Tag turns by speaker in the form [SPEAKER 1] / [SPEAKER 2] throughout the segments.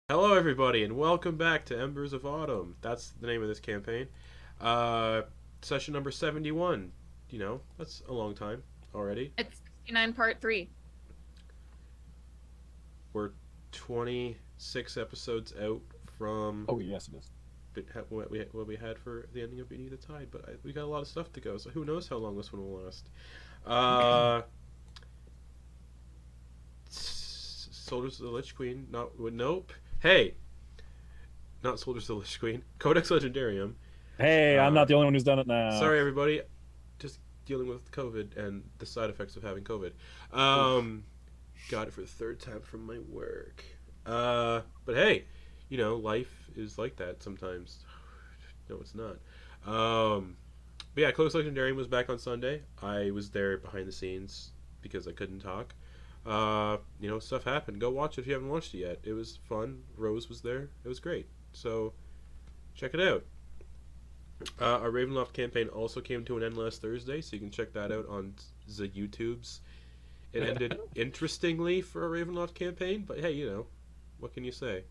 [SPEAKER 1] Hello, everybody, and welcome back to Embers of Autumn. That's the name of this campaign. Uh, Session number 71. You know, that's a long time already.
[SPEAKER 2] It's 69 part 3.
[SPEAKER 1] We're 26 episodes out from
[SPEAKER 3] Oh, yes, it is.
[SPEAKER 1] what we had for the ending of Beneath the Tide, but we got a lot of stuff to go, so who knows how long this one will last. Soldiers of the Lich Queen, nope. Hey! Not Soldiers of the Lich Queen. Codex Legendarium.
[SPEAKER 3] Hey, I'm not the only one who's done it now.
[SPEAKER 1] Sorry, everybody. Just dealing with COVID and the side effects of having COVID. Got it for the third time from my work. But hey, you know, life is like that sometimes. No, it's not. But yeah, Codex Legendarium was back on Sunday. I was there behind the scenes because I couldn't talk. You know, stuff happened. Go watch it if you haven't watched it yet. It was fun. Rose was there. It was great. So, check it out. Our Ravenloft campaign also came to an end last Thursday, so you can check that out on the YouTubes. It ended interestingly for a Ravenloft campaign, but hey, you know, what can you say?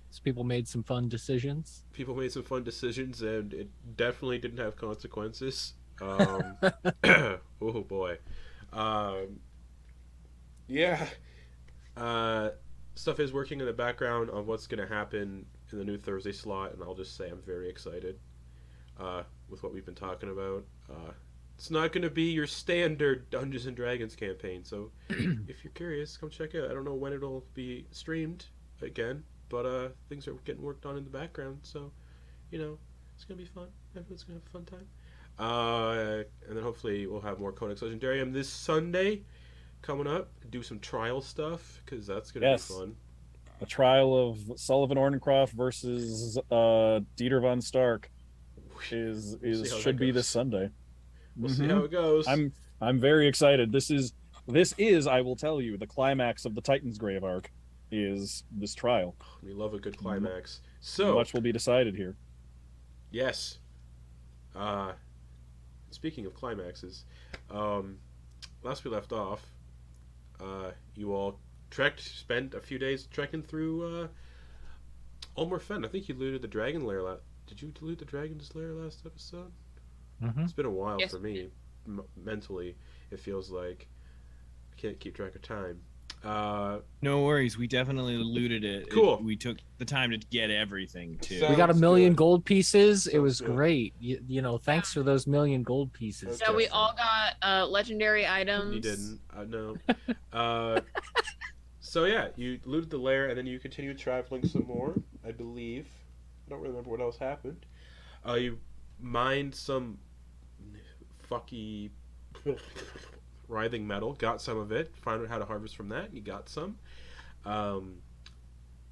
[SPEAKER 4] So people made some fun decisions.
[SPEAKER 1] People made some fun decisions, and it definitely didn't have consequences. Oh boy. Yeah. Stuff is working in the background on what's going to happen in the new Thursday slot, and I'll just say I'm very excited with what we've been talking about. It's not going to be your standard Dungeons and Dragons campaign, so if you're curious, come check it out. I don't know when it'll be streamed again, but things are getting worked on in the background, so, you know, it's going to be fun. Everyone's going to have a fun time. And then hopefully we'll have more Codex Legendarium this Sunday coming up. Do some trial stuff, because that's going to be fun.
[SPEAKER 3] A trial of Sullivan Ordencroft versus Dieter von Stark should be this Sunday.
[SPEAKER 1] We'll see how it goes.
[SPEAKER 3] I'm very excited. This is I will tell you, the climax of the Titan's Grave arc is this trial.
[SPEAKER 1] We love a good climax. So
[SPEAKER 3] much will be decided here.
[SPEAKER 1] Yes. Speaking of climaxes, last we left off, you all spent a few days trekking through Olmoor Fen. I think you looted the dragon lair Did you loot the dragon's lair last episode?
[SPEAKER 4] Mm-hmm.
[SPEAKER 1] It's been a while for me. Mentally, it feels like I can't keep track of time.
[SPEAKER 5] No worries, we definitely looted it.
[SPEAKER 1] Cool.
[SPEAKER 5] We took the time to get everything too.
[SPEAKER 1] So-
[SPEAKER 4] We got 1,000,000
[SPEAKER 1] good.
[SPEAKER 4] gold pieces. It
[SPEAKER 1] Sounds
[SPEAKER 4] was
[SPEAKER 1] good.
[SPEAKER 4] great. You know, thanks for those 1,000,000 gold pieces.
[SPEAKER 1] Okay.
[SPEAKER 2] So we all got legendary items.
[SPEAKER 1] You didn't. No. So yeah, you looted the lair, and then you continued traveling some more, I believe. I don't really remember what else happened. You mined some fucky writhing metal, got some of it, found out how to harvest from that, and you got some. And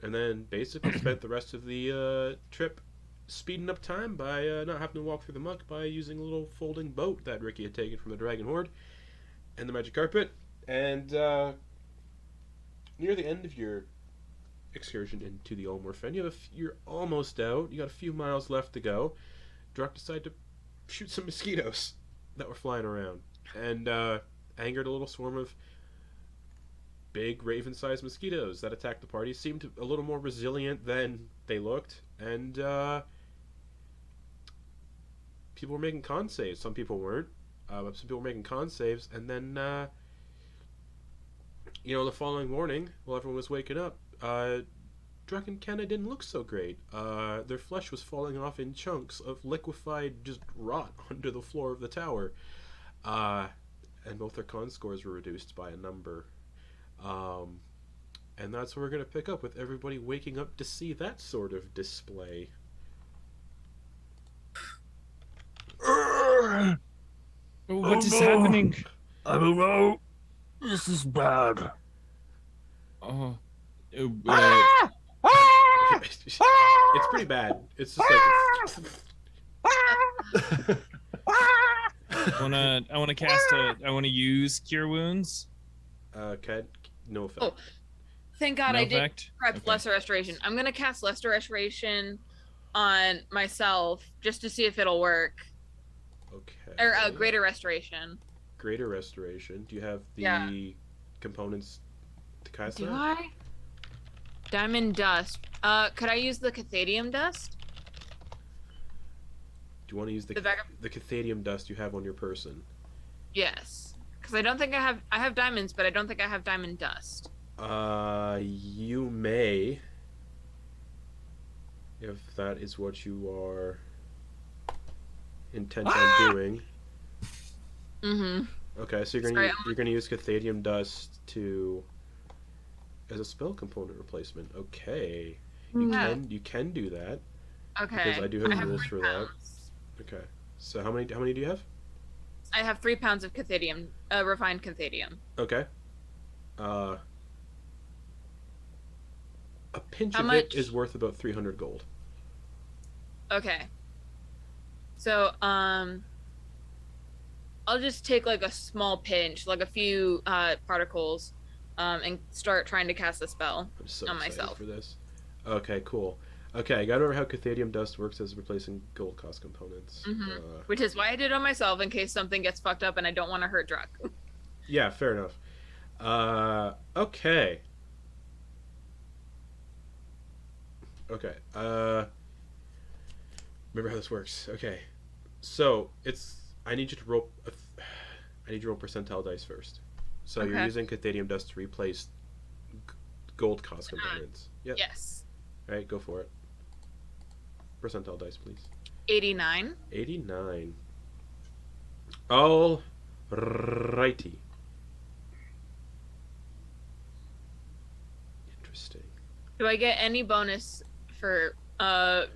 [SPEAKER 1] then basically spent the rest of the trip speeding up time by not having to walk through the muck, by using a little folding boat that Ricky had taken from the Dragon Horde and the Magic Carpet. And near the end of your excursion into the Olmoor Fen, you're almost out. You got a few miles left to go. Druck decided to shoot some mosquitoes that were flying around, and angered a little swarm of big raven-sized mosquitoes that attacked the party. Seemed a little more resilient than they looked, and people were making con saves. Some people weren't, but some people were making con saves, and then you know, the following morning, while everyone was waking up, Druck and Kena didn't look so great. Their flesh was falling off in chunks of liquefied just rot under the floor of the tower. And both their con scores were reduced by a number. And that's where we're going to pick up, with everybody waking up to see that sort of display.
[SPEAKER 5] What is happening?
[SPEAKER 4] I don't know. This is bad.
[SPEAKER 5] Oh,
[SPEAKER 1] It's pretty bad. It's just like...
[SPEAKER 5] I wanna use Cure Wounds.
[SPEAKER 1] Okay, no effect.
[SPEAKER 2] Oh, thank God
[SPEAKER 5] No
[SPEAKER 2] I did
[SPEAKER 5] effect?
[SPEAKER 2] prep
[SPEAKER 5] Okay.
[SPEAKER 2] Lesser Restoration. I'm gonna cast Lesser Restoration on myself just to see if it'll work.
[SPEAKER 1] Okay.
[SPEAKER 2] Or Greater Restoration.
[SPEAKER 1] Greater Restoration. Do you have the
[SPEAKER 2] Yeah.
[SPEAKER 1] components to cast
[SPEAKER 2] Do
[SPEAKER 1] that?
[SPEAKER 2] I? Diamond dust. Could I use the Cathodium dust?
[SPEAKER 1] Do you want to use the Cathodium dust you have on your person?
[SPEAKER 2] Yes. Because I don't think I have diamonds, but I don't think I have diamond dust.
[SPEAKER 1] You may, if that is what you are intent on doing.
[SPEAKER 2] Mm-hmm.
[SPEAKER 1] Okay, so you're gonna use Cathodium dust as a spell component replacement. Okay, you can do that.
[SPEAKER 2] Okay.
[SPEAKER 1] Because I do have rules for that. Okay. So how many do you have?
[SPEAKER 2] I have 3 pounds of Cathodium, refined Cathodium.
[SPEAKER 1] Okay. A pinch of it is worth about 300 gold.
[SPEAKER 2] Okay. So, I'll just take like a small pinch, like a few particles, and start trying to cast a spell
[SPEAKER 1] I'm so
[SPEAKER 2] on
[SPEAKER 1] excited
[SPEAKER 2] myself.
[SPEAKER 1] for this. Okay, cool. Okay, I got over how Cathodium dust works as replacing gold cost components.
[SPEAKER 2] Mm-hmm. Which is why I did it on myself, in case something gets fucked up and I don't want to hurt Druck.
[SPEAKER 1] Yeah, fair enough. Okay. Okay. Remember how this works. Okay. So I need you to roll percentile dice first. So
[SPEAKER 2] Okay.
[SPEAKER 1] you're using Cathodium dust to replace gold cost components. Yep.
[SPEAKER 2] Yes.
[SPEAKER 1] All right, go for it. Percentile dice, please.
[SPEAKER 2] 89.
[SPEAKER 1] 89. All righty. Interesting.
[SPEAKER 2] Do I get any bonus for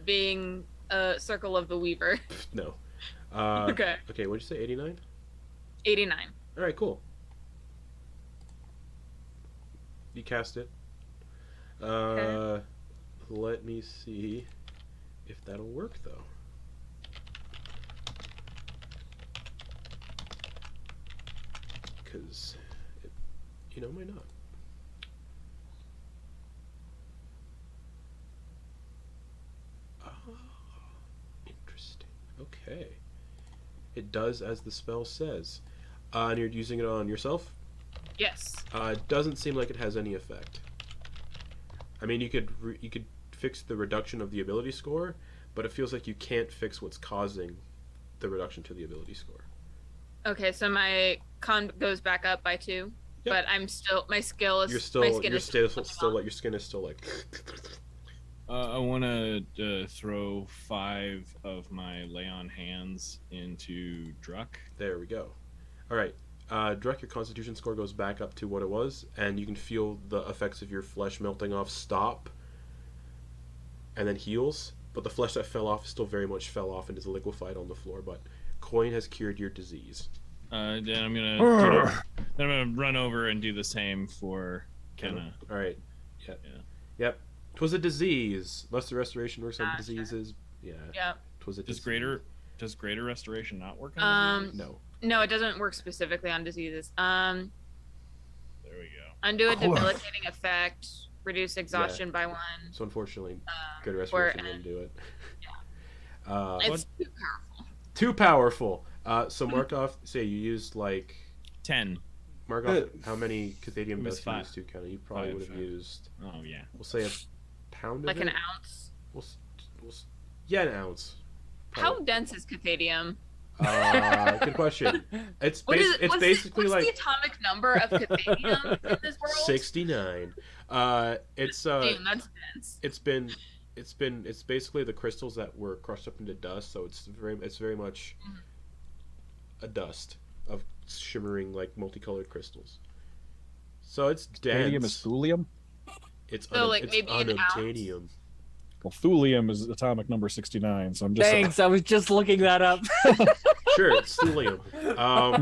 [SPEAKER 2] being a Circle of the Weaver?
[SPEAKER 1] No.
[SPEAKER 2] Okay.
[SPEAKER 1] Okay, what'd you say? 89?
[SPEAKER 2] 89.
[SPEAKER 1] All right, cool. You cast it.
[SPEAKER 2] Okay.
[SPEAKER 1] Let me see if that'll work, though. Because it, might not. Oh, interesting. Okay. It does as the spell says. And you're using it on yourself?
[SPEAKER 2] Yes.
[SPEAKER 1] It doesn't seem like it has any effect. I mean, you could fix the reduction of the ability score, but it feels like you can't fix what's causing the reduction to the ability score.
[SPEAKER 2] Okay, so my con goes back up by 2,
[SPEAKER 1] Yep.
[SPEAKER 2] but I'm still my skill is
[SPEAKER 1] Your skin is still like.
[SPEAKER 5] I want to throw 5 of my lay on hands into Druck.
[SPEAKER 1] There we go. All right, Druck, your Constitution score goes back up to what it was, and you can feel the effects of your flesh melting off stop, and then heals. But the flesh that fell off still very much fell off and is liquefied on the floor. But Quoin has cured your disease.
[SPEAKER 5] Then I'm gonna run over and do the same for Kena.
[SPEAKER 1] All right.
[SPEAKER 5] Yeah.
[SPEAKER 1] Yep. 'Twas a disease. Lesser restoration works on
[SPEAKER 2] Sure.
[SPEAKER 1] diseases. Yeah.
[SPEAKER 2] Yep.
[SPEAKER 1] 'Twas a
[SPEAKER 5] Does
[SPEAKER 1] disease.
[SPEAKER 5] greater restoration not work on diseases?
[SPEAKER 1] No.
[SPEAKER 2] No, it doesn't work specifically on diseases.
[SPEAKER 5] There we go.
[SPEAKER 2] Undo a debilitating effect, reduce exhaustion by 1.
[SPEAKER 1] So unfortunately, good
[SPEAKER 2] or
[SPEAKER 1] restoration wouldn't do it.
[SPEAKER 2] It's too powerful.
[SPEAKER 1] Too powerful. So mark off. Say you used like
[SPEAKER 5] 10.
[SPEAKER 1] mark off how many Cathodium
[SPEAKER 5] It was
[SPEAKER 1] dust you
[SPEAKER 5] 5.
[SPEAKER 1] used to kind of. You probably
[SPEAKER 5] 5,
[SPEAKER 1] would have
[SPEAKER 5] 5.
[SPEAKER 1] used.
[SPEAKER 5] Oh yeah.
[SPEAKER 1] We'll say a pound.
[SPEAKER 2] Like
[SPEAKER 1] of
[SPEAKER 2] an
[SPEAKER 1] it?
[SPEAKER 2] ounce.
[SPEAKER 1] Yeah, an ounce.
[SPEAKER 2] How dense is Cathodium?
[SPEAKER 1] Good question. It's basically
[SPEAKER 2] what's
[SPEAKER 1] like
[SPEAKER 2] the atomic number of Cathodium in this world?
[SPEAKER 1] 69. It's
[SPEAKER 2] Damn, that's dense.
[SPEAKER 1] it's basically the crystals that were crushed up into dust, so it's very much a dust of shimmering like multicolored crystals. So it's dense.
[SPEAKER 3] Thulium is thulium?
[SPEAKER 1] It's
[SPEAKER 2] So, like, maybe an ounce?
[SPEAKER 1] unobtainium.
[SPEAKER 3] Well, thulium is atomic number 69, so I'm just
[SPEAKER 4] Thanks, I was just looking that up.
[SPEAKER 1] Sure, it's thulium.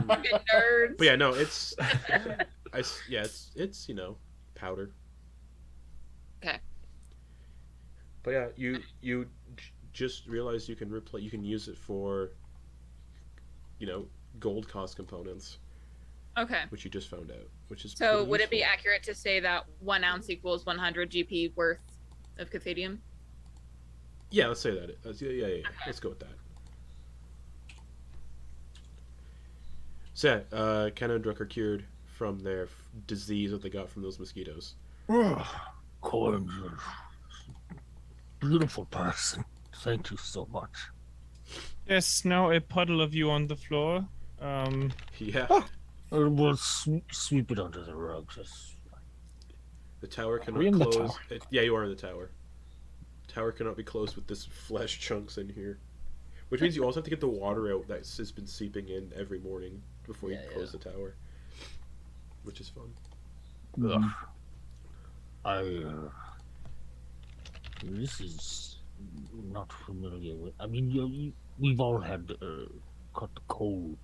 [SPEAKER 2] Fucking nerds.
[SPEAKER 1] But yeah, no, it's powder.
[SPEAKER 2] Okay.
[SPEAKER 1] But yeah, you just realized you can use it for, gold cost components,
[SPEAKER 2] Okay.
[SPEAKER 1] which you just found out, which is
[SPEAKER 2] So
[SPEAKER 1] pretty
[SPEAKER 2] would it be
[SPEAKER 1] useful.
[SPEAKER 2] accurate to say that 1 ounce equals 100 GP worth of Cathodium?
[SPEAKER 1] Yeah, let's say that. Yeah. Let's go with that. So, Kena and Druck are cured from their disease that they got from those mosquitoes.
[SPEAKER 6] Quoin, you're a beautiful person. Thank you so much.
[SPEAKER 5] Yes, now a puddle of you on the floor.
[SPEAKER 1] Yeah.
[SPEAKER 6] We'll sweep it under the rug.
[SPEAKER 1] The tower
[SPEAKER 3] we
[SPEAKER 1] cannot
[SPEAKER 3] in the
[SPEAKER 1] close.
[SPEAKER 3] tower?
[SPEAKER 1] Yeah, you are in the tower. Tower cannot be closed with this flesh chunks in here. Which means you also have to get the water out that has been seeping in every morning before you close the tower. Which is fun.
[SPEAKER 6] This is not familiar with. I mean, we've all had caught the cold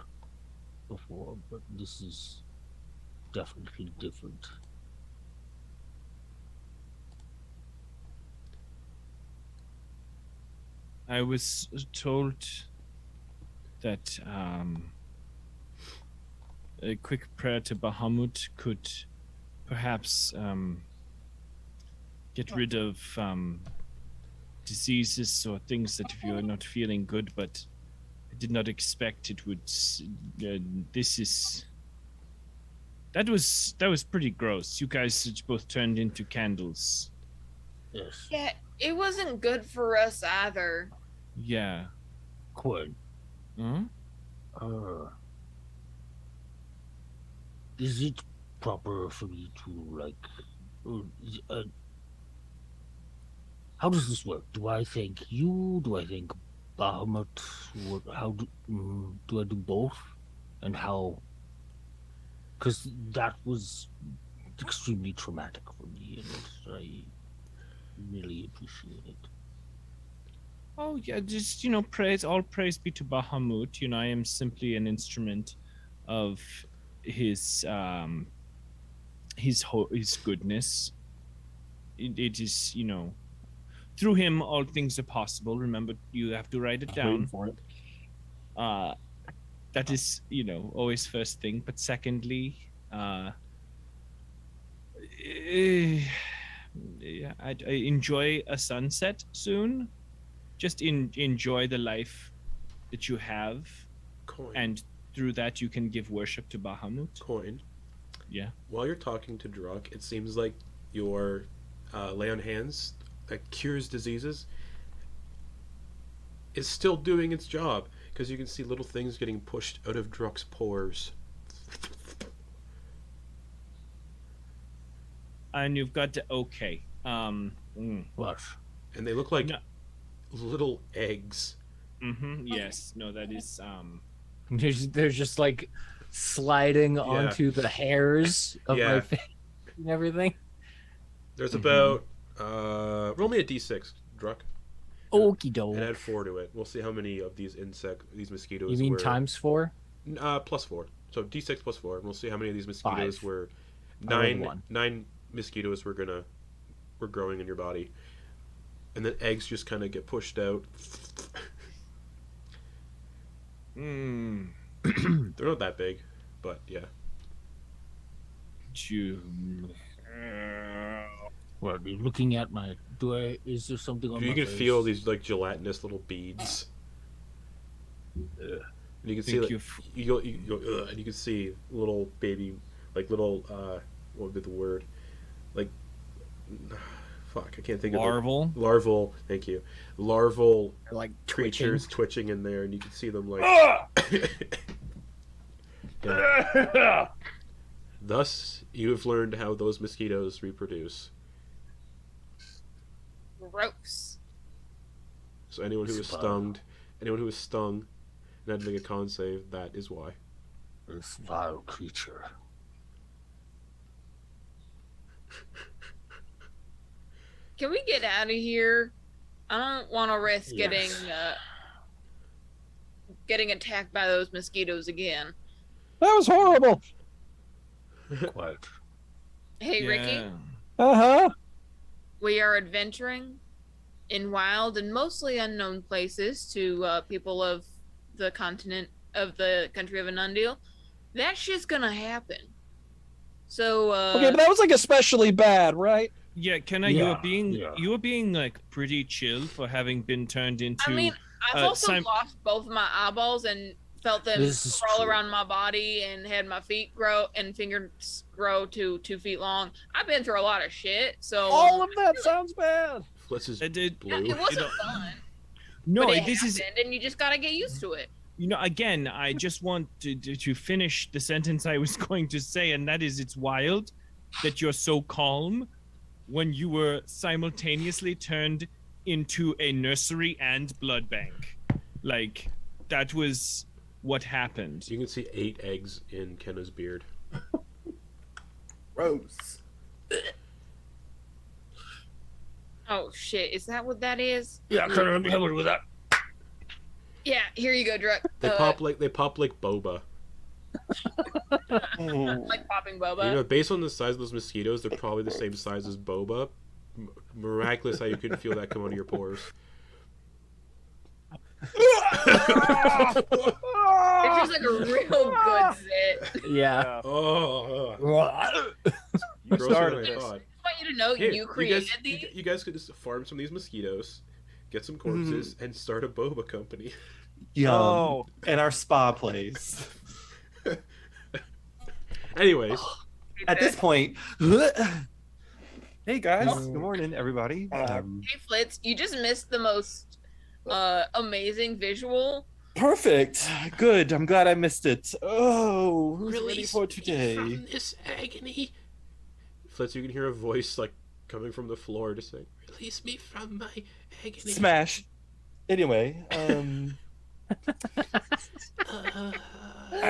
[SPEAKER 6] before, but this is definitely different.
[SPEAKER 5] I was told that a quick prayer to Bahamut could perhaps get rid of diseases or things that if you're not feeling good, but I did not expect it would. That was pretty gross. You guys both turned into candles.
[SPEAKER 6] Yes.
[SPEAKER 2] Yeah, it wasn't good for us either.
[SPEAKER 5] Yeah.
[SPEAKER 6] Quoin.
[SPEAKER 5] Huh?
[SPEAKER 6] Is it proper for me to how does this work? Do I thank you? Do I thank Bahamut? How do I do both? And how? Because that was extremely traumatic for me, and I really appreciate it.
[SPEAKER 5] Oh yeah, just praise. All praise be to Bahamut. I am simply an instrument of his goodness. It is through him all things are possible. Remember, you have to write it down.
[SPEAKER 3] Waiting for it.
[SPEAKER 5] That is always first thing. But secondly, I enjoy a sunset soon. Just enjoy the life that you have,
[SPEAKER 1] Quoin.
[SPEAKER 5] and through that you can give worship to Bahamut.
[SPEAKER 1] Quoin.
[SPEAKER 5] Yeah.
[SPEAKER 1] While you're talking to Druck, it seems like your lay on hands that cures diseases is still doing its job, because you can see little things getting pushed out of Druck's pores.
[SPEAKER 5] And you've got to
[SPEAKER 6] What?
[SPEAKER 1] And they look like
[SPEAKER 5] No.
[SPEAKER 1] little eggs.
[SPEAKER 5] Yes. No, that is
[SPEAKER 4] They're just like sliding onto the hairs of
[SPEAKER 1] Yeah.
[SPEAKER 4] my face and everything.
[SPEAKER 1] There's about roll me a d6, Druck,
[SPEAKER 4] Okie
[SPEAKER 1] and
[SPEAKER 4] doke.
[SPEAKER 1] add 4 to it. We'll see how many of these mosquitoes
[SPEAKER 4] You mean
[SPEAKER 1] were
[SPEAKER 4] times 4?
[SPEAKER 1] plus 4. So d6 plus 4, and we'll see how many of these mosquitoes
[SPEAKER 4] 5.
[SPEAKER 1] were
[SPEAKER 4] I rolled 1.
[SPEAKER 1] 9 mosquitoes were growing in your body. And then eggs just kind of get pushed out. They're not that big, but yeah.
[SPEAKER 6] Well, you're looking at my. Is there something on
[SPEAKER 1] You
[SPEAKER 6] my
[SPEAKER 1] can
[SPEAKER 6] face?
[SPEAKER 1] feel these like gelatinous little beads. And you can see
[SPEAKER 5] Thank
[SPEAKER 1] like, you go ugh, and you can see little baby, like little what would be the word? Like fuck, I can't think of
[SPEAKER 5] larval.
[SPEAKER 1] it. Larval. Thank you. Larval
[SPEAKER 4] They're like
[SPEAKER 1] creatures twitching in there, and you can see them like. Yeah. Thus, you have learned how those mosquitoes reproduce.
[SPEAKER 2] Gross.
[SPEAKER 1] So anyone who is stung and had to make a con save, that is why.
[SPEAKER 6] This vile creature.
[SPEAKER 2] Can we get out of here? I don't want to risk
[SPEAKER 6] Yes.
[SPEAKER 2] getting attacked by those mosquitoes again.
[SPEAKER 3] That was horrible.
[SPEAKER 6] Quite.
[SPEAKER 2] Hey, Ricky,
[SPEAKER 3] Uh-huh.
[SPEAKER 2] we are adventuring in wild and mostly unknown places to people of the continent of the country of Anundil. That shit's gonna happen. So
[SPEAKER 3] Okay, but that was like especially bad, right?
[SPEAKER 5] Yeah, Kenna,
[SPEAKER 6] Yeah,
[SPEAKER 5] you were being like pretty chill for having been turned into.
[SPEAKER 2] I mean, I've also
[SPEAKER 5] Sim-
[SPEAKER 2] lost both my eyeballs, and felt them
[SPEAKER 6] This is
[SPEAKER 2] crawl
[SPEAKER 6] true.
[SPEAKER 2] around my body and had my feet grow and fingers grow to 2 feet long. I've been through a lot of shit, so
[SPEAKER 3] All of that sounds bad.
[SPEAKER 1] Flitz is
[SPEAKER 5] It did.
[SPEAKER 1] blue.
[SPEAKER 2] it wasn't fun.
[SPEAKER 5] No,
[SPEAKER 2] but it
[SPEAKER 5] this is.
[SPEAKER 2] happened, and you just gotta get used to it.
[SPEAKER 5] Again, I just want to finish the sentence I was going to say, and that is, it's wild that you're so calm when you were simultaneously turned into a nursery and blood bank. Like, that was what happened.
[SPEAKER 1] You can see 8 eggs in Kenna's beard.
[SPEAKER 7] Gross.
[SPEAKER 2] Oh shit, is that what that is?
[SPEAKER 6] Yeah, I can't remember how with that.
[SPEAKER 2] Yeah, here you go, Druck.
[SPEAKER 1] They pop like boba.
[SPEAKER 2] like popping boba.
[SPEAKER 1] You know, based on the size of those mosquitoes, they're probably the same size as boba. Miraculous how you couldn't feel that come out of your pores.
[SPEAKER 2] It's just like a real good zit.
[SPEAKER 4] Yeah.
[SPEAKER 1] Oh,
[SPEAKER 3] You
[SPEAKER 1] grosser
[SPEAKER 3] started
[SPEAKER 1] than I
[SPEAKER 3] this.
[SPEAKER 1] thought.
[SPEAKER 2] I want you to know
[SPEAKER 1] Here,
[SPEAKER 2] you created
[SPEAKER 1] guys,
[SPEAKER 2] these.
[SPEAKER 1] you guys could just farm some of these mosquitoes, get some corpses, and start a boba company.
[SPEAKER 7] Yum.
[SPEAKER 3] Oh.
[SPEAKER 7] And our spa place.
[SPEAKER 1] Anyways,
[SPEAKER 7] At this point, hey guys, good morning, everybody.
[SPEAKER 2] Hey Flitz, you just missed the most amazing visual.
[SPEAKER 7] Perfect. Good. I'm glad I missed it. Oh, who's ready
[SPEAKER 1] release
[SPEAKER 7] for
[SPEAKER 1] me
[SPEAKER 7] today?
[SPEAKER 1] from this agony. Flitz, you can hear a voice like coming from the floor, just saying, "Release me from my agony."
[SPEAKER 7] Smash. Anyway, I'm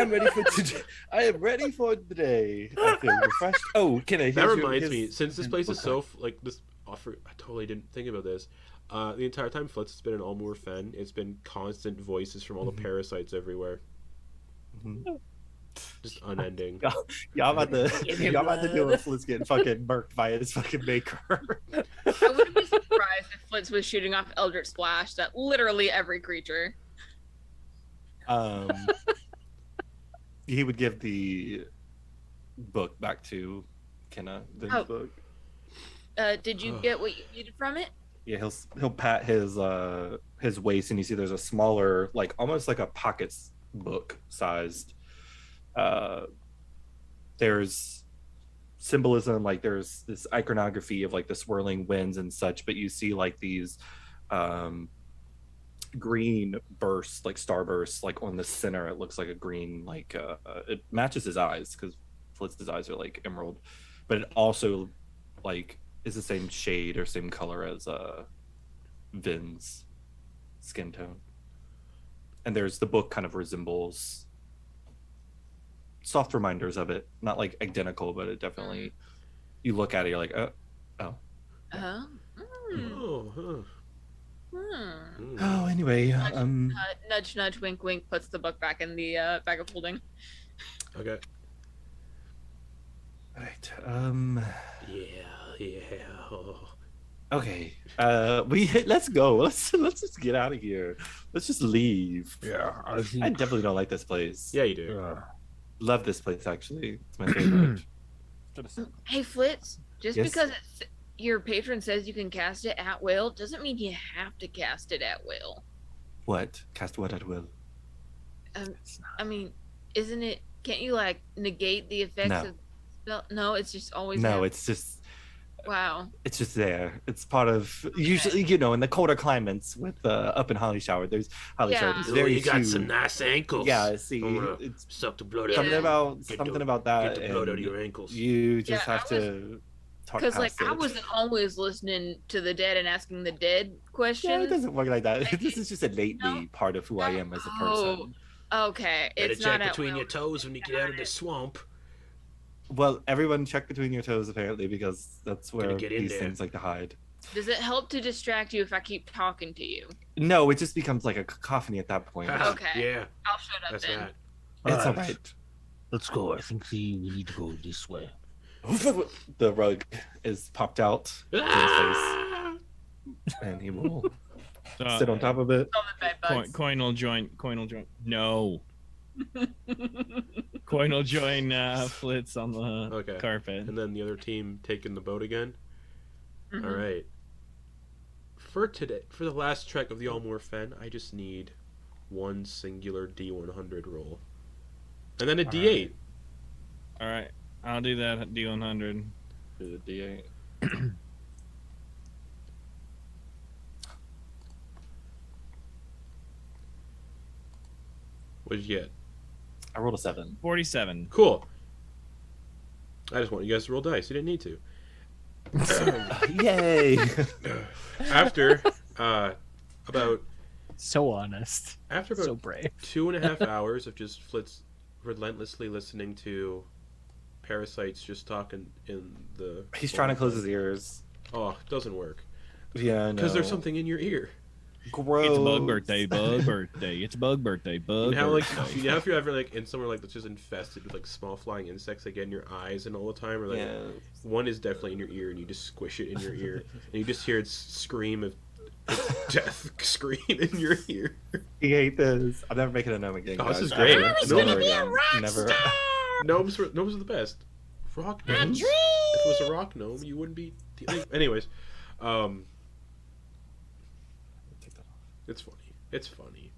[SPEAKER 7] ready for today. I am ready for today. I feel refreshed. Oh, can I?
[SPEAKER 1] That reminds me, since this place is so like this offer, I totally didn't think about this. The entire time Flitz has been in Olmoor Fen, it's been constant voices from all the parasites everywhere, just unending.
[SPEAKER 7] Y'all about to do a Flitz getting fucking murked by his fucking maker.
[SPEAKER 2] I wouldn't be surprised if Flitz was shooting off Eldritch Blast at literally every creature.
[SPEAKER 7] He would give the book back to Kena. The book.
[SPEAKER 2] Did you get what you needed from it?
[SPEAKER 7] Yeah, he'll pat his waist, and you see there's a smaller, like almost like a pocket book sized. There's symbolism, like there's this iconography of like the swirling winds and such, but you see like these green bursts, like starbursts, like on the center. It looks like a green, like it matches his eyes because Flitz's eyes are like emerald, but it also like is the same shade or same color as Vin's skin tone. And there's the book kind of resembles soft reminders of it, not like identical, but it definitely, you look at it, you're like, oh.
[SPEAKER 2] Oh.
[SPEAKER 1] Oh, huh.
[SPEAKER 7] Oh, anyway,
[SPEAKER 2] Nudge, nudge, wink, wink. Puts the book back in the bag of holding.
[SPEAKER 1] Okay.
[SPEAKER 7] right.
[SPEAKER 1] Yeah. Oh.
[SPEAKER 7] Okay. Let's go. Let's just get out of here. Let's just leave.
[SPEAKER 6] Yeah, I
[SPEAKER 7] I
[SPEAKER 6] think.
[SPEAKER 7] definitely don't like this place.
[SPEAKER 1] Yeah, you do.
[SPEAKER 7] Love this place actually. It's my favorite.
[SPEAKER 2] Hey Flitz, just
[SPEAKER 7] Yes?
[SPEAKER 2] because your patron says you can cast it at will doesn't mean you have to cast it at will.
[SPEAKER 7] What? Cast what at will?
[SPEAKER 2] I mean, isn't it? Can't you like negate the effects
[SPEAKER 7] No.
[SPEAKER 2] of the spell? No, it's just always.
[SPEAKER 7] No, it's just there. It's part of usually, in the colder climates with up in Holly Shower. There's Holly Shower. There's
[SPEAKER 1] Ooh,
[SPEAKER 7] very
[SPEAKER 1] you got
[SPEAKER 7] few.
[SPEAKER 1] some nice ankles.
[SPEAKER 7] Yeah, see,
[SPEAKER 1] Alright.
[SPEAKER 7] it's
[SPEAKER 1] Suck the blood out.
[SPEAKER 7] something
[SPEAKER 2] Yeah.
[SPEAKER 7] about
[SPEAKER 1] Get
[SPEAKER 7] something
[SPEAKER 1] the-
[SPEAKER 7] about that.
[SPEAKER 1] Get the blood out of
[SPEAKER 7] and
[SPEAKER 1] your ankles.
[SPEAKER 7] You just
[SPEAKER 2] Yeah,
[SPEAKER 7] have to talk
[SPEAKER 2] because
[SPEAKER 7] past
[SPEAKER 2] like I
[SPEAKER 7] it.
[SPEAKER 2] wasn't always listening to the dead and asking the dead
[SPEAKER 7] Yeah, it
[SPEAKER 2] questions.
[SPEAKER 7] doesn't work like that.
[SPEAKER 2] Like,
[SPEAKER 7] This is just innately
[SPEAKER 2] no.
[SPEAKER 7] part of who I am as a
[SPEAKER 2] Oh.
[SPEAKER 7] person.
[SPEAKER 2] Okay,
[SPEAKER 1] Better
[SPEAKER 2] it's
[SPEAKER 1] check
[SPEAKER 2] not at
[SPEAKER 1] between
[SPEAKER 2] will.
[SPEAKER 1] your toes when you get out of the swamp.
[SPEAKER 7] Well, everyone check between your toes apparently because that's where
[SPEAKER 1] get in
[SPEAKER 7] these
[SPEAKER 1] there.
[SPEAKER 7] things like to hide.
[SPEAKER 2] Does it help to distract you if I keep talking to you?
[SPEAKER 7] No, it just becomes like a cacophony at that point.
[SPEAKER 2] Okay.
[SPEAKER 1] Yeah,
[SPEAKER 2] I'll shut up
[SPEAKER 1] that's
[SPEAKER 2] then.
[SPEAKER 1] that.
[SPEAKER 7] It's
[SPEAKER 6] Alright.
[SPEAKER 7] alright.
[SPEAKER 6] Let's go. I think we need to go this way.
[SPEAKER 7] The rug is popped out to his
[SPEAKER 1] Ah!
[SPEAKER 7] face, and he will
[SPEAKER 5] So,
[SPEAKER 7] sit on top of it.
[SPEAKER 2] All the bed bugs.
[SPEAKER 5] Coin will join. No. Coin will join Flitz on the
[SPEAKER 1] Okay.
[SPEAKER 5] carpet.
[SPEAKER 1] And then the other team taking the boat again.
[SPEAKER 2] Mhm.
[SPEAKER 1] All right. For today, for the last trek of the Olmoor Fen, I just need one singular D100 roll. And then a D8.
[SPEAKER 5] All right. I'll do that D100.
[SPEAKER 7] Do the D8.
[SPEAKER 1] What did you get?
[SPEAKER 7] I rolled a 7.
[SPEAKER 5] 47.
[SPEAKER 1] Cool. I just want you guys to roll dice. You didn't need to.
[SPEAKER 7] Yay!
[SPEAKER 1] After about
[SPEAKER 4] So honest.
[SPEAKER 1] after about
[SPEAKER 4] So brave.
[SPEAKER 1] 2.5 hours of just Flitz relentlessly listening to parasites just talking in the.
[SPEAKER 7] He's trying to close his ears.
[SPEAKER 1] Oh, it doesn't work.
[SPEAKER 7] Yeah, I know.
[SPEAKER 1] Because there's something in your ear.
[SPEAKER 7] Gross.
[SPEAKER 5] It's bug birthday, bug birthday. It's bug birthday, bug
[SPEAKER 1] You know, like,
[SPEAKER 5] birthday.
[SPEAKER 1] you know if you're ever like in somewhere like that's just infested with like small flying insects that get in your eyes and all the time, or like
[SPEAKER 7] Yeah.
[SPEAKER 1] one is definitely in your ear and you just squish it in your ear and you just hear it scream of its death scream in your ear.
[SPEAKER 7] I hate this. I'm never making a gnome again.
[SPEAKER 1] Oh, this
[SPEAKER 7] guys.
[SPEAKER 1] is great.
[SPEAKER 7] Never,
[SPEAKER 1] Gnomes
[SPEAKER 7] never
[SPEAKER 1] are-
[SPEAKER 7] again. Never.
[SPEAKER 1] Gnomes are the best. Rock gnomes. If it was a rock gnome, you wouldn't be. Anyways, it's funny. It's funny.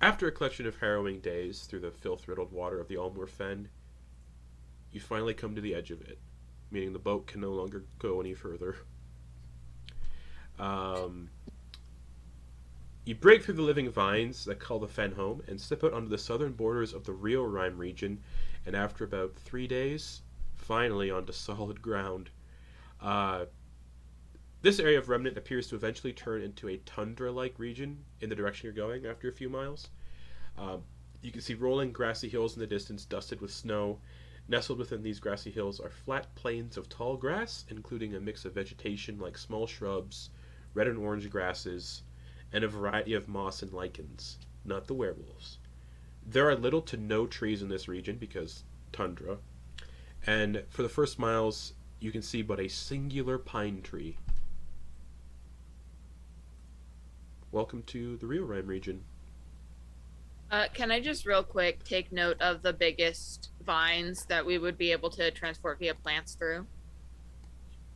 [SPEAKER 1] After a collection of harrowing days through the filth-riddled water of the Olmoor Fen, you finally come to the edge of it, meaning the boat can no longer go any further. You break through the living vines that call the Fen home and step out onto the southern borders of the Riqquarian region, and after about 3 days, finally onto solid ground. This area of Remnant appears to eventually turn into a tundra-like region in the direction you're going after a few miles. You can see rolling grassy hills in the distance, dusted with snow. Nestled within these grassy hills are flat plains of tall grass, including a mix of vegetation like small shrubs, red and orange grasses, and a variety of moss and lichens, not the werewolves. There are little to no trees in this region because tundra, and for the first miles you can see but a singular pine tree. Welcome to the Riqquarian region.
[SPEAKER 2] Can I just real quick take note of the biggest vines that we would be able to transport via plants through?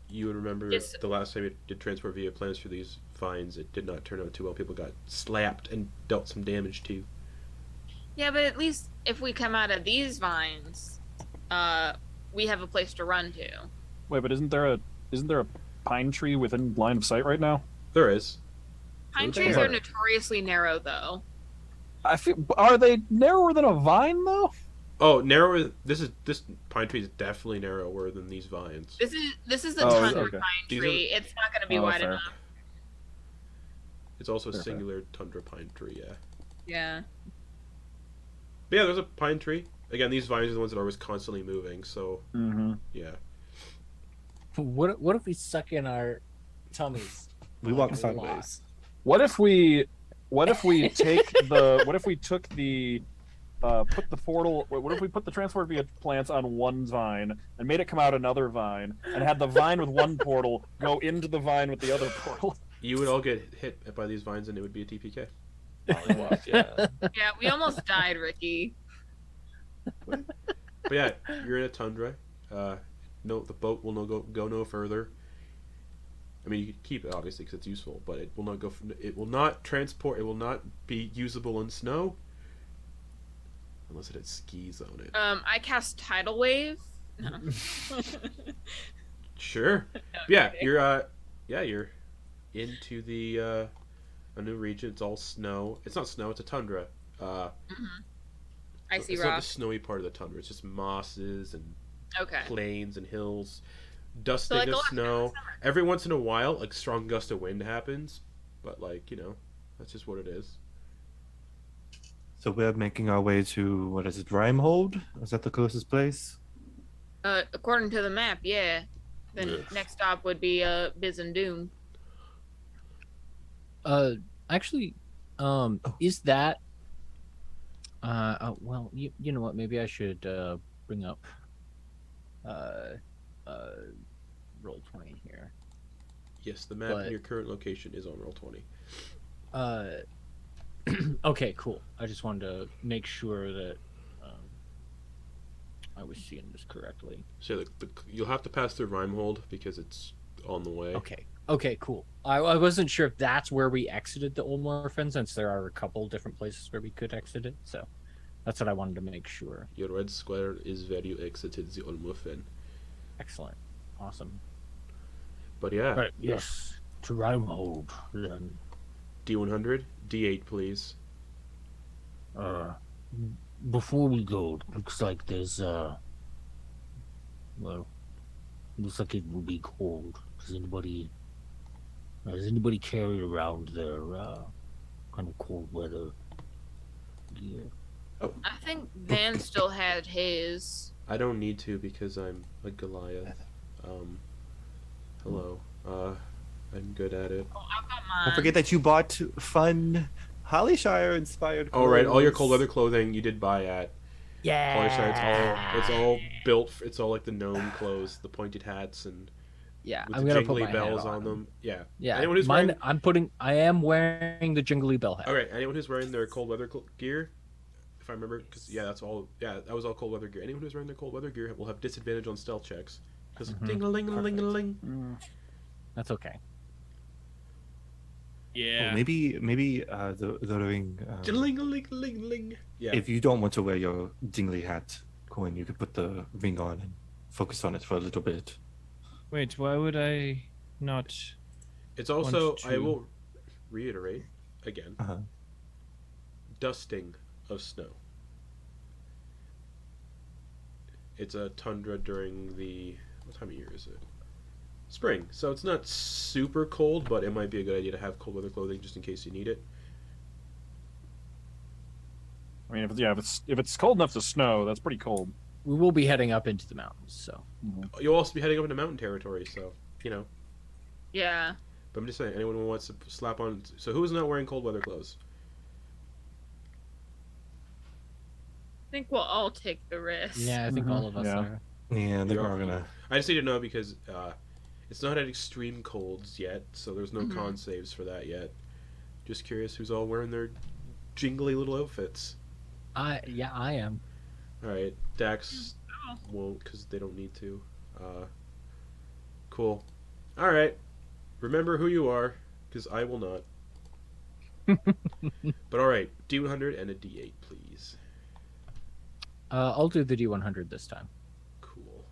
[SPEAKER 1] You would remember
[SPEAKER 2] Yes.
[SPEAKER 1] the last time you did transport via plants through these vines, it did not turn out too well. People got slapped and dealt some damage to.
[SPEAKER 2] Yeah, but at least if we come out of these vines, we have a place to run to.
[SPEAKER 3] Wait, but isn't there a pine tree within line of sight right now?
[SPEAKER 1] There is.
[SPEAKER 2] Pine
[SPEAKER 1] Okay.
[SPEAKER 2] trees are notoriously narrow, though.
[SPEAKER 3] I feel. Are they narrower than a vine though?
[SPEAKER 1] Oh, narrower. This pine tree is definitely narrower than these vines.
[SPEAKER 2] This is a
[SPEAKER 3] Oh,
[SPEAKER 2] tundra
[SPEAKER 3] okay.
[SPEAKER 2] pine
[SPEAKER 1] These are-
[SPEAKER 2] tree. It's not going to be
[SPEAKER 3] Oh,
[SPEAKER 2] wide
[SPEAKER 3] fair.
[SPEAKER 2] enough.
[SPEAKER 1] It's also a
[SPEAKER 3] Fair.
[SPEAKER 1] singular tundra pine tree. Yeah.
[SPEAKER 2] Yeah.
[SPEAKER 1] But yeah, there's a pine tree. Again, these vines are the ones that are always constantly moving. So
[SPEAKER 3] Mm-hmm.
[SPEAKER 1] yeah.
[SPEAKER 4] What if we suck in our tummies?
[SPEAKER 7] We walk
[SPEAKER 4] A lot.
[SPEAKER 7] sideways.
[SPEAKER 3] What if we take the? What if we took the? Put the portal. What if we put the transport via plants on one vine and made it come out another vine and had the vine with one portal go into the vine with the other portal?
[SPEAKER 1] You would all get hit by these vines, and it would be a TPK.
[SPEAKER 7] Mollywopped, yeah.
[SPEAKER 2] Yeah, we almost died, Ricky.
[SPEAKER 1] But yeah, you're in a tundra. No, the boat will go no further. I mean, you can keep it obviously because it's useful, but it will not go. It will not transport. It will not be usable in snow unless it has skis on it.
[SPEAKER 2] I cast Tidal Wave. No.
[SPEAKER 1] Sure. Yeah, you're into the a new region. It's all snow. It's not snow. It's a tundra.
[SPEAKER 2] Icy
[SPEAKER 1] it's not
[SPEAKER 2] rock.
[SPEAKER 1] the snowy part of the tundra. It's just mosses and
[SPEAKER 2] Okay.
[SPEAKER 1] plains and hills, dusting
[SPEAKER 2] like
[SPEAKER 1] of
[SPEAKER 2] Alaska in the
[SPEAKER 1] snow.
[SPEAKER 2] summer.
[SPEAKER 1] Every once in a while, like strong gust of wind happens, but like that's just what it is.
[SPEAKER 7] So we're making our way to, what is it, Rimehold? Is that the closest place?
[SPEAKER 2] According to the map, yeah. Then
[SPEAKER 1] Yes.
[SPEAKER 2] next stop would be Bizandoon.
[SPEAKER 4] Actually, is that? Well, you know what? Maybe I should bring up roll 20 here.
[SPEAKER 1] Yes, the map
[SPEAKER 4] But-
[SPEAKER 1] in your current location is on Roll20.
[SPEAKER 4] Okay, cool. I just wanted to make sure that I was seeing this correctly.
[SPEAKER 1] So you'll have to pass through Rimehold because it's on the way.
[SPEAKER 4] Okay. Okay, cool. I wasn't sure if that's where we exited the Olmoor Fen, since there are a couple different places where we could exit it. So that's what I wanted to make sure.
[SPEAKER 1] Your red square is where you exited the Olmoor Fen.
[SPEAKER 4] Excellent. Awesome.
[SPEAKER 1] But yeah.
[SPEAKER 6] Right, yes. To Rhymehold, then.
[SPEAKER 1] D100, D8, please.
[SPEAKER 6] Before we go, it looks like there's, well, looks like it will be cold. Does anybody carry around their, kind of cold weather gear?
[SPEAKER 2] I think Van still had his.
[SPEAKER 1] I don't need to because I'm a Goliath. Hello. I'm good at it.
[SPEAKER 2] Oh, I've got mine.
[SPEAKER 7] Don't forget that you bought fun Hollyshire inspired clothes.
[SPEAKER 1] Oh right, all your cold weather clothing you did buy at
[SPEAKER 4] Yeah.
[SPEAKER 1] Hollyshire. It's all built. It's all like the gnome clothes, the pointed hats, and
[SPEAKER 4] Yeah,
[SPEAKER 1] with
[SPEAKER 4] I'm
[SPEAKER 1] the
[SPEAKER 4] gonna put
[SPEAKER 1] jingly
[SPEAKER 4] my
[SPEAKER 1] bells
[SPEAKER 4] hat
[SPEAKER 1] on them. Yeah.
[SPEAKER 4] Yeah.
[SPEAKER 1] Anyone who's
[SPEAKER 4] Mine,
[SPEAKER 1] wearing...
[SPEAKER 4] I am wearing the jingly bell hat.
[SPEAKER 1] Okay, anyone who's wearing their cold weather gear, if I remember, because that was all cold weather gear. Anyone who's wearing their cold weather gear will have disadvantage on stealth checks because ding-a-ling-a-ling-a-ling.
[SPEAKER 4] That's okay.
[SPEAKER 5] Yeah.
[SPEAKER 7] Maybe the ring.
[SPEAKER 1] Ding-a-ling-a-ling-a-ling. Yeah.
[SPEAKER 7] If you don't want to wear your jingly hat, Quoin, you could put the ring on and focus on it for a little bit.
[SPEAKER 5] Wait, why would I not?
[SPEAKER 1] It's also,
[SPEAKER 5] want to-
[SPEAKER 1] I will reiterate again,
[SPEAKER 7] Uh-huh.
[SPEAKER 1] dusting of snow. It's a tundra during the... What time of year is it? Spring. So it's not super cold, but it might be a good idea to have cold weather clothing just in case you need it.
[SPEAKER 3] I mean, if it's cold enough to snow, that's pretty cold.
[SPEAKER 4] We will be heading up into the mountains, so.
[SPEAKER 1] You'll also be heading up into mountain territory, so, you know.
[SPEAKER 2] Yeah.
[SPEAKER 1] But I'm just saying, anyone who wants to slap on... So who's not wearing cold weather clothes?
[SPEAKER 2] I think we'll all take the risk.
[SPEAKER 4] Yeah, I think all of us
[SPEAKER 3] Yeah.
[SPEAKER 4] are.
[SPEAKER 7] Yeah, they
[SPEAKER 1] You're
[SPEAKER 7] are
[SPEAKER 1] all-
[SPEAKER 7] gonna.
[SPEAKER 1] I just need to know because it's not at extreme colds yet, so there's no
[SPEAKER 2] Mhm.
[SPEAKER 1] con saves for that yet. Just curious who's all wearing their jingly little outfits.
[SPEAKER 4] I am.
[SPEAKER 1] Alright, Dax won't because they don't need to. Cool. Alright, remember who you are, because I will not. But alright, D100 and a D8, please.
[SPEAKER 4] I'll do the D100 this time.
[SPEAKER 1] Cool.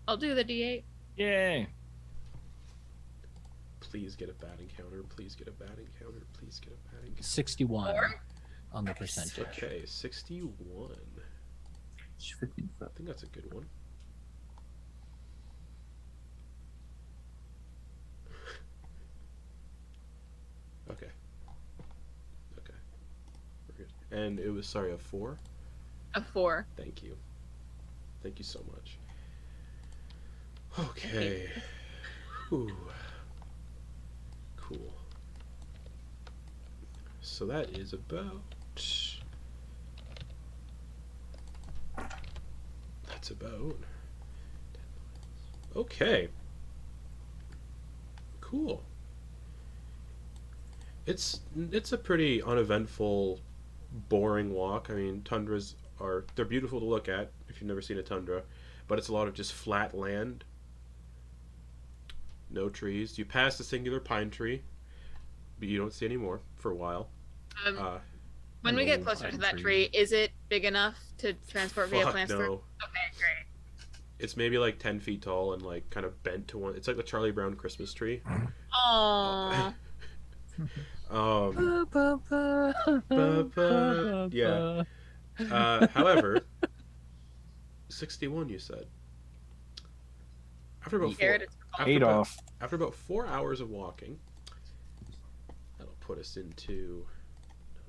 [SPEAKER 2] I'll do the D8.
[SPEAKER 5] Yay.
[SPEAKER 1] Please get a bad encounter, please get a bad encounter, please get a bad encounter.
[SPEAKER 4] 61
[SPEAKER 2] Or-
[SPEAKER 4] on the percentage.
[SPEAKER 1] Okay, 61. I think that's a good one. Okay. Okay. We're good. And it was, sorry, a 4?
[SPEAKER 2] A 4.
[SPEAKER 1] Thank you. Thank you so much. Okay. Whew. Cool. So that is about... That's about... Okay. Cool. It's a pretty uneventful, boring walk. I mean, tundras they're beautiful to look at if you've never seen a tundra, but it's a lot of just flat land. No trees. You pass a singular pine tree, but you don't see any more for a while.
[SPEAKER 2] When we get
[SPEAKER 3] no
[SPEAKER 2] closer to
[SPEAKER 3] pine
[SPEAKER 2] that
[SPEAKER 3] tree.
[SPEAKER 2] tree, is it big enough to transport via
[SPEAKER 1] Fuck
[SPEAKER 2] plants
[SPEAKER 1] no.
[SPEAKER 2] through? Okay, great.
[SPEAKER 1] It's maybe like 10 feet tall and like kind of bent to one. It's like the Charlie Brown Christmas tree.
[SPEAKER 2] Aww.
[SPEAKER 1] Yeah. However, 61 you said. After about
[SPEAKER 2] Scared it's
[SPEAKER 3] Adolf.
[SPEAKER 1] after about 4 hours of walking, that'll put us into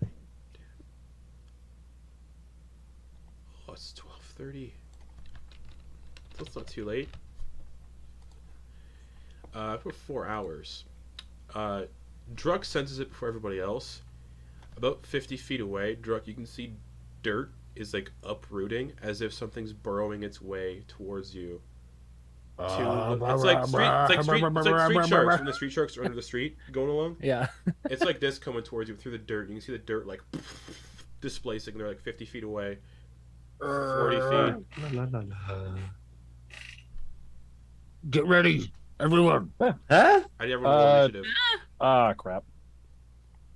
[SPEAKER 1] 9, 10. Oh, it's 12:30. That's not too late. After 4 hours, Druck senses it before everybody else. About 50 feet away, Druck, you can see dirt is like uprooting as if something's burrowing its way towards you. It's like street sharks when the street sharks are under the street going along.
[SPEAKER 4] Yeah.
[SPEAKER 1] It's like this coming towards you through the dirt. You can see the dirt like displacing. They're like 50 feet away, 40 feet.
[SPEAKER 6] Get ready, everyone.
[SPEAKER 7] Huh?
[SPEAKER 1] I never roll initiative.
[SPEAKER 3] Ah, crap.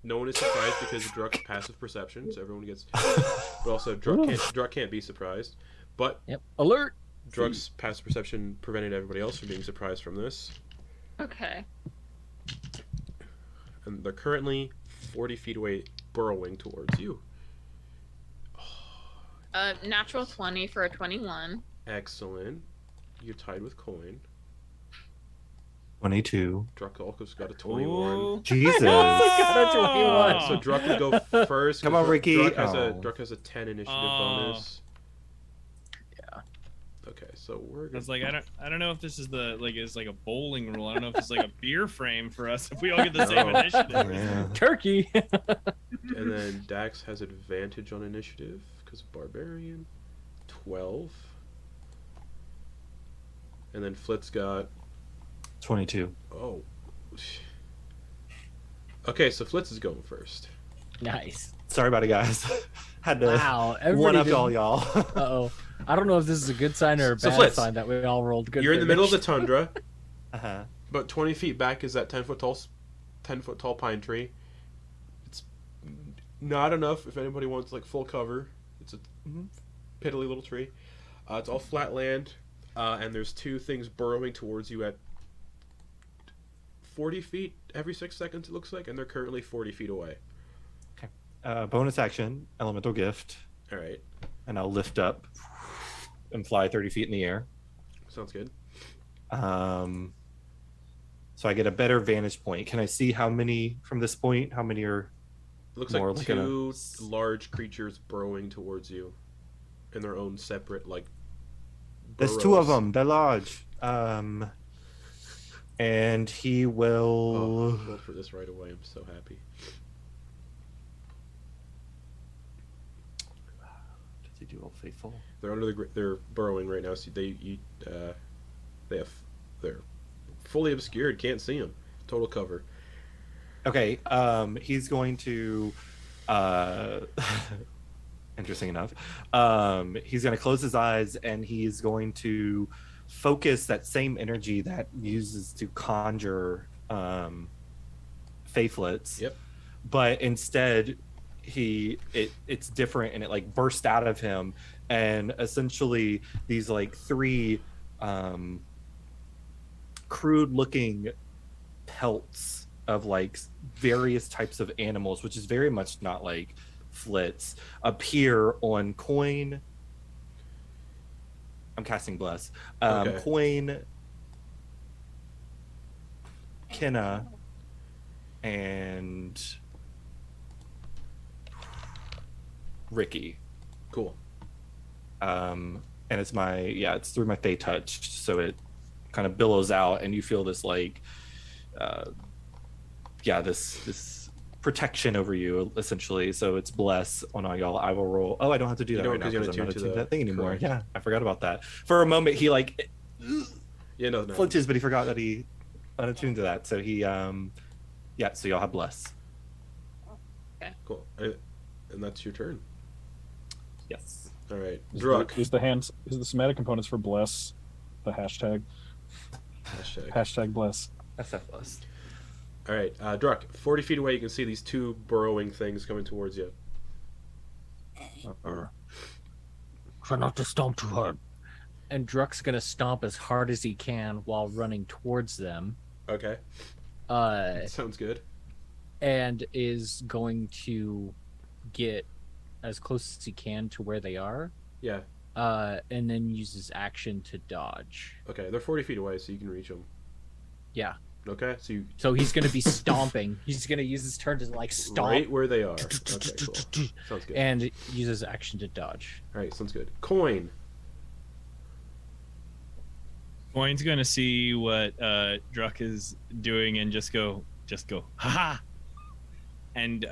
[SPEAKER 1] No one is surprised because of Druck's passive perception, so everyone gets. But also, Druck can't be surprised. But
[SPEAKER 4] Yep. Alert.
[SPEAKER 1] Druck's passive perception prevented everybody else from being surprised from this.
[SPEAKER 2] Okay.
[SPEAKER 1] And they're currently 40 feet away, burrowing towards you.
[SPEAKER 2] Natural 20 for a 21.
[SPEAKER 1] Excellent. You're tied with Quoin.
[SPEAKER 7] 22.
[SPEAKER 1] Druck almost got a 21.
[SPEAKER 5] Ooh.
[SPEAKER 7] Jesus.
[SPEAKER 4] Got a 21.
[SPEAKER 1] So Druck will go first.
[SPEAKER 7] Come on, Ricky.
[SPEAKER 1] Druck has a 10 initiative bonus.
[SPEAKER 4] Yeah.
[SPEAKER 1] Okay, so we're gonna.
[SPEAKER 5] It's like I don't know if this is it's like a bowling rule. I don't know if it's like a beer frame for us if we all get the same
[SPEAKER 1] No.
[SPEAKER 5] initiative.
[SPEAKER 7] Yeah.
[SPEAKER 4] Turkey.
[SPEAKER 1] And then Dax has advantage on initiative because of Barbarian. 12. And then Flitz got.
[SPEAKER 7] 22.
[SPEAKER 1] Oh. Okay, so Flitz is going first.
[SPEAKER 4] Nice.
[SPEAKER 7] Sorry about it, guys. Had to
[SPEAKER 4] Wow.
[SPEAKER 7] one up
[SPEAKER 4] did-
[SPEAKER 7] all y'all.
[SPEAKER 4] Uh-oh. I don't know if this is a good sign or a
[SPEAKER 1] So
[SPEAKER 4] bad
[SPEAKER 1] Flitz,
[SPEAKER 4] sign that we all rolled good.
[SPEAKER 1] You're in the middle of the
[SPEAKER 4] damage.
[SPEAKER 1] tundra.
[SPEAKER 7] Uh-huh.
[SPEAKER 1] About 20 feet back is that 10-foot tall pine tree. It's not enough if anybody wants like full cover. It's a piddly little tree. It's all flat land, and there's two things burrowing towards you at 40 feet every 6 seconds, it looks like, and they're currently 40 feet away.
[SPEAKER 7] Bonus action, elemental gift,
[SPEAKER 1] All right,
[SPEAKER 7] and I'll lift up and fly 30 feet in the air.
[SPEAKER 1] sounds good.
[SPEAKER 7] So I get a better vantage point. Can I see how many from this point? How many are?
[SPEAKER 1] It looks
[SPEAKER 7] More
[SPEAKER 1] like
[SPEAKER 7] like
[SPEAKER 1] two large creatures burrowing towards you in their own separate, like,
[SPEAKER 7] There's two of
[SPEAKER 1] burrows.
[SPEAKER 7] them. They're large. And he
[SPEAKER 1] Oh,
[SPEAKER 7] will.
[SPEAKER 1] I rolled for this right away. I'm so happy.
[SPEAKER 7] Does he do Old Faithful?
[SPEAKER 1] They're under they're burrowing right now. So they're fully obscured. Can't see them. Total cover.
[SPEAKER 7] Okay. He's going to. Interesting enough. He's going to close his eyes and he's going to focus that same energy that uses to conjure faithlets.
[SPEAKER 1] Yep.
[SPEAKER 7] But instead, it's different and it like burst out of him, and essentially these like three crude looking pelts of like various types of animals, which is very much not like Flitz, appear on Quoin. I'm casting Bless.
[SPEAKER 1] Okay.
[SPEAKER 7] Quoin, Kena, and Ricky.
[SPEAKER 1] Cool.
[SPEAKER 7] And it's it's through my Fey touch, so it kind of billows out, and you feel this like, this protection over you essentially. So it's Bless on all y'all. I will roll. Oh, I don't have to do
[SPEAKER 1] You
[SPEAKER 7] that
[SPEAKER 1] don't,
[SPEAKER 7] right now
[SPEAKER 1] 'cause you're
[SPEAKER 7] because I'm not
[SPEAKER 1] attuned to
[SPEAKER 7] attuned to that thing anymore.
[SPEAKER 1] correct.
[SPEAKER 7] Yeah, I forgot about that. For a moment, he like
[SPEAKER 1] Yeah, no.
[SPEAKER 7] flinches, but he forgot that he unattuned to that. So he, so y'all have Bless.
[SPEAKER 1] Cool. And that's your turn.
[SPEAKER 7] Yes.
[SPEAKER 1] All right,
[SPEAKER 3] Is
[SPEAKER 1] Druck.
[SPEAKER 3] the somatic components for bless the hashtag bless.
[SPEAKER 7] That's that Bless.
[SPEAKER 1] All right, Druck. 40 feet away, you can see these two burrowing things coming towards you.
[SPEAKER 6] Try not to stomp too hard.
[SPEAKER 4] And Druck's gonna stomp as hard as he can while running towards them.
[SPEAKER 1] Okay, sounds good.
[SPEAKER 4] And is going to get as close as he can to where they are.
[SPEAKER 1] Yeah.
[SPEAKER 4] And then use his action to dodge.
[SPEAKER 1] Okay, they're 40 feet away, so you can reach them.
[SPEAKER 4] Yeah.
[SPEAKER 1] Okay, so you
[SPEAKER 4] So he's gonna be stomping. He's gonna use his turn to like stomp
[SPEAKER 1] right where they are. Okay, cool. Sounds good.
[SPEAKER 4] and use his action to dodge.
[SPEAKER 1] All right, sounds good. Quoin.
[SPEAKER 5] Quoin's gonna see what Druck is doing and just go, haha, and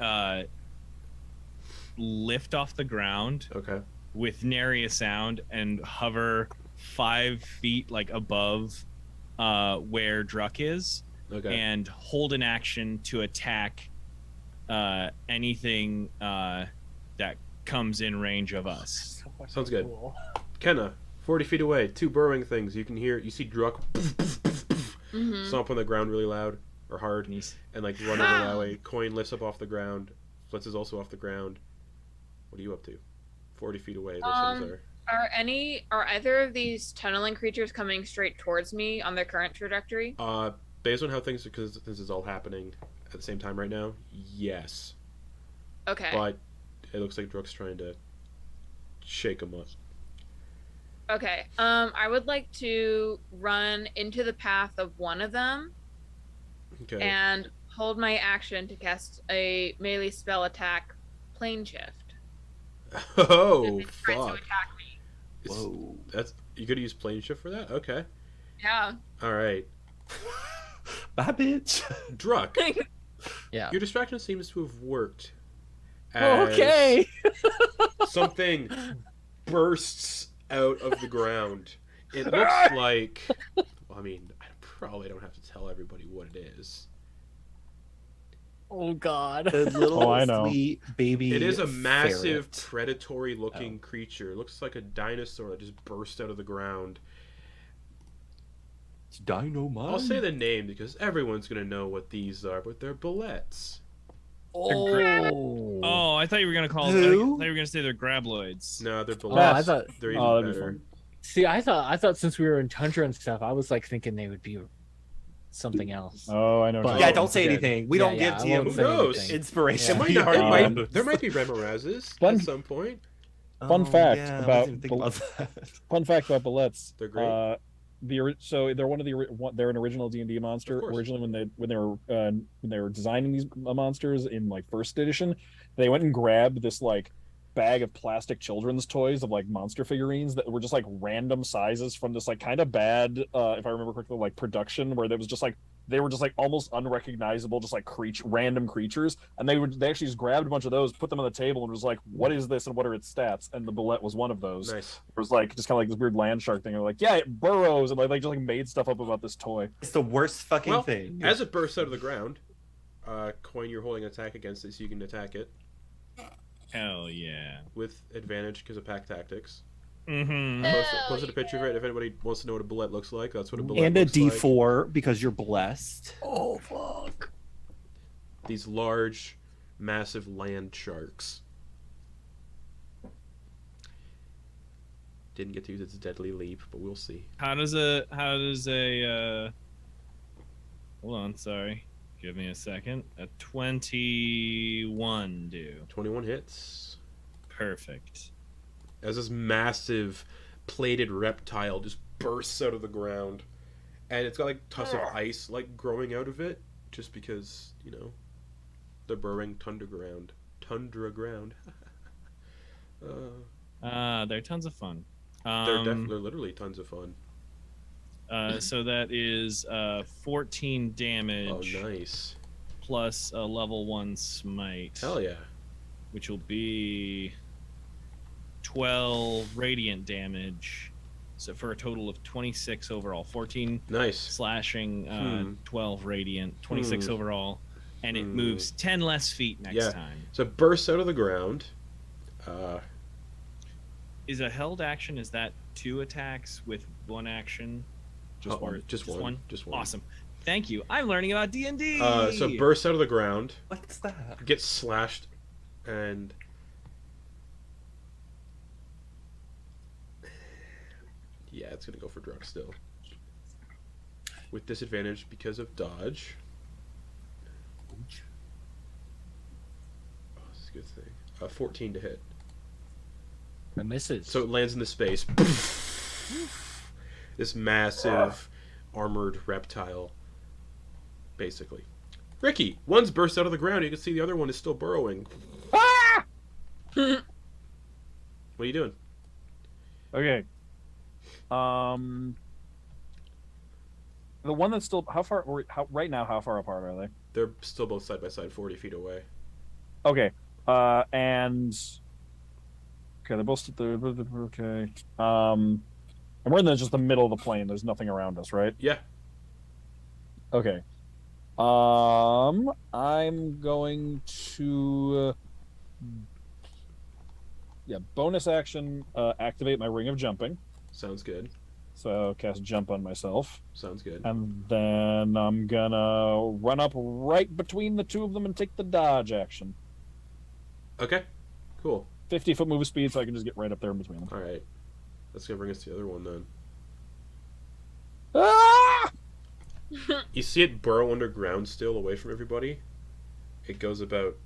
[SPEAKER 5] lift off the ground
[SPEAKER 1] Okay.
[SPEAKER 5] with nary a sound and hover 5 feet like above where Druck is,
[SPEAKER 1] Okay.
[SPEAKER 5] and hold an action to attack anything that comes in range of us.
[SPEAKER 1] Sounds good. Kena, 40 feet away, 2 burrowing things. You see Druck stomp on the ground really loud or hard, and like run over that way. Quoin lifts up off the ground. Flitz is also off the ground. What are you up to? 40 feet away. Those things are.
[SPEAKER 2] Are either of these tunneling creatures coming straight towards me on their current trajectory?
[SPEAKER 1] Based on how things, because this is all happening at the same time right now, yes.
[SPEAKER 2] Okay.
[SPEAKER 1] But it looks like Druck's trying to shake them up.
[SPEAKER 2] Okay. I would like to run into the path of one of them.
[SPEAKER 1] Okay.
[SPEAKER 2] And hold my action to cast a melee spell attack, plane shift.
[SPEAKER 1] Oh,
[SPEAKER 2] Tries to
[SPEAKER 1] fuck.
[SPEAKER 2] attack me.
[SPEAKER 7] Whoa.
[SPEAKER 1] You could use plane shift for that? Okay.
[SPEAKER 2] Yeah.
[SPEAKER 1] Alright.
[SPEAKER 7] Bye, bitch.
[SPEAKER 1] Druck,
[SPEAKER 4] Yeah.
[SPEAKER 1] your distraction seems to have worked.
[SPEAKER 4] Okay.
[SPEAKER 1] Something bursts out of the ground. It looks like... I mean, I probably don't have to tell everybody what it is.
[SPEAKER 4] Oh God.
[SPEAKER 7] A little
[SPEAKER 3] I know.
[SPEAKER 7] sweet baby.
[SPEAKER 1] It is a massive,
[SPEAKER 7] ferret.
[SPEAKER 1] predatory-looking creature. It looks like a dinosaur that just burst out of the ground.
[SPEAKER 7] It's dynamite.
[SPEAKER 1] I'll say the name because everyone's going to know what these are, but they're bullets.
[SPEAKER 4] Oh.
[SPEAKER 5] Oh, I thought you were gonna call. I
[SPEAKER 7] Who?
[SPEAKER 5] thought you were gonna say they're grabloids.
[SPEAKER 1] No, they're
[SPEAKER 4] I
[SPEAKER 1] bullets.
[SPEAKER 4] thought.
[SPEAKER 1] They're even
[SPEAKER 3] that'd be
[SPEAKER 1] better.
[SPEAKER 3] fun.
[SPEAKER 4] See, I thought since we were in Tundra and stuff, I was like thinking they would be something else.
[SPEAKER 3] Oh, I know.
[SPEAKER 4] But-
[SPEAKER 7] Yeah,
[SPEAKER 3] John.
[SPEAKER 7] don't say
[SPEAKER 4] Yeah.
[SPEAKER 7] anything. We
[SPEAKER 4] Yeah,
[SPEAKER 7] don't
[SPEAKER 4] yeah,
[SPEAKER 7] give
[SPEAKER 4] I
[SPEAKER 7] TM
[SPEAKER 4] won't
[SPEAKER 1] Who
[SPEAKER 4] say
[SPEAKER 1] knows?
[SPEAKER 4] anything.
[SPEAKER 7] inspiration.
[SPEAKER 1] It
[SPEAKER 4] Yeah.
[SPEAKER 1] might not,
[SPEAKER 3] Um,
[SPEAKER 1] there might be Remorazes
[SPEAKER 3] Fun-
[SPEAKER 1] at some point.
[SPEAKER 3] Fun fact
[SPEAKER 7] I
[SPEAKER 3] about
[SPEAKER 7] wasn't even thinking about that.
[SPEAKER 3] Fun fact about bullets.
[SPEAKER 1] They're great.
[SPEAKER 3] So they're one of they're an original D&D monster.
[SPEAKER 1] Of course.
[SPEAKER 3] Originally, when they were designing these monsters in like first edition, they went and grabbed this like bag of plastic children's toys of like monster figurines that were just like random sizes from this like kind of bad, if I remember correctly, like production where there was just like they were just like almost unrecognizable, just like random creatures, and they actually just grabbed a bunch of those, put them on the table, and was like, "What is this, and what are its stats?" And the bullet was one of those.
[SPEAKER 1] Nice.
[SPEAKER 3] It was like just kind of like this weird land shark thing. They're like, "Yeah, it burrows," and like just like made stuff up about this toy.
[SPEAKER 7] It's the worst fucking
[SPEAKER 1] Well,
[SPEAKER 7] thing.
[SPEAKER 1] as it bursts out of the ground, Quoin, you're holding an attack against it, so you can attack it
[SPEAKER 5] Hell yeah.
[SPEAKER 1] with advantage because of pack tactics.
[SPEAKER 5] Mm-hmm.
[SPEAKER 1] Posted a picture of it. If anybody wants to know what a bullet looks like, that's what a bullet
[SPEAKER 7] And a
[SPEAKER 1] looks like.
[SPEAKER 7] D4 because you're blessed.
[SPEAKER 4] Oh fuck.
[SPEAKER 1] These large, massive land sharks. Didn't get to use its deadly leap, but we'll see.
[SPEAKER 5] How does hold on, sorry. Give me a second. A 21 do.
[SPEAKER 1] 21 hits.
[SPEAKER 5] Perfect.
[SPEAKER 1] As this massive, plated reptile just bursts out of the ground. And it's got like tufts of ice like growing out of it, just because, you know, they're burrowing tundra ground.
[SPEAKER 5] They're tons of fun.
[SPEAKER 1] They're literally tons of fun.
[SPEAKER 5] So that is 14 damage.
[SPEAKER 1] Oh, nice.
[SPEAKER 5] Plus a level 1 smite.
[SPEAKER 1] Hell yeah.
[SPEAKER 5] Which will be 12 radiant damage. So for a total of 26 overall. 14
[SPEAKER 1] Nice.
[SPEAKER 5] slashing, 12 radiant, 26 overall. And it moves 10 less feet next time.
[SPEAKER 1] So it bursts out of the ground.
[SPEAKER 5] Is a held action, is that 2 attacks with 1 action?
[SPEAKER 1] Just one. Just one.
[SPEAKER 5] Awesome. Thank you. I'm learning about D&D.
[SPEAKER 1] So it bursts out of the ground,
[SPEAKER 7] What's that?
[SPEAKER 1] gets slashed, and yeah, it's gonna go for Druck still. With disadvantage because of dodge. Oh, this is a good thing. 14 to hit.
[SPEAKER 4] It misses.
[SPEAKER 1] So it lands in the space. This massive armored reptile, basically. Ricky, one's burst out of the ground. You can see the other one is still burrowing. What are you doing?
[SPEAKER 3] Okay. The one that's still right now? How far apart are they?
[SPEAKER 1] They're still both side by side, 40 feet away.
[SPEAKER 3] Okay. And okay, they're both okay. And we're in just the middle of the plane. There's nothing around us, right?
[SPEAKER 1] Yeah.
[SPEAKER 3] Okay. I'm going to bonus action activate my ring of jumping.
[SPEAKER 1] Sounds good.
[SPEAKER 3] So I'll cast jump on myself.
[SPEAKER 1] Sounds good.
[SPEAKER 3] And then I'm gonna run up right between the two of them and take the dodge action.
[SPEAKER 1] Okay. Cool.
[SPEAKER 3] 50-foot move speed, so I can just get right up there in between them.
[SPEAKER 1] All right. That's gonna bring us to the other one then.
[SPEAKER 3] Ah!
[SPEAKER 1] You see it burrow underground still, away from everybody. It goes about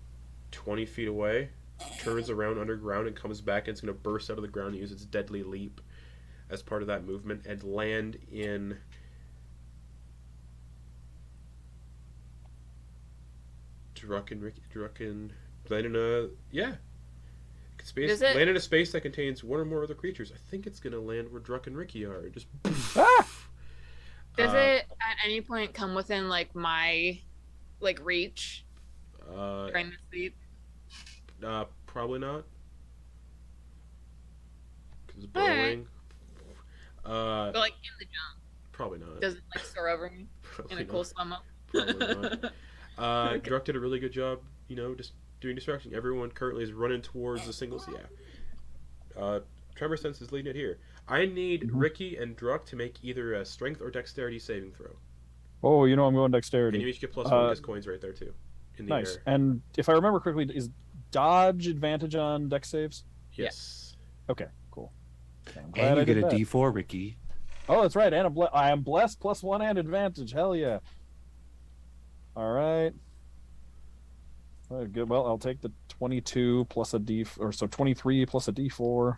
[SPEAKER 1] 20 feet away, turns around underground, and comes back. And it's gonna burst out of the ground and use its deadly leap as part of that movement and land in Druck and land in a space. Land in a space that contains one or more other creatures. I think it's gonna land where Druck and Ricky are. Just
[SPEAKER 2] Does it at any point come within like my reach during the sleep?
[SPEAKER 1] Probably not. Because burrowing.
[SPEAKER 2] But like in the jump,
[SPEAKER 1] Probably not.
[SPEAKER 2] does it like soar over me
[SPEAKER 1] Probably
[SPEAKER 2] in a
[SPEAKER 1] not.
[SPEAKER 2] cool slow mo?
[SPEAKER 1] Probably not. Druck did a really good job, just doing distraction. Everyone currently is running towards the singles. Yeah. Tremor Sense is leading it here. I need Ricky and Druck to make either a strength or dexterity saving throw.
[SPEAKER 3] Oh, I'm going dexterity.
[SPEAKER 1] And you each get +1 against coins right there, too. In the
[SPEAKER 3] Nice.
[SPEAKER 1] air.
[SPEAKER 3] And if I remember correctly, is dodge advantage on dex saves?
[SPEAKER 1] Yes.
[SPEAKER 3] Okay, cool. Okay, I'm glad
[SPEAKER 7] And
[SPEAKER 3] I
[SPEAKER 7] you get
[SPEAKER 3] did
[SPEAKER 7] a
[SPEAKER 3] that.
[SPEAKER 7] D4, Ricky.
[SPEAKER 3] Oh, that's right. And I am blessed +1 and advantage. Hell yeah. All right. Good. Well, I'll take the 22 plus a D, or so 23 plus a D4.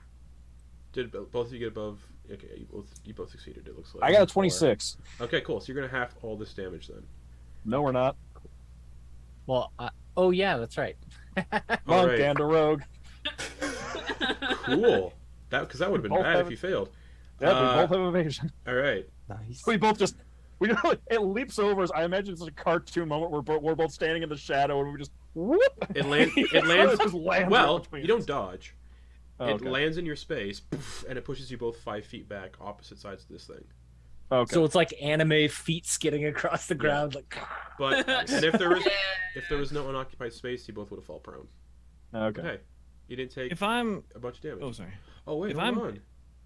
[SPEAKER 1] Did both of you get above? Okay, you both succeeded. It looks like.
[SPEAKER 3] I got a 26.
[SPEAKER 1] Okay, cool. So you're gonna half all this damage then.
[SPEAKER 3] No, we're not.
[SPEAKER 4] Well, oh yeah, that's right.
[SPEAKER 3] Monk
[SPEAKER 1] right.
[SPEAKER 3] and a rogue.
[SPEAKER 1] Cool. Because that would have been
[SPEAKER 3] Both
[SPEAKER 1] bad
[SPEAKER 3] have
[SPEAKER 1] if you failed.
[SPEAKER 3] Yeah, we both have evasion.
[SPEAKER 1] All right.
[SPEAKER 7] Nice.
[SPEAKER 3] We both just. It leaps over us. I imagine it's a cartoon moment where we're both standing in the shadow and we just whoop.
[SPEAKER 1] It lands. It lands.
[SPEAKER 3] Just lands
[SPEAKER 1] Well,
[SPEAKER 3] right between
[SPEAKER 1] you don't
[SPEAKER 3] us.
[SPEAKER 1] dodge.
[SPEAKER 3] Oh,
[SPEAKER 1] It
[SPEAKER 3] okay.
[SPEAKER 1] lands in your space, poof, and it pushes you both 5 feet back, opposite sides of this thing.
[SPEAKER 3] Okay.
[SPEAKER 4] So it's like anime feet skidding across the ground, like.
[SPEAKER 1] But and if there was no unoccupied space, you both would have fallen prone.
[SPEAKER 3] Okay.
[SPEAKER 1] Okay, you didn't take
[SPEAKER 5] If I'm
[SPEAKER 1] a bunch of damage.
[SPEAKER 5] oh sorry.
[SPEAKER 1] Oh wait,
[SPEAKER 5] if
[SPEAKER 1] hold
[SPEAKER 5] I'm-
[SPEAKER 1] on.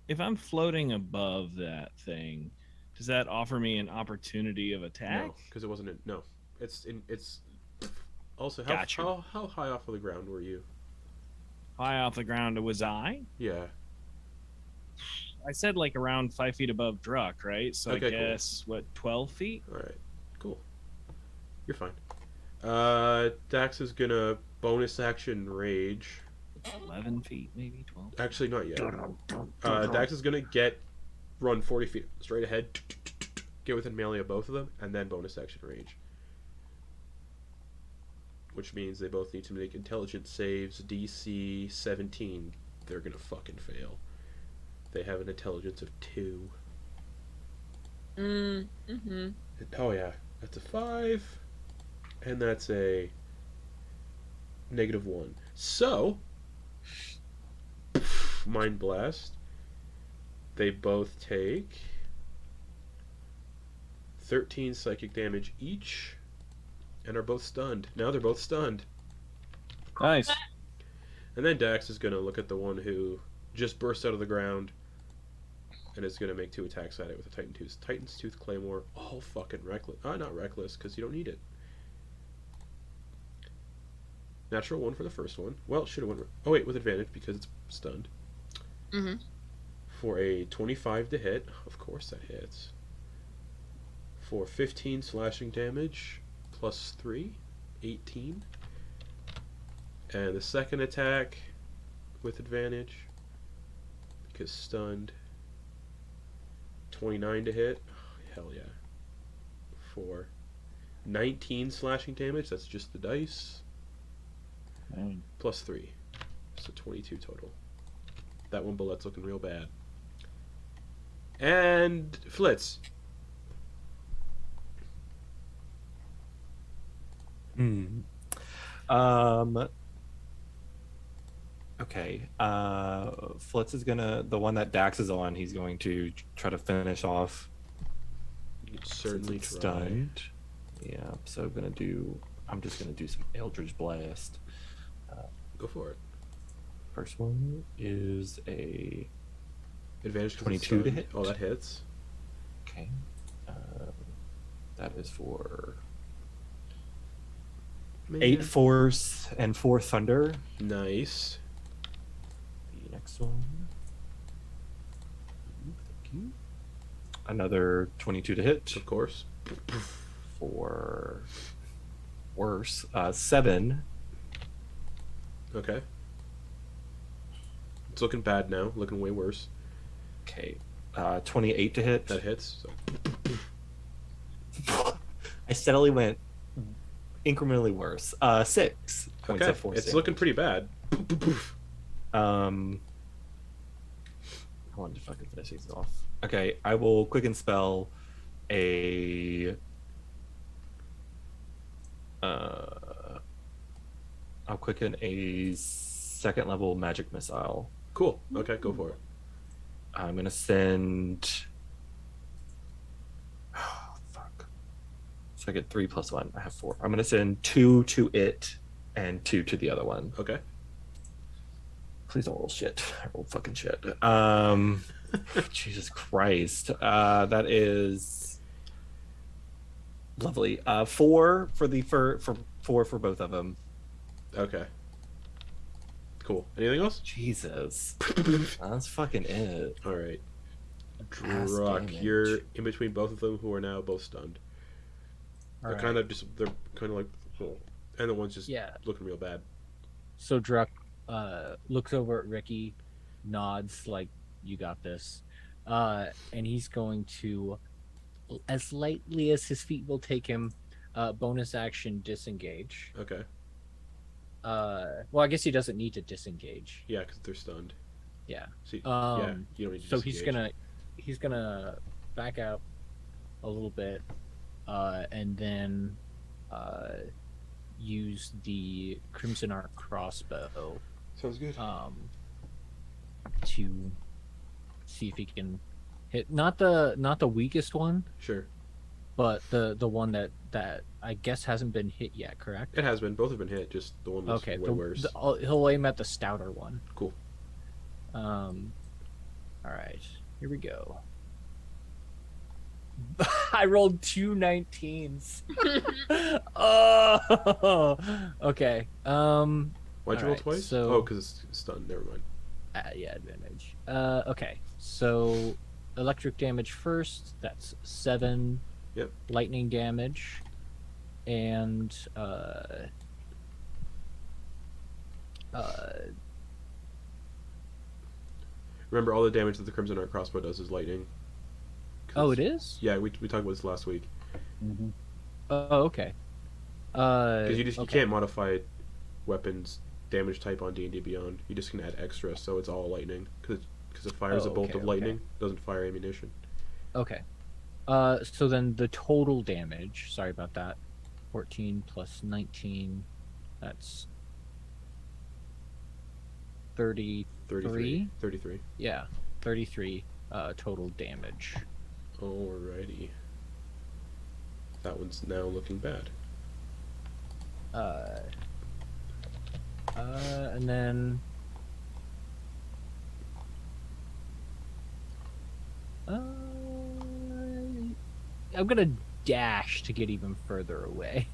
[SPEAKER 5] If I'm floating above that thing, does that offer me an opportunity of attack?
[SPEAKER 1] No, because it wasn't in. No, it's in. It's also
[SPEAKER 5] Gotcha.
[SPEAKER 1] how high off of the ground were you?
[SPEAKER 5] High off the ground was I?
[SPEAKER 1] Yeah.
[SPEAKER 5] I said like around 5 feet above Druck, right? So
[SPEAKER 1] Okay,
[SPEAKER 5] I
[SPEAKER 1] cool.
[SPEAKER 5] guess what 12 feet?
[SPEAKER 1] All right. Cool. You're fine. Dax is gonna bonus action rage.
[SPEAKER 5] 11 feet, maybe 12.
[SPEAKER 1] Actually, not yet. Dax is gonna run 40 feet straight ahead, get within melee of both of them, and then bonus action rage. Which means they both need to make intelligence saves, DC 17. They're gonna fucking fail. They have an intelligence of 2.
[SPEAKER 2] Mm-hmm.
[SPEAKER 1] Oh yeah, that's a 5, and that's a -1. So, Mind Blast. They both take 13 psychic damage each, and are both stunned. Now they're both stunned.
[SPEAKER 3] Nice.
[SPEAKER 1] And then Dax is gonna look at the one who just burst out of the ground, and is gonna make 2 attacks at it with a Titan's Tooth Claymore. All fucking reckless. Not reckless, because you don't need it. Natural 1 for the first one. Well, should have went. Oh wait, with advantage because it's stunned.
[SPEAKER 2] Mm-hmm.
[SPEAKER 1] For a 25 to hit, of course that hits. For 15 slashing damage, +3, 18. And the second attack with advantage, because stunned, 29 to hit. Oh, hell yeah. For 19 slashing damage, that's just the dice,
[SPEAKER 3] Dang.
[SPEAKER 1] +3. So 22 total. That one bullet's looking real bad. And Flitz.
[SPEAKER 7] Okay. Flitz is gonna, the one that Dax is on, he's going to try to finish off.
[SPEAKER 1] You could certainly
[SPEAKER 7] Since it's
[SPEAKER 1] try.
[SPEAKER 7] stunned. Yeah, so I'm just gonna do some Eldridge Blast.
[SPEAKER 1] Go for it.
[SPEAKER 7] First one is a
[SPEAKER 1] Advantage 'cause it's
[SPEAKER 7] 22 to
[SPEAKER 1] stunned.
[SPEAKER 7] hit.
[SPEAKER 1] Oh, that hits.
[SPEAKER 7] Okay. That is for
[SPEAKER 1] Man.
[SPEAKER 7] 8 force and 4 thunder.
[SPEAKER 1] Nice.
[SPEAKER 7] The next one. Thank you. Another 22 to hit.
[SPEAKER 1] Of course.
[SPEAKER 7] For worse, 7.
[SPEAKER 1] Okay. It's looking bad now. Looking way worse.
[SPEAKER 7] Okay. 28 to hit.
[SPEAKER 1] That hits. So.
[SPEAKER 7] I steadily went incrementally worse. 6 points
[SPEAKER 1] Okay.
[SPEAKER 7] of force.
[SPEAKER 1] It's
[SPEAKER 7] damage.
[SPEAKER 1] looking pretty bad.
[SPEAKER 7] I wanted to fucking finish these off. Okay, I will quicken spell a. I'll quicken a 2nd level magic missile.
[SPEAKER 1] Cool. Okay, go for it.
[SPEAKER 7] I'm gonna send. Oh, fuck. So I get 3 plus 1. I have 4. I'm gonna send 2 to it and 2 to the other one.
[SPEAKER 1] Okay.
[SPEAKER 7] Please don't roll shit. I rolled fucking shit. Jesus Christ. That is lovely. 4 for 4 for both of them.
[SPEAKER 1] Okay. Cool. Anything else?
[SPEAKER 7] Jesus. That's fucking it.
[SPEAKER 1] All right.
[SPEAKER 7] Mass
[SPEAKER 1] Druck,
[SPEAKER 7] damage.
[SPEAKER 1] you're in between both of them, who are now both stunned.
[SPEAKER 4] All
[SPEAKER 1] They're
[SPEAKER 4] right.
[SPEAKER 1] kind of just. They're kind of like. Oh. And the one's just
[SPEAKER 4] Yeah.
[SPEAKER 1] looking real bad.
[SPEAKER 4] So Druck looks over at Ricky, nods like, "You got this," and he's going to, as lightly as his feet will take him, bonus action disengage.
[SPEAKER 1] Okay.
[SPEAKER 4] Well, I guess he doesn't need to disengage.
[SPEAKER 1] Yeah, because they're stunned.
[SPEAKER 4] Yeah.
[SPEAKER 1] See, yeah,
[SPEAKER 4] Um,
[SPEAKER 1] you don't need to
[SPEAKER 4] So
[SPEAKER 1] disengage.
[SPEAKER 4] he's gonna back out a little bit, and then use the Crimson Arc crossbow
[SPEAKER 1] Sounds good.
[SPEAKER 4] to see if he can hit not the weakest one,
[SPEAKER 1] Sure.
[SPEAKER 4] but the one that I guess hasn't been hit yet. Correct?
[SPEAKER 1] It has been. Both have been hit. Just the one was
[SPEAKER 4] Okay.
[SPEAKER 1] way worse.
[SPEAKER 4] He'll aim at the stouter one.
[SPEAKER 1] Cool.
[SPEAKER 4] All right. Here we go. I rolled 2 19s. Oh. Okay.
[SPEAKER 1] Why'd you roll
[SPEAKER 4] alright,
[SPEAKER 1] twice?
[SPEAKER 4] so-
[SPEAKER 1] Oh, because it's stunned. Never mind.
[SPEAKER 4] Yeah, advantage. Okay. So electric damage first. That's 7.
[SPEAKER 1] Yep.
[SPEAKER 4] Lightning damage, and
[SPEAKER 1] Remember, all the damage that the Crimson Arc crossbow does is lightning.
[SPEAKER 4] oh, it is.
[SPEAKER 1] Yeah, we talked about this last week.
[SPEAKER 4] Oh, okay.
[SPEAKER 1] Because you
[SPEAKER 4] okay.
[SPEAKER 1] can't modify weapons damage type on D&D Beyond. You just can add extra, so it's all lightning. Because it fires
[SPEAKER 4] Oh,
[SPEAKER 1] a bolt
[SPEAKER 4] okay,
[SPEAKER 1] of lightning, doesn't fire ammunition.
[SPEAKER 4] Okay. So then the total damage. Sorry about that. 14 plus 19. That's 33.
[SPEAKER 1] 33.
[SPEAKER 4] Yeah, 33 total damage.
[SPEAKER 1] Alrighty. That one's now looking bad.
[SPEAKER 4] And then I'm gonna dash to get even further away.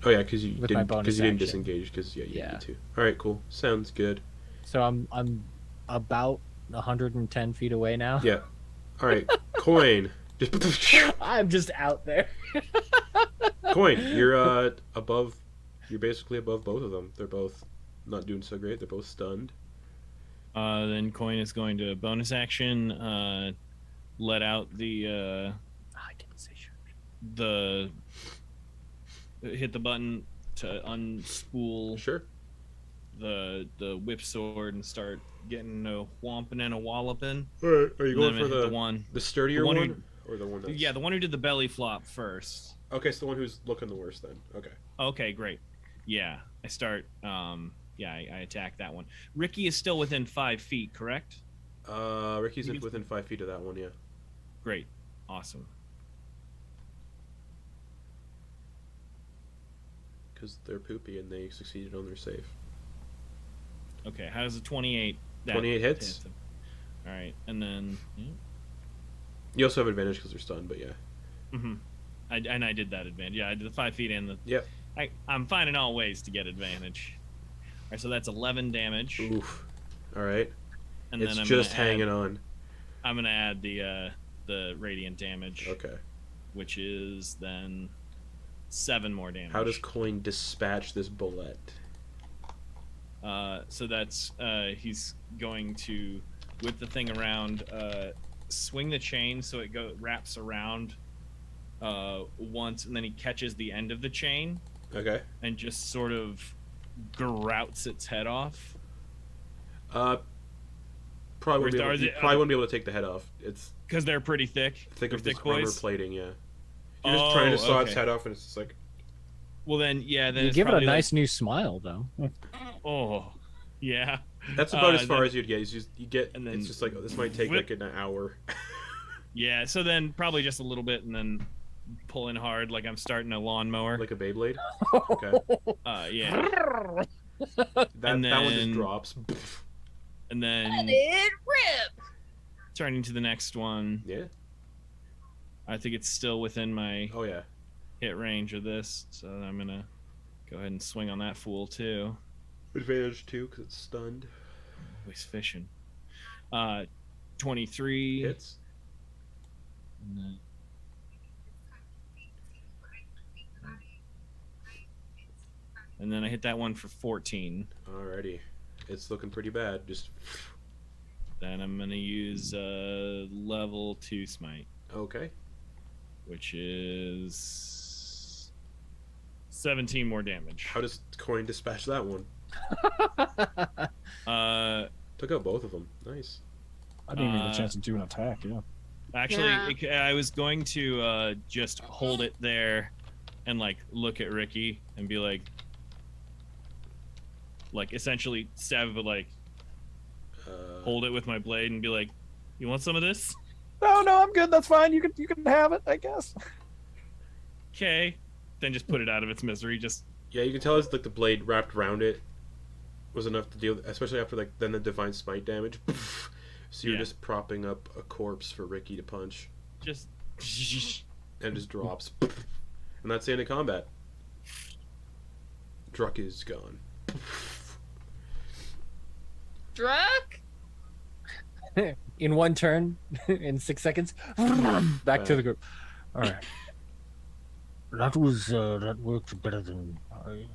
[SPEAKER 1] Oh yeah, because you
[SPEAKER 4] With my
[SPEAKER 1] didn't
[SPEAKER 4] bonus
[SPEAKER 1] didn't
[SPEAKER 4] action.
[SPEAKER 1] disengage. Because you
[SPEAKER 4] Yeah.
[SPEAKER 1] need to. All right, cool. Sounds good.
[SPEAKER 4] So I'm about 110 feet away now.
[SPEAKER 1] Yeah. All right, Quoin. Just
[SPEAKER 4] I'm just out there.
[SPEAKER 1] Quoin. You're above. You're basically above both of them. They're both not doing so great. They're both stunned.
[SPEAKER 5] Then Quoin is going to bonus action, let out the
[SPEAKER 4] I didn't say sure.
[SPEAKER 5] hit the button to unspool
[SPEAKER 1] Sure.
[SPEAKER 5] the whip sword and start getting a whomping and a walloping.
[SPEAKER 1] All right. Are you
[SPEAKER 5] And then
[SPEAKER 1] going
[SPEAKER 5] I'm
[SPEAKER 1] for
[SPEAKER 5] gonna hit
[SPEAKER 1] the
[SPEAKER 5] one?
[SPEAKER 1] the sturdier
[SPEAKER 5] the one
[SPEAKER 1] one, or the one that's
[SPEAKER 5] Yeah, the one who did the belly flop first.
[SPEAKER 1] Okay, it's the one who's looking the worst then. Okay.
[SPEAKER 5] Okay, great. Yeah, I start. I attack that one. Ricky is still within 5 feet, correct?
[SPEAKER 1] Ricky's
[SPEAKER 5] You can-
[SPEAKER 1] within 5 feet of that one. Yeah.
[SPEAKER 5] Great, awesome.
[SPEAKER 1] Because they're poopy and they succeeded on their save.
[SPEAKER 5] Okay, how does a 28
[SPEAKER 1] 28 hits.
[SPEAKER 5] All right, and then. Yeah.
[SPEAKER 1] You also have advantage because they're stunned, but yeah.
[SPEAKER 5] Mm-hmm. I did that advantage. Yeah, I did the 5 feet and the.
[SPEAKER 1] Yep.
[SPEAKER 5] I'm finding all ways to get advantage. All right, so that's 11 damage.
[SPEAKER 1] Oof. All right.
[SPEAKER 5] And
[SPEAKER 1] it's
[SPEAKER 5] then
[SPEAKER 1] just hanging on.
[SPEAKER 5] I'm gonna add the radiant damage.
[SPEAKER 1] Okay.
[SPEAKER 5] Which is then 7 more damage.
[SPEAKER 1] How does Quoin dispatch this bullet?
[SPEAKER 5] So that's he's going to, with the thing around, swing the chain so it wraps around once, and then he catches the end of the chain.
[SPEAKER 1] Okay.
[SPEAKER 5] And just sort of grouts its head off.
[SPEAKER 1] Probably wouldn't be able to take the head off. It's
[SPEAKER 5] because they're pretty thick.
[SPEAKER 1] Think of
[SPEAKER 5] thick
[SPEAKER 1] this armor
[SPEAKER 5] boys.
[SPEAKER 1] plating, yeah. You're just trying to saw its head off, and it's just like.
[SPEAKER 5] Well then, yeah. Then
[SPEAKER 4] you
[SPEAKER 5] it's
[SPEAKER 4] give it a
[SPEAKER 5] probably
[SPEAKER 4] nice new smile, though.
[SPEAKER 5] Oh, yeah.
[SPEAKER 1] That's about as far as you'd get.
[SPEAKER 5] And then
[SPEAKER 1] it's just like, oh, this might take like an hour.
[SPEAKER 5] Yeah. So then probably just a little bit, and then pulling hard like I'm starting a lawnmower.
[SPEAKER 1] Like a Beyblade. Okay.
[SPEAKER 5] Yeah.
[SPEAKER 1] that one just drops.
[SPEAKER 2] Let
[SPEAKER 5] And then
[SPEAKER 2] it rip.
[SPEAKER 5] turning to the next one.
[SPEAKER 1] Yeah.
[SPEAKER 5] I think it's still within my hit range of this, so I'm gonna go ahead and swing on that fool too.
[SPEAKER 1] Advantage too, because it's stunned.
[SPEAKER 5] Always fishing. 23
[SPEAKER 1] hits.
[SPEAKER 5] And then I hit that one for 14.
[SPEAKER 1] Alrighty. It's looking pretty bad. Just.
[SPEAKER 5] Then I'm gonna use level 2 smite.
[SPEAKER 1] Okay.
[SPEAKER 5] Which is 17 more damage.
[SPEAKER 1] How does Quoin dispatch that one? Took out both of them. Nice.
[SPEAKER 3] I didn't even get a chance to do an attack. Yeah.
[SPEAKER 5] Actually, I was going to just hold it there and like look at Ricky and be like essentially stab, but like hold it with my blade and be like, "You want some of this?"
[SPEAKER 3] No, I'm good. That's fine. You can have it, I guess.
[SPEAKER 5] Okay. Then just put it out of its misery. Just
[SPEAKER 1] you can tell it's like the blade wrapped around it was enough to deal with, especially after like then the divine smite damage. So you're just propping up a corpse for Ricky to punch.
[SPEAKER 5] Just
[SPEAKER 1] and just drops. And that's the end of combat. Druck is gone.
[SPEAKER 2] Druck?
[SPEAKER 4] In one turn, in 6 seconds, back to the group.
[SPEAKER 6] All right. That worked better than I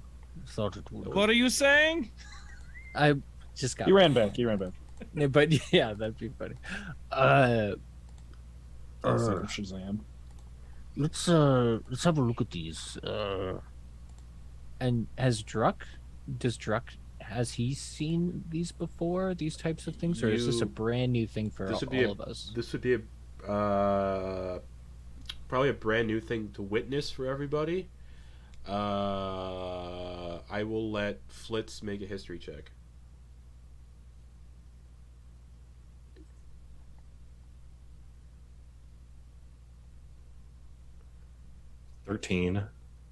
[SPEAKER 6] thought it would.
[SPEAKER 5] What are you saying?
[SPEAKER 4] I just got.
[SPEAKER 3] He ran back.
[SPEAKER 4] Yeah, but yeah, that'd be funny.
[SPEAKER 3] Shazam.
[SPEAKER 6] Let's have a look at these.
[SPEAKER 4] And has he seen these before? These types of things, or is this a brand new thing for all of us?
[SPEAKER 1] This would be probably a brand new thing to witness for everybody. I will let Flitz make a history check.
[SPEAKER 7] $13.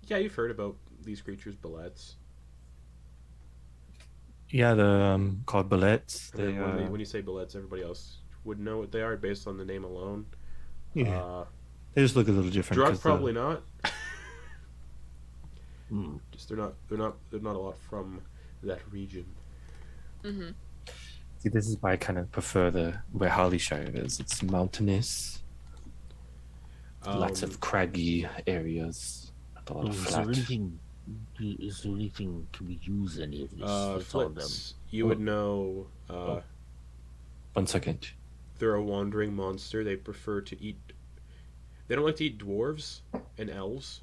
[SPEAKER 1] Yeah, you've heard about these creatures, bullets.
[SPEAKER 7] Yeah, they're called bullets.
[SPEAKER 1] When you say bullets, everybody else would know what they are based on the name alone.
[SPEAKER 7] Yeah, they just look a little different.
[SPEAKER 1] Druck probably not.
[SPEAKER 6] Hmm.
[SPEAKER 1] Just they're not a lot from that region.
[SPEAKER 2] Mm-hmm.
[SPEAKER 7] See, this is why I kind of prefer where Harleyshire is. It's mountainous, lots of craggy areas, a lot of flat.
[SPEAKER 6] Is there anything? Can we use any of these?
[SPEAKER 1] Flitz, you would know.
[SPEAKER 7] 1 second.
[SPEAKER 1] They're a wandering monster. They prefer to eat. They don't like to eat dwarves and elves.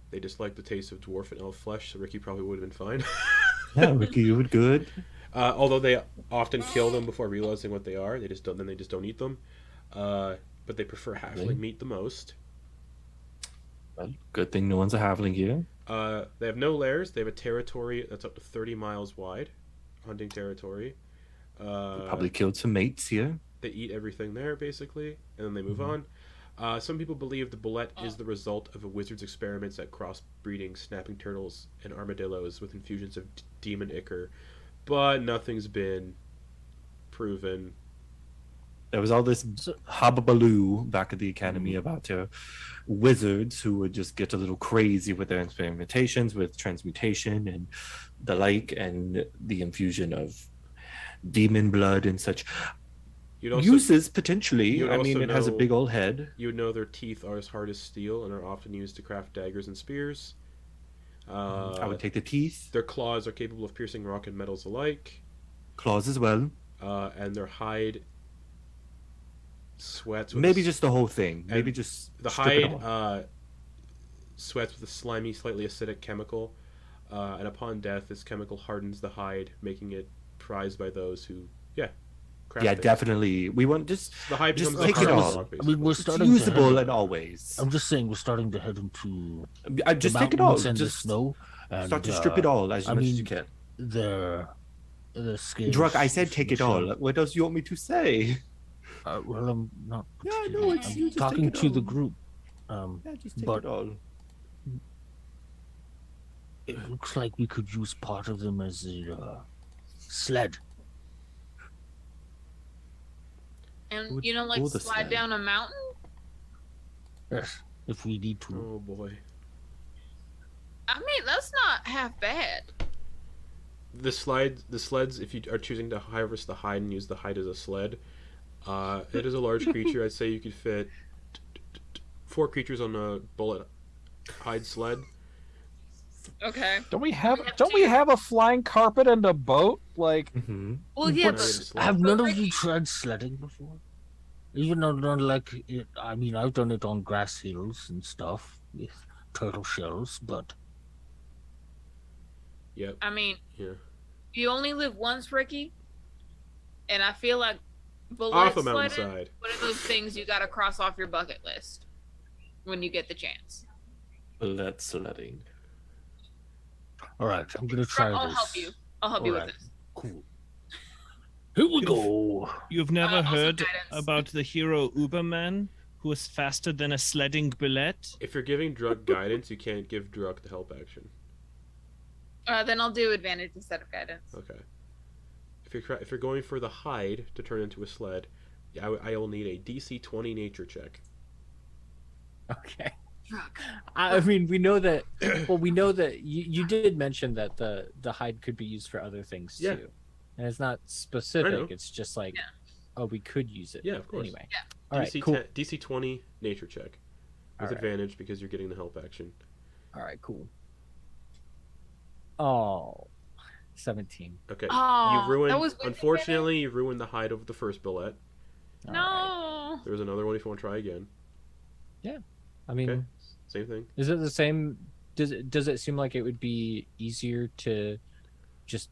[SPEAKER 1] They dislike the taste of dwarf and elf flesh. So Ricky probably would have been fine.
[SPEAKER 7] Yeah, Ricky, you would good.
[SPEAKER 1] Although they often kill them before realizing what they are, they just don't eat them. But they prefer halfling meat the most.
[SPEAKER 7] Well, good thing no one's a halfling here.
[SPEAKER 1] They have no lairs. They have a territory that's up to 30 miles wide, hunting territory.
[SPEAKER 7] Probably killed some mates here.
[SPEAKER 1] They eat everything there, basically, and then they move on. Some people believe the bullet is the result of a wizard's experiments at crossbreeding snapping turtles and armadillos with infusions of demon ichor, but nothing's been proven.
[SPEAKER 7] There was all this hobbabaloo back at the academy about wizards who would just get a little crazy with their experimentations with transmutation and the like, and the infusion of demon blood and such.
[SPEAKER 1] You'd also,
[SPEAKER 7] Uses potentially.
[SPEAKER 1] you'd
[SPEAKER 7] I mean,
[SPEAKER 1] also
[SPEAKER 7] it has a
[SPEAKER 1] know-
[SPEAKER 7] big old head.
[SPEAKER 1] You would know their teeth are as hard as steel and are often used to craft daggers and spears.
[SPEAKER 7] I would take the teeth,
[SPEAKER 1] Their claws are capable of piercing rock and metals alike.
[SPEAKER 7] claws as well.
[SPEAKER 1] And their hide sweats. With
[SPEAKER 7] Maybe
[SPEAKER 1] a,
[SPEAKER 7] just the whole thing. Maybe
[SPEAKER 1] and
[SPEAKER 7] just
[SPEAKER 1] the
[SPEAKER 7] strip it
[SPEAKER 1] hide
[SPEAKER 7] off.
[SPEAKER 1] sweats with a slimy, slightly acidic chemical. And upon death, this chemical hardens the hide, making it prized by those who, craft
[SPEAKER 7] Yeah,
[SPEAKER 1] it.
[SPEAKER 7] definitely. We want just
[SPEAKER 1] The hide
[SPEAKER 7] just
[SPEAKER 1] becomes
[SPEAKER 7] take
[SPEAKER 1] a
[SPEAKER 7] it
[SPEAKER 1] hard
[SPEAKER 7] all.
[SPEAKER 1] rock,
[SPEAKER 6] I mean, we're
[SPEAKER 7] it's
[SPEAKER 6] starting to
[SPEAKER 7] usable
[SPEAKER 6] head,
[SPEAKER 7] and always.
[SPEAKER 6] I'm just saying we're starting to head into
[SPEAKER 7] Just
[SPEAKER 6] the
[SPEAKER 7] take it all.
[SPEAKER 6] mountains and the
[SPEAKER 7] Just
[SPEAKER 6] snow. And,
[SPEAKER 7] start to strip it all as
[SPEAKER 6] I
[SPEAKER 7] much as
[SPEAKER 6] mean,
[SPEAKER 7] you can.
[SPEAKER 6] the scales.
[SPEAKER 7] Druck, I said take it all. What else do you want me to say?
[SPEAKER 6] Well, I'm not.
[SPEAKER 7] Yeah, I know, it's
[SPEAKER 6] I'm
[SPEAKER 7] you, just
[SPEAKER 6] talking
[SPEAKER 7] take it
[SPEAKER 6] to the
[SPEAKER 7] all.
[SPEAKER 6] group.
[SPEAKER 7] Yeah, just take
[SPEAKER 6] but
[SPEAKER 7] it all.
[SPEAKER 6] it looks like we could use part of them as a sled.
[SPEAKER 2] And
[SPEAKER 7] Would-
[SPEAKER 2] you know, like
[SPEAKER 7] or the
[SPEAKER 2] slide
[SPEAKER 7] sled.
[SPEAKER 2] down a mountain.
[SPEAKER 6] Yes, if we need to.
[SPEAKER 1] Oh boy.
[SPEAKER 2] I mean, that's not half bad.
[SPEAKER 1] The sleds, if you are choosing to harvest the hide and use the hide as a sled, it is a large creature. I'd say you could fit 4 creatures on a bullet hide sled.
[SPEAKER 2] Okay.
[SPEAKER 3] Don't we have
[SPEAKER 2] We have
[SPEAKER 3] don't we
[SPEAKER 2] two.
[SPEAKER 3] have a flying carpet and a boat? Like
[SPEAKER 7] Mm-hmm.
[SPEAKER 2] Well, yeah,
[SPEAKER 1] What's-
[SPEAKER 2] but
[SPEAKER 1] sled.
[SPEAKER 6] Have none of
[SPEAKER 2] Ricky-
[SPEAKER 6] you tried sledding before? Even on like it, I mean, I've done it on grass hills and stuff with turtle shells, but
[SPEAKER 1] Yep.
[SPEAKER 2] I mean,
[SPEAKER 1] Yeah.
[SPEAKER 2] you only live once, Ricky. And I feel like bullet
[SPEAKER 1] Off a
[SPEAKER 2] sledding,
[SPEAKER 1] mountainside.
[SPEAKER 2] one of those things you gotta cross off your bucket list when you get the chance.
[SPEAKER 7] Let's sledding.
[SPEAKER 6] all right, I'm gonna try
[SPEAKER 2] I'll
[SPEAKER 6] this.
[SPEAKER 2] help you. I'll help you with
[SPEAKER 6] Alright.
[SPEAKER 2] this.
[SPEAKER 6] Cool. Here we go.
[SPEAKER 5] You've never
[SPEAKER 2] Also
[SPEAKER 5] heard
[SPEAKER 2] guidance.
[SPEAKER 5] about the hero Uberman, who is faster than a sledding bullet?
[SPEAKER 1] If you're giving Druck guidance, you can't give Druck the help action.
[SPEAKER 2] Then I'll do advantage instead of guidance.
[SPEAKER 1] Okay. If you're going for the hide to turn into a sled, I will need a DC 20 nature check.
[SPEAKER 4] Okay.
[SPEAKER 2] Druck.
[SPEAKER 4] I mean, we know that. Well, we know that you did mention that the hide could be used for other things
[SPEAKER 1] Yeah.
[SPEAKER 4] too, and it's not
[SPEAKER 1] I know.
[SPEAKER 4] specific. It's just like,
[SPEAKER 2] Yeah.
[SPEAKER 4] oh, we could use it.
[SPEAKER 1] Yeah, of course.
[SPEAKER 4] Anyway.
[SPEAKER 2] Yeah.
[SPEAKER 4] All right.
[SPEAKER 1] DC
[SPEAKER 4] Cool.
[SPEAKER 1] 10, DC 20 nature check with
[SPEAKER 4] Alright.
[SPEAKER 1] advantage because you're getting the help action.
[SPEAKER 4] All right. Cool. Oh, 17.
[SPEAKER 1] Okay.
[SPEAKER 2] Oh,
[SPEAKER 1] you ruined.
[SPEAKER 2] that was with
[SPEAKER 1] Unfortunately, you ruined the hide of the first bullet.
[SPEAKER 4] All right.
[SPEAKER 2] No.
[SPEAKER 1] There's another one if you want to try again.
[SPEAKER 4] I mean,
[SPEAKER 1] Okay. Same thing.
[SPEAKER 4] is it the same? Does it seem like it would be easier to just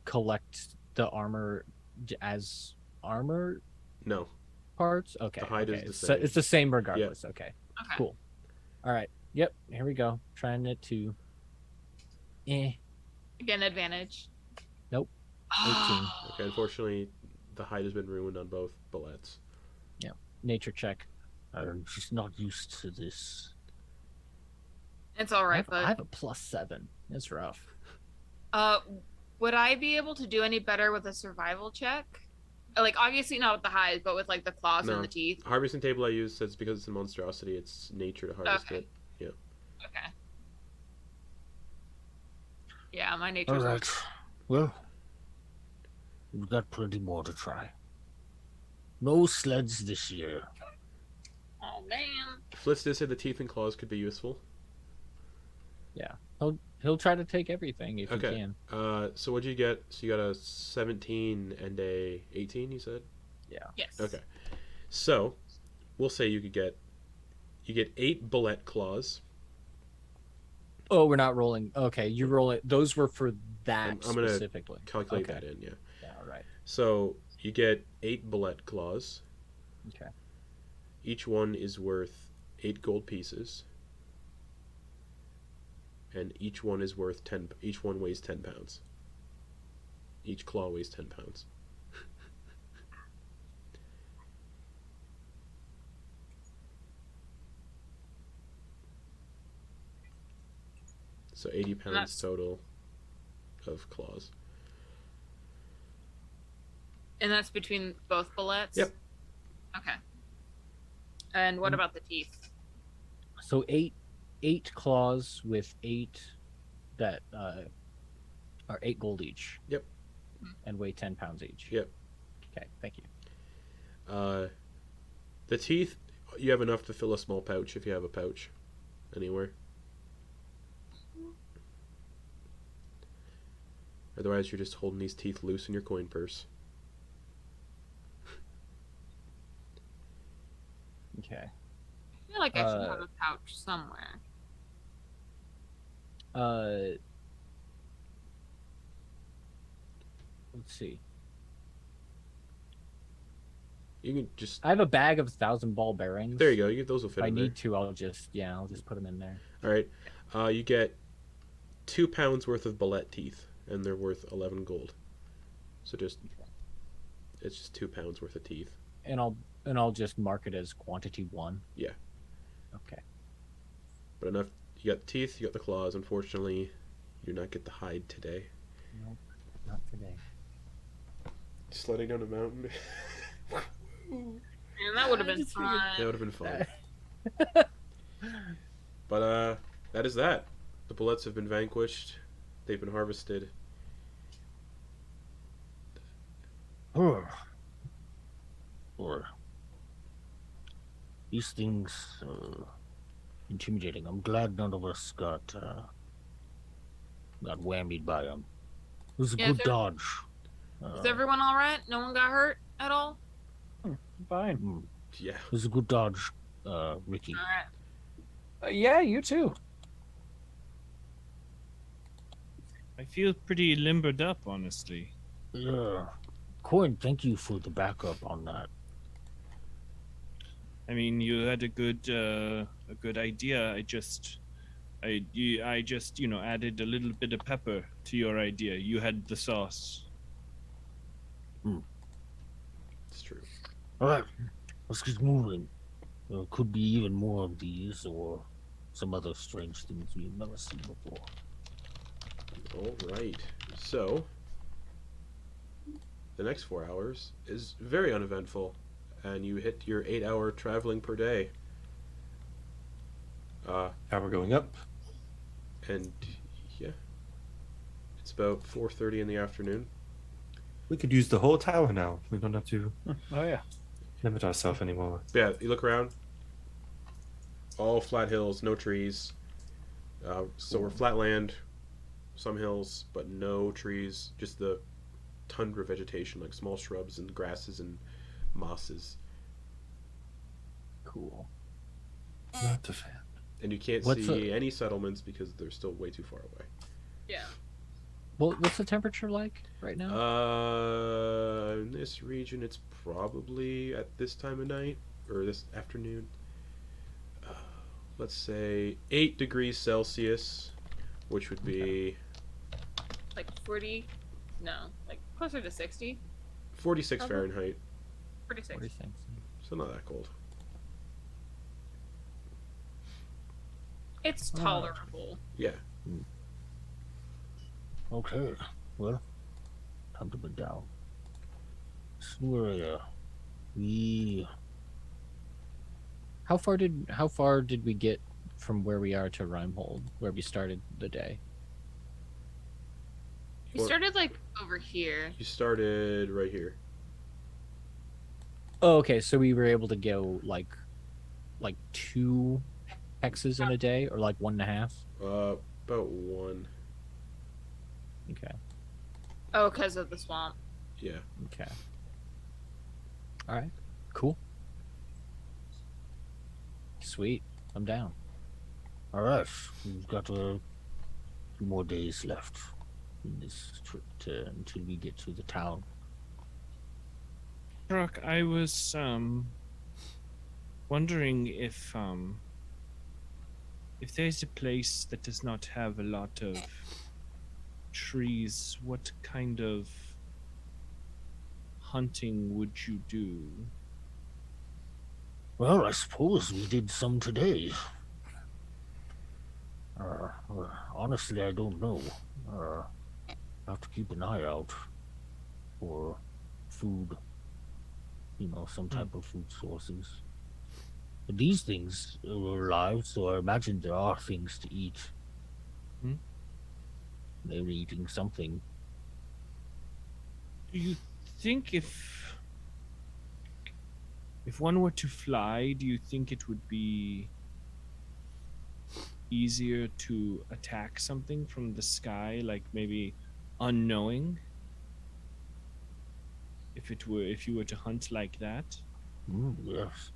[SPEAKER 4] collect the armor as armor
[SPEAKER 1] No.
[SPEAKER 4] parts? Okay.
[SPEAKER 1] The hide is
[SPEAKER 4] okay.
[SPEAKER 1] the
[SPEAKER 4] So
[SPEAKER 1] same.
[SPEAKER 4] it's the same regardless. Okay.
[SPEAKER 2] Okay.
[SPEAKER 4] Cool. All right. Yep. Here we go. Trying it to.
[SPEAKER 2] Again, advantage.
[SPEAKER 4] Nope.
[SPEAKER 2] 18.
[SPEAKER 1] Okay. Unfortunately, the hide has been ruined on both bullets.
[SPEAKER 4] Nature check.
[SPEAKER 6] I'm just not used to this.
[SPEAKER 2] It's all
[SPEAKER 4] I
[SPEAKER 2] right,
[SPEAKER 4] have, I
[SPEAKER 2] but
[SPEAKER 4] have a +7. It's rough.
[SPEAKER 2] would I be able to do any better with a survival check? Like, obviously not with the hides, but with like the claws
[SPEAKER 1] No.
[SPEAKER 2] and the teeth.
[SPEAKER 1] Harvesting table I use says because it's a monstrosity, it's nature to harvest
[SPEAKER 2] Okay.
[SPEAKER 1] it.
[SPEAKER 2] Okay. Yeah, my
[SPEAKER 6] All
[SPEAKER 2] nature's
[SPEAKER 6] right. Well, we've got plenty more to try. No sleds this year.
[SPEAKER 2] Oh man.
[SPEAKER 1] Flitz did say the teeth and claws could be useful.
[SPEAKER 4] He'll try to take everything if
[SPEAKER 1] Okay.
[SPEAKER 4] he can.
[SPEAKER 1] So what'd you get? So you got a 17 and a 18, you said?
[SPEAKER 2] Yes.
[SPEAKER 1] Okay. So we'll say you get 8 bullet claws.
[SPEAKER 4] Oh, we're not rolling. Okay, you roll it. Those were for that
[SPEAKER 1] I'm gonna
[SPEAKER 4] specifically.
[SPEAKER 1] Calculate
[SPEAKER 4] Okay.
[SPEAKER 1] that in, yeah.
[SPEAKER 4] Yeah, all right.
[SPEAKER 1] So you get 8 bullet claws.
[SPEAKER 4] Okay.
[SPEAKER 1] Each one is worth 8 gold pieces. And each one is worth 10. Each one weighs 10 pounds. Each claw weighs 10 pounds. So 80 pounds
[SPEAKER 2] That's-
[SPEAKER 1] total of claws.
[SPEAKER 2] And that's between both bullets?
[SPEAKER 1] Yep.
[SPEAKER 2] Okay. And what about the teeth?
[SPEAKER 4] So eight claws with 8 that are 8 gold each.
[SPEAKER 1] Yep.
[SPEAKER 4] And weigh 10 pounds each.
[SPEAKER 1] Yep.
[SPEAKER 4] Okay, thank you.
[SPEAKER 1] The teeth, you have enough to fill a small pouch if you have a pouch anywhere. Otherwise, you're just holding these teeth loose in your coin purse.
[SPEAKER 4] Okay.
[SPEAKER 2] I feel like I should have a pouch somewhere.
[SPEAKER 4] Let's see.
[SPEAKER 1] You can just...
[SPEAKER 4] I have a bag of 1,000 ball bearings.
[SPEAKER 1] There you go. Those will fit
[SPEAKER 4] If I
[SPEAKER 1] in there.
[SPEAKER 4] need to, I'll just put them in there.
[SPEAKER 1] All right. You get 2 pounds worth of bullet teeth, and they're worth 11 gold. So it's just 2 pounds worth of teeth.
[SPEAKER 4] And I'll just mark it as quantity 1.
[SPEAKER 1] Yeah.
[SPEAKER 4] Okay.
[SPEAKER 1] But enough. You got the teeth. You got the claws. Unfortunately, you do not get the hide today.
[SPEAKER 4] Nope, not today.
[SPEAKER 1] Sledding down a mountain.
[SPEAKER 2] And that would have been fun.
[SPEAKER 1] That would have been fun. But that is that. The bullets have been vanquished. They've been harvested.
[SPEAKER 6] Or these things intimidating. I'm glad none of us got whammied by them. It was a good dodge.
[SPEAKER 2] Is everyone all right? No one got hurt at all?
[SPEAKER 3] Fine.
[SPEAKER 1] Yeah.
[SPEAKER 6] It was a good dodge, Ricky.
[SPEAKER 2] All right.
[SPEAKER 3] Yeah, you too.
[SPEAKER 5] I feel pretty limbered up, honestly.
[SPEAKER 6] Yeah. Quoin, thank you for the backup on that.
[SPEAKER 5] I mean, you had a good idea. I just added a little bit of pepper to your idea. You had the sauce.
[SPEAKER 1] It's true.
[SPEAKER 6] All right, let's get moving. Could be even more of these, or some other strange things we've never seen before.
[SPEAKER 1] All right. So the next 4 hours is very uneventful, and you hit your 8-hour traveling per day.
[SPEAKER 7] Hour going up.
[SPEAKER 1] And yeah, it's about 4:30 in the afternoon.
[SPEAKER 7] We could use the whole tower now. We don't have to
[SPEAKER 3] Oh yeah.
[SPEAKER 7] limit ourselves anymore.
[SPEAKER 1] Yeah, you look around. All flat hills, no trees. So we're flat land, some hills, but no trees. Just the tundra vegetation, like small shrubs and grasses and mosses.
[SPEAKER 4] Cool.
[SPEAKER 7] Not a fan.
[SPEAKER 1] And you can't see any settlements because they're still way too far away.
[SPEAKER 2] Yeah.
[SPEAKER 4] Well, what's the temperature like right now?
[SPEAKER 1] In this region, it's probably at this time of night or this afternoon. Let's say 8 degrees Celsius, which would be
[SPEAKER 2] Like 40? No, like closer to 60.
[SPEAKER 1] 46
[SPEAKER 2] Okay.
[SPEAKER 1] Fahrenheit.
[SPEAKER 2] 46.
[SPEAKER 4] 46.
[SPEAKER 1] So not that cold.
[SPEAKER 2] It's tolerable.
[SPEAKER 1] Yeah.
[SPEAKER 6] Okay, well, time to bed down. So,
[SPEAKER 4] How far did we get from where we are to Rimehold, where we started the day?
[SPEAKER 2] We started like over here.
[SPEAKER 1] You started right here.
[SPEAKER 4] Oh, okay. So we were able to go like 2 hexes in a day, or like 1.5.
[SPEAKER 1] About 1.
[SPEAKER 4] Okay.
[SPEAKER 2] Oh, because of the swamp.
[SPEAKER 1] Yeah.
[SPEAKER 4] Okay. All right. Cool. Sweet. I'm down.
[SPEAKER 6] all right, we've got a few more days left in this trip until we get to the town.
[SPEAKER 5] Druck, I was wondering if there's a place that does not have a lot of trees, what kind of hunting would you do?
[SPEAKER 6] Well, I suppose we did some today. Honestly, I don't know. I have to keep an eye out for food. You know, some type of food sources. But these things are alive, so I imagine there are things to eat.
[SPEAKER 5] Hmm?
[SPEAKER 6] They were eating something.
[SPEAKER 5] Do you think if one were to fly, do you think it would be easier to attack something from the sky, like maybe unknowing? If you were to hunt like that?
[SPEAKER 6] Yes.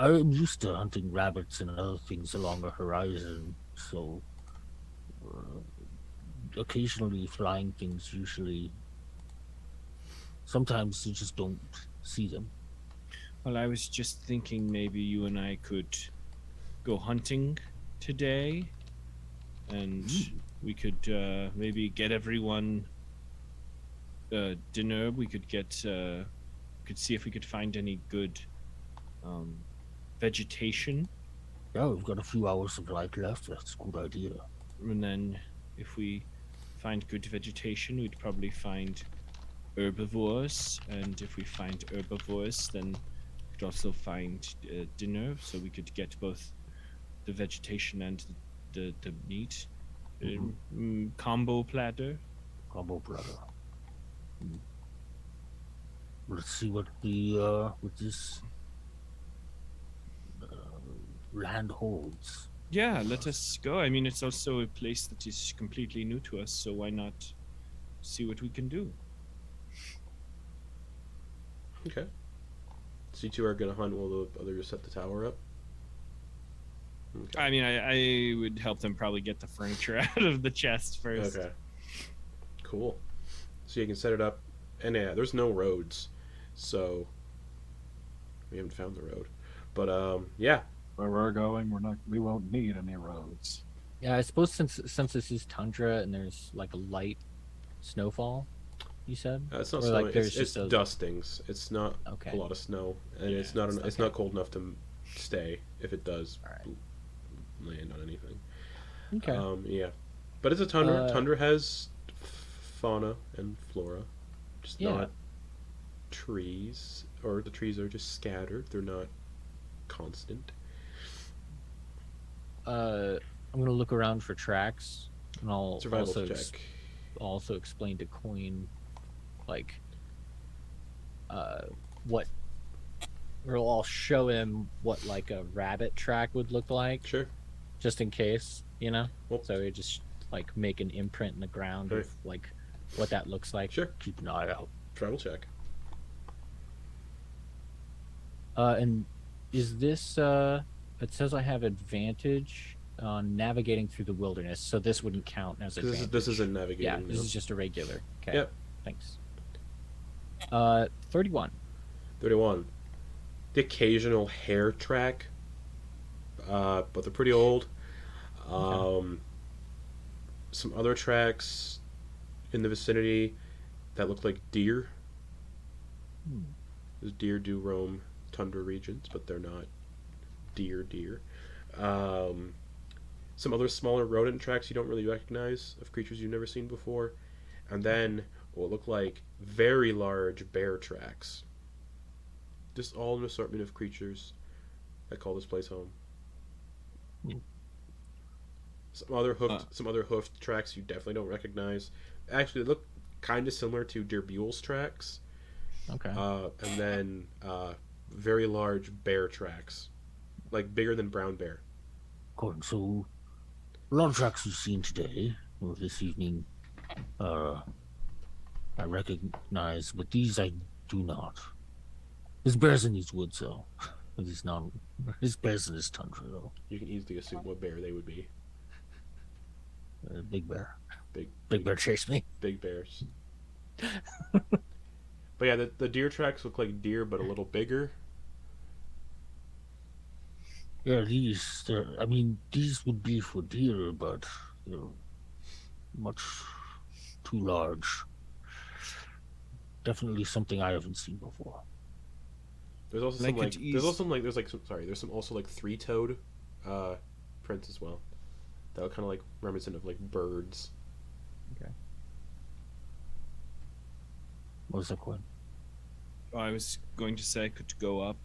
[SPEAKER 6] I'm used to hunting rabbits and other things along the horizon, so occasionally flying things usually. Sometimes you just don't see them.
[SPEAKER 5] Well, I was just thinking maybe you and I could go hunting today, and we could maybe get everyone dinner. We could could see if we could find any good vegetation.
[SPEAKER 6] Yeah, we've got a few hours of light left. That's a good idea.
[SPEAKER 5] And then if we find good vegetation, we'd probably find herbivores. And if we find herbivores, then we'd also find dinner. So we could get both the vegetation and the meat. Combo platter.
[SPEAKER 6] Combo platter. Let's see what the what this land holds.
[SPEAKER 5] Yeah, let us go. I mean, it's also a place that is completely new to us, so why not see what we can do?
[SPEAKER 1] Okay. So you two are gonna hunt while the others set the tower up? Okay.
[SPEAKER 5] I mean, I would help them probably get the furniture out of the chest first.
[SPEAKER 1] Okay. Cool. So you can set it up, and yeah, there's no roads, so we haven't found the road. But yeah.
[SPEAKER 3] Where we're going, we won't need any roads.
[SPEAKER 4] Yeah, I suppose since this is tundra and there's like a light snowfall, you said?
[SPEAKER 1] It's not
[SPEAKER 4] Or,
[SPEAKER 1] snowing.
[SPEAKER 4] like, there's
[SPEAKER 1] It's
[SPEAKER 4] just a-
[SPEAKER 1] dustings. It's not
[SPEAKER 4] Okay.
[SPEAKER 1] a lot of snow, and
[SPEAKER 5] Yeah,
[SPEAKER 1] it's not
[SPEAKER 4] it's
[SPEAKER 1] not cold enough to stay if it does
[SPEAKER 4] All right.
[SPEAKER 1] land on anything.
[SPEAKER 4] Okay.
[SPEAKER 1] Yeah, but it's a tundra.
[SPEAKER 4] Uh,
[SPEAKER 1] Tundra has fauna and flora, just
[SPEAKER 4] Yeah.
[SPEAKER 1] not trees, or the trees are just scattered. They're not constant.
[SPEAKER 4] I'm gonna look around for tracks, and I'll
[SPEAKER 1] Survival
[SPEAKER 4] also
[SPEAKER 1] check.
[SPEAKER 4] also explain to Quoin, like, what, or I'll show him what like a rabbit track would look like,
[SPEAKER 1] Sure.
[SPEAKER 4] just in case, you know.
[SPEAKER 1] Well-
[SPEAKER 4] So we just like make an imprint in the ground
[SPEAKER 1] Right.
[SPEAKER 4] of like what that looks like.
[SPEAKER 1] Sure.
[SPEAKER 6] Keep an eye out.
[SPEAKER 1] Travel check.
[SPEAKER 4] And is this it says I have advantage on navigating through the wilderness, so this wouldn't count as
[SPEAKER 1] This
[SPEAKER 4] advantage.
[SPEAKER 1] this isn't navigating.
[SPEAKER 4] Yeah,
[SPEAKER 1] no.
[SPEAKER 4] this is just a regular. Okay.
[SPEAKER 1] Yep.
[SPEAKER 4] Thanks. 31.
[SPEAKER 1] 31. The occasional hair track, but they're pretty old. Some other tracks in the vicinity that look like deer. Because deer do roam tundra regions, but they're not deer. Some other smaller rodent tracks you don't really recognize, of creatures you've never seen before. And then what look like very large bear tracks. Just all an assortment of creatures that call this place home. Some other hoofed tracks you definitely don't recognize. Actually, they look kind of similar to Derbul's tracks.
[SPEAKER 4] Okay.
[SPEAKER 1] And then very large bear tracks, like bigger than brown bear.
[SPEAKER 6] Good. So, a lot of tracks you've seen today or this evening, I recognize, but these I do not. There's bears in these woods, though. There's bears in this tundra, though.
[SPEAKER 1] You can easily assume what bear they would be.
[SPEAKER 6] Big bear.
[SPEAKER 1] Big
[SPEAKER 6] Bear chased me.
[SPEAKER 1] big bears. But yeah, the deer tracks look like deer, but a little bigger.
[SPEAKER 6] Yeah, these would be for deer, but they're much too large. Definitely something I haven't seen before.
[SPEAKER 1] There's also
[SPEAKER 5] Like
[SPEAKER 1] some
[SPEAKER 5] it
[SPEAKER 1] there's also some also like three-toed prints as well. That are kind of like reminiscent of like birds.
[SPEAKER 6] What was that, Quoin?
[SPEAKER 5] I was going to say I could go up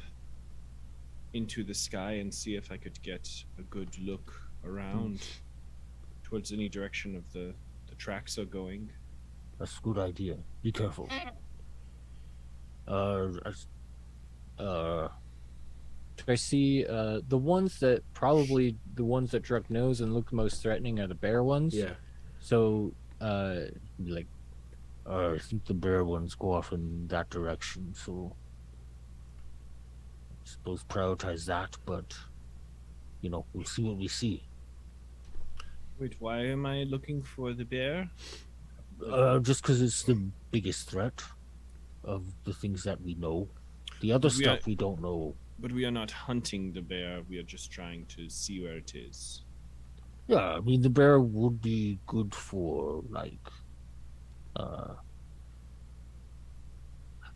[SPEAKER 5] into the sky and see if I could get a good look around towards any direction of the tracks are going.
[SPEAKER 6] That's a good idea. Be careful.
[SPEAKER 4] I see the ones that Druck knows and look most threatening are the bear ones.
[SPEAKER 1] Yeah.
[SPEAKER 4] So
[SPEAKER 6] I think the bear ones go off in that direction, so I suppose prioritize that, but we'll see what we see.
[SPEAKER 5] Wait, why am I looking for the bear?
[SPEAKER 6] Just because it's the biggest threat of the things that we know. The other stuff we don't know.
[SPEAKER 5] But we are not hunting the bear, we are just trying to see where it is.
[SPEAKER 6] Yeah, I mean, the bear would be good for,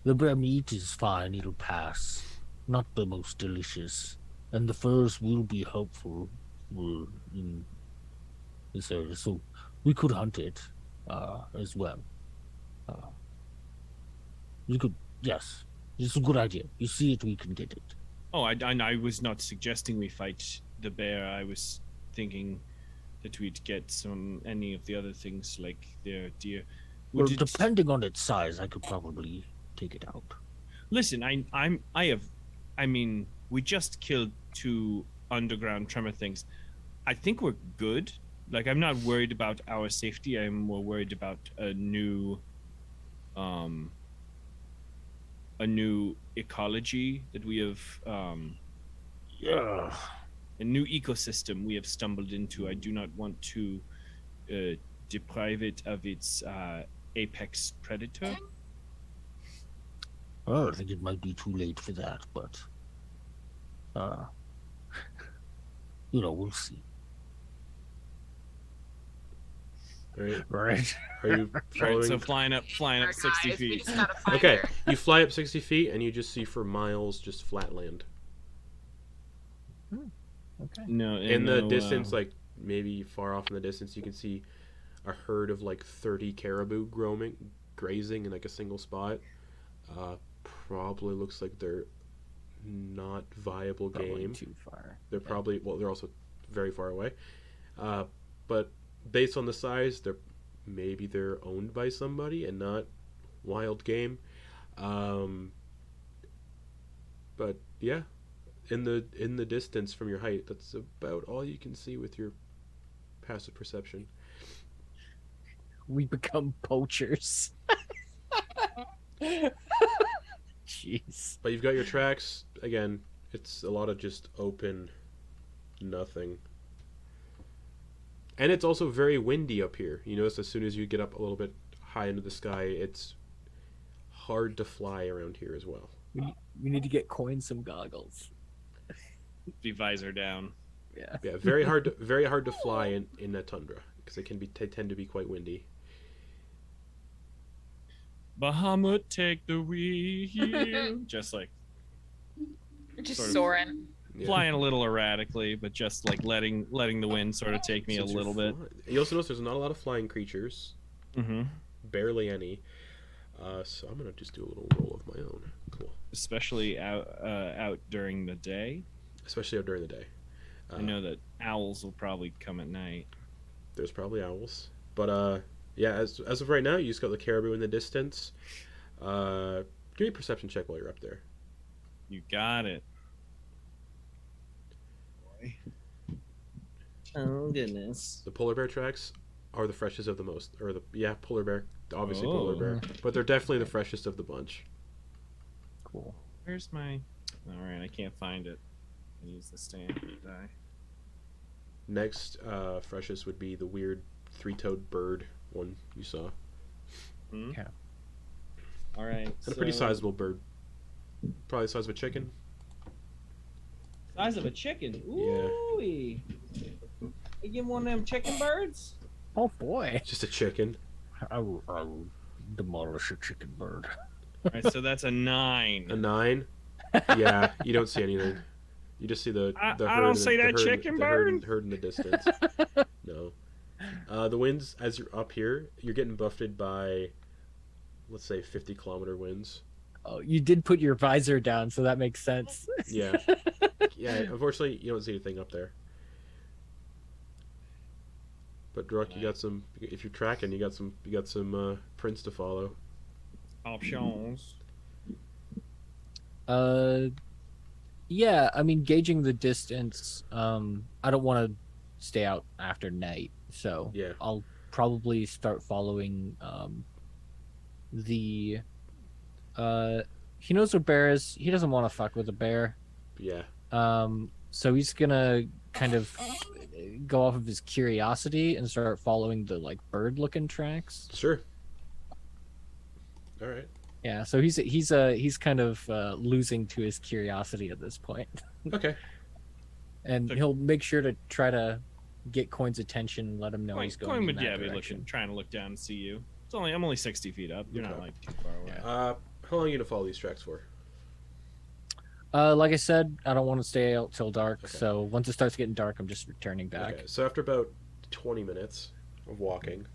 [SPEAKER 6] the bear meat is fine, it'll pass. Not the most delicious. And the furs will be helpful in this area, so we could hunt it as well. You could, yes. It's a good idea. You see it, we can get it.
[SPEAKER 5] Oh, I was not suggesting we fight the bear. I was thinking that we'd get any of the other things like their deer.
[SPEAKER 6] Well, depending on its size, I could probably take it out.
[SPEAKER 5] Listen, we just killed 2 underground tremor things. I think we're good. Like, I'm not worried about our safety. I'm more worried about a new ecology that we have, a new ecosystem we have stumbled into. I do not want to deprive it of its apex predator.
[SPEAKER 6] Well, I think it might be too late for that, but we'll see.
[SPEAKER 1] Right. Are you following?
[SPEAKER 5] Right, so flying up 60
[SPEAKER 2] Guys, we
[SPEAKER 5] feet.
[SPEAKER 2] just gotta find
[SPEAKER 1] Okay,
[SPEAKER 2] her.
[SPEAKER 1] you fly up 60 feet and you just see for miles just flat land.
[SPEAKER 4] okay.
[SPEAKER 5] No,
[SPEAKER 1] In the distance, like maybe far off in the distance, you can see a herd of like 30 caribou grazing in like a single spot. Probably looks like they're not viable
[SPEAKER 4] Probably
[SPEAKER 1] game.
[SPEAKER 4] too far.
[SPEAKER 1] They're probably, well, they're also very far away. But based on the size, they're owned by somebody and not wild game. But yeah, in the distance from your height, that's about all you can see with your passive perception.
[SPEAKER 4] We become poachers. Jeez.
[SPEAKER 1] But you've got your tracks. Again, it's a lot of just open nothing. And it's also very windy up here. You notice as soon as you get up a little bit high into the sky, it's hard to fly around here as well.
[SPEAKER 4] We need to get Quoin some goggles.
[SPEAKER 5] Be visor down.
[SPEAKER 4] Yeah.
[SPEAKER 1] Yeah, very hard to fly in the tundra because they tend to be quite windy.
[SPEAKER 5] Bahamut, take the wheel. Just like
[SPEAKER 2] Just
[SPEAKER 5] sort of-
[SPEAKER 2] soaring.
[SPEAKER 1] Yeah.
[SPEAKER 5] flying a little erratically, but just like letting the wind sort of take me
[SPEAKER 1] Since
[SPEAKER 5] a
[SPEAKER 1] you're
[SPEAKER 5] little bit.
[SPEAKER 1] You also notice there's not a lot of flying creatures.
[SPEAKER 5] Mm-hmm.
[SPEAKER 1] Barely any. So I'm gonna just do a little roll of my own. Cool.
[SPEAKER 5] Especially out during the day.
[SPEAKER 1] Especially out during the day.
[SPEAKER 5] I know that owls will probably come at night.
[SPEAKER 1] There's probably owls. But yeah, as of right now, you just got the caribou in the distance. Give me a perception check while you're up there.
[SPEAKER 5] You got it. Oh goodness.
[SPEAKER 1] The polar bear tracks are the freshest of the most, polar bear, obviously polar
[SPEAKER 5] Oh.
[SPEAKER 1] bear, but they're definitely the freshest of the bunch.
[SPEAKER 4] Cool.
[SPEAKER 5] Where's my? All right, I can't find it. I use the stand die.
[SPEAKER 1] Next, freshest would be the weird three-toed bird one you saw,
[SPEAKER 5] Hmm?
[SPEAKER 4] Okay.
[SPEAKER 5] All right.
[SPEAKER 1] and a pretty sizable bird, probably the size of a chicken.
[SPEAKER 5] Size of a chicken.
[SPEAKER 1] Yeah.
[SPEAKER 5] Ooh. You get one of them chicken birds?
[SPEAKER 4] Oh boy.
[SPEAKER 1] Just a chicken.
[SPEAKER 6] I will demolish a chicken bird.
[SPEAKER 5] All right, so that's a 9.
[SPEAKER 1] A 9. Yeah, you don't see anything. You just see the
[SPEAKER 5] I
[SPEAKER 1] herd.
[SPEAKER 5] don't see that
[SPEAKER 1] the herd,
[SPEAKER 5] chicken
[SPEAKER 1] the herd,
[SPEAKER 5] bird.
[SPEAKER 1] herd in the distance. No. The winds, as you're up here, you're getting buffeted by let's say 50-kilometer winds.
[SPEAKER 4] Oh, you did put your visor down, so that makes sense.
[SPEAKER 1] Yeah. Yeah, unfortunately, you don't see anything up there. But Druck, you got some. If you're tracking, you got some prints to follow.
[SPEAKER 5] Options.
[SPEAKER 4] Yeah, I mean, gauging the distance, I don't want to stay out after night, so
[SPEAKER 1] Yeah.
[SPEAKER 4] I'll probably start following the he knows where bear is. He doesn't want to fuck with a bear.
[SPEAKER 1] Yeah.
[SPEAKER 4] So he's gonna kind of go off of his curiosity and start following the like bird looking tracks.
[SPEAKER 1] Sure. All right.
[SPEAKER 4] Yeah, so he's kind of losing to his curiosity at this point.
[SPEAKER 1] Okay.
[SPEAKER 4] And he'll make sure to try to get Quoin's attention and let him know he's going
[SPEAKER 5] Quoin
[SPEAKER 4] in
[SPEAKER 5] would
[SPEAKER 4] that
[SPEAKER 5] be
[SPEAKER 4] direction.
[SPEAKER 5] trying to look down and see you. I'm only 60 feet up. You're not
[SPEAKER 1] Okay.
[SPEAKER 5] like too far away.
[SPEAKER 4] Yeah.
[SPEAKER 1] How long are you gonna follow these tracks for?
[SPEAKER 4] Like I said, I don't want to stay out till dark,
[SPEAKER 1] Okay.
[SPEAKER 4] so once it starts getting dark, I'm just returning back.
[SPEAKER 1] Okay. So after about 20 minutes of walking,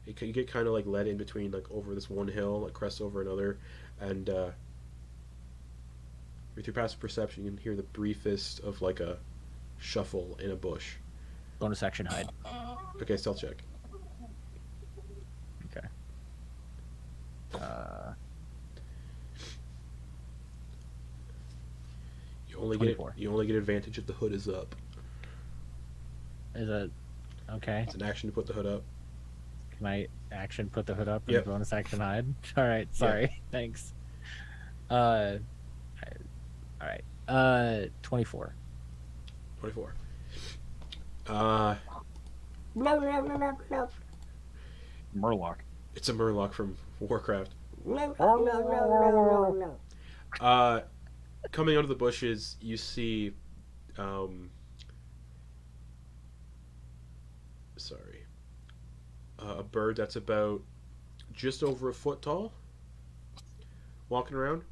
[SPEAKER 1] you get kind of like led in between, like over this one hill, like crest over another, and with your passive perception, you can hear the briefest of like a shuffle in a bush.
[SPEAKER 4] Bonus action hide.
[SPEAKER 1] Okay, stealth check.
[SPEAKER 4] Okay.
[SPEAKER 1] You only get advantage if the hood is up.
[SPEAKER 4] Is it okay?
[SPEAKER 1] It's an action to put the hood up.
[SPEAKER 4] Can I action put the hood up and
[SPEAKER 1] Yep.
[SPEAKER 4] bonus action hide? All right, sorry. Thanks. All right. 24.
[SPEAKER 1] 24.
[SPEAKER 3] Murloc.
[SPEAKER 1] It's a Murloc from Warcraft. Coming out of the bushes, you see, a bird that's about just over a foot tall, walking around.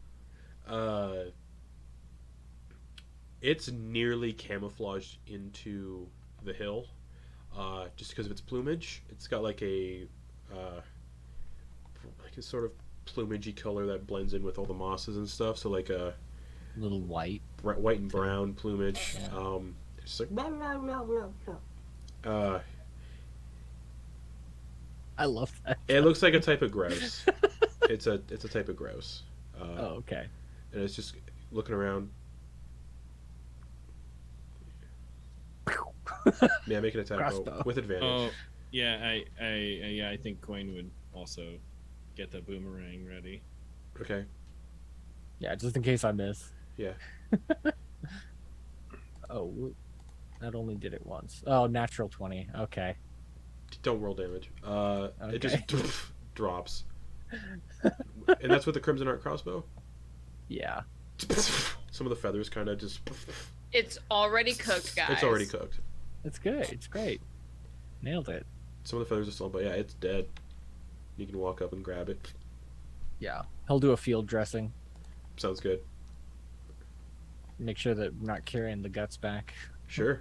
[SPEAKER 1] It's nearly camouflaged into the hill, just because of its plumage. It's got like a sort of plumagey color that blends in with all the mosses and stuff. So like a
[SPEAKER 4] Little white.
[SPEAKER 1] white and brown plumage. It's like
[SPEAKER 4] I love that.
[SPEAKER 1] it looks like a type of grouse. It's a type of grouse.
[SPEAKER 4] Oh, okay.
[SPEAKER 1] And it's just looking around. Yeah, make an attack
[SPEAKER 4] Crossbow.
[SPEAKER 1] with advantage.
[SPEAKER 5] Oh, yeah. I think Quoin would also get the boomerang ready.
[SPEAKER 1] Okay.
[SPEAKER 4] Yeah, just in case I miss.
[SPEAKER 1] Yeah.
[SPEAKER 4] Oh, that only did it once. Oh, natural 20. Okay.
[SPEAKER 1] Don't roll damage. It just
[SPEAKER 4] Okay.
[SPEAKER 1] drops. And that's with the Crimson Art crossbow.
[SPEAKER 4] Yeah.
[SPEAKER 1] Some of the feathers kind of just.
[SPEAKER 2] It's already cooked, guys.
[SPEAKER 1] It's already cooked.
[SPEAKER 4] It's good. It's great. Nailed it.
[SPEAKER 1] Some of the feathers are still, but yeah, it's dead. You can walk up and grab it.
[SPEAKER 4] Yeah. He'll do a field dressing.
[SPEAKER 1] Sounds good.
[SPEAKER 4] Make sure that we're not carrying the guts back.
[SPEAKER 1] Sure.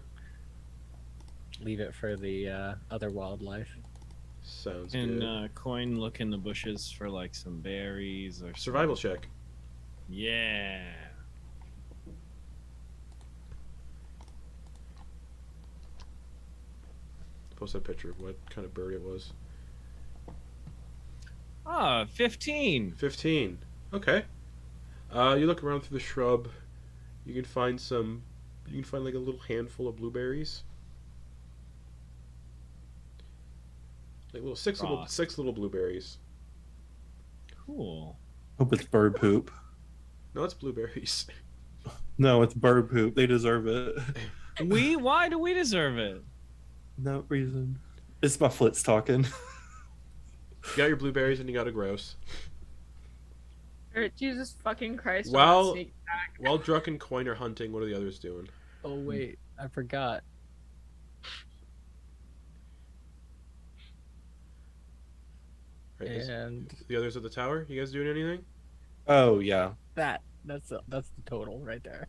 [SPEAKER 4] Leave it for the other wildlife.
[SPEAKER 1] Sounds
[SPEAKER 5] And
[SPEAKER 1] good.
[SPEAKER 5] Quoin look in the bushes for like some berries or
[SPEAKER 1] Survival check.
[SPEAKER 5] Yeah.
[SPEAKER 1] Post a picture of what kind of bird it was.
[SPEAKER 5] 15.
[SPEAKER 1] 15. Okay. You look around through the shrub. You can find like a little handful of blueberries. Like six little blueberries.
[SPEAKER 5] Cool.
[SPEAKER 7] Hope it's bird poop.
[SPEAKER 1] No, it's blueberries.
[SPEAKER 7] No, it's bird poop. They deserve it.
[SPEAKER 5] Why do we deserve it?
[SPEAKER 7] No reason. It's my Flitz talking.
[SPEAKER 1] You got your blueberries and you got a grouse.
[SPEAKER 2] Jesus fucking Christ.
[SPEAKER 1] While-
[SPEAKER 2] sneak attack.
[SPEAKER 1] While Druck and Quoin are hunting, what are the others doing?
[SPEAKER 4] Oh, wait. I forgot.
[SPEAKER 1] Right, is
[SPEAKER 4] And
[SPEAKER 1] the others at the tower? You guys doing anything?
[SPEAKER 7] Oh yeah.
[SPEAKER 4] that's the total right there.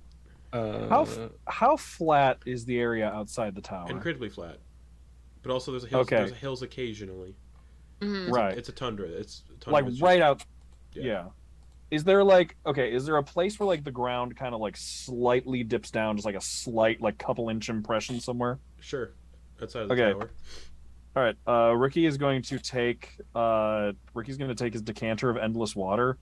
[SPEAKER 3] How flat is the area outside the tower?
[SPEAKER 1] Incredibly flat. But also there's
[SPEAKER 3] Okay.
[SPEAKER 1] There's hills occasionally.
[SPEAKER 2] Mhm.
[SPEAKER 3] Right.
[SPEAKER 1] It's a tundra. It's a tundra.
[SPEAKER 3] Like
[SPEAKER 1] It's just-
[SPEAKER 3] right out.
[SPEAKER 1] Yeah.
[SPEAKER 3] Yeah. Is there like is there a place where like the ground kind of like slightly dips down, just like a slight like couple inch impression somewhere?
[SPEAKER 1] Sure. Outside of the
[SPEAKER 3] Okay.
[SPEAKER 1] tower.
[SPEAKER 3] All right. Ricky is going to take his decanter of endless water,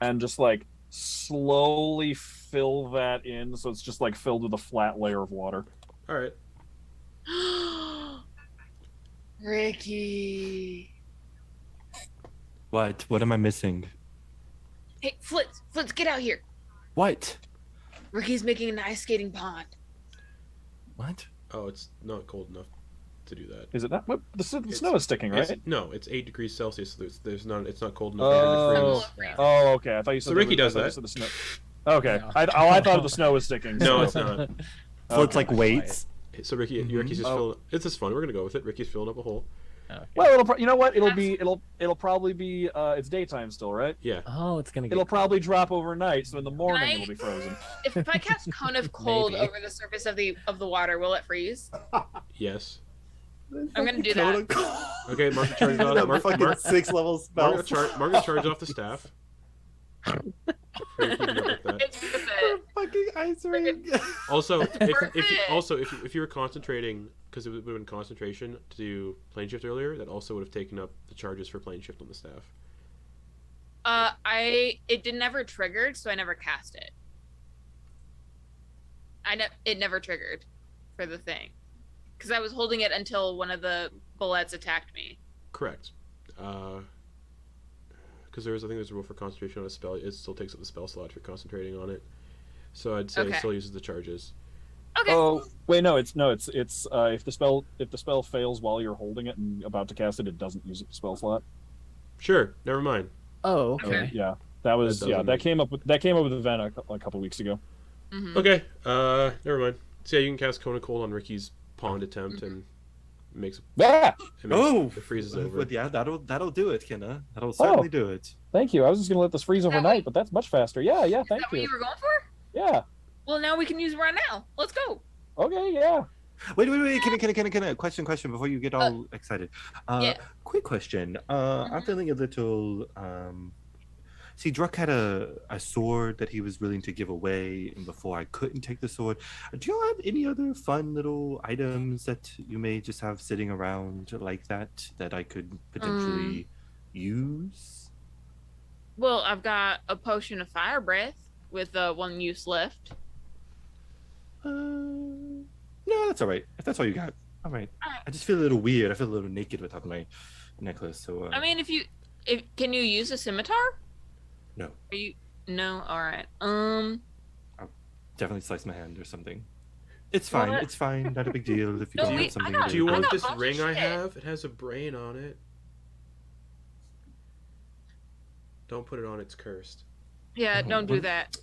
[SPEAKER 3] and just like slowly fill that in, so it's just like filled with a flat layer of water.
[SPEAKER 1] All right.
[SPEAKER 2] Ricky.
[SPEAKER 7] What? What am I missing?
[SPEAKER 2] Hey, Flitz, get out here.
[SPEAKER 7] What?
[SPEAKER 2] Ricky's making an ice skating pond.
[SPEAKER 7] What?
[SPEAKER 1] Oh, it's not cold enough to do that.
[SPEAKER 3] Is it not? What, the snow is sticking, right?
[SPEAKER 1] No, it's 8 degrees Celsius. So it's not cold enough
[SPEAKER 3] Oh.
[SPEAKER 1] to freeze.
[SPEAKER 3] Oh, okay. I thought you said
[SPEAKER 1] So Ricky does
[SPEAKER 3] I thought you
[SPEAKER 1] that.
[SPEAKER 3] said the snow. Okay.
[SPEAKER 4] No.
[SPEAKER 3] I thought the snow was sticking.
[SPEAKER 1] No,
[SPEAKER 3] so-
[SPEAKER 1] it's not.
[SPEAKER 7] So it's like weights.
[SPEAKER 1] So Ricky's just
[SPEAKER 3] Oh.
[SPEAKER 1] filling. It's just fun. We're gonna go with it. Ricky's filling up a hole.
[SPEAKER 3] Well, you know what? It'll probably be. It's daytime still, right?
[SPEAKER 1] Yeah.
[SPEAKER 4] Oh, it's gonna get
[SPEAKER 3] It'll probably drop overnight, so in the morning
[SPEAKER 2] I-
[SPEAKER 3] it'll be frozen.
[SPEAKER 2] If I cast Cone of Cold
[SPEAKER 4] Maybe.
[SPEAKER 2] over the surface of the water, will it freeze?
[SPEAKER 1] Yes.
[SPEAKER 2] I'm gonna do that.
[SPEAKER 1] Okay, Mark charges off. Mark
[SPEAKER 7] 6 level spell.
[SPEAKER 1] Mark charges off the staff. We're keeping up with that.
[SPEAKER 2] It's worth it.
[SPEAKER 7] Fucking ice ring.
[SPEAKER 1] Also,
[SPEAKER 2] worth it.
[SPEAKER 1] if you were concentrating, because it would have been concentration to do plane shift earlier, that also would have taken up the charges for plane shift on the staff.
[SPEAKER 2] It never triggered, so I never cast it. It never triggered for the thing, because I was holding it until one of the bullets attacked me.
[SPEAKER 1] Correct. Because I think there's a rule for concentration on a spell. It still takes up the spell slot if you're concentrating on it. So I'd say it
[SPEAKER 2] Okay.
[SPEAKER 1] still uses the charges.
[SPEAKER 2] Okay.
[SPEAKER 3] Oh wait, no, it's if the spell fails while you're holding it and about to cast it, it doesn't use the spell slot.
[SPEAKER 1] Sure. Never mind.
[SPEAKER 4] Oh, okay.
[SPEAKER 2] Okay.
[SPEAKER 3] Yeah, that came up with the event a couple weeks ago.
[SPEAKER 2] Mhm.
[SPEAKER 1] Okay. Never mind. So yeah, you can cast Cone of Cold on Ricky's pond attempt and
[SPEAKER 3] Yeah.
[SPEAKER 1] it freezes over.
[SPEAKER 7] But yeah, that'll do it, Kena. That'll certainly do it.
[SPEAKER 3] Thank you. I was just gonna let this freeze overnight, but that's much faster. Yeah.
[SPEAKER 2] Is
[SPEAKER 3] Thank
[SPEAKER 2] that what you
[SPEAKER 3] you.
[SPEAKER 2] were going for?
[SPEAKER 3] Yeah.
[SPEAKER 2] Well, now we can use it right now. Let's go.
[SPEAKER 7] Okay, yeah. Wait. Can I question before you get all excited.
[SPEAKER 2] Yeah.
[SPEAKER 7] Quick question. I'm feeling a little. See, Druck had a sword that he was willing to give away, and before I couldn't take the sword. Do you have any other fun little items that you may just have sitting around like that I could potentially use?
[SPEAKER 2] Well, I've got a potion of fire breath with 1 use left.
[SPEAKER 7] No, that's all right. If that's all you got, all right. I just feel a little weird. I feel a little naked without my necklace. So.
[SPEAKER 2] I mean, can you use a scimitar?
[SPEAKER 7] No.
[SPEAKER 2] Are you? No. All right.
[SPEAKER 7] Definitely slice my hand or something. It's fine.
[SPEAKER 2] What?
[SPEAKER 7] It's fine. Not a big deal if you
[SPEAKER 2] No,
[SPEAKER 7] don't
[SPEAKER 2] wait,
[SPEAKER 7] have something
[SPEAKER 2] I got-
[SPEAKER 7] to
[SPEAKER 1] Do you
[SPEAKER 2] I
[SPEAKER 1] want
[SPEAKER 2] got
[SPEAKER 1] this
[SPEAKER 2] lots of
[SPEAKER 1] ring I
[SPEAKER 2] shit.
[SPEAKER 1] have? It has a brain on it. Don't put it on. It's cursed.
[SPEAKER 2] Yeah. Don't do that.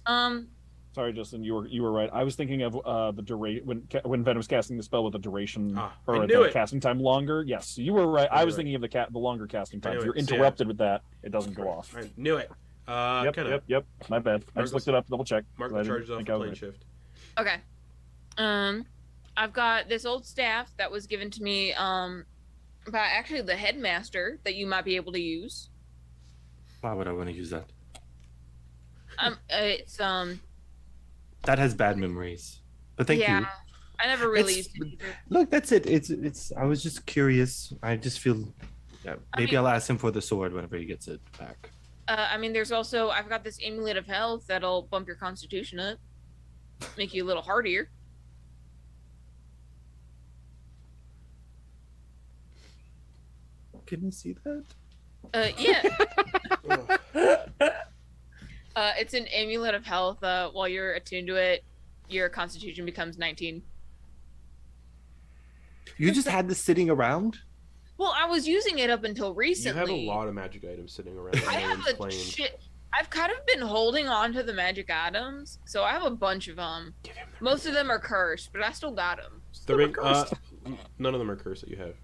[SPEAKER 3] Sorry, Justin. You were right. I was thinking of the duration when Ven was casting the spell with the duration
[SPEAKER 1] I
[SPEAKER 3] or
[SPEAKER 1] knew
[SPEAKER 3] the
[SPEAKER 1] it.
[SPEAKER 3] casting time longer. Yes, you were right.
[SPEAKER 1] I
[SPEAKER 3] I
[SPEAKER 1] knew
[SPEAKER 3] was
[SPEAKER 1] it.
[SPEAKER 3] thinking of the longer casting
[SPEAKER 1] I
[SPEAKER 3] time.
[SPEAKER 1] knew
[SPEAKER 3] If you're
[SPEAKER 1] it. So, yeah.
[SPEAKER 3] interrupted with that, it doesn't go off.
[SPEAKER 1] I knew it.
[SPEAKER 3] Yep. My bad. I just looked it up. Double check.
[SPEAKER 1] Mark
[SPEAKER 3] 'cause I
[SPEAKER 1] the
[SPEAKER 3] didn't
[SPEAKER 1] charges off
[SPEAKER 3] think
[SPEAKER 1] the
[SPEAKER 3] I was
[SPEAKER 1] plane
[SPEAKER 3] right.
[SPEAKER 1] shift.
[SPEAKER 2] Okay. I've got this old staff that was given to me by actually the headmaster that you might be able to use.
[SPEAKER 7] Why would I want to use that?
[SPEAKER 2] It's
[SPEAKER 7] That has bad memories. But thank
[SPEAKER 2] yeah.
[SPEAKER 7] you.
[SPEAKER 2] I never really
[SPEAKER 7] It's-
[SPEAKER 2] used it either.
[SPEAKER 7] Look, that's it. It's. I was just curious. I just feel. Yeah, maybe
[SPEAKER 2] mean-
[SPEAKER 7] I'll ask him for the sword whenever he gets it back.
[SPEAKER 2] I mean, there's also I've got this Amulet of Health that'll bump your constitution up, make you a little hardier.
[SPEAKER 7] Can you see that?
[SPEAKER 2] Yeah. It's an Amulet of Health. While you're attuned to it, your constitution becomes 19.
[SPEAKER 7] You just had this sitting around?
[SPEAKER 2] Well, I was using it up until
[SPEAKER 1] You
[SPEAKER 2] recently.
[SPEAKER 1] have a lot of magic items sitting around.
[SPEAKER 2] I
[SPEAKER 1] that no
[SPEAKER 2] have
[SPEAKER 1] one's
[SPEAKER 2] a
[SPEAKER 1] playing.
[SPEAKER 2] shit. I've kind of been holding on to the magic items, so I have a bunch of them. Most of them are cursed, but I still got them.
[SPEAKER 1] The ring. None of them are cursed that you have.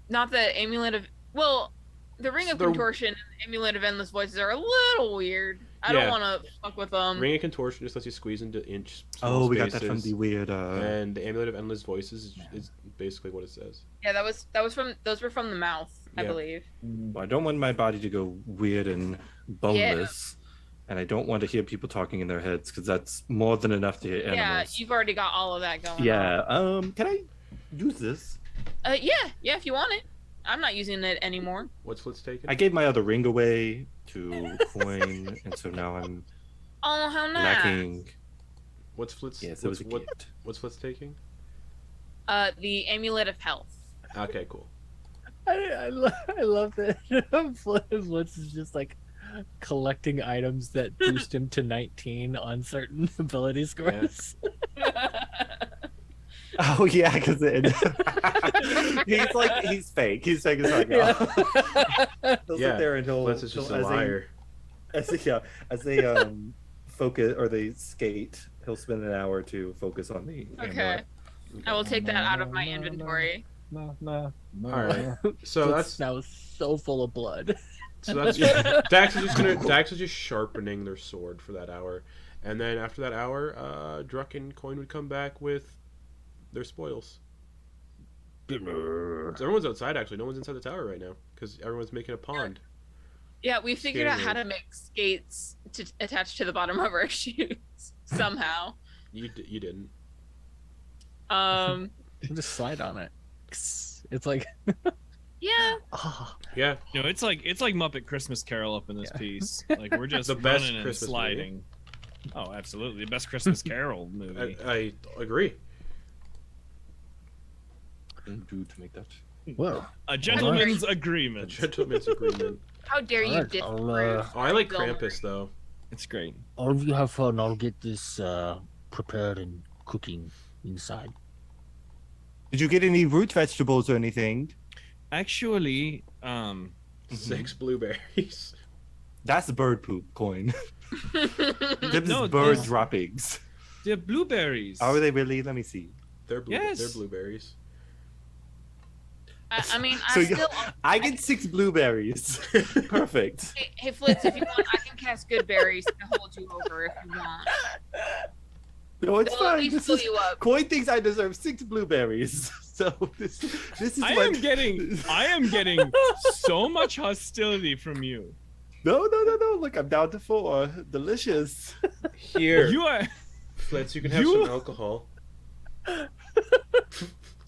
[SPEAKER 2] Not the Amulet of. Well, the Ring of
[SPEAKER 1] The-
[SPEAKER 2] Contortion and the Amulet of Endless Voices are a little weird. I
[SPEAKER 1] Yeah.
[SPEAKER 2] don't want to fuck with them.
[SPEAKER 1] Ring of Contortion just lets you squeeze into inch.
[SPEAKER 7] Oh,
[SPEAKER 1] small
[SPEAKER 7] we got that from
[SPEAKER 1] spaces,
[SPEAKER 7] the weird.
[SPEAKER 1] And the Amulet of Endless Voices is basically what it says.
[SPEAKER 2] Yeah, those were from the mouth. I
[SPEAKER 1] Yeah.
[SPEAKER 2] believe.
[SPEAKER 7] I don't want my body to go weird and boneless, and I don't want to hear people talking in their heads because that's more than enough to hear
[SPEAKER 2] Yeah,
[SPEAKER 7] animals.
[SPEAKER 2] you've already got all of that going
[SPEAKER 7] Yeah.
[SPEAKER 2] on.
[SPEAKER 7] Can I use this?
[SPEAKER 2] Yeah, if you want it. I'm not using it anymore.
[SPEAKER 1] What's Flitz taking?
[SPEAKER 7] I gave my other ring away to Quoin, and so now I'm
[SPEAKER 2] Oh, how nice.
[SPEAKER 7] lacking.
[SPEAKER 1] What's Flitz?
[SPEAKER 7] Yes, it was a
[SPEAKER 1] what,
[SPEAKER 7] gift.
[SPEAKER 1] what's Flitz taking?
[SPEAKER 2] The Amulet of Health.
[SPEAKER 1] Okay, cool.
[SPEAKER 4] I love that. Flitz is just like collecting items that boost him to 19 on certain ability scores.
[SPEAKER 7] Oh yeah, because he's fake. He's fake as fuck. Yeah. He'll
[SPEAKER 1] Yeah,
[SPEAKER 7] sit there and he'll.
[SPEAKER 1] Flitz is just
[SPEAKER 7] he'll-
[SPEAKER 1] a liar.
[SPEAKER 7] As they focus or they skate, he'll spend an hour to focus on the.
[SPEAKER 2] Okay.
[SPEAKER 7] amulet.
[SPEAKER 2] I will take that out of my inventory.
[SPEAKER 3] No.
[SPEAKER 1] All right. So
[SPEAKER 4] Flitz
[SPEAKER 1] that's
[SPEAKER 4] now so full of blood.
[SPEAKER 1] Dax is just sharpening their sword for that hour, and then after that hour, Druck and Quoin would come back with their spoils. So everyone's outside actually. No one's inside the tower right now because everyone's making a pond.
[SPEAKER 2] Yeah, we figured out how to make skates to attach to the bottom of our shoes somehow.
[SPEAKER 1] You didn't.
[SPEAKER 4] Just slide on it. It's like
[SPEAKER 2] Yeah.
[SPEAKER 1] Yeah.
[SPEAKER 5] No, it's like Muppet Christmas Carol up in this piece. Like we're just
[SPEAKER 1] The best
[SPEAKER 5] running and
[SPEAKER 1] Christmas
[SPEAKER 5] sliding. Oh, absolutely, the best Christmas Carol movie.
[SPEAKER 1] I agree.
[SPEAKER 7] Do to make that.
[SPEAKER 6] Well,
[SPEAKER 5] A gentleman's
[SPEAKER 1] A
[SPEAKER 5] agreement.
[SPEAKER 1] gentleman's agreement.
[SPEAKER 2] How dare you
[SPEAKER 6] Alright,
[SPEAKER 2] disapprove?
[SPEAKER 1] Oh, I like
[SPEAKER 2] Don't worry.
[SPEAKER 1] Krampus though.
[SPEAKER 5] It's great.
[SPEAKER 6] all of you have fun. I'll get this prepared and cooking inside.
[SPEAKER 7] Did you get any root vegetables or anything?
[SPEAKER 5] Actually,
[SPEAKER 1] 6 blueberries.
[SPEAKER 7] That's bird poop, Coin. This
[SPEAKER 5] No,
[SPEAKER 7] is bird
[SPEAKER 5] this-
[SPEAKER 7] droppings.
[SPEAKER 5] they're blueberries.
[SPEAKER 7] Are they really? Let me see.
[SPEAKER 1] They're
[SPEAKER 5] Yes.
[SPEAKER 1] They're blueberries.
[SPEAKER 2] I mean,
[SPEAKER 7] So
[SPEAKER 2] I
[SPEAKER 7] you-
[SPEAKER 2] still.
[SPEAKER 7] I get 6 blueberries. Perfect.
[SPEAKER 2] Hey, Flitz, if you want, I can cast good berries to hold you over if you want.
[SPEAKER 7] No, it's
[SPEAKER 2] They'll at
[SPEAKER 7] fine.
[SPEAKER 2] least
[SPEAKER 7] This
[SPEAKER 2] fill
[SPEAKER 7] is,
[SPEAKER 2] you up.
[SPEAKER 7] Coin thinks I deserve 6 blueberries. So this is
[SPEAKER 5] I
[SPEAKER 7] what...
[SPEAKER 5] am getting so much hostility from you.
[SPEAKER 7] No. Look, I'm down to 4. Delicious.
[SPEAKER 1] Here,
[SPEAKER 5] You are
[SPEAKER 1] Flitz, you can have
[SPEAKER 5] You-
[SPEAKER 1] some alcohol.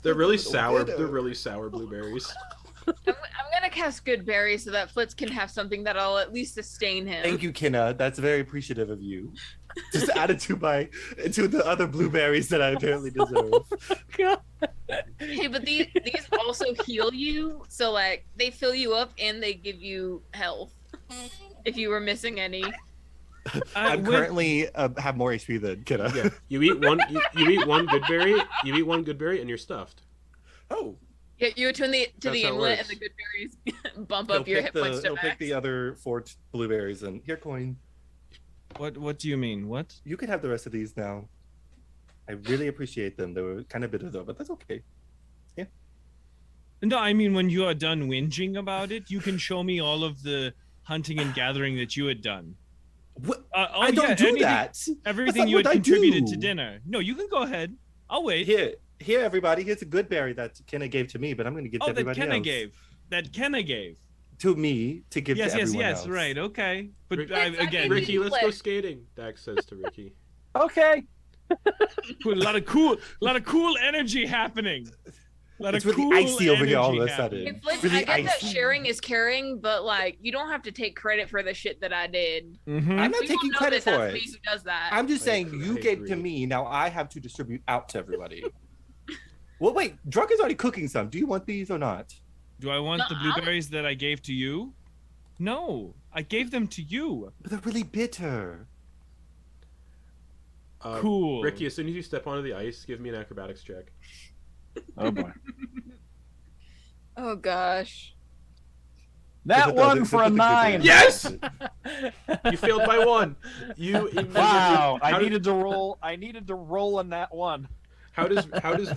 [SPEAKER 1] They're really sour.
[SPEAKER 7] Widow.
[SPEAKER 1] They're really sour blueberries.
[SPEAKER 2] I'm gonna cast good berries so that Flitz can have something that'll at least sustain him.
[SPEAKER 7] Thank you, Kena. That's very appreciative of you. Just add it to the other blueberries that I apparently deserve.
[SPEAKER 2] Hey, but these also heal you, so like they fill you up and they give you health. If you were missing any.
[SPEAKER 7] I'm currently have more HP than Kena.
[SPEAKER 1] Yeah, you eat one. You eat one good berry. You eat one good berry, and you're stuffed.
[SPEAKER 7] Oh,
[SPEAKER 2] Yeah, you attune to
[SPEAKER 1] That's
[SPEAKER 2] the
[SPEAKER 1] how it
[SPEAKER 2] amulet
[SPEAKER 1] works.
[SPEAKER 2] and the good berries bump
[SPEAKER 7] he'll
[SPEAKER 2] up your
[SPEAKER 7] pick
[SPEAKER 2] hit points to
[SPEAKER 7] he'll pick
[SPEAKER 2] max.
[SPEAKER 7] the other 4 blueberries and here, Coin.
[SPEAKER 5] what do you mean? What?
[SPEAKER 7] You can have the rest of these now. I really appreciate them. They were kind of bitter though, but that's okay.
[SPEAKER 5] No, I mean when you are done whinging about it, you can show me all of the hunting and gathering that you had done.
[SPEAKER 7] What?
[SPEAKER 5] Oh,
[SPEAKER 7] I don't
[SPEAKER 5] yeah,
[SPEAKER 7] do
[SPEAKER 5] anything-
[SPEAKER 7] that.
[SPEAKER 5] Everything
[SPEAKER 7] not
[SPEAKER 5] you had
[SPEAKER 7] what I
[SPEAKER 5] contributed
[SPEAKER 7] do.
[SPEAKER 5] to dinner. No, you can go ahead. I'll wait.
[SPEAKER 7] Here, everybody. Here's a good berry that Kenna gave to me, but I'm going to give to
[SPEAKER 5] Oh, that
[SPEAKER 7] everybody
[SPEAKER 5] Kenna
[SPEAKER 7] else.
[SPEAKER 5] gave. That Kenna gave.
[SPEAKER 7] To me to give
[SPEAKER 5] Yes,
[SPEAKER 7] to
[SPEAKER 5] yes,
[SPEAKER 7] everyone
[SPEAKER 5] yes.
[SPEAKER 7] else.
[SPEAKER 5] Right. Okay. But
[SPEAKER 1] Rick-
[SPEAKER 5] again,
[SPEAKER 1] Ricky, let's go
[SPEAKER 2] Flitz.
[SPEAKER 1] skating. Dax says to Ricky.
[SPEAKER 3] Okay.
[SPEAKER 5] a lot of cool energy happening. A lot
[SPEAKER 7] It's
[SPEAKER 5] of
[SPEAKER 7] really
[SPEAKER 5] cool
[SPEAKER 7] icy over here all of a
[SPEAKER 5] energy
[SPEAKER 7] sudden.
[SPEAKER 5] happening.
[SPEAKER 2] Hey, Flitz,
[SPEAKER 7] Really
[SPEAKER 2] I get that
[SPEAKER 7] icy.
[SPEAKER 2] sharing is caring, but like you don't have to take credit for the shit that I did.
[SPEAKER 5] Mhm.
[SPEAKER 7] I'm not
[SPEAKER 2] We
[SPEAKER 7] taking
[SPEAKER 2] will know
[SPEAKER 7] credit
[SPEAKER 2] that
[SPEAKER 7] for
[SPEAKER 2] that's
[SPEAKER 7] it.
[SPEAKER 2] me who does that.
[SPEAKER 7] I'm just
[SPEAKER 1] I
[SPEAKER 7] saying
[SPEAKER 1] agree,
[SPEAKER 7] you
[SPEAKER 1] I
[SPEAKER 7] gave to
[SPEAKER 1] agree.
[SPEAKER 7] me. Now I have to distribute out to everybody. Well, wait. Drunk is already cooking some. Do you want these or not?
[SPEAKER 5] Do I want the
[SPEAKER 2] Nuh-uh.
[SPEAKER 5] blueberries that I gave to you? No, I gave them to you.
[SPEAKER 7] But they're really bitter.
[SPEAKER 5] Cool.
[SPEAKER 1] Ricky, as soon as you step onto the ice, give me an acrobatics check.
[SPEAKER 3] Oh boy.
[SPEAKER 2] Oh gosh.
[SPEAKER 3] That
[SPEAKER 7] Look at
[SPEAKER 3] one
[SPEAKER 7] look
[SPEAKER 3] for
[SPEAKER 7] at
[SPEAKER 3] a
[SPEAKER 7] the good
[SPEAKER 3] 9.
[SPEAKER 7] berry.
[SPEAKER 1] Yes! You failed by 1. You immediately-
[SPEAKER 3] Wow.
[SPEAKER 1] How
[SPEAKER 3] I
[SPEAKER 1] did-
[SPEAKER 3] needed to roll on that one.
[SPEAKER 1] How does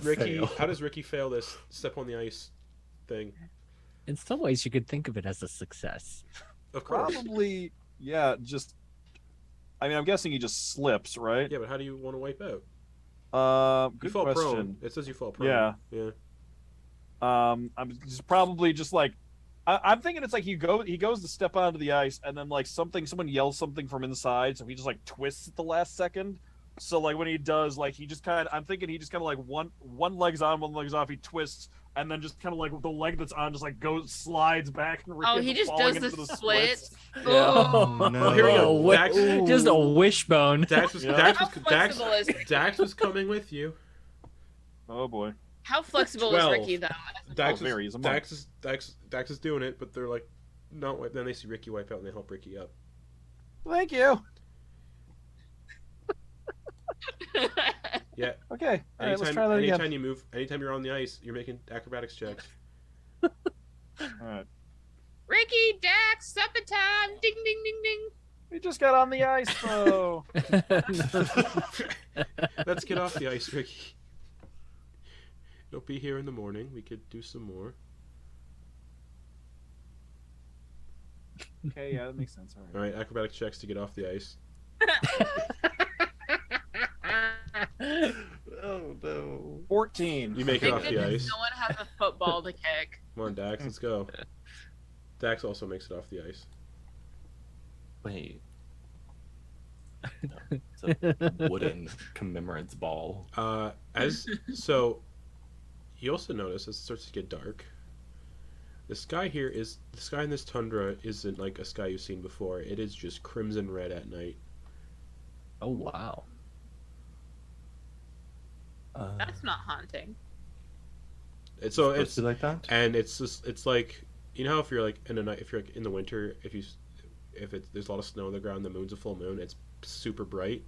[SPEAKER 1] Ricky
[SPEAKER 7] Fail.
[SPEAKER 1] fail this step on the ice thing?
[SPEAKER 4] In some ways, you could think of it as a success.
[SPEAKER 1] Of course.
[SPEAKER 3] Probably, yeah. Just, I mean, I'm guessing he just slips, right?
[SPEAKER 1] Yeah, but how do you want to wipe out? You
[SPEAKER 3] Good
[SPEAKER 1] fall
[SPEAKER 3] question.
[SPEAKER 1] prone. It says you fall prone.
[SPEAKER 3] Yeah.
[SPEAKER 1] Yeah.
[SPEAKER 3] I'm just probably just like, I'm thinking it's like he goes to step onto the ice, and then like someone yells something from inside, so he just like twists at the last second. So like when he does, like I'm thinking he just kind of like one leg's on, one leg's off. He twists, and then just kind of like the leg that's on just like slides back. And
[SPEAKER 2] he just does the splits.
[SPEAKER 3] Yeah.
[SPEAKER 2] Oh,
[SPEAKER 7] no.
[SPEAKER 1] Here we go.
[SPEAKER 4] Oh,
[SPEAKER 1] Dax,
[SPEAKER 4] just a wishbone.
[SPEAKER 1] Dax was Dax was coming with you.
[SPEAKER 3] Oh boy.
[SPEAKER 2] How flexible
[SPEAKER 1] 12.
[SPEAKER 2] is Ricky though?
[SPEAKER 1] Dax,
[SPEAKER 3] very. He's a monk.
[SPEAKER 1] Dax is doing it, but they're like, no. Then they see Ricky wipe out, and they help Ricky up.
[SPEAKER 3] Thank you.
[SPEAKER 1] Yeah.
[SPEAKER 3] Okay. All right, let's try that again.
[SPEAKER 1] Anytime you move, anytime you're on the ice, you're making acrobatics checks.
[SPEAKER 3] All right.
[SPEAKER 2] Ricky, Dax, supper time! Ding, ding, ding, ding.
[SPEAKER 3] We just got on the ice, though.
[SPEAKER 1] Let's get off the ice, Ricky. You'll be here in the morning. We could do some more.
[SPEAKER 3] Okay, yeah, that makes sense.
[SPEAKER 1] All right, acrobatic checks to get off the ice.
[SPEAKER 7] Oh no.
[SPEAKER 3] 14.
[SPEAKER 1] You make it
[SPEAKER 2] Thank
[SPEAKER 1] off the
[SPEAKER 2] goodness
[SPEAKER 1] ice.
[SPEAKER 2] no one has a football to kick.
[SPEAKER 1] Come on, Dax, let's go. Dax also makes it off the ice.
[SPEAKER 7] Wait. No, it's a wooden commemorates ball.
[SPEAKER 1] So you also notice as it starts to get dark, the sky in this tundra isn't like a sky you've seen before. It is just crimson red at night.
[SPEAKER 4] Oh wow.
[SPEAKER 2] That's not haunting.
[SPEAKER 1] It's
[SPEAKER 7] supposed to be like that?
[SPEAKER 1] and it's like, you know how if you're like in the winter, there's a lot of snow on the ground, the moon's a full moon, it's super bright.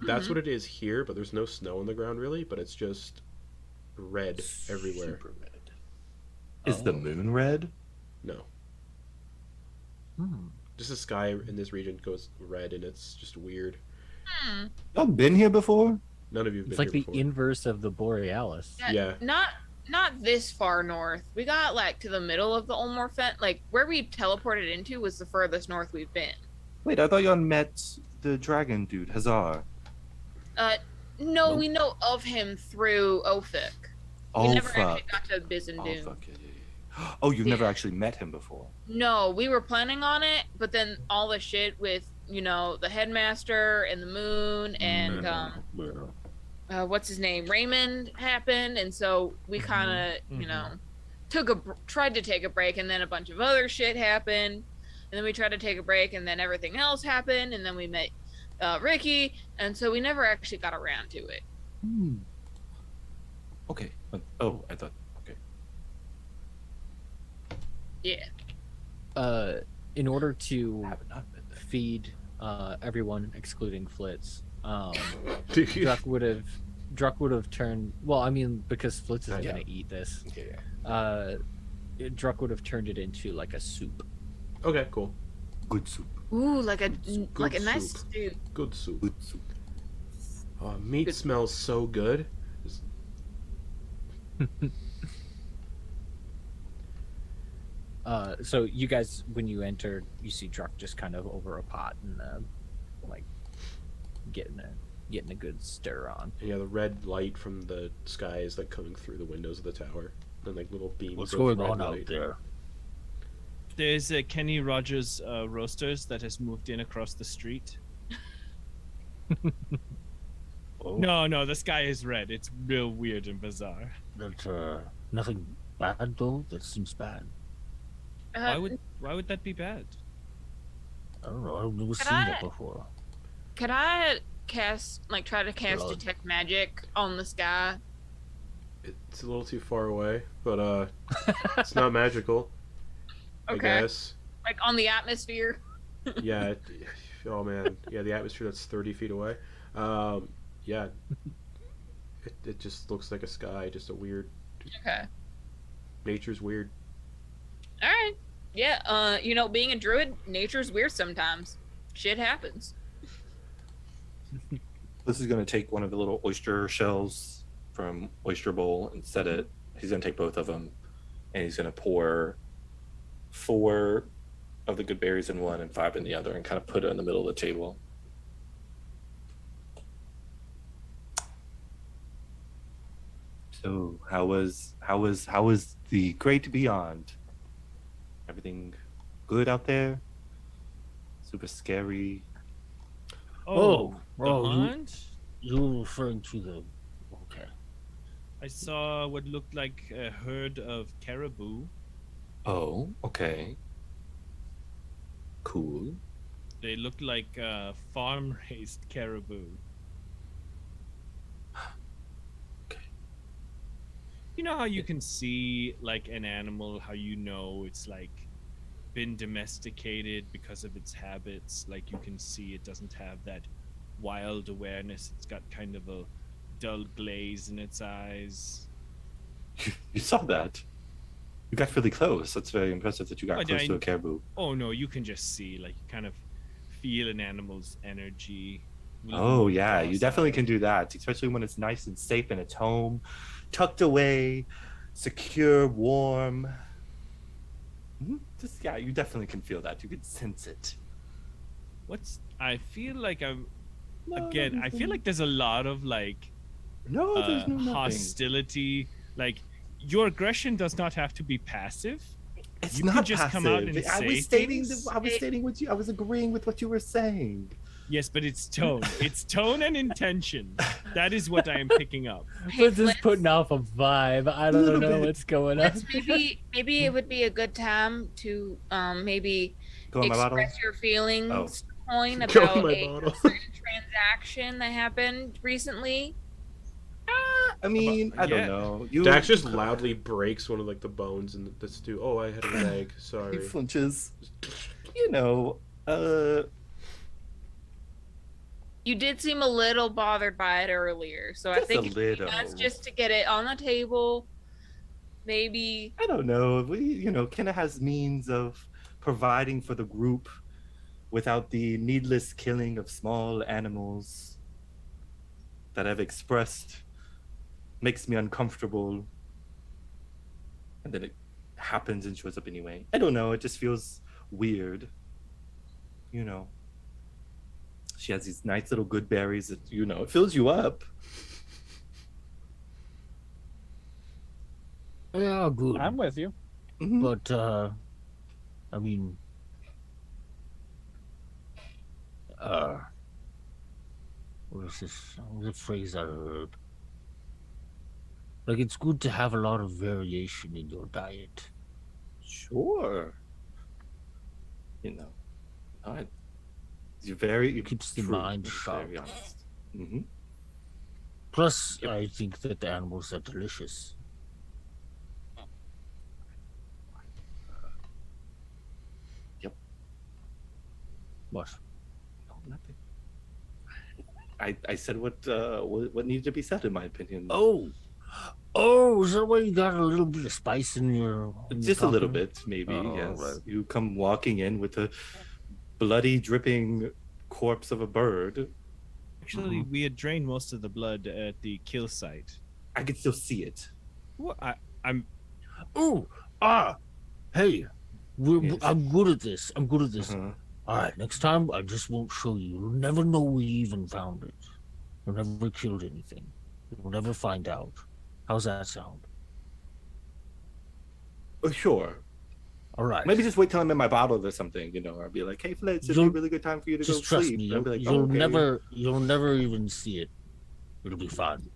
[SPEAKER 1] That's what it is here, but there's no snow on the ground really, but it's just red everywhere.
[SPEAKER 7] Super red. Is the moon red?
[SPEAKER 1] No.
[SPEAKER 4] Hmm.
[SPEAKER 1] Just the sky in this region goes red, and it's just weird.
[SPEAKER 7] Y'all been here before?
[SPEAKER 1] None of you have
[SPEAKER 4] It's
[SPEAKER 1] been
[SPEAKER 4] like
[SPEAKER 1] here
[SPEAKER 4] the
[SPEAKER 1] before.
[SPEAKER 4] inverse of the Borealis.
[SPEAKER 1] Yeah.
[SPEAKER 2] Not this far north. We got like to the middle of the Olmoor Fen. Like where we teleported into was the furthest north we've been.
[SPEAKER 7] Wait, I thought y'all met the dragon dude, Hazar.
[SPEAKER 2] No,
[SPEAKER 7] Nope.
[SPEAKER 2] we know of him through Ophik.
[SPEAKER 7] Oh,
[SPEAKER 2] We never
[SPEAKER 7] fuck.
[SPEAKER 2] actually got to Bizandoon.
[SPEAKER 7] Oh, fuck. Yeah. Oh, you've never actually met him before.
[SPEAKER 2] No, we were planning on it, but then all the shit with, the headmaster and the moon and what's his name, Raymond happened, and so we kind of, tried to take a break, and then a bunch of other shit happened, and then we tried to take a break, and then everything else happened, and then we met Ricky, and so we never actually got around to it.
[SPEAKER 7] Okay. Oh, I thought. Okay.
[SPEAKER 2] Yeah.
[SPEAKER 4] In order to
[SPEAKER 7] I have not been there.
[SPEAKER 4] feed everyone excluding Flitz,
[SPEAKER 1] Dude.
[SPEAKER 4] Druck would have turned. Well, I mean, because Flitz is
[SPEAKER 7] Oh, yeah.
[SPEAKER 4] gonna eat this.
[SPEAKER 7] Yeah.
[SPEAKER 4] Druck would have turned it into like a soup.
[SPEAKER 1] Okay, cool.
[SPEAKER 7] Good soup.
[SPEAKER 2] Ooh, like a
[SPEAKER 1] Good
[SPEAKER 2] nice
[SPEAKER 1] soup.
[SPEAKER 2] stew.
[SPEAKER 1] Good soup.
[SPEAKER 7] Good soup.
[SPEAKER 1] Oh, meat smells so good.
[SPEAKER 4] So you guys, when you enter, you see Druck just kind of over a pot and like getting a good stir on.
[SPEAKER 1] And yeah, the red light from the sky is like coming through the windows of the tower. And like little beams.
[SPEAKER 6] What's
[SPEAKER 1] of
[SPEAKER 6] going
[SPEAKER 1] red
[SPEAKER 6] on out
[SPEAKER 1] light.
[SPEAKER 6] there?
[SPEAKER 5] There's a Kenny Rogers Roasters that has moved in across the street.
[SPEAKER 6] Oh,
[SPEAKER 5] No, the sky is red. It's real weird and bizarre.
[SPEAKER 6] that's nothing bad though. That seems bad.
[SPEAKER 5] Why would that be bad?
[SPEAKER 6] I don't know. I've never
[SPEAKER 2] Could
[SPEAKER 6] seen
[SPEAKER 2] I-
[SPEAKER 6] that before.
[SPEAKER 2] Could I try to cast
[SPEAKER 6] Blood.
[SPEAKER 2] detect magic on the sky?
[SPEAKER 1] It's a little too far away, but it's not magical.
[SPEAKER 2] Okay.
[SPEAKER 1] I guess.
[SPEAKER 2] Like on the atmosphere?
[SPEAKER 1] Yeah. Oh man. Yeah, the atmosphere that's 30 feet away. Yeah. It just looks like a sky, just a weird.
[SPEAKER 2] Okay.
[SPEAKER 1] Nature's weird.
[SPEAKER 2] All right. Yeah. Being a druid, nature's weird sometimes. Shit happens.
[SPEAKER 7] This is going to take one of the little oyster shells from Oyster Bowl and set it. He's going to take both of them, and he's going to pour 4 of the good berries in one and 5 in the other, and kind of put it in the middle of the table. So, how was the great beyond? Everything good out there? Super scary.
[SPEAKER 5] The
[SPEAKER 6] you-
[SPEAKER 5] hunt?
[SPEAKER 6] You're referring to the... Okay.
[SPEAKER 5] I saw what looked like a herd of caribou.
[SPEAKER 7] Oh, okay. Cool.
[SPEAKER 5] They looked like farm-raised caribou.
[SPEAKER 7] Okay.
[SPEAKER 5] You know how you can see like an animal, how you know it's like been domesticated because of its habits. Like you can see it doesn't have that wild awareness. It's got kind of a dull glaze in its eyes.
[SPEAKER 7] You saw that. You got really close. That's very impressive that you got
[SPEAKER 5] Oh,
[SPEAKER 7] close
[SPEAKER 5] I-
[SPEAKER 7] to a caribou.
[SPEAKER 5] Oh no, you can just see, like, you kind of feel an animal's energy.
[SPEAKER 7] Oh yeah, you definitely can do that, especially when it's nice and safe in its home, tucked away, secure, warm. Just yeah, you definitely can feel that. You can sense it.
[SPEAKER 5] I feel like I'm
[SPEAKER 7] No,
[SPEAKER 5] again. I feel like there's a lot of like
[SPEAKER 7] there's no nothing.
[SPEAKER 5] hostility. Like your aggression does not have to be passive.
[SPEAKER 7] It's
[SPEAKER 5] You
[SPEAKER 7] not
[SPEAKER 5] can just
[SPEAKER 7] passive.
[SPEAKER 5] come out and
[SPEAKER 7] I
[SPEAKER 5] say
[SPEAKER 7] was stating.
[SPEAKER 5] things.
[SPEAKER 7] I was stating what you. I was agreeing with what you were saying.
[SPEAKER 5] Yes, but it's tone. It's tone and intention. That is what I am picking up.
[SPEAKER 4] Flitz is putting off a vibe. I don't
[SPEAKER 7] Little
[SPEAKER 4] know
[SPEAKER 7] bit.
[SPEAKER 4] what's going on.
[SPEAKER 2] Let's maybe it would be a good time to maybe
[SPEAKER 7] Go in my bottle.
[SPEAKER 2] express your feelings,
[SPEAKER 7] Oh.
[SPEAKER 2] Quoin,
[SPEAKER 1] Go in
[SPEAKER 2] about
[SPEAKER 1] my
[SPEAKER 2] a
[SPEAKER 1] bottle.
[SPEAKER 2] certain transaction that happened recently.
[SPEAKER 7] I mean, I don't
[SPEAKER 5] Yeah.
[SPEAKER 7] know. You
[SPEAKER 1] Dax just loudly breaks one of like the bones in the stew. Oh, I had a leg.
[SPEAKER 7] He
[SPEAKER 1] Sorry.
[SPEAKER 7] flinches. You know,
[SPEAKER 2] You did seem a little bothered by it earlier, so I
[SPEAKER 7] Just
[SPEAKER 2] think
[SPEAKER 7] a
[SPEAKER 2] it would be
[SPEAKER 7] little.
[SPEAKER 2] best just to get it on the table. Maybe
[SPEAKER 7] I don't know. Kena has means of providing for the group without the needless killing of small animals that I've expressed makes me uncomfortable. And then it happens and shows up anyway. I don't know. It just feels weird. You know. She has these nice little good berries that, it fills you up.
[SPEAKER 6] Yeah, good.
[SPEAKER 3] I'm with you.
[SPEAKER 7] Mhm.
[SPEAKER 6] But, I mean, what is this? What was the phrase I heard? Like, it's good to have a lot of variation in your diet.
[SPEAKER 7] Sure. You're very
[SPEAKER 6] Keeps the
[SPEAKER 7] true.
[SPEAKER 6] mind
[SPEAKER 7] You're
[SPEAKER 6] sharp.
[SPEAKER 7] Very honest. Mm-hmm.
[SPEAKER 6] Plus, I think that the animals are delicious.
[SPEAKER 7] Yep.
[SPEAKER 6] What?
[SPEAKER 7] No, nothing. I said what needed to be said in my opinion.
[SPEAKER 6] Oh, is that why you got a little bit of spice in your...
[SPEAKER 7] Just a little bit, maybe.
[SPEAKER 6] Oh,
[SPEAKER 7] yes.
[SPEAKER 6] right.
[SPEAKER 7] You come walking in with a bloody, dripping corpse of a bird.
[SPEAKER 5] Actually, we had drained most of the blood at the kill site.
[SPEAKER 7] I can still see it.
[SPEAKER 5] What? I'm
[SPEAKER 6] Hey,
[SPEAKER 7] Yes.
[SPEAKER 6] I'm good at this.
[SPEAKER 7] Uh-huh.
[SPEAKER 6] All right, next time I just won't show you. You'll never know we even found it. You'll never killed anything. You'll never find out. How's that sound?
[SPEAKER 7] Sure.
[SPEAKER 6] All right.
[SPEAKER 7] Maybe just wait till I'm in my bottle or something. I'll be like, hey, Flitz, it's a
[SPEAKER 6] You'll-
[SPEAKER 7] really good time for you to
[SPEAKER 6] Just
[SPEAKER 7] go
[SPEAKER 6] trust
[SPEAKER 7] sleep.
[SPEAKER 6] me.
[SPEAKER 7] And I'll be like,
[SPEAKER 6] You'll
[SPEAKER 7] okay.
[SPEAKER 6] you'll never even see it. It'll be fine.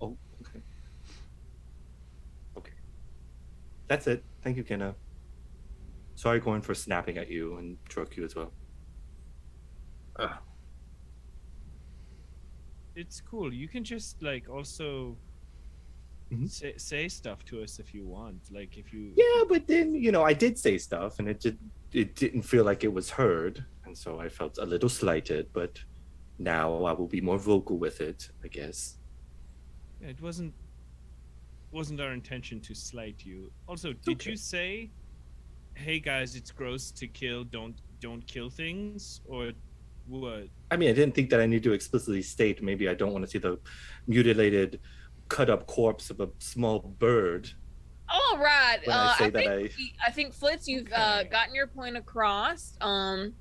[SPEAKER 7] Oh, okay. Okay. That's it. Thank you, Kena. Sorry, Quoin, for snapping at you and Druck you as well.
[SPEAKER 5] It's cool. You can just like also
[SPEAKER 7] Mhm.
[SPEAKER 5] say stuff to us if you want. Like if you
[SPEAKER 7] Yeah, but then I did say stuff, and it didn't feel like it was heard, and so I felt a little slighted. But now I will be more vocal with it, I guess.
[SPEAKER 5] it wasn't our intention to slight you. Also, did
[SPEAKER 7] Okay.
[SPEAKER 5] you say, "Hey guys, it's gross to kill. Don't kill things," or what?
[SPEAKER 7] I mean, I didn't think that I need to explicitly state. Maybe I don't want to see the mutilated, cut-up corpse of a small bird.
[SPEAKER 2] all right.
[SPEAKER 7] When I say
[SPEAKER 2] I
[SPEAKER 7] that
[SPEAKER 2] think I think Flitz, you've
[SPEAKER 7] Okay.
[SPEAKER 2] gotten your point across.
[SPEAKER 7] Okay.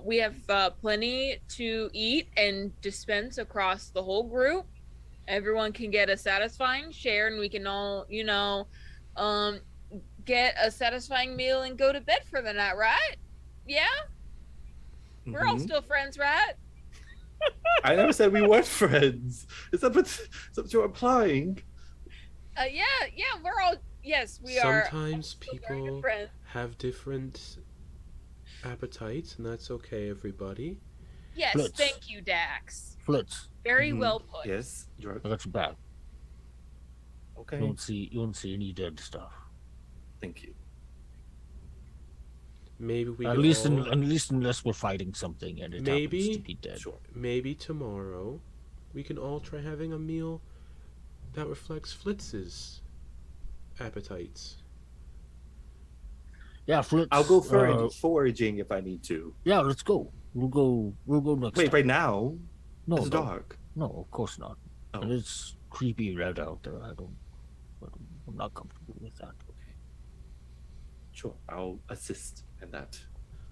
[SPEAKER 2] We have plenty to eat and dispense across the whole group. Everyone can get a satisfying share, and we can all, get a satisfying meal and go to bed for the night, right? Yeah? We're all
[SPEAKER 7] Mhm.
[SPEAKER 2] still friends, right?
[SPEAKER 7] I never said we weren't friends. Is that what you're implying?
[SPEAKER 2] Yeah, we're all, yes, we are
[SPEAKER 1] Sometimes
[SPEAKER 2] still very good
[SPEAKER 1] people
[SPEAKER 2] friends.
[SPEAKER 1] have different appetites, and that's okay, everybody.
[SPEAKER 2] Yes,
[SPEAKER 6] Flitz.
[SPEAKER 2] thank you, Dax.
[SPEAKER 6] Flitz,
[SPEAKER 2] Very
[SPEAKER 7] Mhm.
[SPEAKER 2] well put.
[SPEAKER 7] Yes, you're
[SPEAKER 6] I got your back.
[SPEAKER 7] okay.
[SPEAKER 6] You don't see any dead stuff.
[SPEAKER 7] Thank you.
[SPEAKER 1] Maybe we
[SPEAKER 6] At
[SPEAKER 1] could
[SPEAKER 6] least,
[SPEAKER 1] all,
[SPEAKER 6] at least unless we're fighting something and it happens to be dead.
[SPEAKER 7] Sure.
[SPEAKER 1] maybe tomorrow we can all try having a meal that reflects Flitz's appetites.
[SPEAKER 6] Yeah, Flitz.
[SPEAKER 7] I'll go foraging if I need to.
[SPEAKER 6] Yeah, let's go. We'll go next
[SPEAKER 7] Wait,
[SPEAKER 6] time.
[SPEAKER 7] right now?
[SPEAKER 6] No,
[SPEAKER 7] It's
[SPEAKER 6] no,
[SPEAKER 7] dark.
[SPEAKER 6] no, of course not.
[SPEAKER 7] Oh.
[SPEAKER 6] And it's creepy red out there. I'm not comfortable with that.
[SPEAKER 7] Okay. Sure, I'll assist in that.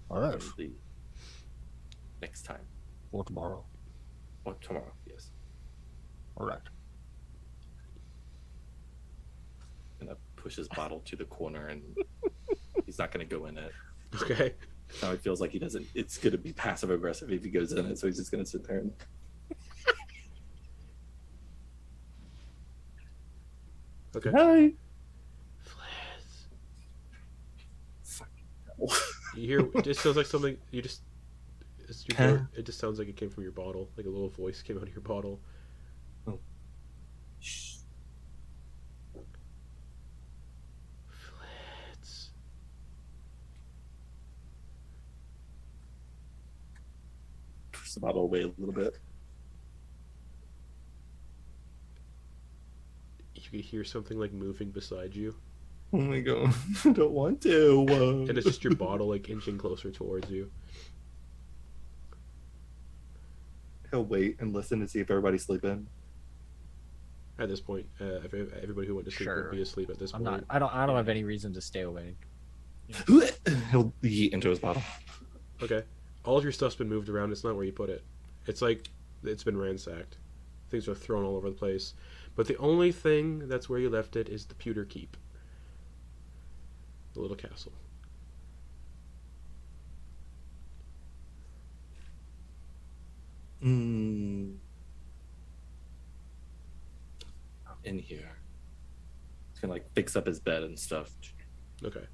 [SPEAKER 6] All right,
[SPEAKER 7] The next time.
[SPEAKER 6] for tomorrow.
[SPEAKER 7] Or tomorrow, yes.
[SPEAKER 6] All right.
[SPEAKER 7] And I push his bottle to the corner and he's not going to go in it.
[SPEAKER 1] Okay.
[SPEAKER 7] Now he feels like he doesn't, it's going to be passive aggressive if he goes in it, so he's just going to sit there and.
[SPEAKER 1] Okay.
[SPEAKER 7] Hi!
[SPEAKER 1] Flitz. You hear? It just sounds like something. You just. It's your
[SPEAKER 7] Huh?
[SPEAKER 1] It just sounds like it came from your bottle. Like a little voice came out of your bottle.
[SPEAKER 7] Shh.
[SPEAKER 1] Flitz.
[SPEAKER 7] Push the bottle away a little bit.
[SPEAKER 1] You could hear something like moving beside you,
[SPEAKER 7] Oh my god, I don't want to.
[SPEAKER 1] and it's just your bottle like inching closer towards you.
[SPEAKER 7] He'll wait and listen to see if everybody's sleeping.
[SPEAKER 1] At this point, everybody who went to sleep
[SPEAKER 4] Sure.
[SPEAKER 1] would be asleep at this
[SPEAKER 4] I'm
[SPEAKER 1] point.
[SPEAKER 4] not. I don't have any reason to stay awake.
[SPEAKER 7] He'll yeet into his bottle.
[SPEAKER 1] Okay. All of your stuff's been moved around. It's not where you put it. It's like it's been ransacked. Things are thrown all over the place. But the only thing that's where you left it is the pewter keep. The little castle.
[SPEAKER 7] In here. He's gonna like fix up his bed and stuff.
[SPEAKER 1] Okay.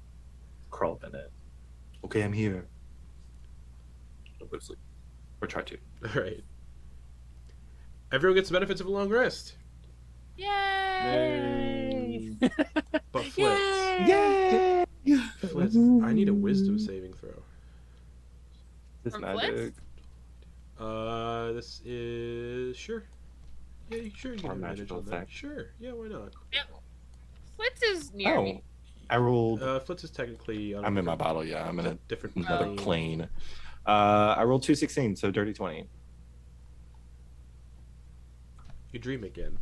[SPEAKER 7] Crawl up in it. Okay, I'm here. Don't go to sleep. Or try to.
[SPEAKER 1] Alright. Everyone gets the benefits of a long rest.
[SPEAKER 2] Yay!
[SPEAKER 1] But Flitz.
[SPEAKER 7] Yay!
[SPEAKER 1] Flitz, I need a wisdom saving throw.
[SPEAKER 7] This
[SPEAKER 2] From
[SPEAKER 7] magic.
[SPEAKER 1] This is sure. Yeah, sure you can
[SPEAKER 7] Or
[SPEAKER 1] have advantage
[SPEAKER 7] magical
[SPEAKER 1] on that.
[SPEAKER 7] effect.
[SPEAKER 1] Sure, yeah, why not?
[SPEAKER 2] Flitz is near
[SPEAKER 7] Oh,
[SPEAKER 2] me.
[SPEAKER 7] I rolled.
[SPEAKER 1] Flitz is technically on a
[SPEAKER 7] I'm in my
[SPEAKER 1] different-
[SPEAKER 7] bottle, yeah. I'm in a
[SPEAKER 1] different
[SPEAKER 7] another plane. I rolled 216, so dirty 20.
[SPEAKER 1] You dream again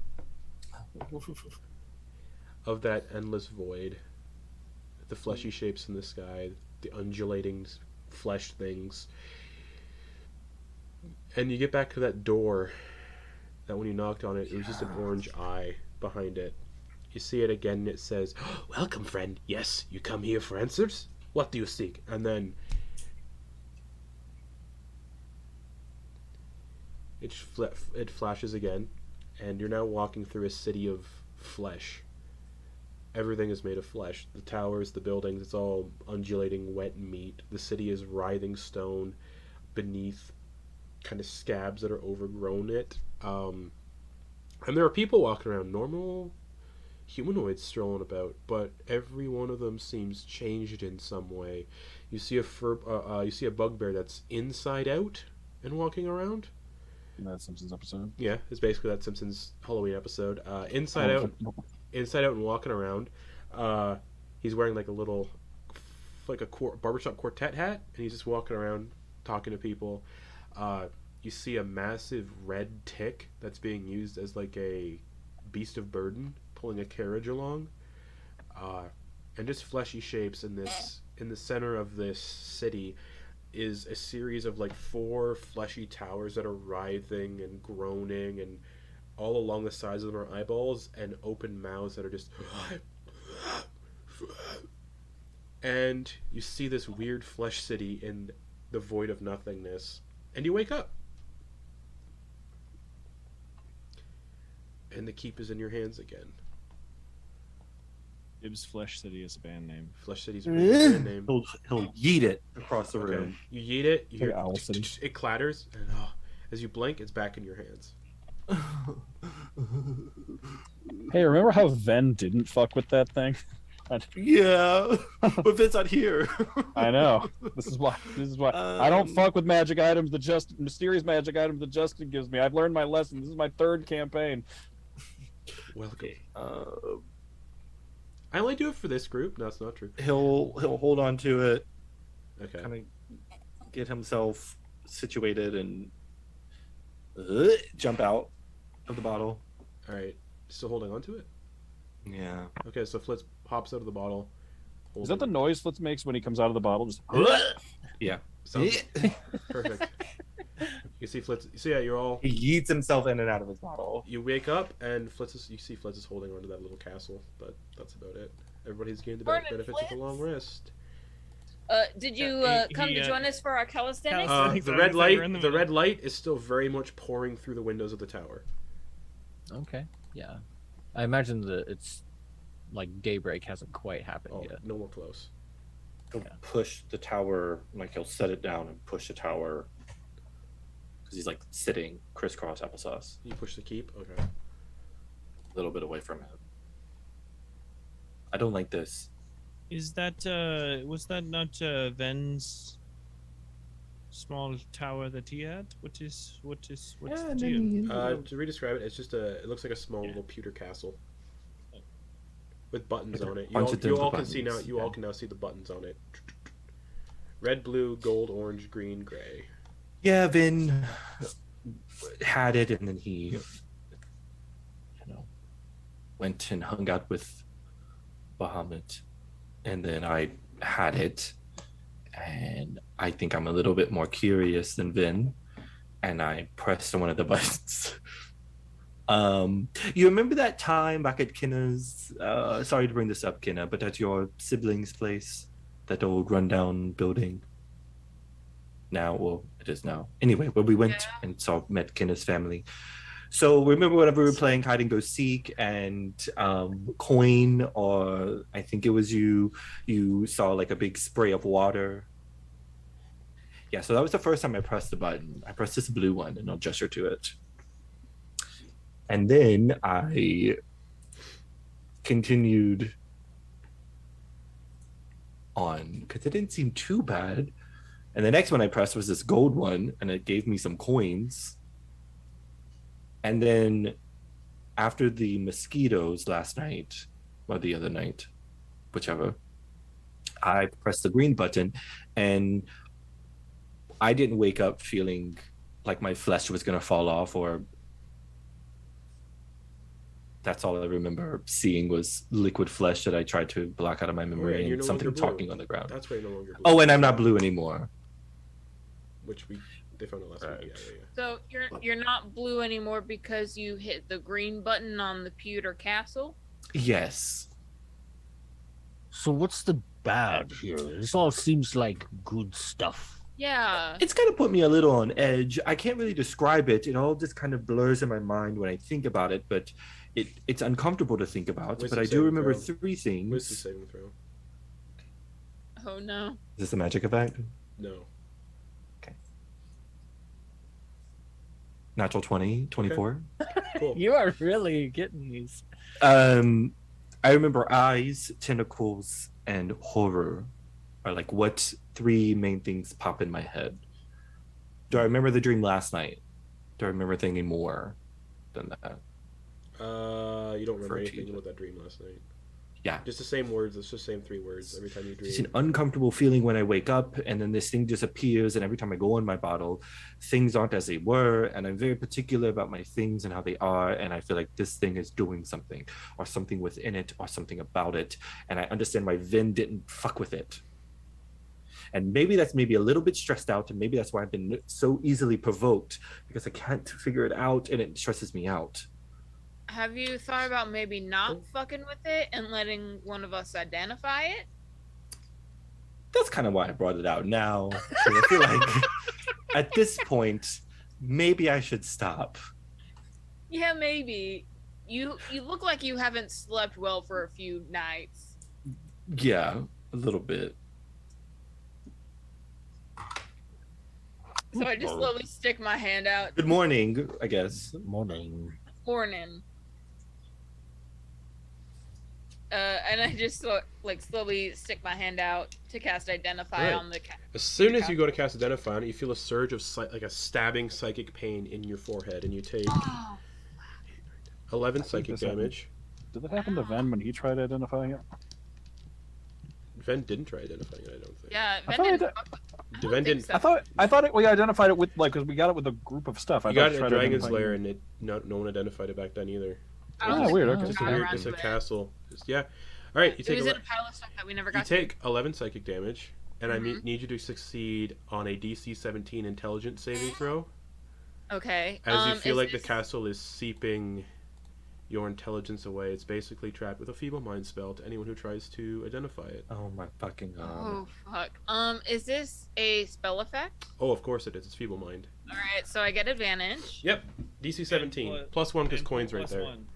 [SPEAKER 1] of that endless void, the fleshy shapes in the sky, the undulating flesh things, and you get back to that door that when you knocked on it, it was just an orange eye behind it. You see it again, and it says, "Welcome, friend. Yes, you come here for answers? What do you seek?" And then it flashes again, and you're now walking through a city of flesh. Everything is made of flesh. The towers, the buildings, it's all undulating wet meat. The city is writhing stone beneath kind of scabs that are overgrown it. And there are people walking around, normal humanoids strolling about, but every one of them seems changed in some way. You see you see a bugbear that's inside out and walking around.
[SPEAKER 3] In that Simpsons episode.
[SPEAKER 1] Yeah, it's basically that Simpsons Halloween episode. Inside out and walking around. He's wearing like a little, like a barbershop quartet hat, and he's just walking around talking to people. You see a massive red tick that's being used as like a beast of burden, pulling a carriage along. And just fleshy shapes in the center of this city is a series of like 4 fleshy towers that are writhing and groaning, and all along the sides of them are eyeballs and open mouths that are just and you see this weird flesh city in the void of nothingness, and you wake up. And the keep is in your hands again.
[SPEAKER 5] Ibs Flesh City is a band name.
[SPEAKER 1] Flesh City's a band name.
[SPEAKER 7] He'll yeet it across the room.
[SPEAKER 1] Okay. You yeet it, you hear
[SPEAKER 3] Like Owl City.
[SPEAKER 1] it clatters, and as you blink, it's back in your hands.
[SPEAKER 3] Hey, remember how Ven didn't fuck with that thing?
[SPEAKER 7] Yeah, but Vin's not here.
[SPEAKER 3] I know. This is why. I don't fuck with magic items. Mysterious magic items that Justin gives me. I've learned my lesson. This is my 3rd campaign.
[SPEAKER 1] Welcome. I only do it for this group. No, that's not true.
[SPEAKER 7] He'll hold on to it,
[SPEAKER 1] Okay.
[SPEAKER 7] kind of get himself situated, and jump out of the bottle.
[SPEAKER 1] All right. Still holding on to it?
[SPEAKER 7] Yeah.
[SPEAKER 1] Okay, so Flitz pops out of the bottle.
[SPEAKER 3] Is that the noise Flitz makes when he comes out of the bottle? Just
[SPEAKER 7] Yeah.
[SPEAKER 1] Sounds perfect. You see Flitz. So yeah, you're all.
[SPEAKER 7] He yeets himself in and out of his bottle.
[SPEAKER 1] You wake up and you see Flitz is holding onto that little castle, but that's about it. Everybody's gained the
[SPEAKER 2] Morning,
[SPEAKER 1] benefits of a long
[SPEAKER 2] Flitz.
[SPEAKER 1] rest.
[SPEAKER 2] Did you
[SPEAKER 5] he,
[SPEAKER 2] come to join us for our calisthenics?
[SPEAKER 5] Calisthenics.
[SPEAKER 1] The red light is still very much pouring through the windows of the tower.
[SPEAKER 4] Okay, yeah. I imagine that it's like daybreak hasn't quite happened
[SPEAKER 1] Oh,
[SPEAKER 4] yet.
[SPEAKER 1] no more close.
[SPEAKER 7] He'll push the tower, like he'll set it down and push the tower, because he's like sitting crisscross applesauce,
[SPEAKER 1] You push the keep. Okay.
[SPEAKER 7] a little bit away from him. I don't like this.
[SPEAKER 5] Is that was that not Ven's small tower that he had? What's the deal?
[SPEAKER 1] To re-describe it, it's just it looks like a small little pewter castle with buttons on it.
[SPEAKER 7] Bunch of
[SPEAKER 1] You all can
[SPEAKER 7] buttons.
[SPEAKER 1] see now. You all can now see the buttons on it. Red, blue, gold, orange, green, gray.
[SPEAKER 7] Yeah, Vin had it, and then he, went and hung out with Bahamut, and then I had it, and I think I'm a little bit more curious than Vin, and I pressed on one of the buttons. You remember that time back at Kena's? Sorry to bring this up, Kena, but at your siblings' place, that old rundown building. Now, well, it is now. Anyway, where we went and met Kena's family. So remember whenever we were playing hide and go seek, and Quoin, or I think it was you saw like a big spray of water. Yeah, so that was the first time I pressed the button. I pressed this blue one, and I'll gesture to it. And then I continued on, because it didn't seem too bad. And the next one I pressed was this gold one, and it gave me some coins. And then after the mosquitoes last night, or the other night, whichever, I pressed the green button, and I didn't wake up feeling like my flesh was going to fall off, or that's all I remember seeing was liquid flesh that I tried to block out of my memory,
[SPEAKER 1] and you're
[SPEAKER 7] and
[SPEAKER 1] no
[SPEAKER 7] something
[SPEAKER 1] longer blue.
[SPEAKER 7] talking on the ground.
[SPEAKER 1] That's why you're no longer blue.
[SPEAKER 7] Oh, and I'm not blue anymore.
[SPEAKER 1] Which they found out last week. Yeah.
[SPEAKER 2] So you're not blue anymore because you hit the green button on the pewter castle?
[SPEAKER 7] Yes.
[SPEAKER 6] So what's the bad here? This all seems like good stuff.
[SPEAKER 2] Yeah.
[SPEAKER 7] It's kind of put me a little on edge. I can't really describe it. It all just kind of blurs in my mind when I think about it, but it's uncomfortable to think about.
[SPEAKER 1] Wisdom
[SPEAKER 7] but I do
[SPEAKER 1] saving
[SPEAKER 7] remember
[SPEAKER 1] throw.
[SPEAKER 7] 3 things.
[SPEAKER 1] Wisdom saving throw.
[SPEAKER 2] Oh no.
[SPEAKER 7] Is this a magic effect?
[SPEAKER 1] No.
[SPEAKER 7] Natural 20, 24.
[SPEAKER 1] Cool.
[SPEAKER 4] You are really getting these.
[SPEAKER 7] I remember eyes, tentacles, and horror are like what 3 main things pop in my head. Do I remember the dream last night? Do I remember thinking more than that?
[SPEAKER 1] You don't remember
[SPEAKER 7] For
[SPEAKER 1] anything
[SPEAKER 7] achievement.
[SPEAKER 1] about that dream last night.
[SPEAKER 7] Yeah.
[SPEAKER 1] Just the same words. It's just the same 3 words every time you dream.
[SPEAKER 7] It's an uncomfortable feeling when I wake up, and then this thing disappears, and every time I go in my bottle, things aren't as they were, and I'm very particular about my things and how they are, and I feel like this thing is doing something, or something within it, or something about it, and I understand why Vin didn't fuck with it. And maybe that's maybe a little bit stressed out, and maybe that's why I've been so easily provoked, because I can't figure it out, and it stresses me out.
[SPEAKER 2] Have you thought about maybe not fucking with it and letting one of us identify it?
[SPEAKER 7] That's kind of why I brought it out now. 'Cause I feel like at this point, maybe I should stop.
[SPEAKER 2] Yeah, maybe. You look like you haven't slept well for a few nights.
[SPEAKER 7] Yeah, a little bit.
[SPEAKER 2] So I just slowly stick my hand out.
[SPEAKER 7] Good morning, I guess.
[SPEAKER 6] Morning.
[SPEAKER 2] Morning. And I just slowly stick my hand out to cast Identify
[SPEAKER 1] Right.
[SPEAKER 2] on the cat.
[SPEAKER 1] As soon as you go to cast Identify on it, you feel a surge of like a stabbing psychic pain in your forehead, and you take
[SPEAKER 2] Oh,
[SPEAKER 1] 11 psychic
[SPEAKER 3] this happened.
[SPEAKER 1] damage.
[SPEAKER 3] Did that happen to Ven when he tried identifying it?
[SPEAKER 1] Ven didn't try identifying it, I don't think.
[SPEAKER 2] yeah.
[SPEAKER 3] I
[SPEAKER 2] Ven
[SPEAKER 3] thought I
[SPEAKER 2] didn't.
[SPEAKER 3] did-
[SPEAKER 2] I don't
[SPEAKER 1] Ven
[SPEAKER 2] think
[SPEAKER 1] didn't-
[SPEAKER 2] so.
[SPEAKER 3] I thought we identified it with because we got it with a group of stuff. I
[SPEAKER 1] You
[SPEAKER 3] thought
[SPEAKER 1] got
[SPEAKER 3] we
[SPEAKER 1] it
[SPEAKER 3] tried
[SPEAKER 1] at Dragon's
[SPEAKER 3] identifying
[SPEAKER 1] Lair,
[SPEAKER 3] it.
[SPEAKER 1] and no one identified it back then either.
[SPEAKER 2] I don't
[SPEAKER 3] Oh,
[SPEAKER 2] think
[SPEAKER 3] weird,
[SPEAKER 2] we
[SPEAKER 3] okay.
[SPEAKER 2] got
[SPEAKER 1] It's a
[SPEAKER 2] around
[SPEAKER 1] weird, it's
[SPEAKER 2] to
[SPEAKER 1] a
[SPEAKER 2] it.
[SPEAKER 1] castle. Yeah. All right, you
[SPEAKER 2] It
[SPEAKER 1] take
[SPEAKER 2] was
[SPEAKER 1] 11,
[SPEAKER 2] in a pile of stuff that we never
[SPEAKER 1] you
[SPEAKER 2] got
[SPEAKER 1] take 11 psychic damage, and I
[SPEAKER 2] Mhm.
[SPEAKER 1] need you to succeed on a DC 17 Intelligence saving throw.
[SPEAKER 2] to. Okay.
[SPEAKER 1] As you feel
[SPEAKER 2] is
[SPEAKER 1] like
[SPEAKER 2] this-
[SPEAKER 1] the castle is seeping your intelligence away, it's basically trapped with a feeble mind spell to anyone who tries to identify it.
[SPEAKER 7] Oh my fucking god.
[SPEAKER 2] Oh fuck. Is this a spell effect?
[SPEAKER 1] Oh, of course it is. It's feeble mind.
[SPEAKER 2] All right, so I get advantage.
[SPEAKER 1] Yep. DC 17
[SPEAKER 5] And
[SPEAKER 1] plus 1 because
[SPEAKER 5] And
[SPEAKER 1] coin's right
[SPEAKER 5] plus
[SPEAKER 1] there.
[SPEAKER 5] one.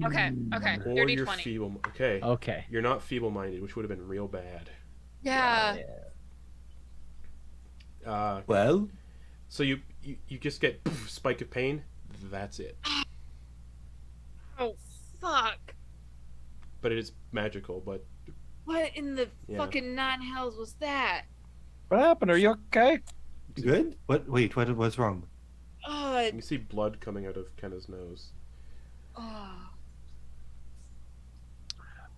[SPEAKER 2] Okay. Okay.
[SPEAKER 1] Or
[SPEAKER 2] Dirty
[SPEAKER 1] you're
[SPEAKER 2] 20.
[SPEAKER 1] feeble. Okay.
[SPEAKER 4] Okay.
[SPEAKER 1] You're not feeble-minded, which would have been real bad.
[SPEAKER 2] Yeah.
[SPEAKER 7] Well,
[SPEAKER 1] So you just get poof, spike of pain. That's it.
[SPEAKER 2] Oh fuck.
[SPEAKER 1] But it is magical. But
[SPEAKER 2] What in the
[SPEAKER 1] Yeah.
[SPEAKER 2] fucking nine hells was that?
[SPEAKER 3] What happened? Are you okay?
[SPEAKER 7] good? What? Wait, what's wrong?
[SPEAKER 2] Oh,
[SPEAKER 1] you see blood coming out of Kenna's nose.
[SPEAKER 2] oh.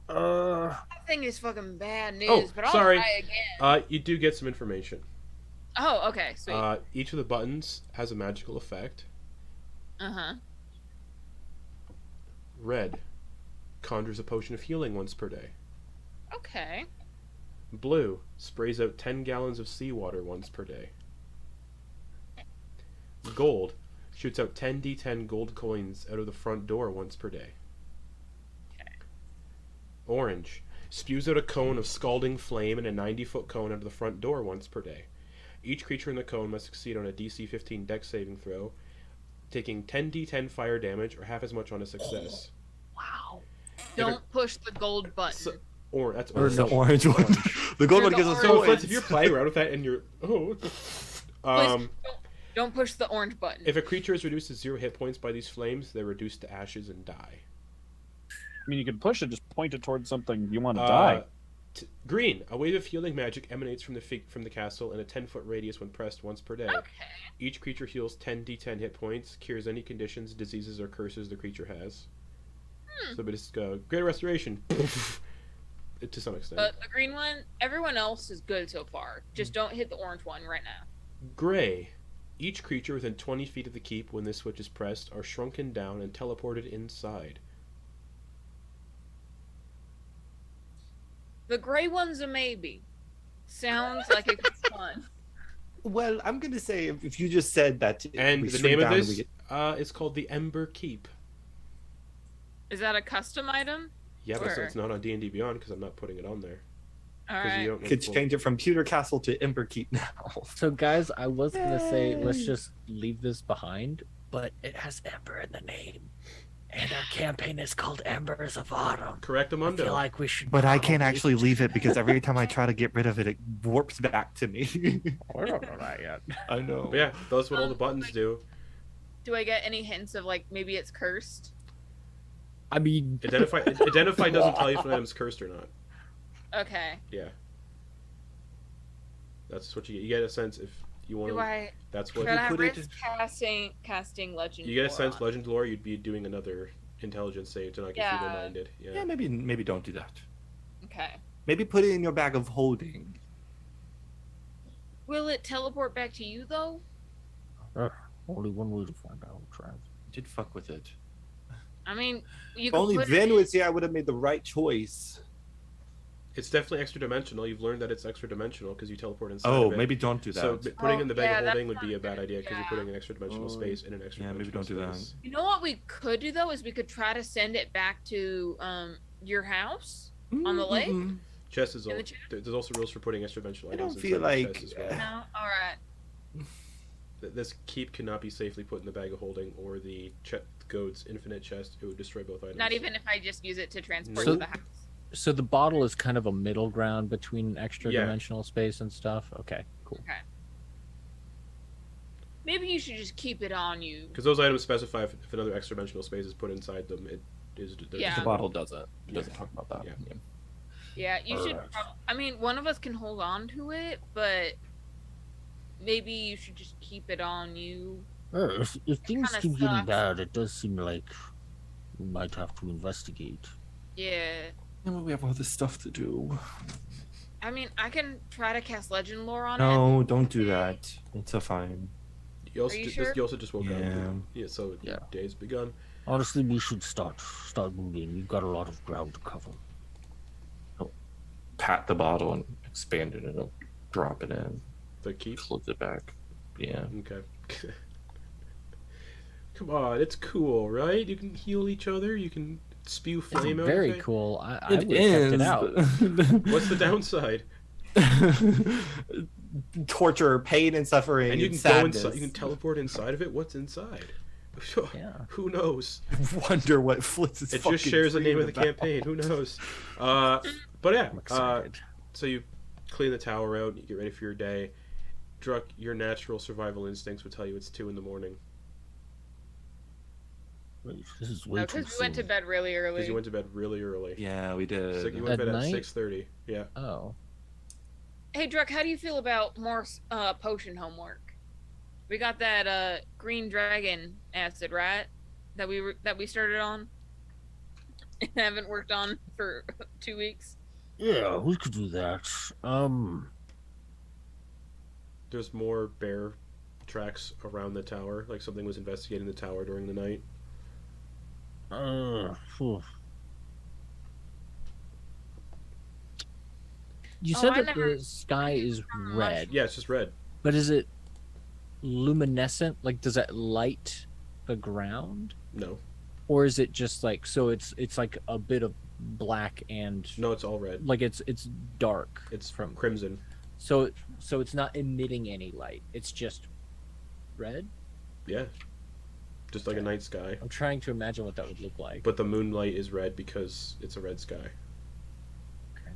[SPEAKER 3] That
[SPEAKER 2] thing is fucking bad news,
[SPEAKER 1] Oh,
[SPEAKER 2] but I'll
[SPEAKER 1] sorry.
[SPEAKER 2] try again.
[SPEAKER 1] You do get some information.
[SPEAKER 2] Oh, okay, sweet.
[SPEAKER 1] Each of the buttons has a magical effect.
[SPEAKER 2] Uh-huh.
[SPEAKER 1] Red conjures a potion of healing once per day.
[SPEAKER 2] Okay.
[SPEAKER 1] Blue sprays out 10 gallons of seawater once per day. Gold shoots out 10d10 gold coins out of the front door once per day. Orange spews out a cone of scalding flame and a 90-foot cone out of the front door once per day. Each creature in the cone must succeed on a DC 15 dex saving throw, taking 10d10 fire damage or half as much on a success.
[SPEAKER 2] Wow. Don't push the gold button.
[SPEAKER 1] So- Or that's
[SPEAKER 7] Or
[SPEAKER 1] orange.
[SPEAKER 7] the orange one. The gold
[SPEAKER 2] Or
[SPEAKER 7] one
[SPEAKER 2] the
[SPEAKER 7] gives us
[SPEAKER 2] orange
[SPEAKER 1] So
[SPEAKER 2] one.
[SPEAKER 1] Flitz, if you're playing around with that and you're
[SPEAKER 2] Don't push the orange button.
[SPEAKER 1] if a creature is reduced to 0 hit points by these flames, they're reduced to ashes and die.
[SPEAKER 3] I mean, you can push it, just point it towards something you want to die.
[SPEAKER 1] Green, a wave of healing magic emanates from the castle in a 10-foot radius when pressed once per day.
[SPEAKER 2] Okay.
[SPEAKER 1] Each creature heals 10d10 hit points, cures any conditions, diseases, or curses the creature has. So, but it's greater restoration to some extent.
[SPEAKER 2] The green one, everyone else is good so far. Just don't hit the orange one right now.
[SPEAKER 1] Gray, each creature within 20 feet of the keep when this switch is pressed are shrunken down and teleported inside.
[SPEAKER 2] The gray one's a maybe. Sounds like it's fun.
[SPEAKER 7] Well, I'm gonna say if you just said that,
[SPEAKER 1] And
[SPEAKER 7] we
[SPEAKER 1] the
[SPEAKER 7] shrink
[SPEAKER 1] name of
[SPEAKER 7] down and
[SPEAKER 1] this
[SPEAKER 7] we get-
[SPEAKER 1] is called the Ember Keep.
[SPEAKER 2] Is that a custom item?
[SPEAKER 1] Yeah, but
[SPEAKER 2] Sure.
[SPEAKER 1] it's not on D&D Beyond because I'm not putting it on there.
[SPEAKER 2] All
[SPEAKER 1] 'Cause you
[SPEAKER 2] right.
[SPEAKER 1] don't know
[SPEAKER 7] could
[SPEAKER 1] the full-
[SPEAKER 7] change it from Pewter Castle to Ember Keep now.
[SPEAKER 4] So, guys, I was gonna say let's just leave this behind, but it has Ember in the name, and our campaign is called Embers of Autumn.
[SPEAKER 1] Correct,
[SPEAKER 4] I
[SPEAKER 1] Amundo.
[SPEAKER 4] feel like we should.
[SPEAKER 7] But I can't
[SPEAKER 4] probably-
[SPEAKER 7] actually leave it because every time I try to get rid of it, it warps back to me.
[SPEAKER 3] We don't know that yet.
[SPEAKER 7] I know.
[SPEAKER 1] But yeah, that's what all the buttons do.
[SPEAKER 2] Do I get any hints of like maybe it's cursed?
[SPEAKER 4] I mean,
[SPEAKER 1] Identify doesn't tell you if an item's cursed or not.
[SPEAKER 2] Okay.
[SPEAKER 1] Yeah. That's what you get. You get a sense if you want
[SPEAKER 2] Do
[SPEAKER 1] to.
[SPEAKER 2] I
[SPEAKER 1] That's
[SPEAKER 2] should
[SPEAKER 1] what
[SPEAKER 2] I
[SPEAKER 7] put it-
[SPEAKER 2] risk casting legend?
[SPEAKER 1] you get a
[SPEAKER 2] lore
[SPEAKER 1] sense.
[SPEAKER 2] on?
[SPEAKER 1] Legend lore, you'd be doing another intelligence save to not get
[SPEAKER 2] Yeah.
[SPEAKER 1] feeble-minded. Yeah.
[SPEAKER 7] Yeah, maybe don't do that.
[SPEAKER 2] Okay.
[SPEAKER 7] Maybe put it in your bag of holding.
[SPEAKER 2] Will it teleport back to you though?
[SPEAKER 6] Only one way to find out, Trav.
[SPEAKER 7] Did fuck with it.
[SPEAKER 2] I mean, you
[SPEAKER 7] If
[SPEAKER 2] could
[SPEAKER 7] only
[SPEAKER 2] put
[SPEAKER 7] Ven
[SPEAKER 2] it
[SPEAKER 7] was here, I would have made the right choice.
[SPEAKER 1] It's definitely extra dimensional. You've learned that it's extra dimensional because you teleport inside.
[SPEAKER 7] Oh,
[SPEAKER 1] of it.
[SPEAKER 7] maybe don't do that.
[SPEAKER 1] So putting
[SPEAKER 2] Oh,
[SPEAKER 1] in the bag
[SPEAKER 2] yeah,
[SPEAKER 1] of holding
[SPEAKER 2] that's
[SPEAKER 1] would be a
[SPEAKER 2] not
[SPEAKER 1] bad
[SPEAKER 2] good.
[SPEAKER 1] idea because you're
[SPEAKER 2] Yeah.
[SPEAKER 1] putting an extra dimensional
[SPEAKER 7] Oh,
[SPEAKER 1] space in an extra
[SPEAKER 7] yeah, maybe
[SPEAKER 1] dimensional
[SPEAKER 7] don't do that.
[SPEAKER 1] space.
[SPEAKER 2] You know what we could do though is we could try to send it back to your house on the lake.
[SPEAKER 7] Mhm.
[SPEAKER 1] Chest is
[SPEAKER 2] In
[SPEAKER 1] all.
[SPEAKER 2] the chest?
[SPEAKER 1] There's also rules for putting extra dimensional
[SPEAKER 7] I don't
[SPEAKER 1] items
[SPEAKER 7] feel
[SPEAKER 1] inside the
[SPEAKER 7] like-
[SPEAKER 1] chest as well.
[SPEAKER 2] No? Alright.
[SPEAKER 1] This keep cannot be safely put in the bag of holding or the goat's infinite chest. It would destroy both items.
[SPEAKER 2] Not even if I just use it to transport
[SPEAKER 1] So-
[SPEAKER 2] to the house.
[SPEAKER 4] So the bottle is kind of a middle ground between extra
[SPEAKER 1] Yeah.
[SPEAKER 4] dimensional space and stuff. Okay, cool.
[SPEAKER 2] Okay. Maybe you should just keep it on you.
[SPEAKER 1] Because those items specify if another extra dimensional space is put inside them, it is.
[SPEAKER 2] Yeah.
[SPEAKER 7] The bottle doesn't. It
[SPEAKER 1] Yeah.
[SPEAKER 7] doesn't talk about that.
[SPEAKER 1] Yeah.
[SPEAKER 7] Yeah.
[SPEAKER 2] Yeah, you should.
[SPEAKER 6] Alright.
[SPEAKER 2] I mean, one of us can hold on to it, but maybe you should just keep it on you.
[SPEAKER 6] If things
[SPEAKER 2] kinda
[SPEAKER 6] keep getting
[SPEAKER 2] sucks.
[SPEAKER 6] bad, it does seem like we might have to investigate.
[SPEAKER 2] Yeah.
[SPEAKER 7] Yeah, but we have all this stuff to do.
[SPEAKER 2] I mean, I can try to cast legend lore on it.
[SPEAKER 7] No, don't do that. It's a fine.
[SPEAKER 1] You also,
[SPEAKER 2] Are you
[SPEAKER 1] just,
[SPEAKER 2] sure?
[SPEAKER 1] you also just woke
[SPEAKER 7] Yeah.
[SPEAKER 1] up. Yeah, so
[SPEAKER 6] Yeah.
[SPEAKER 1] your day's begun.
[SPEAKER 6] Honestly, we should start moving. We've got a lot of ground to cover.
[SPEAKER 7] Pat the bottle and expand it and drop it in.
[SPEAKER 1] The keep.
[SPEAKER 7] Close it back. Yeah.
[SPEAKER 1] Okay. Come on, it's cool, right? You can heal each other. You can spew
[SPEAKER 4] It's
[SPEAKER 1] flame out.
[SPEAKER 4] very
[SPEAKER 1] of it.
[SPEAKER 4] cool. I
[SPEAKER 7] It
[SPEAKER 4] would have kept it out.
[SPEAKER 1] What's the downside?
[SPEAKER 7] Torture, pain, and suffering.
[SPEAKER 1] And you
[SPEAKER 7] and
[SPEAKER 1] can go
[SPEAKER 7] sadness.
[SPEAKER 1] inside. You can teleport inside of it. What's inside?
[SPEAKER 4] Yeah.
[SPEAKER 1] Who knows?
[SPEAKER 7] Wonder what Flitz is.
[SPEAKER 1] It
[SPEAKER 7] fucking
[SPEAKER 1] just shares the name of the
[SPEAKER 7] dreaming about.
[SPEAKER 1] campaign. Who knows? But yeah.
[SPEAKER 4] I'm excited.
[SPEAKER 1] So you clean the tower out. You get ready for your day. Druck, your natural survival instincts would tell you it's 2 a.m.
[SPEAKER 6] Wait, this is way
[SPEAKER 2] No,
[SPEAKER 6] too
[SPEAKER 2] because we went to
[SPEAKER 6] soon.
[SPEAKER 2] bed really
[SPEAKER 1] Because
[SPEAKER 2] early.
[SPEAKER 1] you went to bed really early.
[SPEAKER 7] Yeah, we did.
[SPEAKER 1] So you went
[SPEAKER 4] At
[SPEAKER 1] to bed
[SPEAKER 4] night?
[SPEAKER 1] at 6:30. Yeah.
[SPEAKER 4] Oh.
[SPEAKER 2] Hey, Druck, how do you feel about more potion homework? We got that green dragon acid, right? That we started on. And haven't worked on for 2 weeks.
[SPEAKER 6] Yeah, we could do that.
[SPEAKER 1] There's more bear tracks around the tower. Like something was investigating the tower during the night.
[SPEAKER 6] Phew.
[SPEAKER 4] You
[SPEAKER 2] Oh,
[SPEAKER 4] said
[SPEAKER 2] I
[SPEAKER 4] that
[SPEAKER 2] never-
[SPEAKER 4] the sky is red,
[SPEAKER 1] Yeah, it's just red.
[SPEAKER 4] but is it luminescent? Like, does it light the ground,
[SPEAKER 1] No.
[SPEAKER 4] or is it just like so? It's like a bit of black and
[SPEAKER 1] No, it's all red.
[SPEAKER 4] like it's dark.
[SPEAKER 1] It's
[SPEAKER 4] from
[SPEAKER 1] crimson.
[SPEAKER 4] so it's not emitting any light. It's just red.
[SPEAKER 1] Yeah. Just like a night sky.
[SPEAKER 4] I'm trying to imagine what that would look like.
[SPEAKER 1] But the moonlight is red because it's a red sky.
[SPEAKER 4] Okay.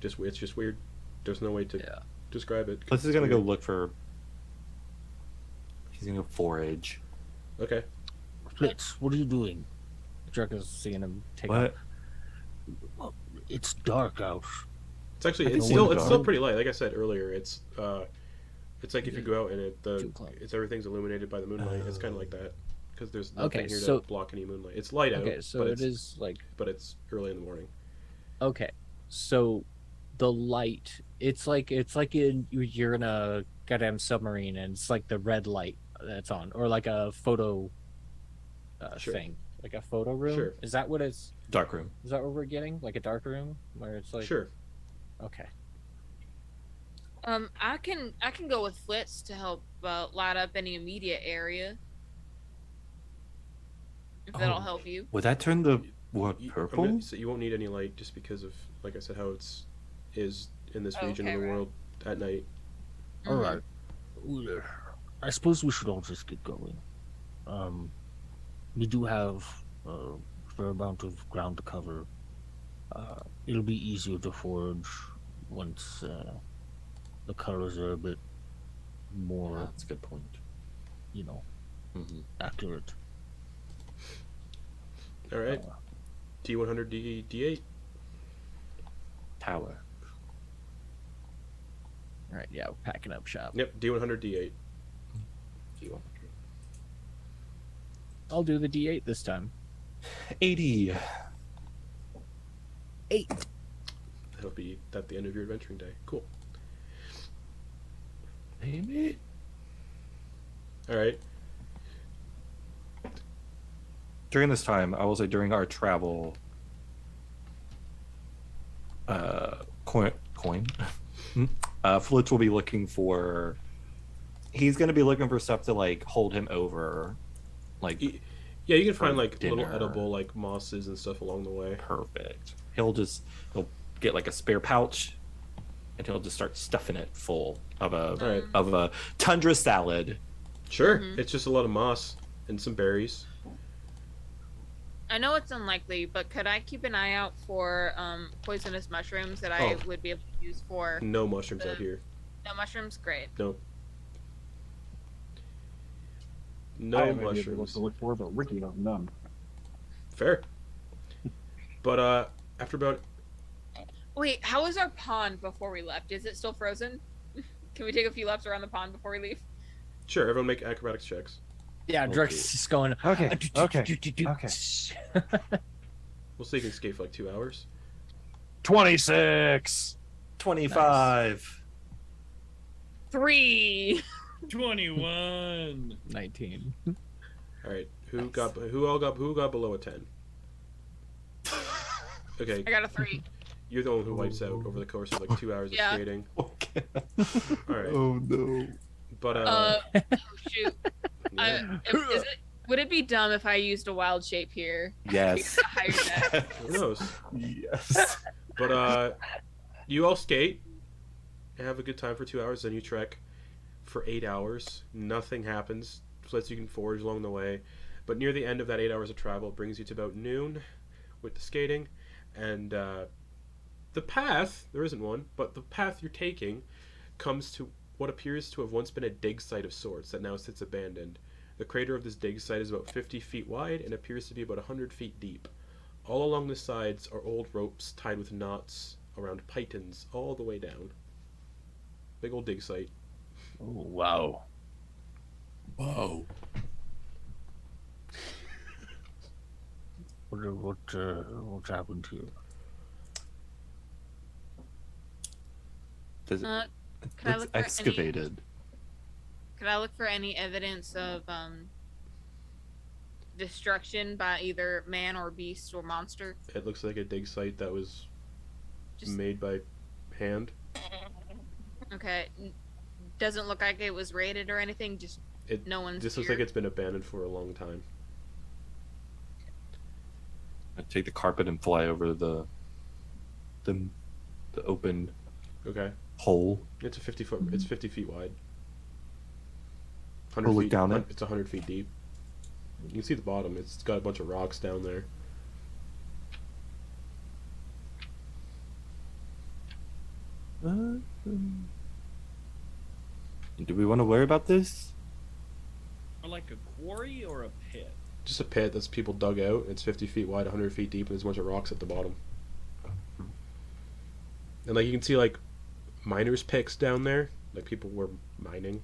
[SPEAKER 1] It's just weird. There's no way to
[SPEAKER 4] Yeah.
[SPEAKER 1] describe it.
[SPEAKER 7] Flitz is gonna
[SPEAKER 1] It's
[SPEAKER 7] go
[SPEAKER 1] weird.
[SPEAKER 7] look for. He's gonna go forage.
[SPEAKER 1] Okay.
[SPEAKER 6] Flitz, what are you doing?
[SPEAKER 4] Druck is seeing him take.
[SPEAKER 7] What?
[SPEAKER 6] It's dark out.
[SPEAKER 1] It's actually
[SPEAKER 7] I
[SPEAKER 1] it's
[SPEAKER 7] can
[SPEAKER 1] still
[SPEAKER 7] see
[SPEAKER 1] it's
[SPEAKER 7] the
[SPEAKER 1] still
[SPEAKER 7] dark.
[SPEAKER 1] pretty light. Like I said earlier, it's like if you go out and
[SPEAKER 4] Too close.
[SPEAKER 1] it's everything's illuminated by the moonlight. It's kind of like that because there's nothing
[SPEAKER 4] Okay,
[SPEAKER 1] here
[SPEAKER 4] so-
[SPEAKER 1] to block any moonlight. It's light out.
[SPEAKER 4] Okay, so
[SPEAKER 1] but
[SPEAKER 4] it
[SPEAKER 1] it's,
[SPEAKER 4] is like
[SPEAKER 1] but it's early in the morning.
[SPEAKER 4] okay, so the light. It's like you're in a goddamn submarine and it's like the red light that's on, or like a photo
[SPEAKER 1] Sure.
[SPEAKER 4] thing, like a photo room.
[SPEAKER 1] Sure.
[SPEAKER 4] Is that what it's?
[SPEAKER 7] Dark room.
[SPEAKER 4] Is that what we're getting? Like a dark room where it's like
[SPEAKER 1] Sure.
[SPEAKER 4] okay.
[SPEAKER 2] I can go with Flitz to help light up any immediate area. If that'll
[SPEAKER 7] Oh.
[SPEAKER 2] help you.
[SPEAKER 7] Would that turn the what
[SPEAKER 1] I'm
[SPEAKER 7] purple?
[SPEAKER 1] gonna- so you won't need any light just because of, like I said, how is in this region
[SPEAKER 2] Okay,
[SPEAKER 1] of the
[SPEAKER 2] right.
[SPEAKER 1] world at night.
[SPEAKER 6] All
[SPEAKER 2] Mhm.
[SPEAKER 6] right. Well, I suppose we should all just get going. We do have a fair amount of ground to cover. It'll be easier to forage once the colors are a bit more,
[SPEAKER 7] That's a good point.
[SPEAKER 6] Mm-hmm. accurate.
[SPEAKER 1] All right. D100 D8.
[SPEAKER 7] Tower.
[SPEAKER 4] All right, yeah, we're packing up shop.
[SPEAKER 1] Yep. D100 D8.
[SPEAKER 4] I'll do the D8 this time.
[SPEAKER 7] 80.
[SPEAKER 4] 8.
[SPEAKER 1] That'll be at the end of your adventuring day. Cool.
[SPEAKER 7] Maybe.
[SPEAKER 1] All right.
[SPEAKER 7] During this time, I will say during our travel, Quoin, Flitz will be looking for. He's going to be looking for stuff to like hold him over, like
[SPEAKER 1] Yeah, you can find
[SPEAKER 7] For
[SPEAKER 1] like little
[SPEAKER 7] dinner.
[SPEAKER 1] edible like mosses and stuff along the way.
[SPEAKER 7] perfect. He'll get like a spare pouch, and he'll just start stuffing it full of a tundra salad.
[SPEAKER 1] Sure. It's just a lot of moss and some berries.
[SPEAKER 2] I know it's unlikely, but could I keep an eye out for poisonous mushrooms that I would be able to use for...
[SPEAKER 1] No mushrooms out here.
[SPEAKER 2] No mushrooms? Great.
[SPEAKER 1] Nope. No mushrooms.
[SPEAKER 3] To look for, but Ricky has none.
[SPEAKER 1] Fair. But after about...
[SPEAKER 2] Wait, how was our pond before we left? Is it still frozen? Can we take a few laps around the pond before we leave?
[SPEAKER 1] Sure, everyone make acrobatics checks.
[SPEAKER 4] Yeah, Druck's just going.
[SPEAKER 3] Okay.
[SPEAKER 1] We'll see you can skate for like 2 hours.
[SPEAKER 3] 26.
[SPEAKER 7] 25.
[SPEAKER 2] 3.
[SPEAKER 5] 21.
[SPEAKER 4] 19.
[SPEAKER 1] All right, who got below a 10? Okay,
[SPEAKER 2] I got a 3.
[SPEAKER 1] you're the one who wipes out over the course of like 2 hours of skating.
[SPEAKER 7] Okay.
[SPEAKER 1] All right,
[SPEAKER 7] Oh no.
[SPEAKER 1] but
[SPEAKER 2] Oh shoot.
[SPEAKER 1] yeah.
[SPEAKER 2] Would it be dumb if I used a wild shape here?
[SPEAKER 7] Yes.
[SPEAKER 2] Higher deck?
[SPEAKER 1] Who knows?
[SPEAKER 7] Yes.
[SPEAKER 1] But you all skate and have a good time for 2 hours. Then you trek for 8 hours. Nothing happens. Flitz, you can forage along the way. But near the end of that 8 hours of travel, it brings you to about noon with the skating. And the path, there isn't one, but the path you're taking comes to what appears to have once been a dig site of sorts that now sits abandoned. The crater of this dig site is about 50 feet wide and appears to be about 100 feet deep. All along the sides are old ropes tied with knots around pythons all the way down. Big old dig site.
[SPEAKER 6] Oh, wow.
[SPEAKER 7] Whoa.
[SPEAKER 6] What happened here?
[SPEAKER 7] Does it,
[SPEAKER 2] Could I
[SPEAKER 7] it's
[SPEAKER 2] look for
[SPEAKER 7] excavated.
[SPEAKER 2] Could I look for any evidence of destruction by either man or beast or monster?
[SPEAKER 1] It looks like a dig site that was
[SPEAKER 2] Just-
[SPEAKER 1] made by hand.
[SPEAKER 2] Okay. Doesn't look like it was raided or anything. Just
[SPEAKER 1] It
[SPEAKER 2] no one's
[SPEAKER 1] This looks
[SPEAKER 2] here.
[SPEAKER 1] like it's been abandoned for a long time.
[SPEAKER 7] I take the carpet and fly over the open
[SPEAKER 1] Okay.
[SPEAKER 7] hole.
[SPEAKER 1] It's a 50 foot. It's 50 feet wide.
[SPEAKER 7] We'll look down it.
[SPEAKER 1] It's 100 feet deep. You can see the bottom. It's got a bunch of rocks down there.
[SPEAKER 7] Do we want to worry about this?
[SPEAKER 5] Or like a quarry or a pit?
[SPEAKER 1] Just a pit that's people dug out. It's 50 feet wide, 100 feet deep, and there's a bunch of rocks at the bottom. And like you can see like miners' picks down there. Like people were mining.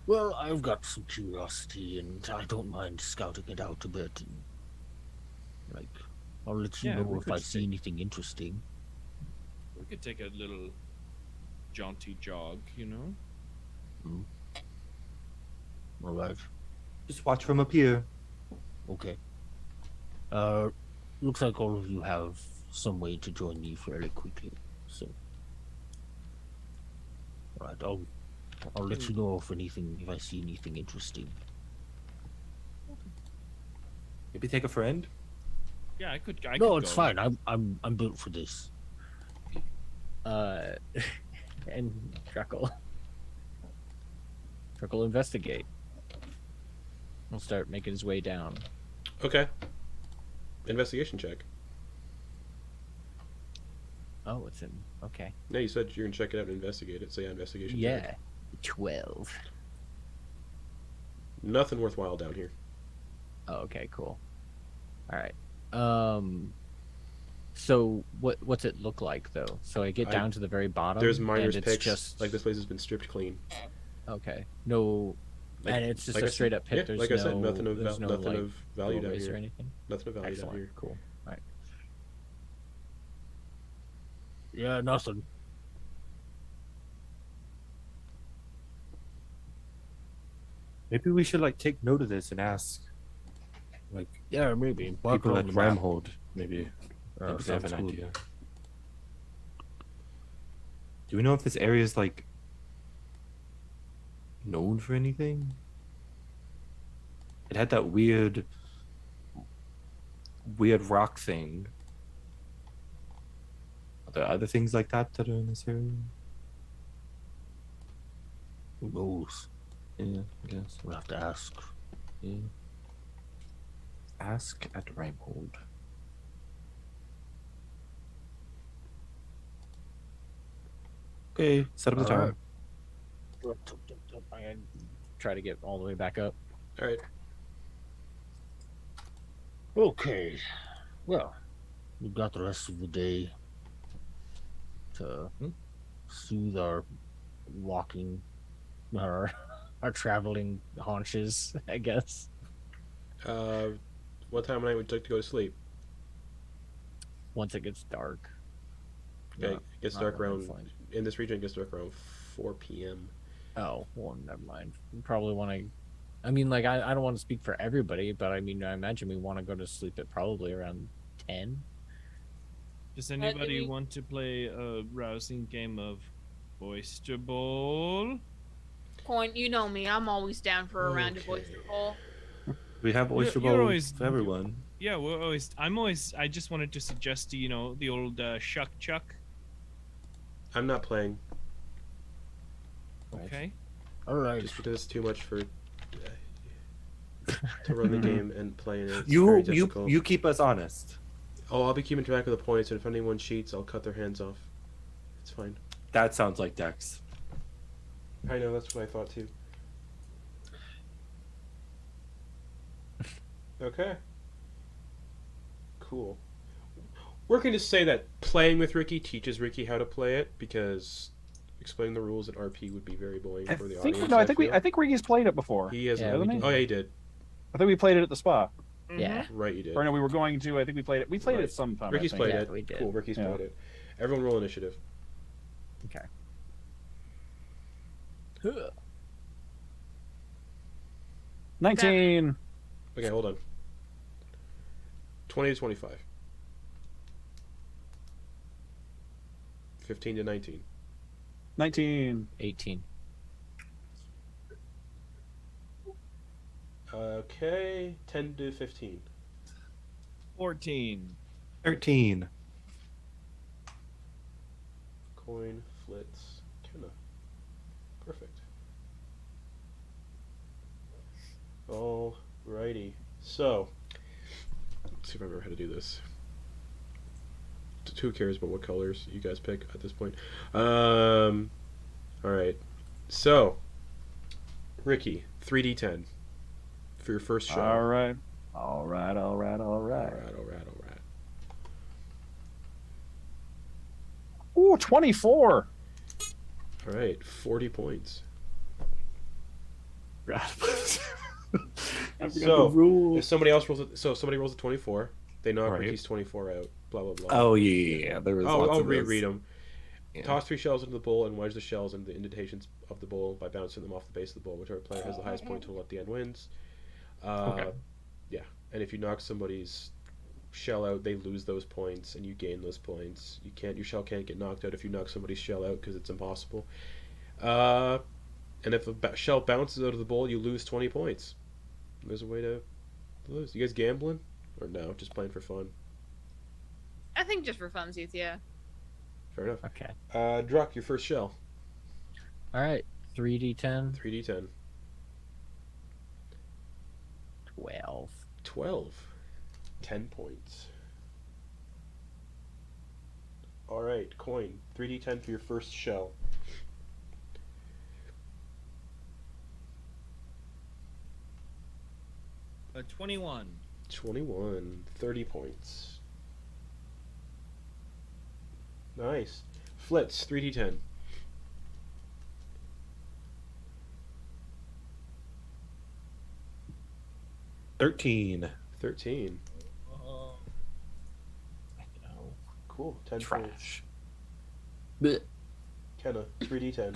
[SPEAKER 6] Well, I've got some curiosity, and I don't mind scouting it out a bit. And, like, I'll let you
[SPEAKER 5] Yeah,
[SPEAKER 6] know
[SPEAKER 5] we
[SPEAKER 6] if
[SPEAKER 5] could
[SPEAKER 6] I see anything interesting.
[SPEAKER 5] We could take a little jaunty jog, you know?
[SPEAKER 6] All right.
[SPEAKER 7] Just watch from up here.
[SPEAKER 6] Okay. Looks like all of you have some way to join me fairly quickly. So, all right, I'll let you know if I see anything interesting.
[SPEAKER 7] Maybe take a friend.
[SPEAKER 5] Yeah, I could
[SPEAKER 6] No,
[SPEAKER 5] go.
[SPEAKER 6] it's fine. I'm built for this.
[SPEAKER 4] And Druck'll investigate. He'll start making his way down.
[SPEAKER 1] Okay. Investigation check.
[SPEAKER 4] Oh, it's in. Okay.
[SPEAKER 1] No, you said you're gonna check it out and investigate it. So yeah, investigation.
[SPEAKER 4] Yeah.
[SPEAKER 1] Check.
[SPEAKER 4] 12.
[SPEAKER 1] Nothing worthwhile down here.
[SPEAKER 4] Oh, okay, cool. All right. So what's it look like though? So I get down to the very bottom.
[SPEAKER 1] There's miners'
[SPEAKER 4] and it's
[SPEAKER 1] picks.
[SPEAKER 4] Just
[SPEAKER 1] Like this place has been stripped clean.
[SPEAKER 4] okay. No.
[SPEAKER 1] Like-
[SPEAKER 4] And it's just
[SPEAKER 1] like
[SPEAKER 4] a
[SPEAKER 1] I said-
[SPEAKER 4] straight up pit.
[SPEAKER 1] Yeah,
[SPEAKER 4] there's
[SPEAKER 1] like
[SPEAKER 4] no,
[SPEAKER 1] I said, nothing of
[SPEAKER 4] there's no,
[SPEAKER 1] nothing
[SPEAKER 4] like,
[SPEAKER 1] of value down
[SPEAKER 4] doorways
[SPEAKER 1] here.
[SPEAKER 4] or anything.
[SPEAKER 1] Nothing of value down
[SPEAKER 4] Excellent.
[SPEAKER 1] here.
[SPEAKER 4] Cool. All right.
[SPEAKER 6] Yeah, nothing.
[SPEAKER 7] Maybe we should like take note of this and ask, like
[SPEAKER 6] Yeah, maybe. Mark
[SPEAKER 7] people
[SPEAKER 6] it
[SPEAKER 7] at
[SPEAKER 6] on the map.
[SPEAKER 7] Ramhold. Maybe they have
[SPEAKER 6] sounds
[SPEAKER 7] an
[SPEAKER 6] good.
[SPEAKER 7] idea. Do we know if this area is like known for anything? It had that weird rock thing Are there other things like that that are in this area?
[SPEAKER 6] Who knows?
[SPEAKER 7] Yeah, I guess.
[SPEAKER 6] We'll have to ask.
[SPEAKER 7] Yeah. Ask at Reinhold. Okay, set up the time.
[SPEAKER 4] I try to get all the way back up.
[SPEAKER 1] All right.
[SPEAKER 6] Okay. Well, we've got the rest of the day to soothe our walking, our traveling haunches, I guess.
[SPEAKER 1] What time of night would you like to go to sleep?
[SPEAKER 4] Once it gets dark.
[SPEAKER 1] Okay, it gets dark
[SPEAKER 4] really
[SPEAKER 1] around
[SPEAKER 4] fine.
[SPEAKER 1] in this region. It gets dark around 4 p.m.
[SPEAKER 4] Oh, well, never mind. We probably want to. I mean, like, I don't want to speak for everybody, but I mean, I imagine we want to go to sleep at probably around 10.
[SPEAKER 5] Does anybody want to play a rousing game of Oyster Bowl?
[SPEAKER 2] Point, you know me. I'm always down for a round of Oyster Bowl.
[SPEAKER 7] We have Oyster
[SPEAKER 5] You're
[SPEAKER 7] Bowl
[SPEAKER 5] always-
[SPEAKER 7] for everyone.
[SPEAKER 5] Yeah, I just wanted to suggest, the old shuck chuck.
[SPEAKER 1] I'm not playing
[SPEAKER 5] Okay.
[SPEAKER 6] All right.
[SPEAKER 1] just because it's too much for to run the game and play in it. It's very
[SPEAKER 7] You
[SPEAKER 1] difficult.
[SPEAKER 7] you keep us honest.
[SPEAKER 1] Oh, I'll be keeping track of the points, and if anyone cheats, I'll cut their hands off. It's fine.
[SPEAKER 7] That sounds like Dex.
[SPEAKER 1] I know, that's what I thought too. Okay. Cool. We're going to say that playing with Ricky teaches Ricky how to play it, because explaining the rules in RP would be very boring for the audience.
[SPEAKER 3] I think
[SPEAKER 1] feel.
[SPEAKER 3] Ricky's played it before.
[SPEAKER 1] He has.
[SPEAKER 4] Yeah, we did.
[SPEAKER 1] Oh yeah, he did.
[SPEAKER 3] I think we played it at the spa.
[SPEAKER 4] Yeah.
[SPEAKER 1] Right, you did.
[SPEAKER 3] Or no, we were going to. I think we played it. We played
[SPEAKER 1] Right.
[SPEAKER 3] it sometime. I
[SPEAKER 1] Ricky's
[SPEAKER 3] think.
[SPEAKER 1] played
[SPEAKER 4] Yeah,
[SPEAKER 1] it.
[SPEAKER 4] we did.
[SPEAKER 1] Cool. Ricky's
[SPEAKER 3] Yeah.
[SPEAKER 1] played it. Everyone roll initiative.
[SPEAKER 4] Okay.
[SPEAKER 3] 19.
[SPEAKER 1] Okay, hold on. 20 to 25. 15 to 19.
[SPEAKER 3] 19.
[SPEAKER 4] 18.
[SPEAKER 1] Okay, 10 to 15.
[SPEAKER 5] 14.
[SPEAKER 7] 13.
[SPEAKER 1] Quoin, Flitz, Kena. Perfect. Alrighty. So, let's see if I remember how to do this. Who cares about what colors you guys pick at this point? Alright. So, Ricky, 3d10 for your first shot.
[SPEAKER 3] All right.
[SPEAKER 1] Alright.
[SPEAKER 3] Ooh, 24.
[SPEAKER 1] Alright, 40 points. So, if somebody else rolls it, so somebody rolls a 24, they knock
[SPEAKER 7] Right.
[SPEAKER 1] Ricky's 24 out. Blah blah blah.
[SPEAKER 7] Oh yeah, there was. lots
[SPEAKER 1] I'll
[SPEAKER 7] of those.
[SPEAKER 1] reread them.
[SPEAKER 7] Yeah.
[SPEAKER 1] Toss 3 shells into the bowl and wedge the shells into the indentations of the bowl by bouncing them off the base of the bowl. Whichever player has the highest point total at the end wins.
[SPEAKER 7] Okay.
[SPEAKER 1] Yeah, and if you knock somebody's shell out, they lose those points, and you gain those points. Your shell can't get knocked out if you knock somebody's shell out because it's impossible. And if a shell bounces out of the bowl, you lose 20 points. There's a way to lose. You guys gambling or no? Just playing for fun.
[SPEAKER 2] I think just for funsies, yeah.
[SPEAKER 1] Fair enough.
[SPEAKER 4] Okay.
[SPEAKER 1] Druck, your first shell.
[SPEAKER 4] All right. 3d10.
[SPEAKER 1] 3d10.
[SPEAKER 4] 12.
[SPEAKER 1] 12. 10 points. Alright, Quoin. 3d10 for your first shell.
[SPEAKER 5] A 21.
[SPEAKER 1] 21. 30 points. Nice. Flitz, 3d10.
[SPEAKER 7] 13.
[SPEAKER 1] 13.
[SPEAKER 7] I know.
[SPEAKER 1] Cool. 10 points.
[SPEAKER 7] Trash.
[SPEAKER 1] Kena, 3d10.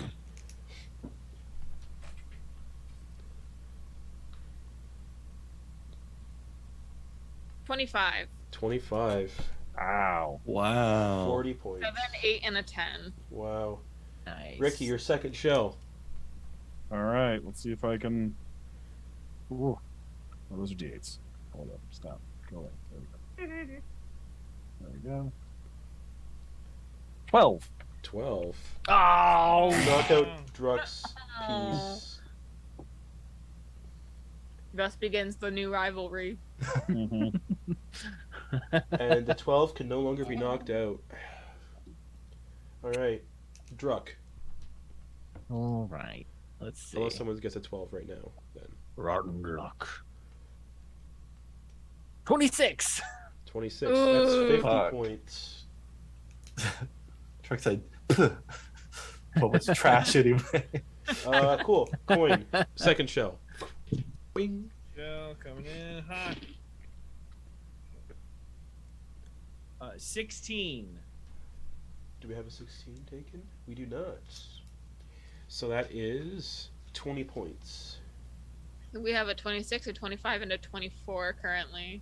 [SPEAKER 2] 25.
[SPEAKER 1] 25.
[SPEAKER 3] Ow.
[SPEAKER 7] Wow.
[SPEAKER 1] 40 points.
[SPEAKER 2] 7, 8, and a 10.
[SPEAKER 1] Wow.
[SPEAKER 4] Nice.
[SPEAKER 1] Ricky, your second shell.
[SPEAKER 3] All right. Let's see if I can. Ooh. Oh, those are d8s. Hold up. Stop. Go away. There we go. There we go. 12.
[SPEAKER 1] 12.
[SPEAKER 4] Oh.
[SPEAKER 1] Knock out Druck's piece.
[SPEAKER 2] Thus begins the new rivalry.
[SPEAKER 3] Mhm.
[SPEAKER 1] And the 12 can no longer be knocked out. Alright. Druck.
[SPEAKER 4] All right. Let's see.
[SPEAKER 1] Unless someone gets a 12 right now, then.
[SPEAKER 6] Rotten luck.
[SPEAKER 4] 26.
[SPEAKER 1] 26.
[SPEAKER 2] Ooh.
[SPEAKER 1] That's 50
[SPEAKER 7] Fuck.
[SPEAKER 1] points.
[SPEAKER 7] Truck said, "Puh." What was trash anyway?
[SPEAKER 1] Cool. Coin. Second shell. Bing.
[SPEAKER 5] Shell coming in hot. 16.
[SPEAKER 1] Do we have a 16 taken? We do not. So that is 20 points.
[SPEAKER 2] We have a 26, a 25, and a 24 currently.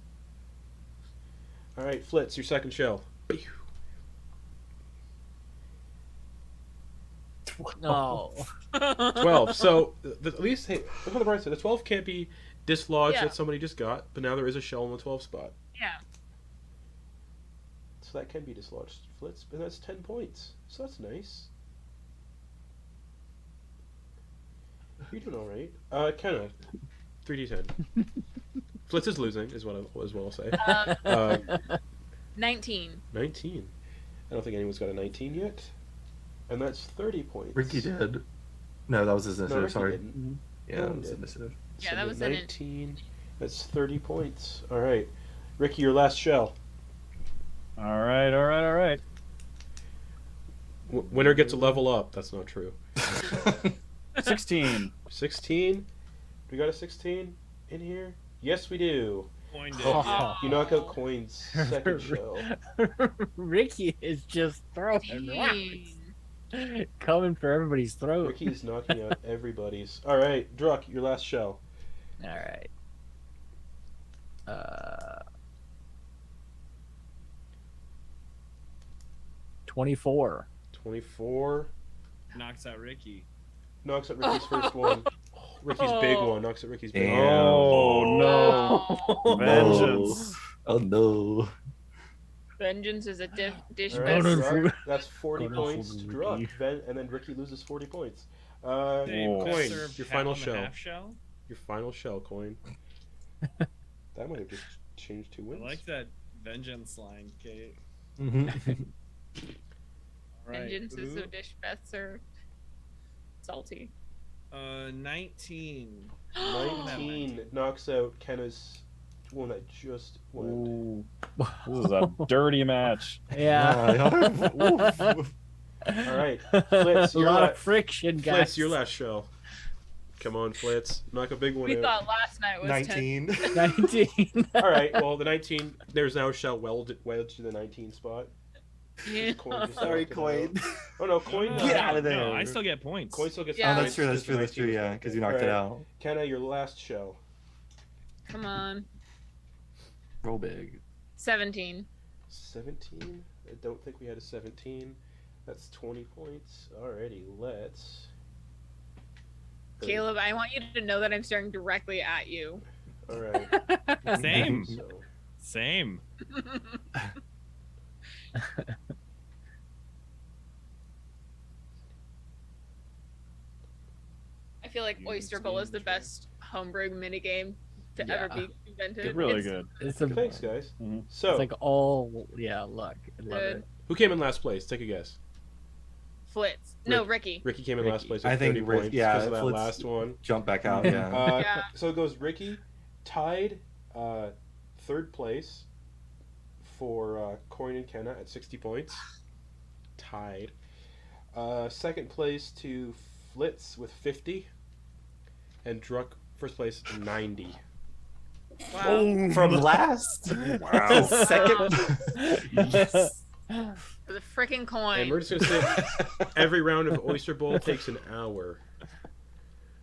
[SPEAKER 1] Alright, Flitz, your second shell.
[SPEAKER 4] No.
[SPEAKER 1] 12. So, at least, hey, look on the bright side. The 12 can't be dislodged
[SPEAKER 2] Yeah.
[SPEAKER 1] that somebody just got, but now there is a shell in the 12 spot.
[SPEAKER 2] Yeah.
[SPEAKER 1] So that can be dislodged, Flitz, and that's 10 points. So that's nice. You're doing alright. Kena, 3d10. Flitz is losing, is what I'll say.
[SPEAKER 2] 19.
[SPEAKER 1] 19. I don't think anyone's got a 19 yet. And that's 30 points.
[SPEAKER 7] Ricky did. No, that was his
[SPEAKER 1] No,
[SPEAKER 7] initiative.
[SPEAKER 1] Ricky
[SPEAKER 7] sorry.
[SPEAKER 1] didn't.
[SPEAKER 7] Yeah,
[SPEAKER 1] No
[SPEAKER 7] that
[SPEAKER 1] one
[SPEAKER 7] was
[SPEAKER 1] did.
[SPEAKER 7] initiative.
[SPEAKER 2] Yeah,
[SPEAKER 1] So
[SPEAKER 2] that
[SPEAKER 1] the
[SPEAKER 2] was an
[SPEAKER 1] 19. That's 30 points. Alright. Ricky, your last shell.
[SPEAKER 3] All right.
[SPEAKER 1] Winner gets a level up. That's not true.
[SPEAKER 3] 16.
[SPEAKER 1] 16? We got a 16 in here? Yes, we do.
[SPEAKER 5] Coined it.
[SPEAKER 4] Oh.
[SPEAKER 1] You knock out Coin's second shell.
[SPEAKER 4] Ricky is just throwing rocks. Coming for everybody's throat.
[SPEAKER 1] Ricky's knocking out everybody's. Alright, Druck, your last shell.
[SPEAKER 4] All right. 24.
[SPEAKER 1] 24.
[SPEAKER 5] Knocks out Ricky.
[SPEAKER 1] Knocks out Ricky's first one. Ricky's big one. Knocks out Ricky's big
[SPEAKER 7] Damn.
[SPEAKER 1] one.
[SPEAKER 3] Oh no! Vengeance.
[SPEAKER 7] Oh no.
[SPEAKER 2] Vengeance is a dish
[SPEAKER 1] All right,
[SPEAKER 2] best.
[SPEAKER 1] Druck, that's 40
[SPEAKER 6] Gonna
[SPEAKER 1] points to
[SPEAKER 6] hold
[SPEAKER 1] Druck.
[SPEAKER 6] Ricky.
[SPEAKER 1] And then Ricky loses 40 points.
[SPEAKER 5] They
[SPEAKER 3] Oh.
[SPEAKER 1] Coin,
[SPEAKER 5] served
[SPEAKER 1] your
[SPEAKER 5] half
[SPEAKER 1] final
[SPEAKER 5] on the
[SPEAKER 1] shell.
[SPEAKER 5] half shell.
[SPEAKER 1] Your final shell, Coin. That might have just changed 2
[SPEAKER 5] I
[SPEAKER 1] wins.
[SPEAKER 5] like that vengeance line, Kate.
[SPEAKER 7] Mhm.
[SPEAKER 5] All right.
[SPEAKER 2] Vengeance is a
[SPEAKER 5] Ooh.
[SPEAKER 2] dish best served. Salty.
[SPEAKER 5] 19.
[SPEAKER 1] 19 knocks out Kena's one that just went.
[SPEAKER 3] Ooh. This is a dirty match.
[SPEAKER 4] Yeah.
[SPEAKER 1] All right, Flitz,
[SPEAKER 4] A
[SPEAKER 1] your
[SPEAKER 4] lot of friction, guys.
[SPEAKER 1] Flitz, your last shell. Come on, Flitz. Knock a big one
[SPEAKER 2] We
[SPEAKER 1] out.
[SPEAKER 2] thought last night was 10.
[SPEAKER 7] 19.
[SPEAKER 4] 19.
[SPEAKER 1] All right, well, the 19, there's now a shell wedged in the 19 spot.
[SPEAKER 2] Yeah.
[SPEAKER 1] Coin just
[SPEAKER 7] Sorry,
[SPEAKER 1] knocked it
[SPEAKER 7] Coin.
[SPEAKER 1] out. Oh, no, Coin.
[SPEAKER 5] No,
[SPEAKER 7] Get
[SPEAKER 5] no,
[SPEAKER 7] out of there.
[SPEAKER 5] No, I still get points.
[SPEAKER 1] Coin still gets
[SPEAKER 2] Yeah.
[SPEAKER 7] Oh,
[SPEAKER 1] points
[SPEAKER 7] that's true. That's
[SPEAKER 1] because
[SPEAKER 7] true.
[SPEAKER 1] the
[SPEAKER 7] That's true.
[SPEAKER 1] 19
[SPEAKER 7] Yeah,
[SPEAKER 1] was
[SPEAKER 7] because you
[SPEAKER 1] knocked
[SPEAKER 7] knocked it
[SPEAKER 1] out.
[SPEAKER 7] out.
[SPEAKER 1] Kenna, your last shell.
[SPEAKER 2] Come on.
[SPEAKER 7] Roll big.
[SPEAKER 2] 17.
[SPEAKER 1] 17? I don't think we had a 17. That's 20 points. Alrighty, let's...
[SPEAKER 2] Caleb, I want you to know that I'm staring directly at you.
[SPEAKER 1] Alright.
[SPEAKER 5] Same.
[SPEAKER 1] So,
[SPEAKER 5] Same.
[SPEAKER 2] I feel like Oyster Bowl is the best homebrew minigame to ever
[SPEAKER 4] Yeah.
[SPEAKER 2] be invented.
[SPEAKER 3] It's really
[SPEAKER 2] It's
[SPEAKER 3] good.
[SPEAKER 4] It's, a,
[SPEAKER 1] thanks, guys.
[SPEAKER 3] Mhm.
[SPEAKER 1] So,
[SPEAKER 4] it's like all, luck. I love
[SPEAKER 2] Good.
[SPEAKER 4] it.
[SPEAKER 1] who came in last place? Take a guess.
[SPEAKER 2] Flitz. No, Ricky.
[SPEAKER 1] Ricky came in
[SPEAKER 3] Ricky.
[SPEAKER 1] last place with
[SPEAKER 7] I think
[SPEAKER 1] 30
[SPEAKER 7] Rick-
[SPEAKER 1] points
[SPEAKER 7] yeah,
[SPEAKER 1] because of that
[SPEAKER 7] Flitz-
[SPEAKER 1] last one.
[SPEAKER 7] Jump back out. Yeah.
[SPEAKER 2] Yeah.
[SPEAKER 1] So it goes Ricky, tied third place for Quoin and Kena at 60 points. Tied. Second place to Flitz with 50. And Druck, first place, 90.
[SPEAKER 2] Wow.
[SPEAKER 7] From last.
[SPEAKER 3] Wow.
[SPEAKER 7] Second.
[SPEAKER 4] Yes.
[SPEAKER 2] For the freaking coin.
[SPEAKER 1] And we're just going to say every round of Oyster Bowl takes an hour.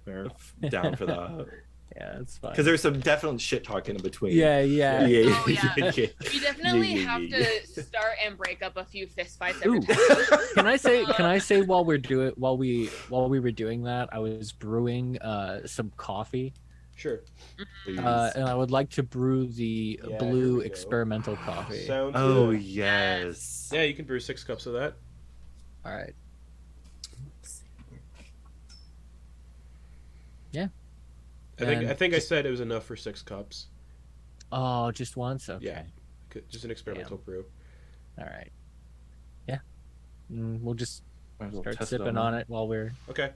[SPEAKER 3] Fair.
[SPEAKER 7] Down for that.
[SPEAKER 4] Yeah, it's fine.
[SPEAKER 7] Because there's some definite shit talking in between.
[SPEAKER 4] Yeah.
[SPEAKER 2] Oh, yeah.
[SPEAKER 7] yeah.
[SPEAKER 2] We definitely
[SPEAKER 7] Yeah.
[SPEAKER 2] have to start and break up a few fist fights
[SPEAKER 4] Ooh.
[SPEAKER 2] every time.
[SPEAKER 4] Can I say while we were doing that, I was brewing some coffee.
[SPEAKER 1] Sure.
[SPEAKER 7] Please.
[SPEAKER 4] And I would like to brew the
[SPEAKER 1] Yeah, here
[SPEAKER 4] blue
[SPEAKER 1] we go.
[SPEAKER 4] experimental coffee.
[SPEAKER 1] Sounds
[SPEAKER 7] Oh
[SPEAKER 1] good.
[SPEAKER 7] yes.
[SPEAKER 1] Yeah, you can brew 6 cups of that.
[SPEAKER 4] All right.
[SPEAKER 1] I think I said it was enough for 6 cups.
[SPEAKER 4] Oh, just once. Okay.
[SPEAKER 1] Yeah. Just an experimental brew.
[SPEAKER 4] All right. Yeah. We'll just
[SPEAKER 7] Might as well
[SPEAKER 4] start
[SPEAKER 7] test it
[SPEAKER 4] sipping on it while we're.
[SPEAKER 1] Okay.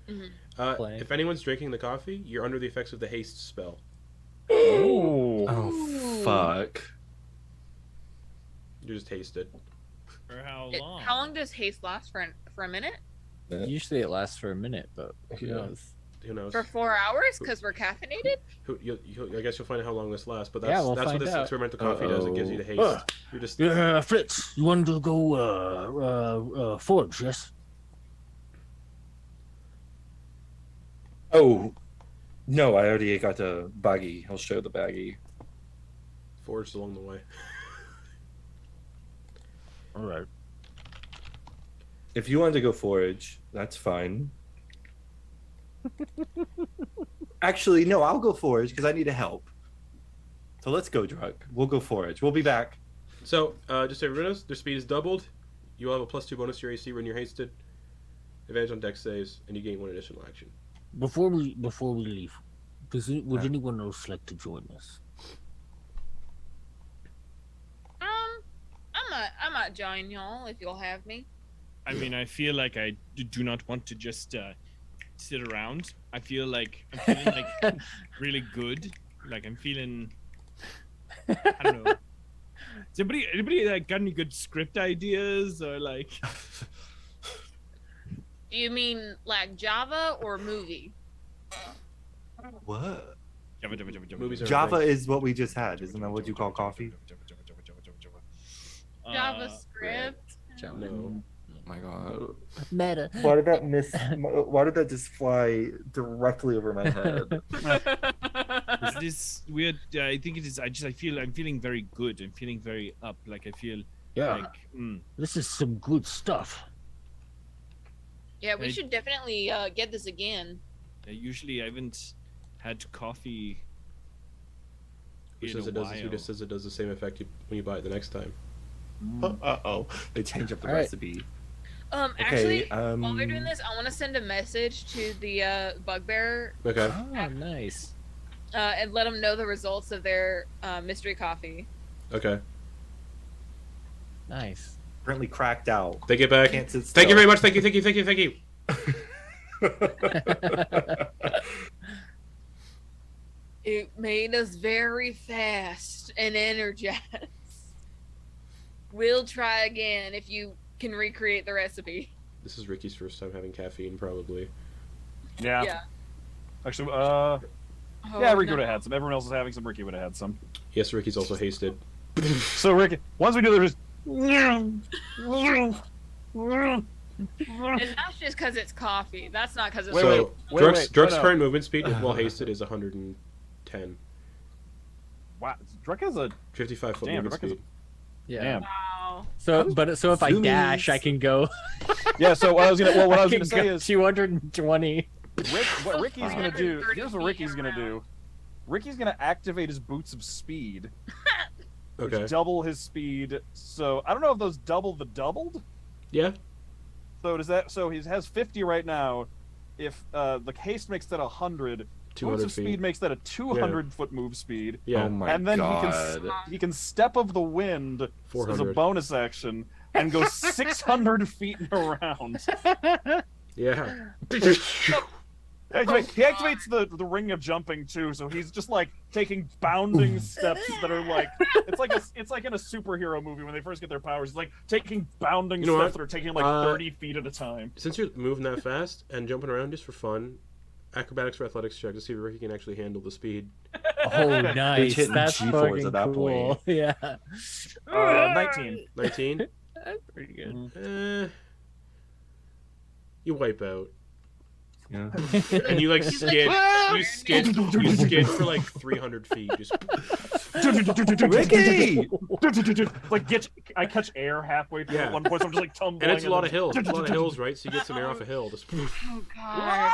[SPEAKER 4] Playing.
[SPEAKER 1] If anyone's drinking the coffee, you're under the effects of the haste spell.
[SPEAKER 7] Oh fuck!
[SPEAKER 1] You're just hasted.
[SPEAKER 5] For how long?
[SPEAKER 2] How long does haste last for a minute?
[SPEAKER 4] Usually it lasts for a minute, but who
[SPEAKER 7] Yeah.
[SPEAKER 4] knows?
[SPEAKER 1] Who knows?
[SPEAKER 2] For 4 hours because we're caffeinated?
[SPEAKER 1] I guess you'll find out how long this lasts, but
[SPEAKER 4] Yeah,
[SPEAKER 1] that's
[SPEAKER 4] we'll
[SPEAKER 1] what
[SPEAKER 4] find
[SPEAKER 1] this
[SPEAKER 4] out.
[SPEAKER 1] experimental coffee does. It gives you the haste.
[SPEAKER 6] Uh,
[SPEAKER 1] You're just
[SPEAKER 6] Flitz, you want to go forge, yes?
[SPEAKER 7] Oh no, I already got the baggie. I'll show the baggie.
[SPEAKER 1] forged along the way.
[SPEAKER 6] All right.
[SPEAKER 7] If you want to go forage, that's fine. Actually, no, I'll go forage because I need help. So let's go, Druck. We'll go forage. We'll be back.
[SPEAKER 1] So, just so everyone knows, their speed is doubled. You will have a +2 bonus to your AC when you're hasted. Advantage on dex saves, and you gain 1 additional action.
[SPEAKER 6] Before we leave, would anyone else like to join us?
[SPEAKER 2] I might join y'all if you'll have me.
[SPEAKER 5] I mean, I feel like I do not want to just sit around. I feel like I'm feeling like really good. Like I'm feeling. I don't know. Does anybody like got any good script ideas or like?
[SPEAKER 2] Do you mean like Java or movie?
[SPEAKER 7] What?
[SPEAKER 1] Movies are
[SPEAKER 7] Java
[SPEAKER 1] a thing.
[SPEAKER 7] is what we just had. Isn't that what you call coffee?
[SPEAKER 2] JavaScript?
[SPEAKER 1] No.
[SPEAKER 7] Oh my god.
[SPEAKER 6] Meta.
[SPEAKER 7] Why did that miss? Why did that just fly directly over my head?
[SPEAKER 5] Is this weird? I think it is. I feel I'm feeling very good. I'm feeling very up. Like I feel
[SPEAKER 6] Yeah,
[SPEAKER 5] like.
[SPEAKER 6] this is some good stuff.
[SPEAKER 2] Yeah, we should definitely get this again.
[SPEAKER 5] Usually I haven't had coffee.
[SPEAKER 1] Who says it does? Who just says it does the same effect when you buy it the next time?
[SPEAKER 7] Uh-oh. They changed up the
[SPEAKER 4] All right.
[SPEAKER 7] recipe.
[SPEAKER 2] Actually, while we're doing this, I want to send a message to the bugbear
[SPEAKER 1] Okay.
[SPEAKER 4] Oh, nice.
[SPEAKER 2] and let them know the results of their mystery coffee.
[SPEAKER 1] Okay.
[SPEAKER 4] Nice.
[SPEAKER 7] Currently cracked out.
[SPEAKER 1] They get back.
[SPEAKER 7] Can't sit
[SPEAKER 1] Thank you
[SPEAKER 7] still.
[SPEAKER 1] very much. Thank you. Thank you. Thank you. Thank you.
[SPEAKER 2] It made us very fast and energized. We'll try again if you can recreate the recipe.
[SPEAKER 1] This is Ricky's first time having caffeine, probably.
[SPEAKER 3] Yeah. Actually,
[SPEAKER 2] Oh,
[SPEAKER 3] yeah, Ricky
[SPEAKER 2] no.
[SPEAKER 3] would have had some. Everyone else is having some. Ricky would have had some.
[SPEAKER 1] Yes, Ricky's also hasted.
[SPEAKER 3] So Ricky, once we do this,
[SPEAKER 2] And that's just because it's coffee. That's not because it's
[SPEAKER 1] So,
[SPEAKER 3] wait,
[SPEAKER 1] Druck's
[SPEAKER 3] no.
[SPEAKER 1] current movement speed while hasted is 110.
[SPEAKER 3] wow, Druck has a
[SPEAKER 1] 55 foot
[SPEAKER 3] Damn,
[SPEAKER 1] movement
[SPEAKER 3] Druck is-
[SPEAKER 1] speed.
[SPEAKER 4] Yeah.
[SPEAKER 3] damn.
[SPEAKER 2] wow.
[SPEAKER 4] So if I dash, I can go.
[SPEAKER 3] Yeah. So what I was
[SPEAKER 4] I
[SPEAKER 3] gonna
[SPEAKER 4] can
[SPEAKER 3] say
[SPEAKER 4] go
[SPEAKER 3] is
[SPEAKER 4] 220.
[SPEAKER 3] What Ricky's gonna do.
[SPEAKER 2] 130
[SPEAKER 3] Here's what
[SPEAKER 2] feet
[SPEAKER 3] Ricky's gonna
[SPEAKER 2] around.
[SPEAKER 3] do. Ricky's gonna activate his boots of speed, which
[SPEAKER 1] Okay.
[SPEAKER 3] double his speed. So I don't know if those double the doubled.
[SPEAKER 1] Yeah.
[SPEAKER 3] So does that? So he has 50 right now. If the haste makes that 100,
[SPEAKER 1] 200
[SPEAKER 3] boots of
[SPEAKER 1] feet.
[SPEAKER 3] speed makes that a 200-foot move speed,
[SPEAKER 1] Yeah.
[SPEAKER 7] Oh my
[SPEAKER 3] and then
[SPEAKER 7] god.
[SPEAKER 3] he can step of the wind as a
[SPEAKER 1] 400.
[SPEAKER 3] bonus action and go 600 feet in a round.
[SPEAKER 1] Yeah.
[SPEAKER 3] He activates the ring of jumping too, so he's just like taking bounding steps that are like it's like in a superhero movie when they first get their powers. It's like taking bounding
[SPEAKER 1] You know
[SPEAKER 3] steps
[SPEAKER 1] what?
[SPEAKER 3] that are taking like 30 feet at a time.
[SPEAKER 1] Since you're moving that fast and jumping around just for fun, acrobatics or athletics check to see if Ricky can actually handle the speed.
[SPEAKER 4] Oh, nice.
[SPEAKER 7] hitting
[SPEAKER 4] That's
[SPEAKER 7] G-force
[SPEAKER 4] fucking
[SPEAKER 7] at that
[SPEAKER 4] cool.
[SPEAKER 7] point.
[SPEAKER 4] Yeah.
[SPEAKER 3] 19.
[SPEAKER 1] 19.
[SPEAKER 4] That's pretty good.
[SPEAKER 1] You wipe out.
[SPEAKER 7] Yeah.
[SPEAKER 1] And you like
[SPEAKER 2] He's
[SPEAKER 1] skid.
[SPEAKER 2] like,
[SPEAKER 1] You skid for like 300 feet. Just
[SPEAKER 7] Ricky!
[SPEAKER 3] Like I catch air halfway through
[SPEAKER 1] Yeah.
[SPEAKER 3] at one point, so I'm just like tumbling.
[SPEAKER 1] and it's a lot of
[SPEAKER 3] then-
[SPEAKER 1] hills. It's a lot of hills, right? So you get some air off a hill. Just
[SPEAKER 2] Oh god.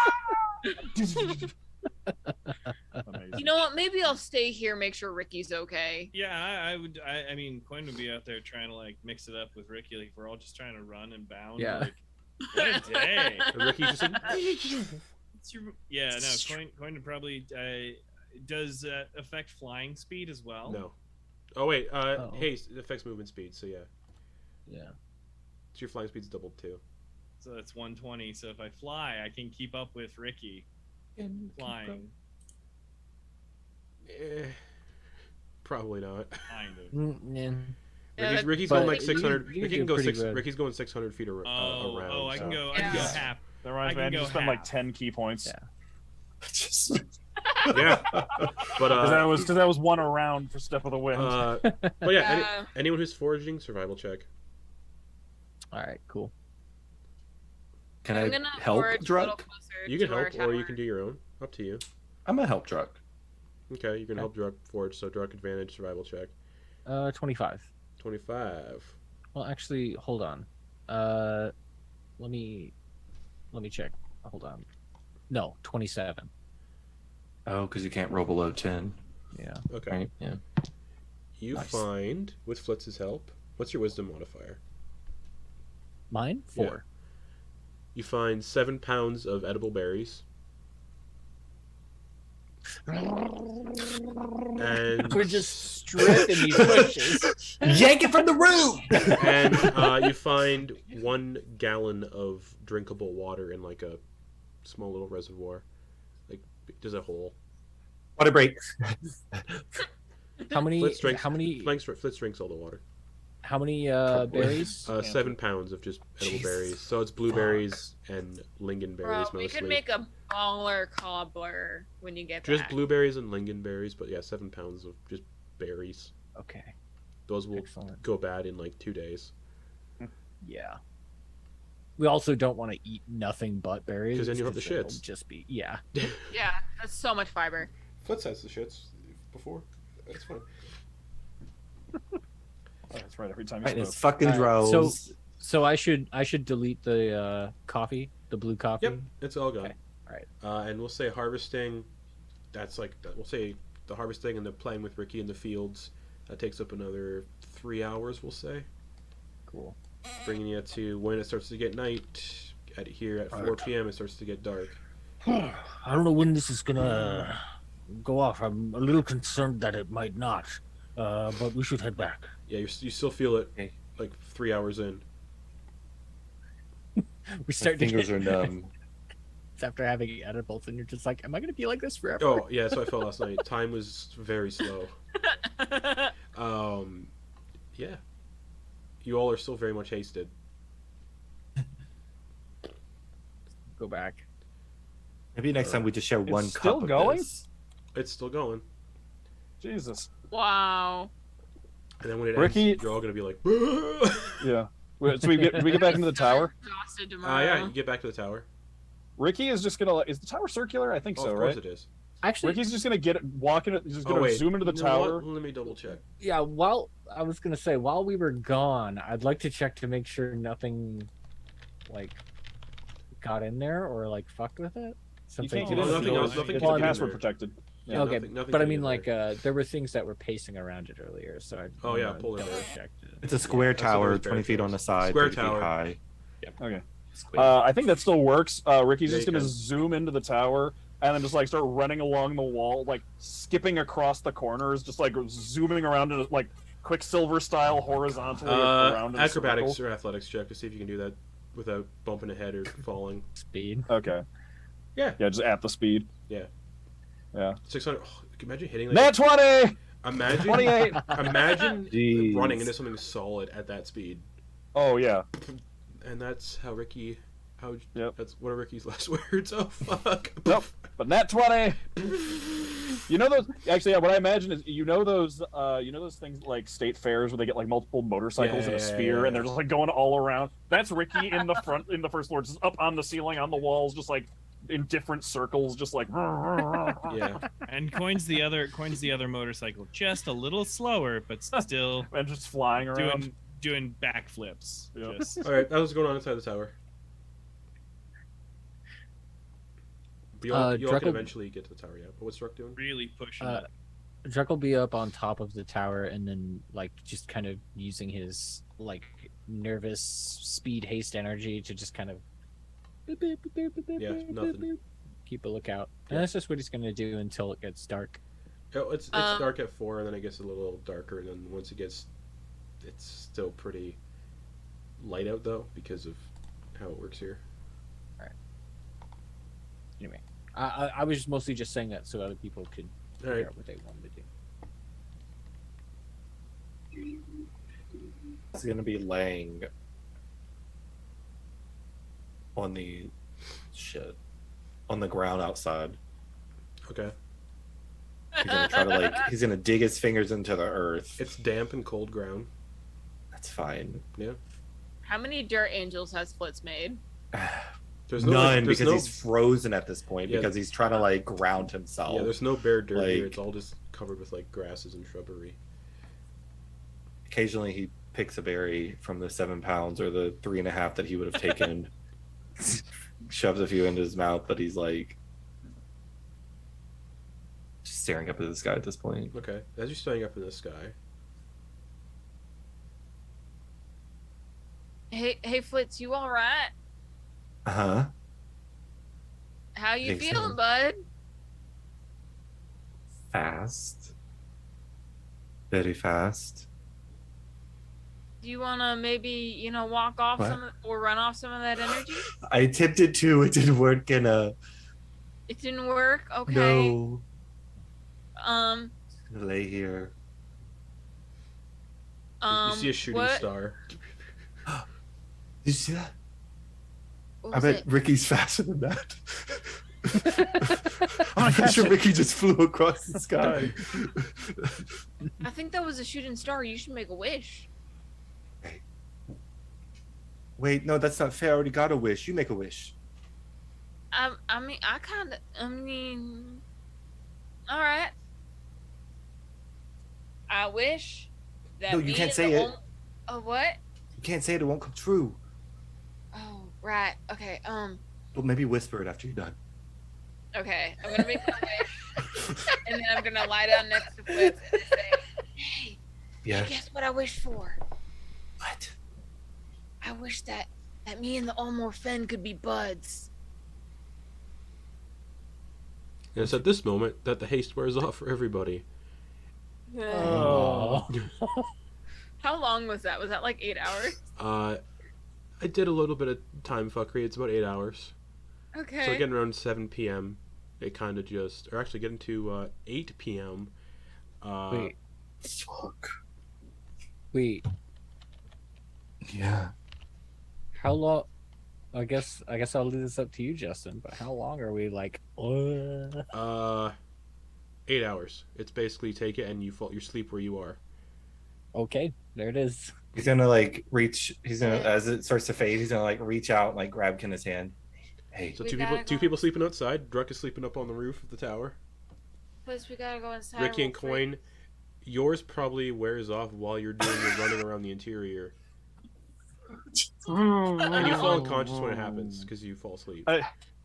[SPEAKER 3] Amazing.
[SPEAKER 2] You know what? Maybe I'll stay here, make sure Ricky's okay.
[SPEAKER 5] Yeah, I would. I mean, Quoin would be out there trying to like mix it up with Ricky. Like we're all just trying to run and bound.
[SPEAKER 4] Yeah.
[SPEAKER 5] Like, What a day.
[SPEAKER 1] And Ricky's just like,
[SPEAKER 5] Yeah, no, Quoin would probably does affect flying speed as well.
[SPEAKER 1] no. Oh wait, haste it affects movement speed, so yeah.
[SPEAKER 4] Yeah.
[SPEAKER 1] So your flying speed's doubled too.
[SPEAKER 5] So that's 120. So if I fly, I can keep up with Ricky flying.
[SPEAKER 1] Probably not.
[SPEAKER 5] Kind of.
[SPEAKER 4] Yeah.
[SPEAKER 1] Ricky's
[SPEAKER 4] but
[SPEAKER 1] going like 600.
[SPEAKER 4] you
[SPEAKER 1] Ricky
[SPEAKER 4] do
[SPEAKER 1] can go
[SPEAKER 4] pretty
[SPEAKER 1] 6.
[SPEAKER 4] good.
[SPEAKER 1] Ricky's going 600 feet around.
[SPEAKER 5] Oh, I can go. I can go half.
[SPEAKER 3] That reminds me, I
[SPEAKER 5] I can
[SPEAKER 3] need to
[SPEAKER 5] go
[SPEAKER 3] spend like
[SPEAKER 5] half.
[SPEAKER 3] 10 key points.
[SPEAKER 4] Yeah.
[SPEAKER 1] Yeah, but
[SPEAKER 3] Because that was one around for Step of the Wind.
[SPEAKER 1] but yeah, anyone who's foraging, survival check.
[SPEAKER 4] All right. Cool.
[SPEAKER 7] Can
[SPEAKER 2] I'm
[SPEAKER 7] I
[SPEAKER 2] gonna
[SPEAKER 7] help
[SPEAKER 2] forage a little
[SPEAKER 7] Druck?
[SPEAKER 2] closer
[SPEAKER 1] You can
[SPEAKER 2] to our
[SPEAKER 1] help, or you
[SPEAKER 2] tower.
[SPEAKER 1] can do your own. Up to you.
[SPEAKER 7] I'm gonna help Druck.
[SPEAKER 1] Okay, you can
[SPEAKER 4] Okay.
[SPEAKER 1] help Druck forage. So Druck advantage survival check.
[SPEAKER 4] 25.
[SPEAKER 1] 25.
[SPEAKER 4] Well, actually, hold on. Let me check. Hold on. No, 27.
[SPEAKER 7] Oh, because you can't roll below 10.
[SPEAKER 4] Yeah.
[SPEAKER 1] Okay.
[SPEAKER 7] Right? Yeah.
[SPEAKER 1] You
[SPEAKER 4] Nice.
[SPEAKER 1] find with Flitz's help. What's your wisdom modifier?
[SPEAKER 4] Mine? 4.
[SPEAKER 1] You find 7 pounds of edible berries. And
[SPEAKER 4] We're just stripping these bushes.
[SPEAKER 7] Yank it from the room!
[SPEAKER 1] and you find 1 gallon of drinkable water in like a small little reservoir. Like there's a hole.
[SPEAKER 7] Water break.
[SPEAKER 4] How many?
[SPEAKER 1] Flitz drinks.
[SPEAKER 4] How many?
[SPEAKER 1] Flitz drinks all the water.
[SPEAKER 4] How many berries?
[SPEAKER 1] 7 pounds of just edible berries. So it's blueberries and lingonberries
[SPEAKER 2] Bro,
[SPEAKER 1] mostly.
[SPEAKER 2] we could make a baller cobbler when you get
[SPEAKER 1] Just
[SPEAKER 2] back.
[SPEAKER 1] blueberries and lingonberries, but yeah, 7 pounds of just berries.
[SPEAKER 4] Okay.
[SPEAKER 1] Those will
[SPEAKER 4] Excellent.
[SPEAKER 1] go bad in like 2 days.
[SPEAKER 4] Yeah. We also don't want to eat nothing but berries
[SPEAKER 1] 'Cause then you'll have the
[SPEAKER 4] it'll
[SPEAKER 1] shits.
[SPEAKER 4] Just be yeah.
[SPEAKER 2] Yeah, that's so much fiber.
[SPEAKER 1] Flitz has the shits before. That's fine.
[SPEAKER 3] Oh, that's right. Every time you
[SPEAKER 7] Right,
[SPEAKER 3] smoke.
[SPEAKER 7] it's fucking
[SPEAKER 4] Alright,
[SPEAKER 7] droves.
[SPEAKER 4] So I should delete the coffee, the blue coffee.
[SPEAKER 1] Yep, it's all gone.
[SPEAKER 4] Okay, alright.
[SPEAKER 1] And we'll say harvesting. That's like we'll say the harvesting and the playing with Ricky in the fields. That takes up another 3 hours. We'll say,
[SPEAKER 4] Cool.
[SPEAKER 1] bringing you to when it starts to get night. At 4 p.m. it starts to get dark.
[SPEAKER 6] I don't know when this is gonna go off. I'm a little concerned that it might not. But we should head back.
[SPEAKER 1] Yeah, you still feel it
[SPEAKER 7] Okay.
[SPEAKER 1] like 3 hours in.
[SPEAKER 4] We
[SPEAKER 7] My
[SPEAKER 4] start to
[SPEAKER 7] fingers
[SPEAKER 4] get,
[SPEAKER 7] are numb.
[SPEAKER 4] after having edibles, and you're just like, am I gonna be like this forever?
[SPEAKER 1] Oh yeah, that's how I felt last night. Time was very slow. Yeah. You all are still very much hasted.
[SPEAKER 4] Go back.
[SPEAKER 7] Maybe next time we just share one cup
[SPEAKER 3] still
[SPEAKER 7] of
[SPEAKER 3] going?
[SPEAKER 7] this.
[SPEAKER 1] It's still going.
[SPEAKER 3] Jesus.
[SPEAKER 2] Wow.
[SPEAKER 1] And then when it
[SPEAKER 3] Ricky-
[SPEAKER 1] ends, you're all gonna be like,
[SPEAKER 3] Yeah. So we get back into the tower.
[SPEAKER 2] Exhausted tomorrow.
[SPEAKER 1] yeah, you get back to the tower.
[SPEAKER 3] Ricky is just gonna. Is the tower circular? I think
[SPEAKER 1] Oh,
[SPEAKER 3] so,
[SPEAKER 1] of course
[SPEAKER 3] right?
[SPEAKER 1] it is.
[SPEAKER 4] Actually,
[SPEAKER 3] Ricky's just gonna walk in. He's just
[SPEAKER 1] Oh
[SPEAKER 3] gonna
[SPEAKER 1] wait,
[SPEAKER 3] zoom into the
[SPEAKER 1] you know what?
[SPEAKER 3] tower.
[SPEAKER 1] Let me double check.
[SPEAKER 4] yeah. While I was gonna say, while we were gone, I'd like to check to make sure nothing, like, got in there or like fucked with it.
[SPEAKER 3] You
[SPEAKER 4] Something.
[SPEAKER 3] can't get in.
[SPEAKER 1] nothing
[SPEAKER 3] if you
[SPEAKER 1] else-
[SPEAKER 3] don't-
[SPEAKER 1] nothing
[SPEAKER 3] it's
[SPEAKER 1] can get in
[SPEAKER 3] password
[SPEAKER 1] there.
[SPEAKER 3] protected.
[SPEAKER 1] Yeah,
[SPEAKER 4] Okay,
[SPEAKER 1] nothing
[SPEAKER 4] but I
[SPEAKER 1] can
[SPEAKER 4] mean,
[SPEAKER 1] get
[SPEAKER 4] like,
[SPEAKER 1] there.
[SPEAKER 4] there were things that were pacing around it earlier, so I.
[SPEAKER 1] Oh, yeah, pull it
[SPEAKER 4] double
[SPEAKER 1] out.
[SPEAKER 4] checked it.
[SPEAKER 7] It's a square
[SPEAKER 1] that's what
[SPEAKER 7] tower,
[SPEAKER 1] those
[SPEAKER 7] 20 feet on the
[SPEAKER 1] bears
[SPEAKER 7] side,
[SPEAKER 1] Square
[SPEAKER 7] 30 feet
[SPEAKER 1] tower.
[SPEAKER 7] high.
[SPEAKER 3] Okay.
[SPEAKER 7] Square.
[SPEAKER 3] I think that still works. Ricky's
[SPEAKER 1] Yeah,
[SPEAKER 3] just
[SPEAKER 1] you
[SPEAKER 3] gonna
[SPEAKER 1] can.
[SPEAKER 3] zoom into the tower and then just like start running along the wall, like skipping across the corners, just like zooming around in a, like Quicksilver style horizontally around in a
[SPEAKER 1] Acrobatics
[SPEAKER 3] circle.
[SPEAKER 1] or athletics check to see if you can do that without bumping a head or falling.
[SPEAKER 4] Speed.
[SPEAKER 3] Okay.
[SPEAKER 1] Yeah.
[SPEAKER 3] Yeah, just at the speed.
[SPEAKER 1] Yeah.
[SPEAKER 3] Yeah.
[SPEAKER 1] 600. Oh, imagine hitting like.
[SPEAKER 3] Nat 20!
[SPEAKER 1] Imagine.
[SPEAKER 3] 28!
[SPEAKER 1] Imagine
[SPEAKER 7] Jeez.
[SPEAKER 1] running into something solid at that speed,
[SPEAKER 3] Oh, yeah.
[SPEAKER 1] and that's how Ricky. How?
[SPEAKER 3] Yep.
[SPEAKER 1] That's what are Ricky's last words? Oh fuck.
[SPEAKER 3] Nope. But Nat 20! You know those? Actually, yeah, what I imagine is you know those things like state fairs where they get like multiple motorcycles in a sphere and they're just like going all around. That's Ricky in the front in the first floor, just up on the ceiling, on the walls, just like in different circles, just like.
[SPEAKER 1] Yeah.
[SPEAKER 5] And Coin's the other motorcycle, just a little slower, but still
[SPEAKER 3] And just flying around.
[SPEAKER 5] doing backflips.
[SPEAKER 3] Yep.
[SPEAKER 5] Just
[SPEAKER 1] All right. That was going on inside the tower. But you all can
[SPEAKER 4] Druck-
[SPEAKER 1] eventually get to the tower, yeah. But what's Druck doing?
[SPEAKER 5] really pushing.
[SPEAKER 4] Uh, Druck will be up on top of the tower and then like just kind of using his like nervous speed haste energy to just kind of
[SPEAKER 1] nothing.
[SPEAKER 4] keep a lookout.
[SPEAKER 1] Yeah.
[SPEAKER 4] And that's just what he's going to do until it gets dark.
[SPEAKER 1] Oh, it's dark at 4, and then it gets a little darker, and then once it gets, it's still pretty light out though because of how it works here.
[SPEAKER 4] Anyway, I was mostly just saying that so other people could
[SPEAKER 1] All
[SPEAKER 4] figure
[SPEAKER 1] right.
[SPEAKER 4] out what they wanted to do.
[SPEAKER 7] It's gonna be laying on the on the ground outside.
[SPEAKER 1] Okay.
[SPEAKER 7] He's gonna try to he's gonna dig his fingers into the earth.
[SPEAKER 1] It's damp and cold ground.
[SPEAKER 7] That's fine.
[SPEAKER 1] Yeah.
[SPEAKER 2] How many dirt angels has Flitz made?
[SPEAKER 1] There's
[SPEAKER 7] None,
[SPEAKER 1] there's
[SPEAKER 7] because he's frozen at this point,
[SPEAKER 1] Yeah.
[SPEAKER 7] because he's trying to ground himself.
[SPEAKER 1] Yeah, there's no bare dirt here.
[SPEAKER 7] Like-
[SPEAKER 1] It's all just covered with grasses and shrubbery.
[SPEAKER 7] Occasionally he picks a berry from the 7 pounds or the 3.5 that he would have taken, shoves a few into his mouth, but he's just staring up at the sky at this point.
[SPEAKER 1] Okay. As you're standing up in the sky,
[SPEAKER 2] Hey, Flitz, you all right?
[SPEAKER 7] Uh-huh.
[SPEAKER 2] How you
[SPEAKER 7] Think so.
[SPEAKER 2] feeling, bud?
[SPEAKER 7] Fast. Very fast.
[SPEAKER 2] Do you want to maybe, walk off
[SPEAKER 7] What?
[SPEAKER 2] or run off some of that energy?
[SPEAKER 7] I attempted to, it didn't work, and
[SPEAKER 2] It didn't work? Okay.
[SPEAKER 7] no.
[SPEAKER 2] Um,
[SPEAKER 7] Just gonna lay here.
[SPEAKER 1] you see a shooting
[SPEAKER 2] what?
[SPEAKER 1] star.
[SPEAKER 7] Did you see that?
[SPEAKER 2] What
[SPEAKER 7] I
[SPEAKER 2] was
[SPEAKER 7] bet
[SPEAKER 2] it?
[SPEAKER 7] Ricky's faster than that. I'm pretty sure Ricky just flew across the sky.
[SPEAKER 2] I think that was a shooting star. You should make a wish.
[SPEAKER 7] Wait, no, that's not fair. I already got a wish. You make a wish.
[SPEAKER 2] I mean, all right. I wish that
[SPEAKER 7] No, you
[SPEAKER 2] me
[SPEAKER 7] can't
[SPEAKER 2] and
[SPEAKER 7] say
[SPEAKER 2] the
[SPEAKER 7] it.
[SPEAKER 2] what?
[SPEAKER 7] You can't say it. It won't come true.
[SPEAKER 2] Oh, right. Okay.
[SPEAKER 7] But maybe whisper it after you're done.
[SPEAKER 2] Okay. I'm gonna make my wish, and then I'm gonna lie down next to Flitz and say, "Hey,
[SPEAKER 7] Yeah.
[SPEAKER 2] guess what I wish for?
[SPEAKER 7] What?
[SPEAKER 2] I wish that me and the Olmoor Fen could be buds."
[SPEAKER 1] And it's at this moment that the haste wears off for everybody.
[SPEAKER 4] Oh.
[SPEAKER 2] How long was that? Was that 8 hours?
[SPEAKER 1] I did a little bit of time fuckery. It's about 8 hours.
[SPEAKER 2] Okay.
[SPEAKER 1] So getting around 7 p.m., it kind of or actually getting to 8 p.m.
[SPEAKER 4] Wait.
[SPEAKER 7] Fuck.
[SPEAKER 4] Wait.
[SPEAKER 7] Yeah.
[SPEAKER 4] How long? I guess I'll leave this up to you, Justin. But how long are we
[SPEAKER 1] 8 hours. It's basically take it and you sleep where you are.
[SPEAKER 4] Okay, there it is.
[SPEAKER 7] He's gonna reach. He's gonna, as it starts to fade, he's gonna reach out and grab Kenna's hand. Hey.
[SPEAKER 1] So
[SPEAKER 2] We
[SPEAKER 1] two
[SPEAKER 2] gotta
[SPEAKER 1] people
[SPEAKER 2] go.
[SPEAKER 1] sleeping outside. Druck is sleeping up on the roof of the tower.
[SPEAKER 2] Plus, we gotta go inside.
[SPEAKER 1] Ricky
[SPEAKER 2] real
[SPEAKER 1] and
[SPEAKER 2] quick.
[SPEAKER 1] Quoin, yours probably wears off while you're doing your running around the interior. And you fall unconscious when it happens because you fall asleep.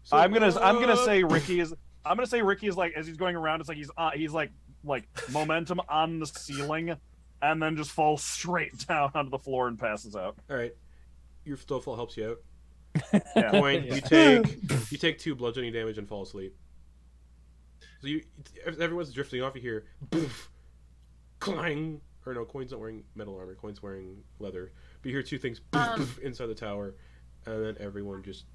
[SPEAKER 1] So-
[SPEAKER 3] I'm gonna say Ricky is as he's going around. It's he's momentum on the ceiling, and then just falls straight down onto the floor and passes out.
[SPEAKER 1] All right, your Stowfall helps you out.
[SPEAKER 3] Yeah.
[SPEAKER 1] Quoin, you take 2 bludgeoning damage and fall asleep. So everyone's drifting off. You hear boof, clang. Or no, Quoin's not wearing metal armor. Quoin's wearing leather. But you hear 2 things boof, boof, inside the tower, and then everyone just.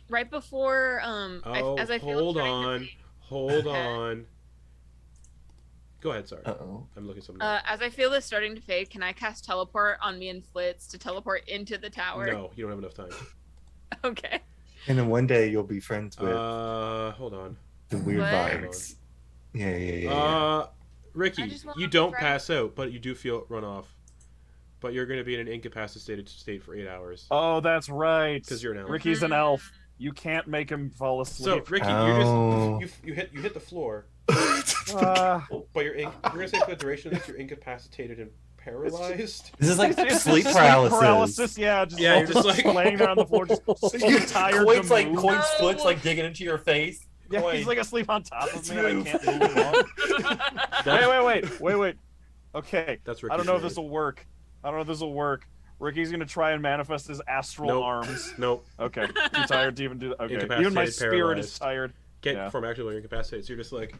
[SPEAKER 2] Right before, as I feel
[SPEAKER 1] hold
[SPEAKER 2] it's starting to
[SPEAKER 1] on,
[SPEAKER 2] fade.
[SPEAKER 1] hold on. Go ahead, sorry.
[SPEAKER 7] Uh-oh.
[SPEAKER 1] I'm looking at something. Else.
[SPEAKER 2] As I feel this starting to fade, can I cast teleport on me and Flitz to teleport into the tower?
[SPEAKER 1] No, you don't have enough time.
[SPEAKER 2] Okay.
[SPEAKER 7] And then one day you'll be friends with
[SPEAKER 1] Hold on.
[SPEAKER 7] the weird
[SPEAKER 2] What?
[SPEAKER 7] vibes. Yeah.
[SPEAKER 1] Ricky,
[SPEAKER 2] I just wanna
[SPEAKER 1] you
[SPEAKER 2] be
[SPEAKER 1] don't
[SPEAKER 2] friends.
[SPEAKER 1] pass out, but you do feel it run off. But you're going to be in an incapacitated state for 8 hours.
[SPEAKER 3] Oh, that's right.
[SPEAKER 1] 'Cause you're an elf.
[SPEAKER 3] Ricky's an elf. You can't make him fall asleep.
[SPEAKER 1] So Ricky,
[SPEAKER 7] Oh.
[SPEAKER 1] you hit the floor,
[SPEAKER 3] Uh,
[SPEAKER 1] but you're gonna say for the duration of this, you're incapacitated and paralyzed.
[SPEAKER 7] This is like
[SPEAKER 3] it's
[SPEAKER 7] sleep
[SPEAKER 3] just
[SPEAKER 7] paralysis.
[SPEAKER 3] Yeah,
[SPEAKER 1] Yeah, you're just
[SPEAKER 3] laying there on the floor, just too tired
[SPEAKER 7] Coin's
[SPEAKER 3] to move.
[SPEAKER 7] Coin's foot's digging into your face.
[SPEAKER 3] Yeah,
[SPEAKER 7] Coin.
[SPEAKER 3] he's asleep on top of me.
[SPEAKER 7] Move.
[SPEAKER 3] And I can't move him on. Wait. Okay.
[SPEAKER 1] That's
[SPEAKER 3] I
[SPEAKER 1] Ricky's
[SPEAKER 3] don't know if
[SPEAKER 1] name.
[SPEAKER 3] this will work. Ricky's gonna try and manifest his astral
[SPEAKER 1] Nope.
[SPEAKER 3] arms.
[SPEAKER 1] Nope.
[SPEAKER 3] Okay, too tired to even do that. Okay, even my
[SPEAKER 1] Incapacitated,
[SPEAKER 3] spirit is
[SPEAKER 1] paralyzed.
[SPEAKER 3] tired.
[SPEAKER 1] Can't
[SPEAKER 3] Yeah.
[SPEAKER 1] perform action while you're incapacitated, so you're just like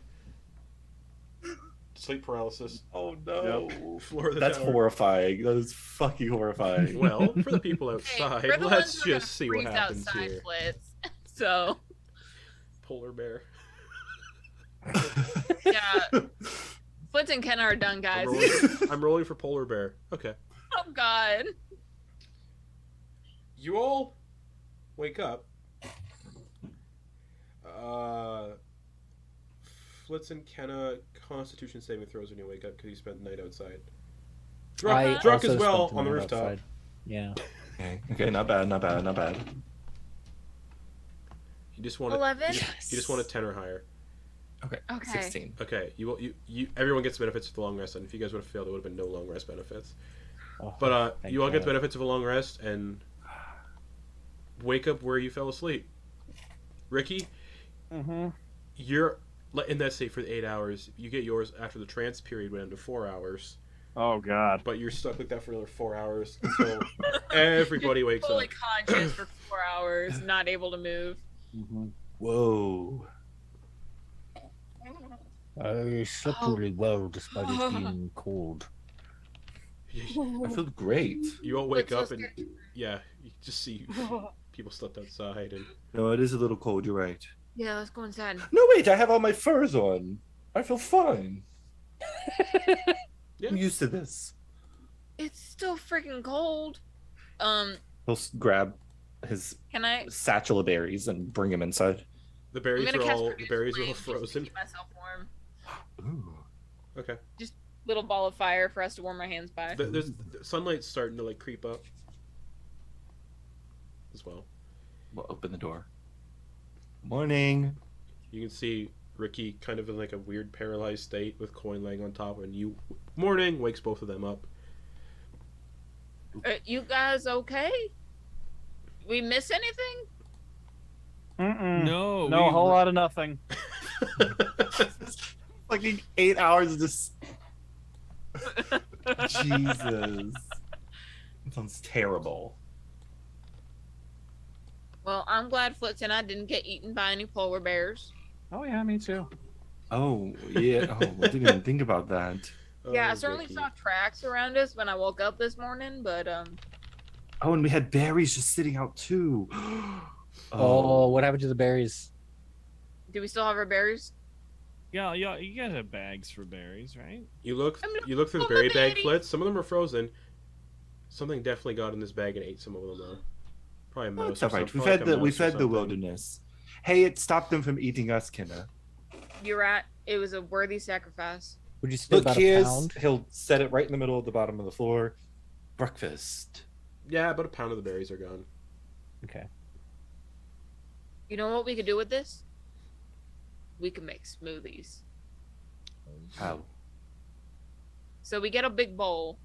[SPEAKER 1] sleep paralysis.
[SPEAKER 7] Oh no.
[SPEAKER 1] Floor of the
[SPEAKER 7] That's
[SPEAKER 1] tower.
[SPEAKER 7] horrifying. That is fucking horrifying.
[SPEAKER 1] Well, for the people
[SPEAKER 2] Hey,
[SPEAKER 1] outside,
[SPEAKER 2] we're the
[SPEAKER 1] let's
[SPEAKER 2] ones who are
[SPEAKER 1] just
[SPEAKER 2] gonna
[SPEAKER 1] see what
[SPEAKER 2] freeze
[SPEAKER 1] happens
[SPEAKER 2] outside,
[SPEAKER 1] here.
[SPEAKER 2] Flitz. So
[SPEAKER 1] Polar bear.
[SPEAKER 2] yeah, Flitz and Kena are done, guys.
[SPEAKER 1] I'm rolling for polar bear. Okay.
[SPEAKER 2] Oh God.
[SPEAKER 1] You all wake up. Flitz and Kena Constitution saving throws when you wake up because you spent the night outside.
[SPEAKER 4] I
[SPEAKER 1] Druck
[SPEAKER 4] also
[SPEAKER 1] as well
[SPEAKER 4] spent the
[SPEAKER 1] on the
[SPEAKER 4] night
[SPEAKER 1] rooftop.
[SPEAKER 4] outside. Yeah.
[SPEAKER 7] Okay, not bad, not bad, not bad.
[SPEAKER 1] You just want
[SPEAKER 2] 11?
[SPEAKER 1] You just want a 10 or higher.
[SPEAKER 7] Okay.
[SPEAKER 2] Okay.
[SPEAKER 7] 16.
[SPEAKER 1] Okay, you everyone gets benefits of the long rest, and if you guys would have failed, there would have been no long rest benefits.
[SPEAKER 4] Oh,
[SPEAKER 1] But
[SPEAKER 4] thank
[SPEAKER 1] you all get the
[SPEAKER 4] God.
[SPEAKER 1] benefits of a long rest and wake up where you fell asleep. Ricky,
[SPEAKER 3] Mm-hmm.
[SPEAKER 1] you're in that state for the 8 hours. You get yours after the trance period went into 4 hours,
[SPEAKER 3] Oh God.
[SPEAKER 1] but you're stuck like that for another 4 hours until everybody wakes
[SPEAKER 2] Fully
[SPEAKER 1] up.
[SPEAKER 2] conscious for 4 hours, not able to move.
[SPEAKER 3] Mm-hmm.
[SPEAKER 7] Whoa.
[SPEAKER 6] I slept really well despite it being cold.
[SPEAKER 7] I feel great.
[SPEAKER 1] You all wake
[SPEAKER 2] What's
[SPEAKER 1] up
[SPEAKER 2] so
[SPEAKER 1] and yeah, you just see people slept outside and
[SPEAKER 7] No, it is a little cold, you're right.
[SPEAKER 2] Yeah, let's go inside.
[SPEAKER 7] No, wait, I have all my furs on. I feel fine.
[SPEAKER 1] Yeah.
[SPEAKER 7] I'm used to this.
[SPEAKER 2] It's still freaking cold.
[SPEAKER 7] He'll grab his
[SPEAKER 2] Can I?
[SPEAKER 7] satchel of berries and bring him inside.
[SPEAKER 1] the
[SPEAKER 2] I'm
[SPEAKER 1] berries
[SPEAKER 2] gonna
[SPEAKER 1] are
[SPEAKER 2] cast
[SPEAKER 1] all
[SPEAKER 2] Produce
[SPEAKER 1] all
[SPEAKER 2] Flame just to
[SPEAKER 1] frozen.
[SPEAKER 2] keep myself warm.
[SPEAKER 7] Ooh.
[SPEAKER 1] Okay.
[SPEAKER 2] Little ball of fire for us to warm our hands by.
[SPEAKER 1] There's the sunlight's starting to like creep up as well.
[SPEAKER 7] We'll open the door. Morning.
[SPEAKER 1] You can see Ricky kind of in like a weird paralyzed state with Quoin laying on top, and you morning wakes both of them up.
[SPEAKER 2] You guys okay? We miss anything?
[SPEAKER 3] Mm-mm.
[SPEAKER 5] No,
[SPEAKER 3] No, a whole lot of nothing.
[SPEAKER 7] Fucking 8 hours of just. Jesus. That sounds terrible.
[SPEAKER 2] Well, I'm glad Flitz and I didn't get eaten by any polar bears.
[SPEAKER 3] Oh yeah, me too.
[SPEAKER 7] Oh, yeah. Oh, I didn't even think about that.
[SPEAKER 2] Yeah, I
[SPEAKER 1] Oh,
[SPEAKER 2] certainly
[SPEAKER 1] Ricky.
[SPEAKER 2] saw tracks around us when I woke up this morning, but
[SPEAKER 7] Oh, and we had berries just sitting out too.
[SPEAKER 4] Oh, what happened to the berries?
[SPEAKER 2] do we still have our berries?
[SPEAKER 5] Yeah, you got bags for berries, right?
[SPEAKER 1] You look
[SPEAKER 2] I'm gonna
[SPEAKER 1] through the
[SPEAKER 2] pull
[SPEAKER 1] berry
[SPEAKER 2] the
[SPEAKER 1] bag,
[SPEAKER 2] berries.
[SPEAKER 1] Flitz. Some of them are frozen. Something definitely got in this bag and ate some of them though. Probably a
[SPEAKER 7] Oh,
[SPEAKER 1] mouse.
[SPEAKER 7] it's all
[SPEAKER 1] or
[SPEAKER 7] right.
[SPEAKER 1] some-
[SPEAKER 7] We
[SPEAKER 1] probably
[SPEAKER 7] fed
[SPEAKER 1] like a
[SPEAKER 7] we
[SPEAKER 1] mouse or
[SPEAKER 7] fed the
[SPEAKER 1] something.
[SPEAKER 7] wilderness. Hey, it stopped them from eating us, Kena.
[SPEAKER 2] You're right. It was a worthy sacrifice.
[SPEAKER 4] Would you say
[SPEAKER 7] Look,
[SPEAKER 4] about a
[SPEAKER 7] here's.
[SPEAKER 4] pound?
[SPEAKER 7] He'll set it right in the middle of the bottom of the floor. Breakfast.
[SPEAKER 1] Yeah, about a pound of the berries are gone.
[SPEAKER 4] Okay.
[SPEAKER 2] You know what we could do with this? We could make smoothies.
[SPEAKER 7] How?
[SPEAKER 2] So we get a big bowl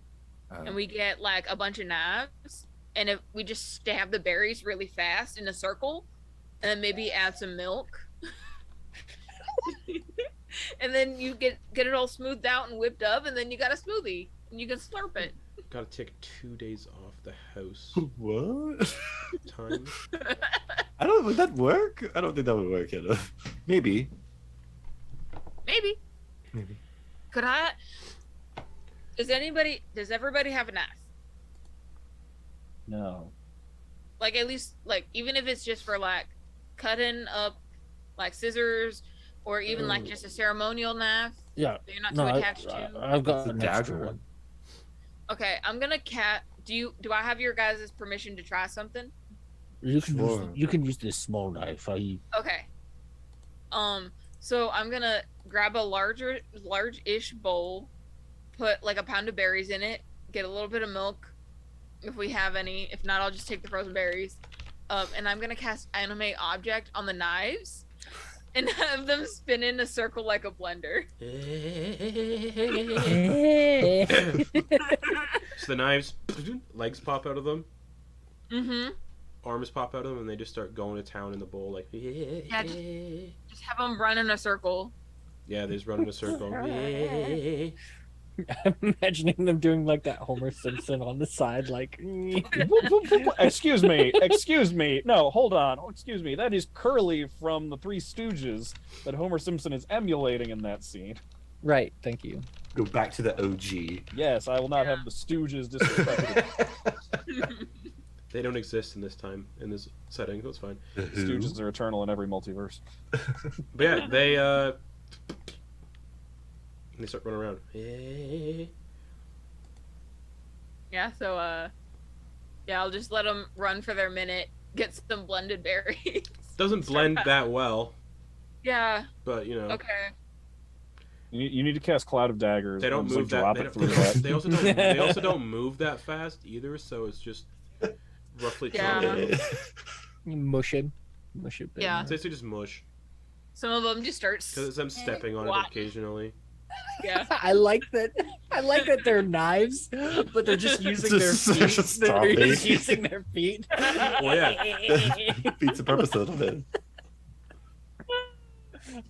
[SPEAKER 7] Oh.
[SPEAKER 2] and we get like a bunch of knives, and if we just stab the berries really fast in a circle, and then maybe add some milk. And then you get it all smoothed out and whipped up, and then you got a smoothie and you can slurp it.
[SPEAKER 1] Gotta take 2 days off the house.
[SPEAKER 7] What?
[SPEAKER 1] Time.
[SPEAKER 7] I don't. Would that work? I don't think that would work, Kena. Maybe.
[SPEAKER 2] Maybe.
[SPEAKER 7] Maybe.
[SPEAKER 2] Could I? Does everybody have a knife?
[SPEAKER 3] No.
[SPEAKER 2] Like at least like even if it's just for like cutting up like scissors or even like just a ceremonial knife
[SPEAKER 6] Yeah.
[SPEAKER 2] that you're not
[SPEAKER 6] No,
[SPEAKER 2] too attached to.
[SPEAKER 6] I've got
[SPEAKER 7] It's a
[SPEAKER 6] an extra
[SPEAKER 7] dagger.
[SPEAKER 6] one.
[SPEAKER 2] Okay, I'm gonna do I have your guys' permission to try something?
[SPEAKER 6] You can
[SPEAKER 7] Sure.
[SPEAKER 6] you can use this small knife.
[SPEAKER 2] Okay. So I'm gonna grab a large-ish bowl, put like a pound of berries in it, get a little bit of milk, if we have any. If not, I'll just take the frozen berries. And I'm gonna cast Animate Object on the knives, and have them spin in a circle like a blender.
[SPEAKER 1] So the knives, legs pop out of them,
[SPEAKER 2] Mm-hmm.
[SPEAKER 1] arms pop out of them, and they just start going to town in the bowl like.
[SPEAKER 2] Yeah, just have them run in a circle.
[SPEAKER 1] Yeah, they just run in a circle.
[SPEAKER 4] I'm imagining them doing like that Homer Simpson on the side, like.
[SPEAKER 3] Excuse me. No, hold on. Oh, excuse me. That is Curly from the Three Stooges that Homer Simpson is emulating in that scene.
[SPEAKER 4] Right. Thank you.
[SPEAKER 7] Go back to the OG.
[SPEAKER 3] Yes, I will not have the Stooges disrespected.
[SPEAKER 1] They don't exist in this time, in this setting, so it's fine.
[SPEAKER 3] Stooges are eternal in every multiverse.
[SPEAKER 1] But yeah, they start running around.
[SPEAKER 2] Yeah, so, yeah, I'll just let them run for their minute, get some blended berries.
[SPEAKER 1] Doesn't blend that well,
[SPEAKER 2] Yeah,
[SPEAKER 1] but you know.
[SPEAKER 2] okay.
[SPEAKER 3] You need to cast Cloud of Daggers.
[SPEAKER 1] They don't
[SPEAKER 3] and
[SPEAKER 1] move
[SPEAKER 3] just, like,
[SPEAKER 1] that.
[SPEAKER 3] drop it through that.
[SPEAKER 1] They also don't move that fast either. So it's just roughly.
[SPEAKER 2] Yeah.
[SPEAKER 4] Mush it.
[SPEAKER 2] Yeah.
[SPEAKER 1] It's basically just mush.
[SPEAKER 2] Some of them just start.
[SPEAKER 1] Because I'm stepping on it occasionally.
[SPEAKER 2] Yeah.
[SPEAKER 4] I like that. I like that they're knives, but they're just using their feet. They're just using their feet.
[SPEAKER 1] Well, yeah.
[SPEAKER 7] Beats the purpose a little bit.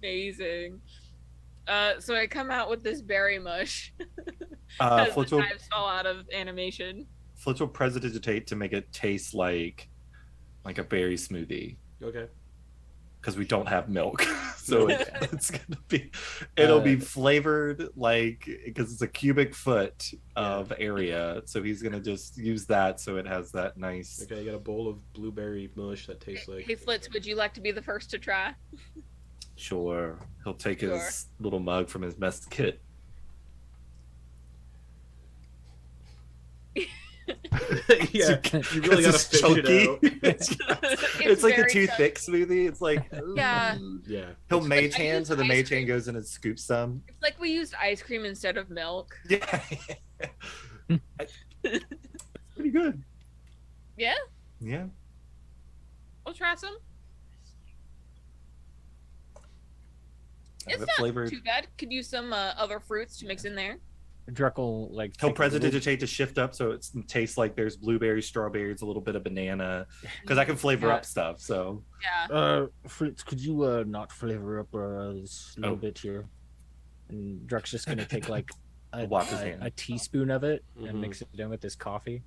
[SPEAKER 2] Amazing. So I come out with this berry mush.
[SPEAKER 7] Flitz
[SPEAKER 2] As the
[SPEAKER 7] will,
[SPEAKER 2] knives fall out of animation.
[SPEAKER 7] Flitz will prestidigitate to make it taste like a berry smoothie.
[SPEAKER 1] Okay.
[SPEAKER 7] Because we don't have milk, so it's gonna be, it'll be flavored because it's a cubic foot of area, so he's gonna just use that so it has that nice.
[SPEAKER 1] Okay, I got a bowl of blueberry mush that tastes like.
[SPEAKER 2] Hey Flitz, would you like to be the first to try?
[SPEAKER 7] Sure, he'll take his little mug from his mess kit.
[SPEAKER 1] Yeah, you really gotta fish it out.
[SPEAKER 7] It's like a
[SPEAKER 2] very
[SPEAKER 7] too
[SPEAKER 2] tough.
[SPEAKER 7] thick smoothie. It's like
[SPEAKER 2] Yeah.
[SPEAKER 1] Yeah.
[SPEAKER 7] he'll
[SPEAKER 2] It's
[SPEAKER 7] mage
[SPEAKER 2] like I
[SPEAKER 7] hand,
[SPEAKER 2] used
[SPEAKER 7] so the
[SPEAKER 2] ice
[SPEAKER 7] mage hand
[SPEAKER 2] cream.
[SPEAKER 7] goes in and scoops some.
[SPEAKER 2] It's like we used ice cream instead of milk.
[SPEAKER 7] Yeah, it's pretty good.
[SPEAKER 2] Yeah,
[SPEAKER 7] Yeah.
[SPEAKER 2] we'll try some.
[SPEAKER 7] Have
[SPEAKER 2] It's
[SPEAKER 7] it
[SPEAKER 2] not
[SPEAKER 7] flavored.
[SPEAKER 2] too bad. Could use some other fruits to mix in there.
[SPEAKER 4] Druckle like.
[SPEAKER 7] He'll
[SPEAKER 4] take a little-
[SPEAKER 7] prestidigitate to shift up so it tastes like there's blueberries, strawberries, a little bit of banana. Because I can flavor up stuff. So
[SPEAKER 2] Yeah.
[SPEAKER 6] Fritz, could you not flavor up this little bit here?
[SPEAKER 4] And Druck's just gonna take like
[SPEAKER 7] Wap his hand.
[SPEAKER 4] a teaspoon of it
[SPEAKER 1] Mhm.
[SPEAKER 4] and mix it in with his coffee.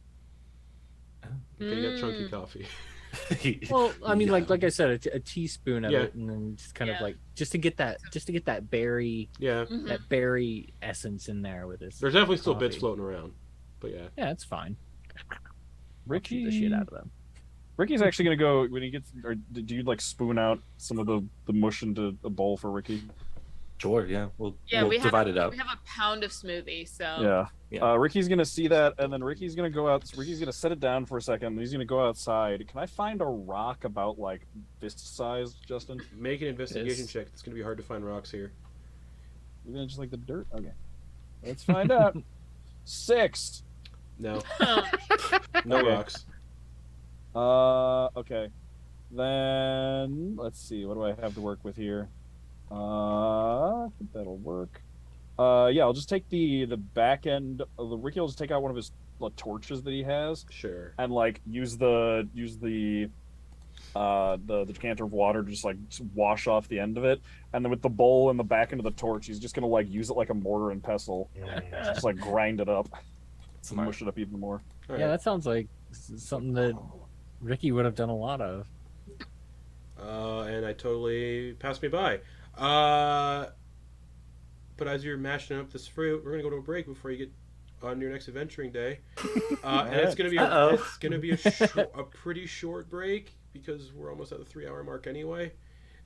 [SPEAKER 1] Okay, you got chunky coffee.
[SPEAKER 4] Well, I mean,
[SPEAKER 7] Yeah.
[SPEAKER 4] like I said, a teaspoon of
[SPEAKER 1] Yeah.
[SPEAKER 4] it, and then just kind of
[SPEAKER 2] Yeah.
[SPEAKER 4] like just to get that berry
[SPEAKER 1] Yeah.
[SPEAKER 2] Mhm.
[SPEAKER 4] that berry essence in there with this.
[SPEAKER 1] There's definitely still bits
[SPEAKER 4] coffee.
[SPEAKER 1] floating around, but yeah.
[SPEAKER 4] Yeah, it's fine.
[SPEAKER 3] Ricky,
[SPEAKER 4] Shoot the shit out of them.
[SPEAKER 3] Ricky's actually gonna go when he gets. Or do you like spoon out some of the mush into a bowl for Ricky?
[SPEAKER 7] sure, yeah, we'll
[SPEAKER 2] we
[SPEAKER 7] divide it up.
[SPEAKER 2] We have a pound of smoothie, so
[SPEAKER 3] Yeah.
[SPEAKER 7] Yeah.
[SPEAKER 3] Ricky's gonna see that, and then Ricky's gonna go out. Ricky's gonna set it down for a second. And he's gonna go outside. Can I find a rock about like this size, Justin?
[SPEAKER 1] Make an investigation
[SPEAKER 4] Yes.
[SPEAKER 1] check. It's gonna be hard to find rocks here.
[SPEAKER 3] You're gonna just like the dirt. Okay. Let's find out. 6.
[SPEAKER 1] No.
[SPEAKER 2] Um,
[SPEAKER 1] No
[SPEAKER 3] Okay.
[SPEAKER 1] rocks.
[SPEAKER 3] Okay. Then let's see. What do I have to work with here? I think that'll work. Yeah, I'll just take the back end of the Ricky will just take out one of his torches that he has
[SPEAKER 1] Sure.
[SPEAKER 3] and like use the decanter of water to just like wash off the end of it, and then with the bowl and the back end of the torch, he's just gonna like use it like a mortar and pestle, just like grind it up,
[SPEAKER 7] Smart.
[SPEAKER 3] mush it up even more.
[SPEAKER 1] All
[SPEAKER 4] Yeah,
[SPEAKER 1] right.
[SPEAKER 4] that sounds like something that Ricky would have done a lot of.
[SPEAKER 1] And I totally passed me by. But as you're mashing up this fruit, we're gonna go to a break before you get on your next adventuring day. And it's gonna be a pretty short break because we're almost at the 3-hour mark anyway.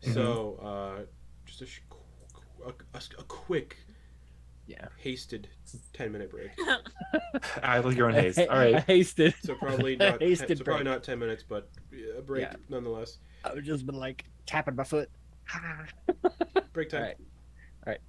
[SPEAKER 1] So just a quick, hasted 10-minute break.
[SPEAKER 7] I like your own haste. All right.
[SPEAKER 4] Hasted.
[SPEAKER 1] So probably not.
[SPEAKER 4] Hasted
[SPEAKER 1] So probably
[SPEAKER 4] break.
[SPEAKER 1] not 10 minutes, but a break
[SPEAKER 4] Yeah.
[SPEAKER 1] nonetheless.
[SPEAKER 4] I would just been like tapping my foot.
[SPEAKER 1] Break time.
[SPEAKER 4] All right.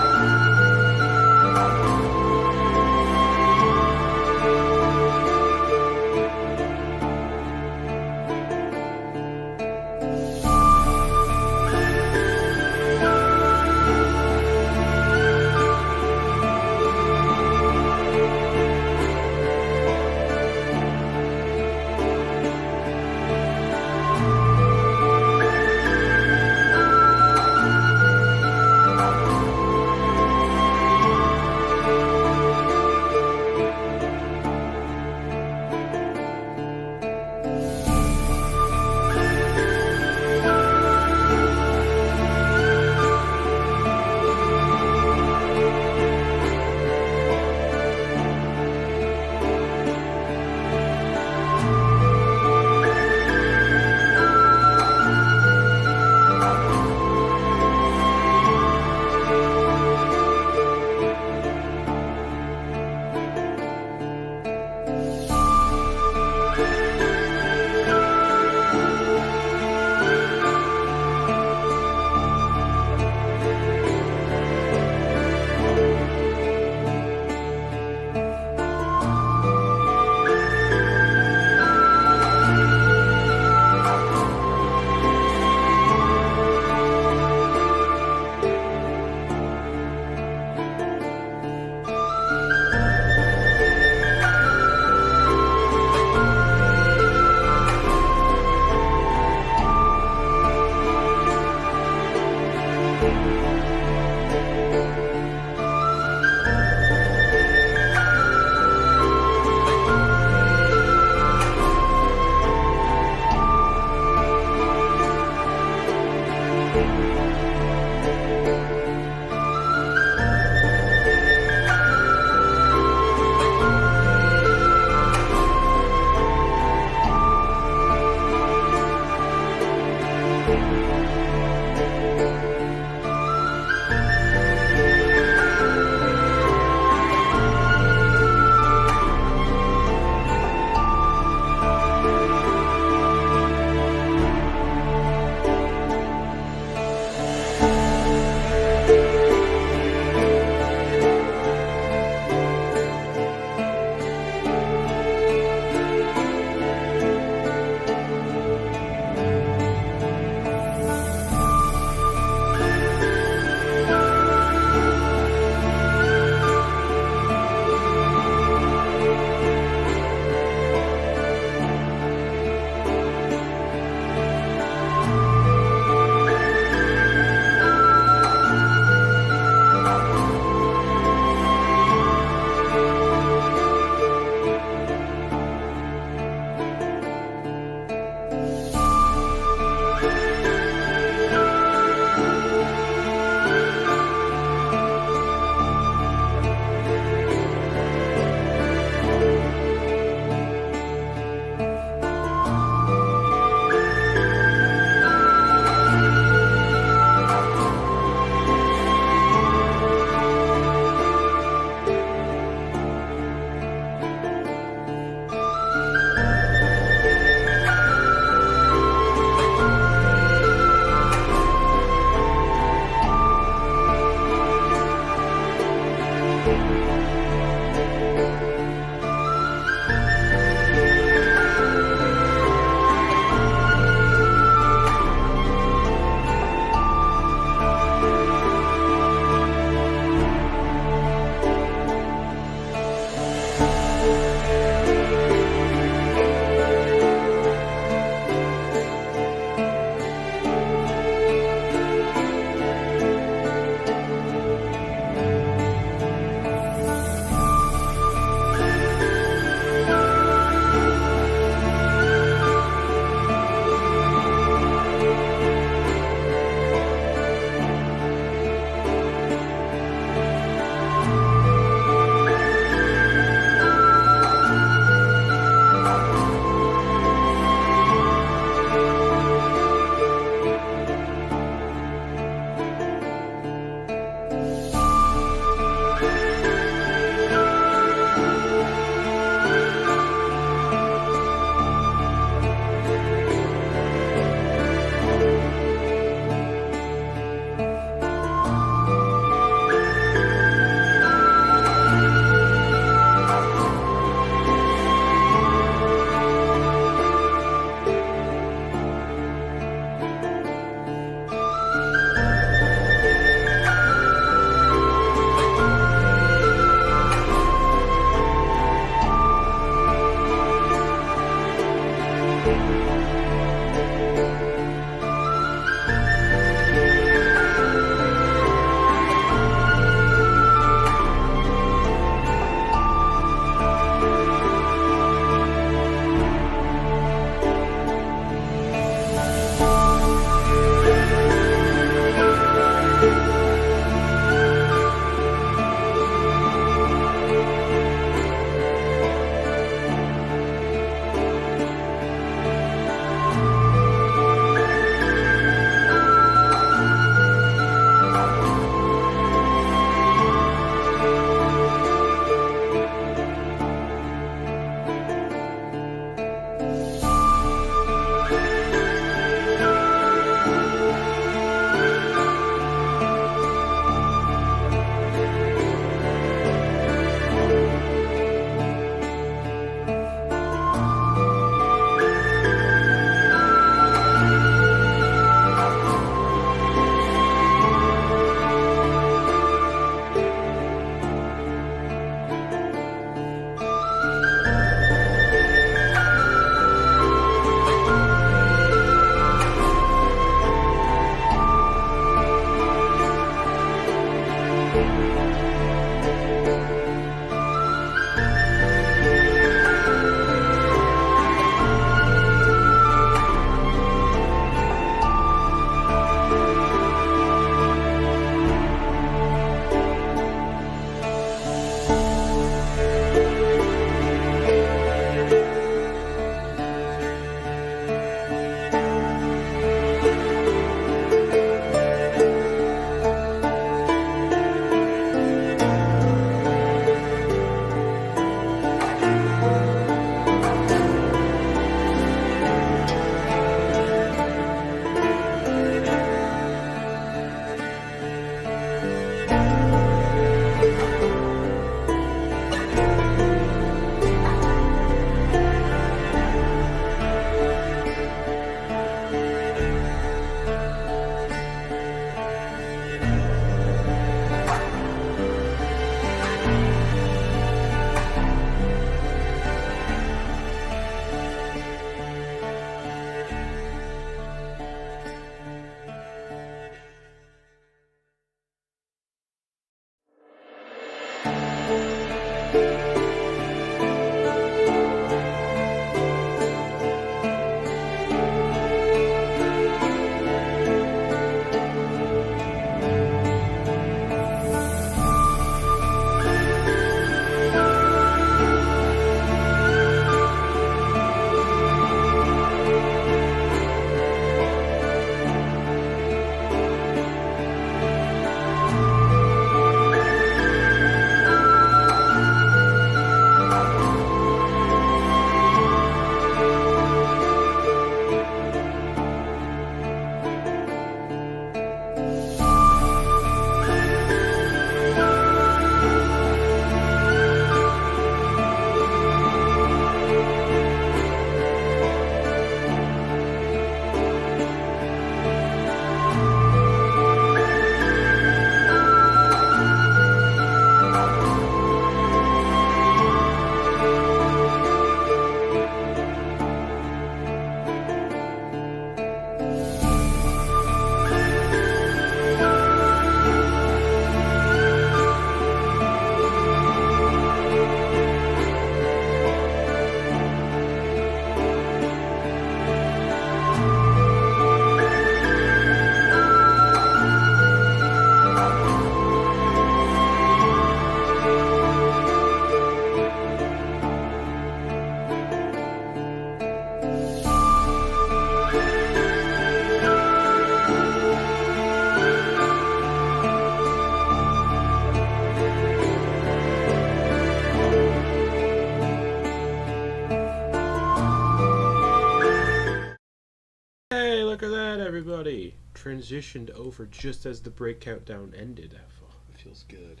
[SPEAKER 1] everybody transitioned over just as the break countdown ended. Oh, it feels good.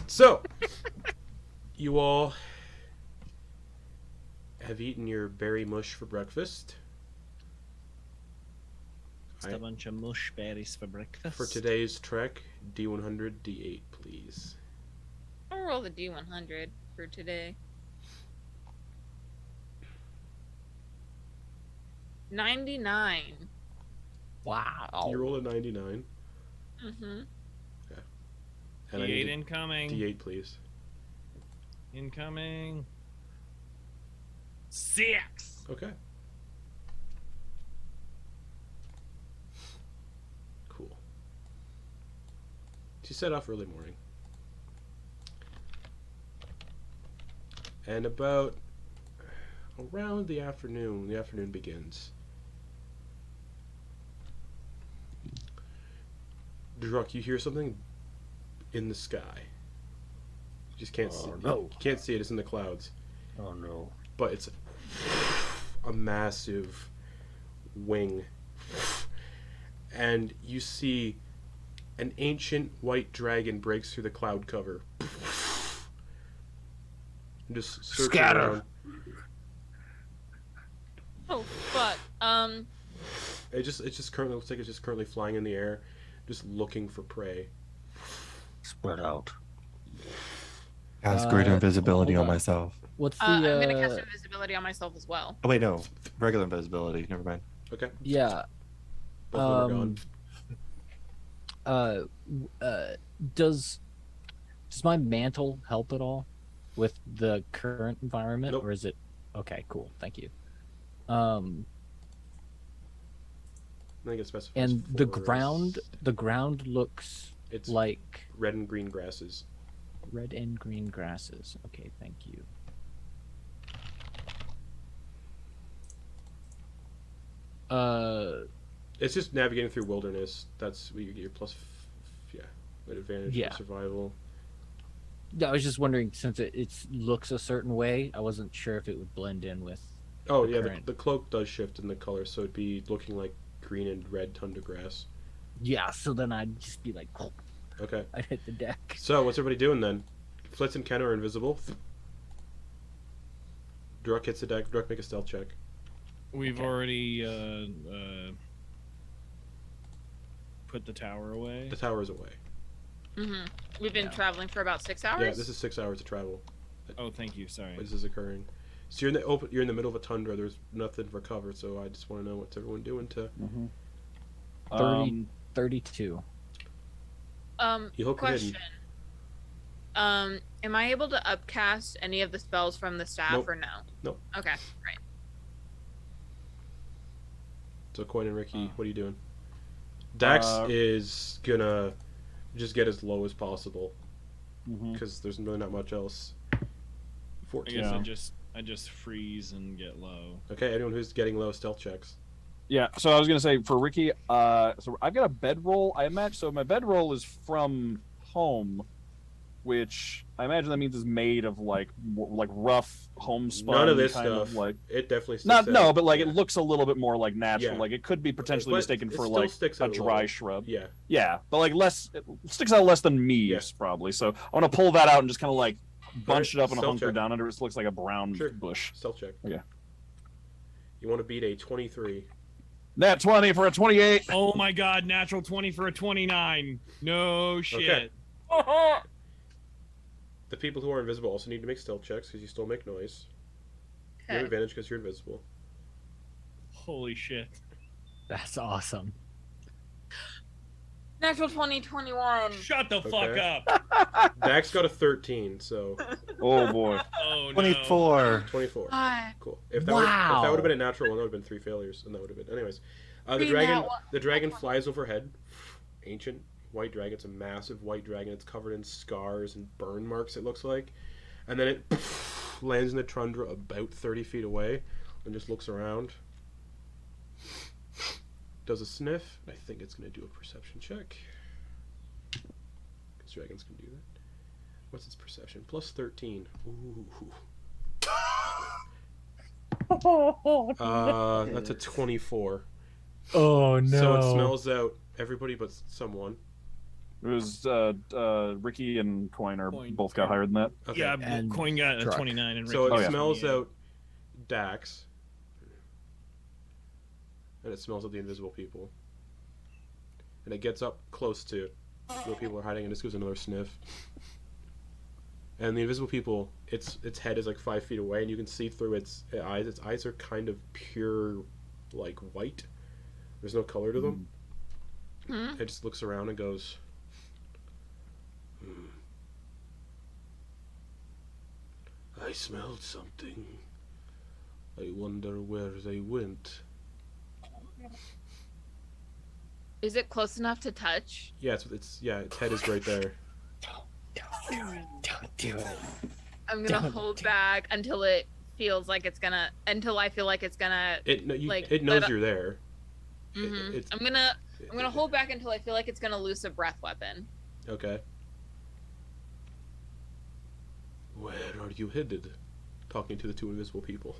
[SPEAKER 1] So, you all have eaten your berry mush for breakfast.
[SPEAKER 5] Just a bunch of mush berries for breakfast.
[SPEAKER 1] For today's trek, D100, D8, please.
[SPEAKER 2] I'll roll the D100 for today. 99.
[SPEAKER 4] Wow.
[SPEAKER 1] You roll a 99.
[SPEAKER 2] Mm-hmm.
[SPEAKER 1] Okay. And I
[SPEAKER 5] D8
[SPEAKER 1] need
[SPEAKER 5] incoming.
[SPEAKER 1] D8, please.
[SPEAKER 5] Incoming. 6.
[SPEAKER 1] Okay. Cool. She set off early morning. And about around the afternoon begins. Druck, you hear something in the sky. You just can't see.
[SPEAKER 6] No.
[SPEAKER 1] You can't see it. It's in the clouds.
[SPEAKER 6] Oh no.
[SPEAKER 1] But it's a massive wing. And you see an ancient white dragon breaks through the cloud cover. And just circles
[SPEAKER 6] Scatter.
[SPEAKER 1] around.
[SPEAKER 2] Oh, fuck.
[SPEAKER 1] It just currently looks like it's just currently flying in the air, just looking for prey.
[SPEAKER 6] Spread out.
[SPEAKER 7] Cast greater invisibility
[SPEAKER 4] hold
[SPEAKER 7] on
[SPEAKER 4] on.
[SPEAKER 7] myself.
[SPEAKER 4] What's the
[SPEAKER 2] I'm gonna cast invisibility on myself as well.
[SPEAKER 7] Oh wait, no, regular invisibility. Never mind.
[SPEAKER 1] Okay.
[SPEAKER 4] yeah?
[SPEAKER 1] Both of them are gone.
[SPEAKER 4] Does my mantle help at all with the current environment,
[SPEAKER 1] Nope.
[SPEAKER 4] or is it okay? Cool, thank you.
[SPEAKER 1] I think it specifies
[SPEAKER 4] And the
[SPEAKER 1] forest.
[SPEAKER 4] ground looks
[SPEAKER 1] It's
[SPEAKER 4] like
[SPEAKER 1] red and green grasses.
[SPEAKER 4] red and green grasses. Okay, thank you.
[SPEAKER 1] It's just navigating through wilderness. That's where you get your an advantage
[SPEAKER 4] Yeah.
[SPEAKER 1] for survival.
[SPEAKER 4] Yeah, I was just wondering, since it looks a certain way, I wasn't sure if it would blend in with.
[SPEAKER 1] Oh
[SPEAKER 4] the
[SPEAKER 1] yeah,
[SPEAKER 4] current.
[SPEAKER 1] the cloak does shift in the color, so it'd be looking like green and red tundra grass.
[SPEAKER 4] Yeah, so then I'd just be like,
[SPEAKER 1] Okay.
[SPEAKER 4] I'd hit the deck.
[SPEAKER 1] So what's everybody doing then? Flitz and Kena are invisible. Druck hits the deck. Druck, make a stealth check.
[SPEAKER 5] We've
[SPEAKER 4] Okay.
[SPEAKER 5] already put the tower away.
[SPEAKER 1] The tower is away.
[SPEAKER 2] Mm-hmm. We've been
[SPEAKER 4] Yeah.
[SPEAKER 2] traveling for about 6 hours.
[SPEAKER 1] Yeah, this is 6 hours of travel.
[SPEAKER 5] Oh, thank you. Sorry.
[SPEAKER 1] This is occurring. So you're in the open. You're in the middle of a tundra. There's nothing for cover. So I just want to know what's everyone doing to.
[SPEAKER 4] 32.
[SPEAKER 1] You hope you're hidden.
[SPEAKER 2] Question. Am I able to upcast any of the spells from the staff
[SPEAKER 1] Nope.
[SPEAKER 2] or no?
[SPEAKER 1] Nope.
[SPEAKER 2] Okay, great.
[SPEAKER 1] So Quoin and Ricky, what are you doing? Dax is gonna just get as low as possible because there's really not much else.
[SPEAKER 5] I
[SPEAKER 1] 14.
[SPEAKER 5] guess I just freeze and get low.
[SPEAKER 1] Okay, anyone who's getting low stealth checks.
[SPEAKER 3] Yeah, so I was gonna say for Ricky, so I've got a bedroll. I imagine so. My bedroll is from home, which I imagine that means is made of like rough homespun.
[SPEAKER 1] None of this
[SPEAKER 3] kind
[SPEAKER 1] stuff.
[SPEAKER 3] Of like
[SPEAKER 1] It definitely sticks
[SPEAKER 3] not
[SPEAKER 1] out.
[SPEAKER 3] no, but like
[SPEAKER 1] Yeah.
[SPEAKER 3] it looks a little bit more like natural.
[SPEAKER 1] Yeah.
[SPEAKER 3] Like it could be potentially
[SPEAKER 1] But
[SPEAKER 3] mistaken
[SPEAKER 1] it
[SPEAKER 3] for
[SPEAKER 1] still
[SPEAKER 3] like
[SPEAKER 1] sticks
[SPEAKER 3] a
[SPEAKER 1] out a
[SPEAKER 3] dry
[SPEAKER 1] little.
[SPEAKER 3] shrub.
[SPEAKER 1] Yeah.
[SPEAKER 3] Yeah, but like less, it sticks out less than Meaves probably. So I want to pull that out and just kind of like bunch it up and
[SPEAKER 1] stealth
[SPEAKER 3] hunker
[SPEAKER 1] check.
[SPEAKER 3] down under it. So it looks like a brown
[SPEAKER 1] Sure.
[SPEAKER 3] bush.
[SPEAKER 1] Stealth check.
[SPEAKER 3] Okay.
[SPEAKER 1] You want to beat a 23.
[SPEAKER 3] Nat 20 for a 28.
[SPEAKER 5] Oh my god, natural 20 for a 29. No shit.
[SPEAKER 1] The people who are invisible also need to make stealth checks because you still make noise. You have
[SPEAKER 2] Okay.
[SPEAKER 1] advantage because you're invisible.
[SPEAKER 5] Holy shit.
[SPEAKER 4] That's awesome.
[SPEAKER 2] Natural 20, 21.
[SPEAKER 5] Shut the fuck
[SPEAKER 1] Okay.
[SPEAKER 5] up.
[SPEAKER 1] Dax got a 13, so
[SPEAKER 3] Oh boy.
[SPEAKER 5] Oh no.
[SPEAKER 7] 24.
[SPEAKER 1] 24.
[SPEAKER 2] Hi.
[SPEAKER 1] Cool. If that would
[SPEAKER 4] Wow.
[SPEAKER 1] have been a natural one, that would have been 3 failures, and that would have been. Anyways, the
[SPEAKER 2] Three
[SPEAKER 1] dragon.
[SPEAKER 2] nat one.
[SPEAKER 1] The dragon flies overhead. Ancient white dragon. It's a massive white dragon. It's covered in scars and burn marks. It looks like, and then it lands in the tundra about 30 feet away, and just looks around. Does a sniff. I think it's gonna do a perception check. Because dragons can do that. What's its perception? Plus 13. Ooh. That's a 24.
[SPEAKER 4] Oh no.
[SPEAKER 1] So it smells out everybody but someone.
[SPEAKER 3] It was Ricky and Quoin are
[SPEAKER 5] Quoin.
[SPEAKER 3] both got higher than that.
[SPEAKER 1] Okay.
[SPEAKER 5] Yeah,
[SPEAKER 4] And
[SPEAKER 5] Quoin got a
[SPEAKER 4] Druck.
[SPEAKER 5] 29 and Ricky
[SPEAKER 1] So it
[SPEAKER 5] got a
[SPEAKER 1] smells
[SPEAKER 5] 28.
[SPEAKER 1] out Dax. And it smells out the invisible people. And it gets up close to where people are hiding and just gives another sniff. And the invisible people, its head is like 5 feet away, and you can see through its eyes. Its eyes are kind of pure, like white. There's no color to them.
[SPEAKER 2] Hmm?
[SPEAKER 1] It just looks around and goes, I smelled something. I wonder where they went.
[SPEAKER 2] Is it close enough to touch?
[SPEAKER 1] Yeah, its head is right there.
[SPEAKER 4] Don't do it.
[SPEAKER 2] I'm gonna hold back until it feels like it's gonna. Until I feel like it's gonna.
[SPEAKER 1] It
[SPEAKER 2] Like,
[SPEAKER 1] knows
[SPEAKER 2] let-
[SPEAKER 1] you're there.
[SPEAKER 2] Mhm.
[SPEAKER 1] It's
[SPEAKER 2] I'm gonna hold back until I feel like it's gonna loose a breath weapon.
[SPEAKER 1] okay. Where are you headed? Talking to the two invisible people.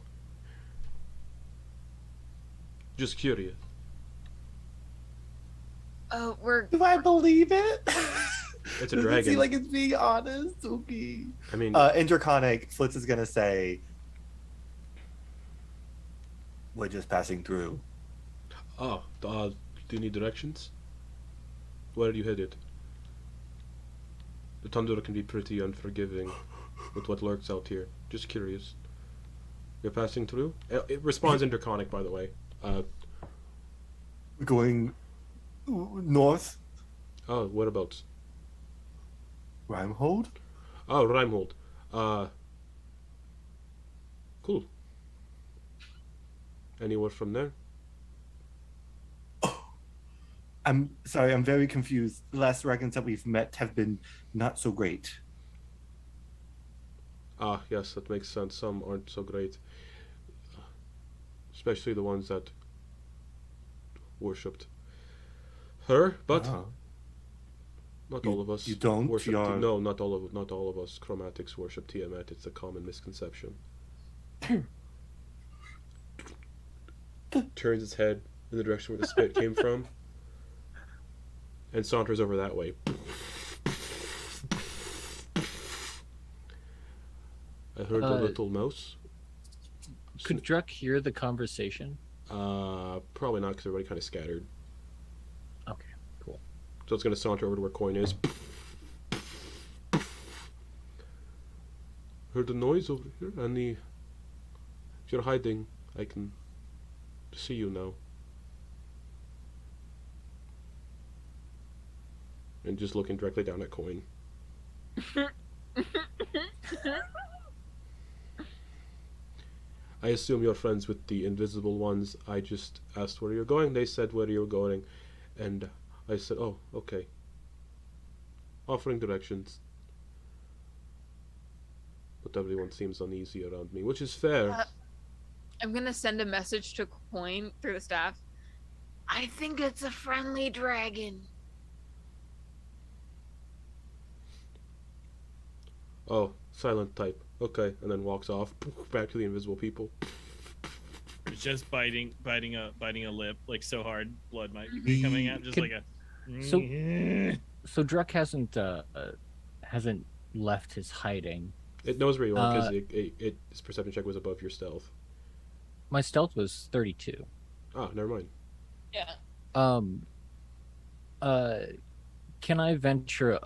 [SPEAKER 1] Just curious.
[SPEAKER 2] Oh, we're.
[SPEAKER 8] Do I believe it?
[SPEAKER 1] It's a
[SPEAKER 8] Does it
[SPEAKER 1] dragon.
[SPEAKER 8] seem like it's being honest? Okay.
[SPEAKER 1] I mean,
[SPEAKER 8] In Draconic, Flitz is gonna say, "We're just passing through."
[SPEAKER 1] do you need directions? Where are you headed? The Tundra can be pretty unforgiving with what lurks out here. Just curious. You're passing through? It responds in Draconic, by the way.
[SPEAKER 8] We're going north.
[SPEAKER 1] Oh, whereabouts?
[SPEAKER 8] Rimehold.
[SPEAKER 1] Oh, Rimehold. Cool. Anywhere from there?
[SPEAKER 8] I'm sorry, I'm very confused. The last dragons that we've met have been not so great.
[SPEAKER 1] Ah, yes, that makes sense. Some aren't so great. Especially the ones that worshipped her, but
[SPEAKER 8] Ah.
[SPEAKER 1] not all of us
[SPEAKER 8] you don't?
[SPEAKER 1] worship.
[SPEAKER 8] You are-
[SPEAKER 1] No, not all of us chromatics worship Tiamat. It's a common misconception. Turns its head in the direction where the spit came from, and saunters over that way. I heard a little mouse.
[SPEAKER 4] Could Druck hear the conversation?
[SPEAKER 1] Probably not, because everybody kind of scattered.
[SPEAKER 4] Okay, cool.
[SPEAKER 1] So it's going to saunter over to where Quoin is. Heard the noise over here, and if you're hiding, I can see you now. And just looking directly down at Quoin. I assume you're friends with the invisible ones. I just asked where you're going. They said where you're going. And I said, oh, okay. Offering directions. But everyone seems uneasy around me, which is fair.
[SPEAKER 2] I'm gonna send a message to Quoin through the staff. I think it's a friendly dragon.
[SPEAKER 1] Oh, silent type. Okay, and then walks off back to the invisible people.
[SPEAKER 5] It's just biting a lip like so hard, blood might be coming out. Just
[SPEAKER 4] Could-
[SPEAKER 5] like a.
[SPEAKER 4] So Druck hasn't left his hiding.
[SPEAKER 1] It knows where you are because its perception check was above your stealth.
[SPEAKER 4] My stealth was 32.
[SPEAKER 1] Ah, never mind.
[SPEAKER 2] Yeah.
[SPEAKER 4] Can I venture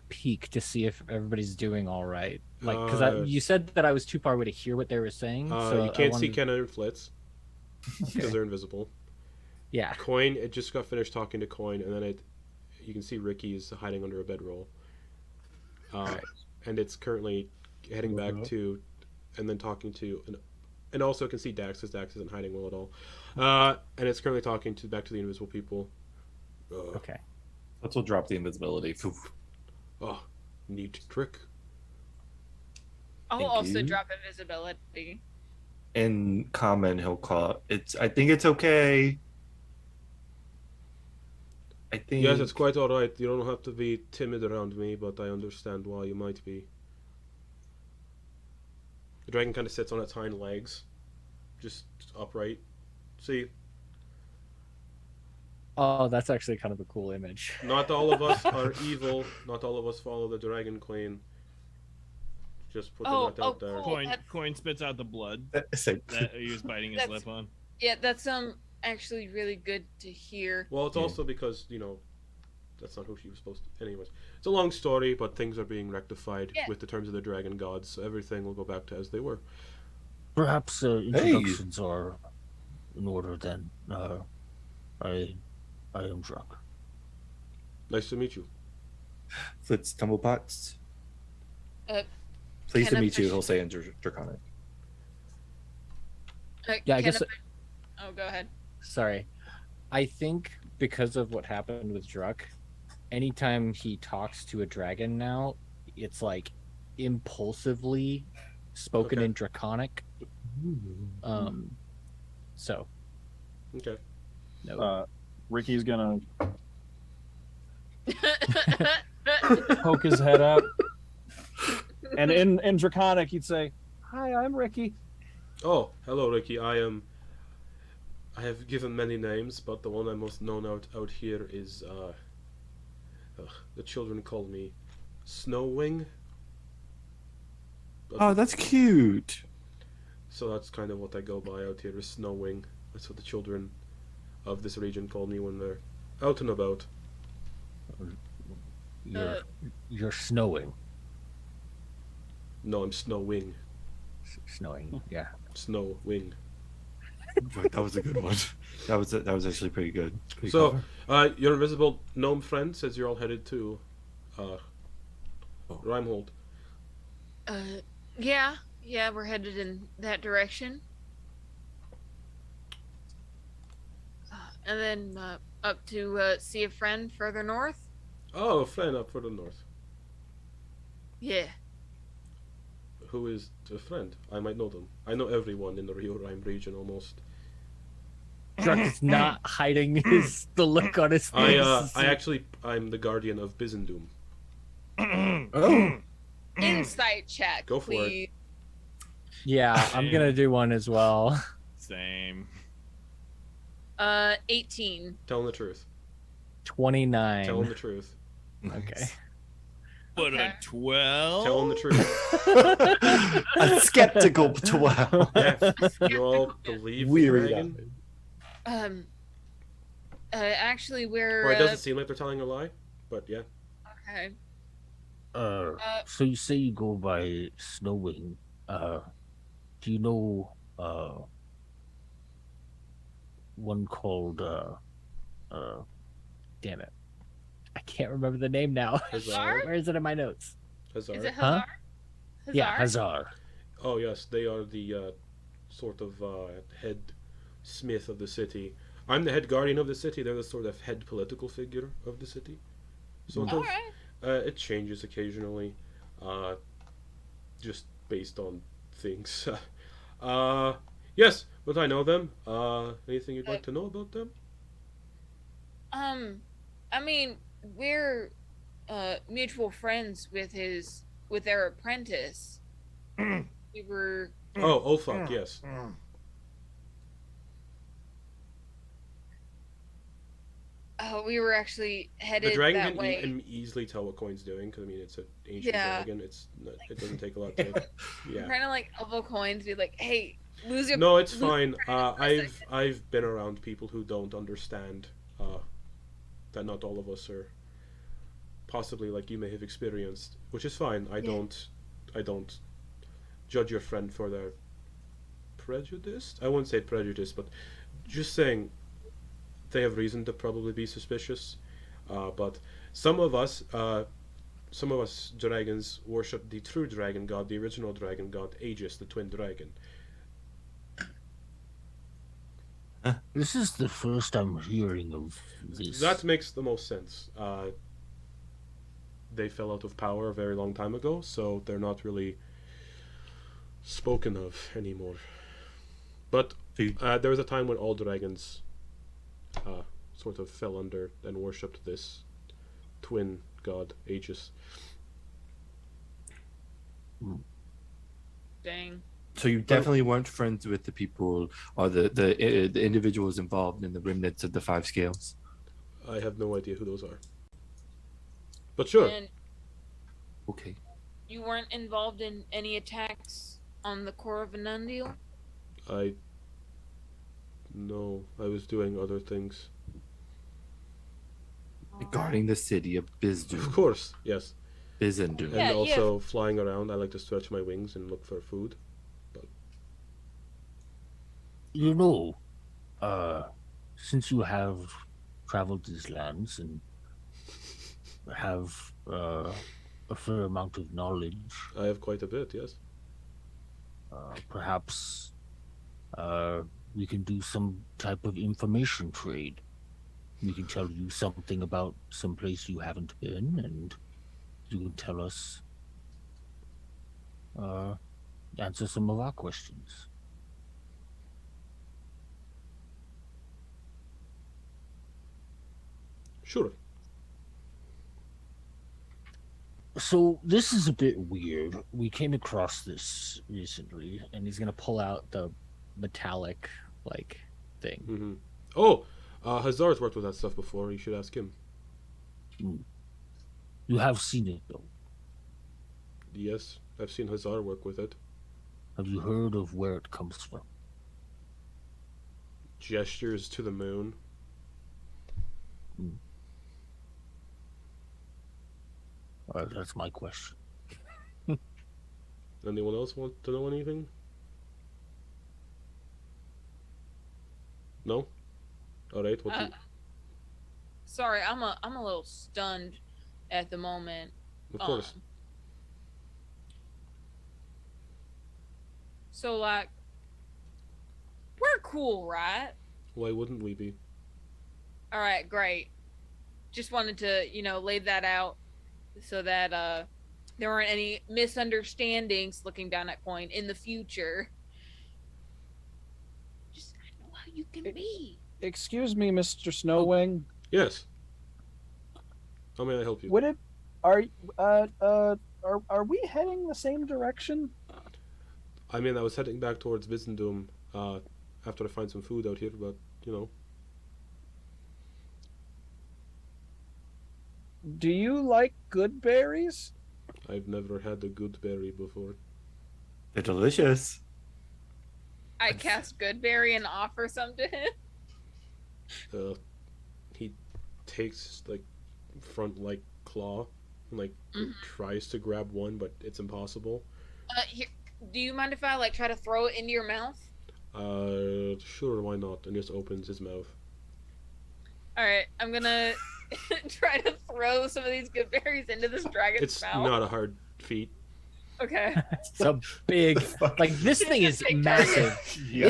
[SPEAKER 4] peek to see if everybody's doing all right? Like, because you said that I was too far away to hear what they were saying. So
[SPEAKER 1] you can't
[SPEAKER 4] I
[SPEAKER 1] see
[SPEAKER 4] wanted-
[SPEAKER 1] Kena and Flitz because they're invisible.
[SPEAKER 4] Yeah.
[SPEAKER 1] Quoin, it just got finished talking to Quoin, and then you can see Ricky is hiding under a bedroll. And it's currently heading back to, and then talking to, and also can see Dax, because Dax isn't hiding well at all. And it's currently talking back to the invisible people.
[SPEAKER 4] Okay.
[SPEAKER 7] Let's will drop the invisibility. Poof.
[SPEAKER 1] Oh, neat trick.
[SPEAKER 2] I'll
[SPEAKER 7] Thank
[SPEAKER 2] also
[SPEAKER 7] you.
[SPEAKER 2] drop invisibility.
[SPEAKER 7] In common, he'll call it. I think it's okay. I think.
[SPEAKER 1] Yes, it's quite all right. You don't have to be timid around me, but I understand why you might be. The dragon kind of sits on its hind legs, just upright. See,
[SPEAKER 4] Oh, that's actually kind of a cool image.
[SPEAKER 1] Not all of us are evil. Not all of us follow the Dragon Queen. Just putting that out there.
[SPEAKER 2] cool.
[SPEAKER 5] Quoin spits out the blood
[SPEAKER 8] So,
[SPEAKER 5] that he was biting his lip on.
[SPEAKER 2] Yeah, that's actually really good to hear.
[SPEAKER 1] Well, it's also because, that's not who she was supposed to. Anyways, it's a long story, but things are being rectified with the terms of the dragon gods, so everything will go back to as they were.
[SPEAKER 6] Perhaps introductions are in order then. I am Druck.
[SPEAKER 1] Nice to meet you.
[SPEAKER 8] Flitz, Tumblepots.
[SPEAKER 7] Pleased to
[SPEAKER 2] Can I
[SPEAKER 7] meet you,
[SPEAKER 2] push-
[SPEAKER 7] he'll say in Draconic.
[SPEAKER 4] Yeah, I guess.
[SPEAKER 2] Oh, go ahead.
[SPEAKER 4] Sorry. I think because of what happened with Druck, anytime he talks to a dragon now, it's like impulsively spoken
[SPEAKER 1] Okay.
[SPEAKER 4] in Draconic. So
[SPEAKER 1] Okay.
[SPEAKER 4] no.
[SPEAKER 3] Ricky's gonna poke his head up, and in Draconic he'd say, "Hi, I'm Ricky."
[SPEAKER 1] Oh, hello, Ricky. I have given many names, but the one I'm most known out here is, the children call me Snowwing.
[SPEAKER 8] Oh, that's cute.
[SPEAKER 1] So that's kind of what I go by out here, is Snowwing. That's what the children of this region call me when they're out and about.
[SPEAKER 6] You're snowing.
[SPEAKER 1] No, I'm Snowwing.
[SPEAKER 4] Snowing, yeah.
[SPEAKER 1] Snowwing.
[SPEAKER 8] That was a good one. That was actually pretty good. Pretty
[SPEAKER 1] So,
[SPEAKER 8] clever.
[SPEAKER 1] your invisible gnome friend says you're all headed to, Rimehold.
[SPEAKER 2] Yeah, we're headed in that direction. And then up to see a friend further north.
[SPEAKER 1] Oh, a friend up further north.
[SPEAKER 2] Yeah.
[SPEAKER 1] Who is the friend? I might know them. I know everyone in the Rio Rime region almost.
[SPEAKER 4] Druck is not hiding the look on his face.
[SPEAKER 1] I'm the guardian of Bizendum.
[SPEAKER 8] Oh,
[SPEAKER 2] Insight check.
[SPEAKER 1] Go for it.
[SPEAKER 2] please.
[SPEAKER 4] Yeah, I'm gonna do one as well.
[SPEAKER 5] Same.
[SPEAKER 2] 18.
[SPEAKER 1] Tell him the truth.
[SPEAKER 4] 29.
[SPEAKER 1] Tell him the truth.
[SPEAKER 4] Okay.
[SPEAKER 5] But
[SPEAKER 2] Okay.
[SPEAKER 5] a 12?
[SPEAKER 1] Tell him the truth.
[SPEAKER 8] a skeptical 12.
[SPEAKER 1] Yes. You all believe the
[SPEAKER 8] Weird.
[SPEAKER 1] dragon?
[SPEAKER 2] Actually, we're.
[SPEAKER 1] Or it doesn't seem like they're telling a lie, but yeah.
[SPEAKER 2] Okay.
[SPEAKER 6] So you say you go by Snowwing. Do you know one called
[SPEAKER 4] Damn it. I can't remember the name now.
[SPEAKER 1] Hazar?
[SPEAKER 4] Where is it in my notes?
[SPEAKER 2] Is it
[SPEAKER 1] Hazar?
[SPEAKER 2] Hazar?
[SPEAKER 6] Huh? Yeah,
[SPEAKER 2] Hazar?
[SPEAKER 6] Hazar.
[SPEAKER 1] Oh yes, they are the sort of head smith of the city. I'm the head guardian of the city. They're the sort of head political figure of the city. So it,
[SPEAKER 2] All
[SPEAKER 1] does,
[SPEAKER 2] right.
[SPEAKER 1] it changes occasionally, just based on things. Yes, but I know them. Anything you'd like to know about them?
[SPEAKER 2] I mean, we're mutual friends with their apprentice. We were.
[SPEAKER 1] Oh fuck, yes.
[SPEAKER 2] We were actually headed
[SPEAKER 1] The dragon
[SPEAKER 2] that way.
[SPEAKER 1] can easily tell what Quoin's doing because I mean it's an ancient
[SPEAKER 2] Yeah.
[SPEAKER 1] dragon. It doesn't take a lot to. Yeah.
[SPEAKER 2] Trying to like elbow Coins, be like, "Hey, lose your."
[SPEAKER 1] No, it's
[SPEAKER 2] lose your
[SPEAKER 1] fine.
[SPEAKER 2] friend for a second."
[SPEAKER 1] I've been around people who don't understand that not all of us are possibly like you may have experienced, which is fine. I don't judge your friend for their prejudice. I won't say prejudice, but just saying they have reason to probably be suspicious. But some of us dragons worship the true dragon god, the original dragon god, Aegis, the twin dragon.
[SPEAKER 6] This is the first I'm hearing of this.
[SPEAKER 1] That makes the most sense. They fell out of power a very long time ago, so they're not really spoken of anymore. But there was a time when all dragons sort of fell under and worshipped this twin god, Aegis.
[SPEAKER 2] Dang.
[SPEAKER 8] So you definitely weren't friends with the people or the individuals involved in the remnants of the five scales.
[SPEAKER 1] I have no idea who those are. But sure.
[SPEAKER 2] And
[SPEAKER 8] Okay.
[SPEAKER 2] you weren't involved in any attacks on the core of Anundial?
[SPEAKER 1] No, I was doing other things.
[SPEAKER 8] Guarding the city of
[SPEAKER 1] Of
[SPEAKER 8] Bizdun.
[SPEAKER 1] course, yes.
[SPEAKER 8] Bizendun.
[SPEAKER 1] And
[SPEAKER 2] Yeah,
[SPEAKER 1] also flying around, I like to stretch my wings and look for food.
[SPEAKER 6] You know, since you have traveled these lands and have a fair amount of knowledge,
[SPEAKER 1] I have quite a bit, yes.
[SPEAKER 6] perhaps we can do some type of information trade. We can tell you something about some place you haven't been, and you can tell us, answer some of our questions.
[SPEAKER 1] Sure.
[SPEAKER 6] So this is a bit weird. We came across this recently,
[SPEAKER 4] And he's gonna pull out the metallic like thing.
[SPEAKER 1] Mm-hmm. Oh, Hazard's worked with that stuff before. You should ask him.
[SPEAKER 6] You have seen it, though.
[SPEAKER 1] Yes, I've seen Hazard work with it.
[SPEAKER 6] Have you heard of where it comes from?
[SPEAKER 1] Gestures to the moon.
[SPEAKER 6] That's my question.
[SPEAKER 1] Anyone else want to know anything? No? Alright, what do you...
[SPEAKER 2] Sorry, I'm a little stunned at the moment.
[SPEAKER 1] Of course.
[SPEAKER 2] So like, we're cool, right?
[SPEAKER 1] Why wouldn't we be?
[SPEAKER 2] All right, great. Just wanted to, lay that out so that there weren't any misunderstandings looking down at Quoin in the future. Just I know how you can be.
[SPEAKER 3] Excuse me, Mr. Snowwing.
[SPEAKER 1] Yes. How may I help you?
[SPEAKER 3] Would it are we heading the same direction?
[SPEAKER 1] I mean, I was heading back towards Vizendum after I find some food out here, but,
[SPEAKER 3] Do you like good berries?
[SPEAKER 1] I've never had a good berry before.
[SPEAKER 8] They're delicious.
[SPEAKER 2] I cast Goodberry and offer some to him.
[SPEAKER 1] He takes, front, claw, and, tries to grab one, but it's impossible.
[SPEAKER 2] Here, do you mind if I, try to throw it into your mouth?
[SPEAKER 1] Sure, why not? And just opens his mouth.
[SPEAKER 2] Alright, I'm gonna try to throw some of these good berries into this dragon's
[SPEAKER 1] It's
[SPEAKER 2] mouth.
[SPEAKER 1] not a hard feat.
[SPEAKER 2] Okay.
[SPEAKER 4] It's a big, this thing is
[SPEAKER 2] Big
[SPEAKER 4] massive.
[SPEAKER 8] Yeah.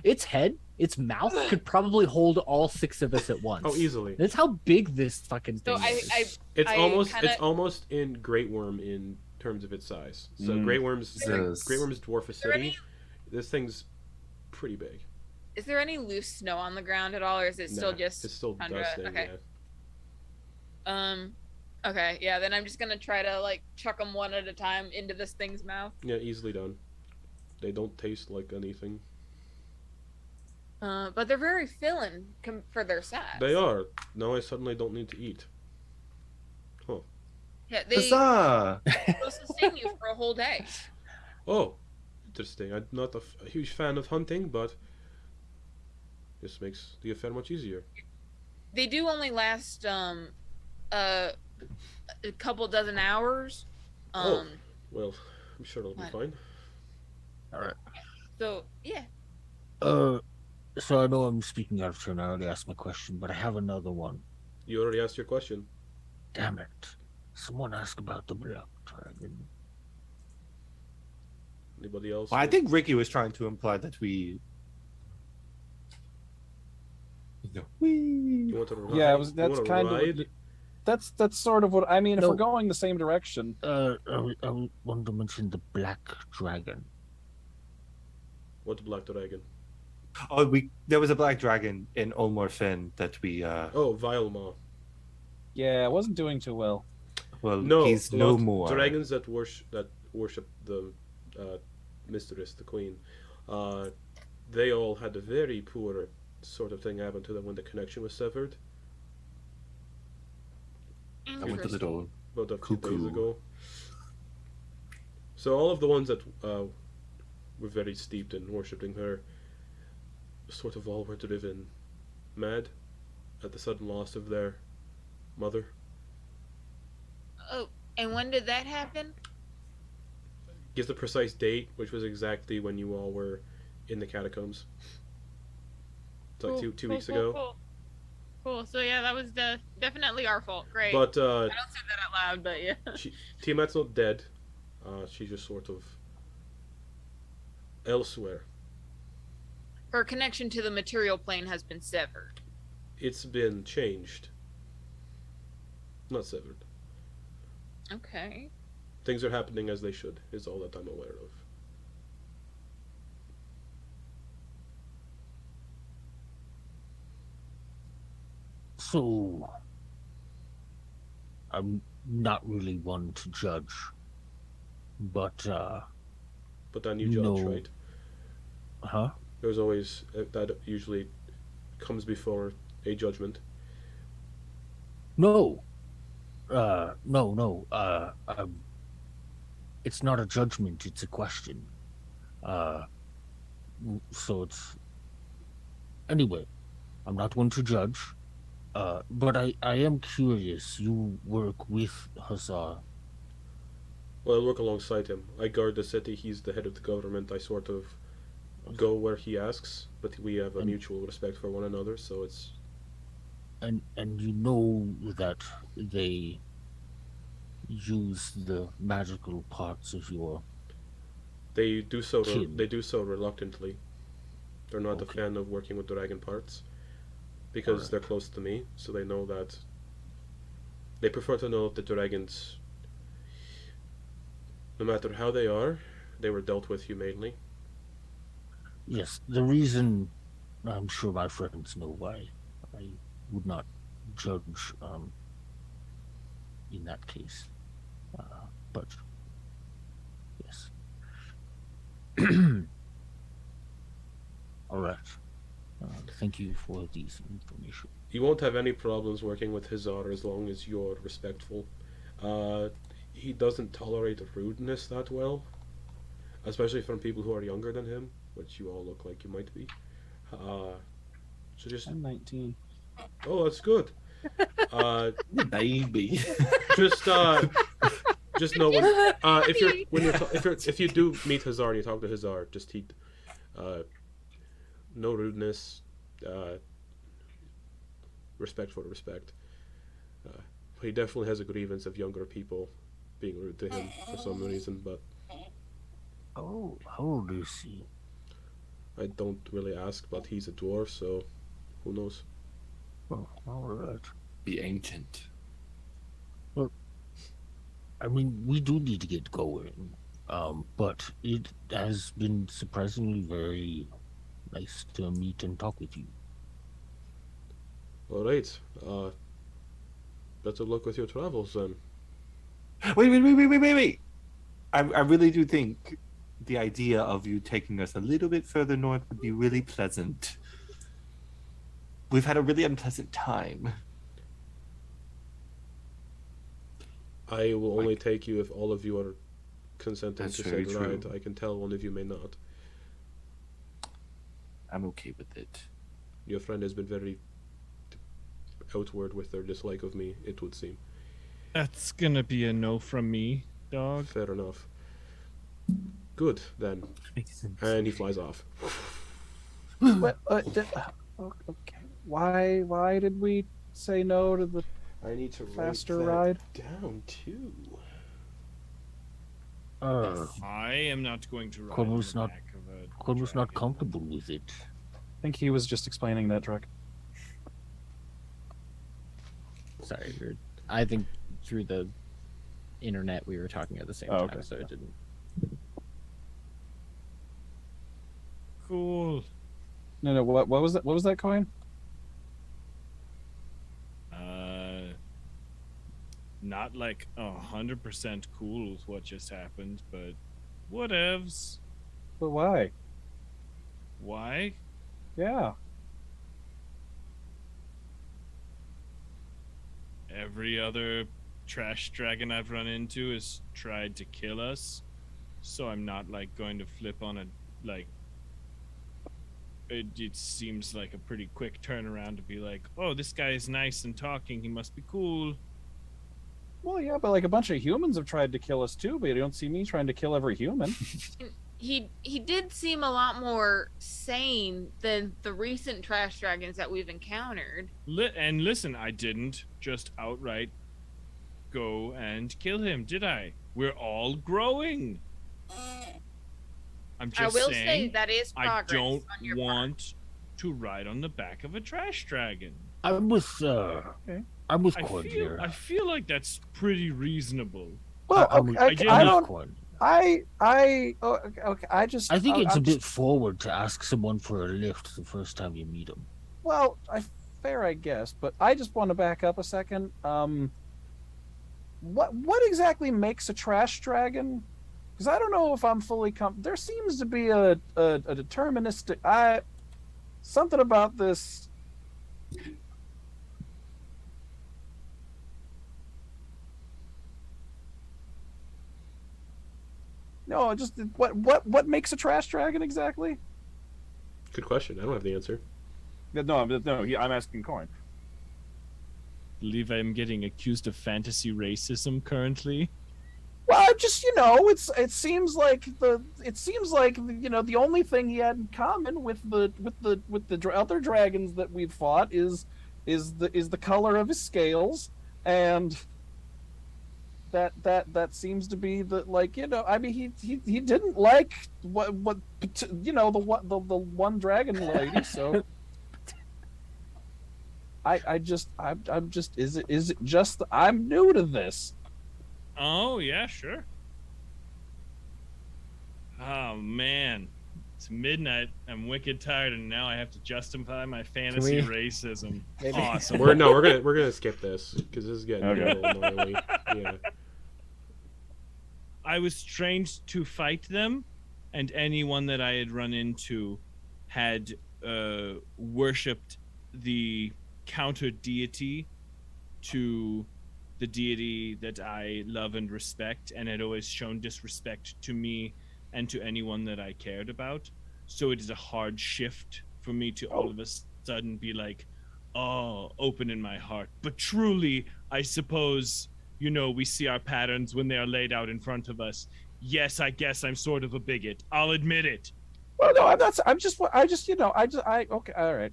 [SPEAKER 4] Its head, its mouth could probably hold all 6 of us at once.
[SPEAKER 1] Oh, easily.
[SPEAKER 4] That's how big this fucking
[SPEAKER 2] So
[SPEAKER 4] thing is.
[SPEAKER 1] It's
[SPEAKER 2] I
[SPEAKER 1] almost
[SPEAKER 2] kinda-
[SPEAKER 1] it's almost in Great Worm in terms of its size. So
[SPEAKER 8] Mm.
[SPEAKER 1] Great Worm's
[SPEAKER 8] Jesus.
[SPEAKER 1] Great Worm's dwarf a
[SPEAKER 2] there
[SPEAKER 1] city.
[SPEAKER 2] any-
[SPEAKER 1] This thing's pretty big.
[SPEAKER 2] Is there any loose snow on the ground at all, or is it still
[SPEAKER 1] Nah,
[SPEAKER 2] just
[SPEAKER 1] it's still
[SPEAKER 2] tundra?
[SPEAKER 1] dusting.
[SPEAKER 2] Okay.
[SPEAKER 1] Yeah.
[SPEAKER 2] Okay, yeah, then I'm just gonna try to chuck them one at a time into this thing's mouth.
[SPEAKER 1] Yeah, easily done. They don't taste like anything.
[SPEAKER 2] But they're very filling for their size.
[SPEAKER 1] They are. Now I suddenly don't need to eat.
[SPEAKER 2] Yeah, they
[SPEAKER 8] Huzzah!
[SPEAKER 2] will sustain you for a whole day.
[SPEAKER 1] Oh, interesting. I'm not a huge fan of hunting, but this makes the affair much easier.
[SPEAKER 2] They do only last a couple dozen hours.
[SPEAKER 1] Oh. Well, I'm sure it'll be
[SPEAKER 2] What?
[SPEAKER 1] fine.
[SPEAKER 2] So yeah.
[SPEAKER 6] So I know I'm speaking out of turn. I already asked my question, but I have another one.
[SPEAKER 1] You already asked your question.
[SPEAKER 6] Damn it. Someone asked about the Black Dragon.
[SPEAKER 1] Anybody else?
[SPEAKER 8] Well, I think Ricky was trying to imply that we.
[SPEAKER 1] You want to ride?
[SPEAKER 3] Yeah,
[SPEAKER 1] You
[SPEAKER 3] that's
[SPEAKER 1] wanna
[SPEAKER 3] kind of.
[SPEAKER 1] ride?
[SPEAKER 3] That's sort of what I mean. If
[SPEAKER 6] No.
[SPEAKER 3] we're going the same direction,
[SPEAKER 6] I wanted to mention the Black Dragon.
[SPEAKER 1] What black dragon?
[SPEAKER 8] Oh, there was a black dragon in Olmoor Fen that we.
[SPEAKER 1] Oh, Vilemaw.
[SPEAKER 3] yeah, I wasn't doing too well.
[SPEAKER 8] Well,
[SPEAKER 1] No,
[SPEAKER 8] he's no
[SPEAKER 1] lost
[SPEAKER 8] more.
[SPEAKER 1] Dragons that worship the mistress, the queen. They all had a very poor sort of thing happen to them when the connection was severed.
[SPEAKER 7] I went to the door.
[SPEAKER 1] about a few days
[SPEAKER 7] Cuckoo.
[SPEAKER 1] ago. So all of the ones that were very steeped in worshipping her, sort of all were driven mad at the sudden loss of their mother.
[SPEAKER 2] Oh, and when did that happen?
[SPEAKER 1] Gives the precise date, which was exactly when you all were in the catacombs. It's like
[SPEAKER 2] Cool,
[SPEAKER 1] two
[SPEAKER 2] cool,
[SPEAKER 1] weeks
[SPEAKER 2] cool,
[SPEAKER 1] ago.
[SPEAKER 2] Cool. Cool. So yeah, that was definitely our fault. Great.
[SPEAKER 1] But
[SPEAKER 2] I don't say that out loud, but yeah.
[SPEAKER 1] Tiamat's not dead. She's just sort of elsewhere.
[SPEAKER 2] Her connection to the material plane has been severed.
[SPEAKER 1] It's been changed. Not severed.
[SPEAKER 2] Okay.
[SPEAKER 1] Things are happening as they should, is all that I'm aware of.
[SPEAKER 6] So, I'm not really one to judge, but
[SPEAKER 1] But then you judge,
[SPEAKER 6] No.
[SPEAKER 1] right?
[SPEAKER 6] huh?
[SPEAKER 1] There's always that usually comes before a judgment.
[SPEAKER 6] No, no. It's not a judgment; it's a question. So it's anyway. I'm not one to judge, but I am curious. You work with Hussar.
[SPEAKER 1] Well, I work alongside him. I guard the city. He's the head of the government. I sort of go where he asks, but we have a mutual respect for one another. So it's
[SPEAKER 6] And you know that they use the magical parts of your
[SPEAKER 1] they do so.
[SPEAKER 6] Kin.
[SPEAKER 1] They do so reluctantly. They're not a
[SPEAKER 6] Okay.
[SPEAKER 1] fan of working with dragon parts because
[SPEAKER 6] Alright.
[SPEAKER 1] they're close to me. So they know that. They prefer to know that the dragons, no matter how they are, they were dealt with humanely.
[SPEAKER 6] Yes, the reason I'm sure my friends know why I would not judge in that case. But yes. All right. Thank you for this information.
[SPEAKER 1] You won't have any problems working with Hazar as long as you're respectful. He doesn't tolerate rudeness that well, especially from people who are younger than him, which you all look like you might be. So just,
[SPEAKER 3] I'm 19.
[SPEAKER 1] oh, that's good.
[SPEAKER 7] Baby.
[SPEAKER 1] Just know if you do meet Hazar and you talk to Hazar, just no rudeness, respect for respect. He definitely has a grievance of younger people being rude to him for some reason, but
[SPEAKER 6] Oh, how old is he?
[SPEAKER 1] I don't really ask. But he's a dwarf, so who knows?
[SPEAKER 6] Oh, all right.
[SPEAKER 7] Be ancient.
[SPEAKER 6] I mean, we do need to get going. But it has been surprisingly very nice to meet and talk with you.
[SPEAKER 1] All right. Better luck with your travels then.
[SPEAKER 8] Wait. I really do think the idea of you taking us a little bit further north would be really pleasant. We've had a really unpleasant time.
[SPEAKER 1] I will only take you if all of you are consenting
[SPEAKER 8] That's
[SPEAKER 1] to say
[SPEAKER 8] very
[SPEAKER 1] the
[SPEAKER 8] true.
[SPEAKER 1] ride. I can tell one of you may not.
[SPEAKER 8] I'm okay with it.
[SPEAKER 1] Your friend has been very outward with their dislike of me, it would seem.
[SPEAKER 5] That's gonna be a no from me, dog.
[SPEAKER 1] Fair enough. Good, then.
[SPEAKER 6] Makes sense.
[SPEAKER 1] And he flies off.
[SPEAKER 3] What? Okay. Why did we say no to the
[SPEAKER 1] I need to
[SPEAKER 3] faster ride?
[SPEAKER 1] down, too.
[SPEAKER 5] I am not going to ride
[SPEAKER 6] Quoin
[SPEAKER 5] on
[SPEAKER 6] was
[SPEAKER 5] the
[SPEAKER 6] not-
[SPEAKER 5] back of a
[SPEAKER 6] Quoin was not
[SPEAKER 5] dragon.
[SPEAKER 6] comfortable with it.
[SPEAKER 3] I think he was just explaining that, Druck.
[SPEAKER 4] Sorry, I think through the internet we were talking at the same
[SPEAKER 3] Oh,
[SPEAKER 4] time,
[SPEAKER 3] okay.
[SPEAKER 4] so it didn't.
[SPEAKER 5] Cool.
[SPEAKER 3] No. What was that? What was that coin?
[SPEAKER 5] Not like 100% cool with what just happened, but whatevs.
[SPEAKER 3] But why?
[SPEAKER 5] Why?
[SPEAKER 3] Yeah.
[SPEAKER 5] Every other trash dragon I've run into has tried to kill us, so I'm not like going to flip on a like. It seems like a pretty quick turnaround to be like, oh, this guy is nice and talking. He must be cool.
[SPEAKER 3] Well, yeah, but like a bunch of humans have tried to kill us too, but you don't see me trying to kill every human.
[SPEAKER 2] He did seem a lot more sane than the recent trash dragons that we've encountered.
[SPEAKER 5] And listen, I didn't just outright go and kill him, did I? We're all growing. I'm just
[SPEAKER 2] I will
[SPEAKER 5] saying,
[SPEAKER 2] say that is progress
[SPEAKER 5] I don't
[SPEAKER 2] on your
[SPEAKER 5] want to ride on the back of a trash dragon.
[SPEAKER 6] I'm with Quoin
[SPEAKER 5] I
[SPEAKER 6] here.
[SPEAKER 5] feel like that's pretty reasonable.
[SPEAKER 3] Well,
[SPEAKER 6] I'm
[SPEAKER 3] okay,
[SPEAKER 5] didn't-
[SPEAKER 3] I
[SPEAKER 6] with
[SPEAKER 3] don't.
[SPEAKER 6] Quoin.
[SPEAKER 3] Okay, I just.
[SPEAKER 6] I think it's
[SPEAKER 3] I'm
[SPEAKER 6] a bit
[SPEAKER 3] just-
[SPEAKER 6] forward to ask someone for a lift the first time you meet them.
[SPEAKER 3] Well, fair, I guess, but I just want to back up a second. What exactly makes a trash dragon? Because I don't know if I'm fully there seems to be a deterministic. Something about this. No, just what makes a trash dragon exactly?
[SPEAKER 1] Good question. I don't have the answer.
[SPEAKER 3] No, I'm asking Quoin.
[SPEAKER 5] Believe I'm getting accused of fantasy racism currently.
[SPEAKER 3] Well, just it seems like the only thing he had in common with the other dragons that we've fought is the color of his scales, and that seems to be he didn't like the one dragon lady, so I'm just is it just I'm new to this.
[SPEAKER 5] Oh, yeah, sure. Oh, man. It's midnight. I'm wicked tired, and now I have to justify my fantasy racism. Awesome.
[SPEAKER 1] We're gonna skip this because this is getting a little annoying. Yeah.
[SPEAKER 5] I was trained to fight them, and anyone that I had run into had worshipped the counter deity to the deity that I love and respect, and had always shown disrespect to me and to anyone that I cared about. So it is a hard shift for me to all of a sudden be like, oh, open in my heart. But truly, I suppose, we see our patterns when they are laid out in front of us. Yes, I guess I'm sort of a bigot. I'll admit it.
[SPEAKER 3] Well, no, I'm not. Okay, all right.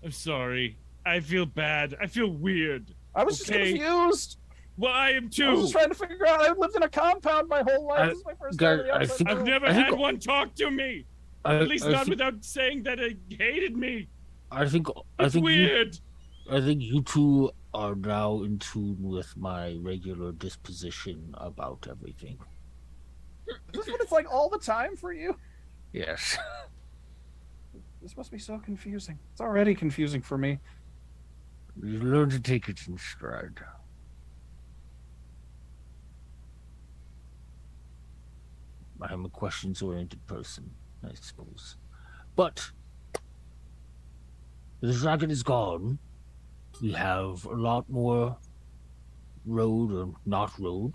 [SPEAKER 5] I'm sorry. I feel bad. I feel weird.
[SPEAKER 3] I was just
[SPEAKER 5] Okay.
[SPEAKER 3] confused.
[SPEAKER 5] Well, I am too.
[SPEAKER 3] I was just trying to figure out. I've lived in a compound my whole life. This is my first time. in the outside
[SPEAKER 5] I've
[SPEAKER 3] world.
[SPEAKER 5] never had one talk to me. At least not
[SPEAKER 6] think,
[SPEAKER 5] without saying that it hated me.
[SPEAKER 6] I think
[SPEAKER 5] It's weird.
[SPEAKER 6] I think you two are now in tune with my regular disposition about everything.
[SPEAKER 3] Is this what it's like all the time for you?
[SPEAKER 6] Yes.
[SPEAKER 3] This must be so confusing. It's already confusing for me.
[SPEAKER 6] You learn to take it in stride. I am a questions-oriented person, I suppose. But the dragon is gone. We have a lot more road or not road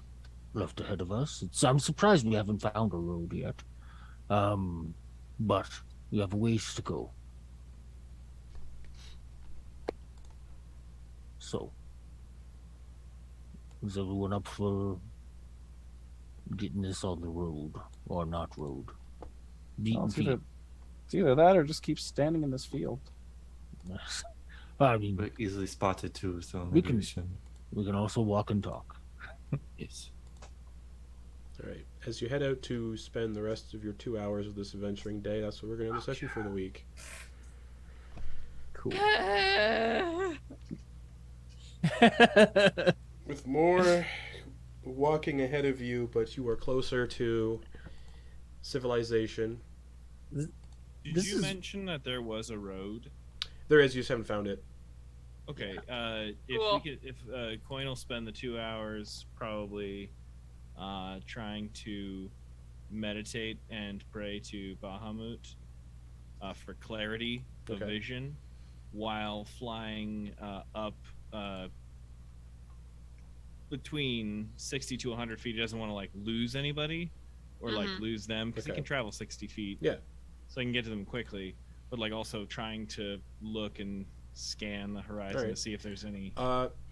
[SPEAKER 6] left ahead of us. I'm surprised we haven't found a road yet. But we have a ways to go. So, is everyone up for getting this on the road or not road?
[SPEAKER 3] Well, it's either that or just keep standing in this field.
[SPEAKER 6] Yes. I mean,
[SPEAKER 8] We're easily spotted too, so
[SPEAKER 6] We
[SPEAKER 8] maybe
[SPEAKER 6] can-
[SPEAKER 8] we should.
[SPEAKER 6] we can also walk and talk.
[SPEAKER 8] Yes.
[SPEAKER 1] All right. As you head out to spend the rest of your 2 hours of this adventuring day, that's what we're gonna end the session for the week.
[SPEAKER 6] Cool.
[SPEAKER 1] With more walking ahead of you, but you are closer to civilization.
[SPEAKER 5] Did
[SPEAKER 6] This
[SPEAKER 5] you
[SPEAKER 6] is-
[SPEAKER 5] mention that there was a road?
[SPEAKER 1] There is, you just haven't found it.
[SPEAKER 5] Okay,
[SPEAKER 2] Cool.
[SPEAKER 5] if Quoin will spend the 2 hours probably trying to meditate and pray to Bahamut for clarity of
[SPEAKER 1] Okay.
[SPEAKER 5] vision, while flying up between 60 to 100 feet. He doesn't want to like lose anybody or like lose them because he
[SPEAKER 1] Okay.
[SPEAKER 5] can travel 60 feet.
[SPEAKER 1] Yeah.
[SPEAKER 5] So I can get to them quickly, but like also trying to look and scan the horizon
[SPEAKER 1] Alright.
[SPEAKER 5] to see if there's any.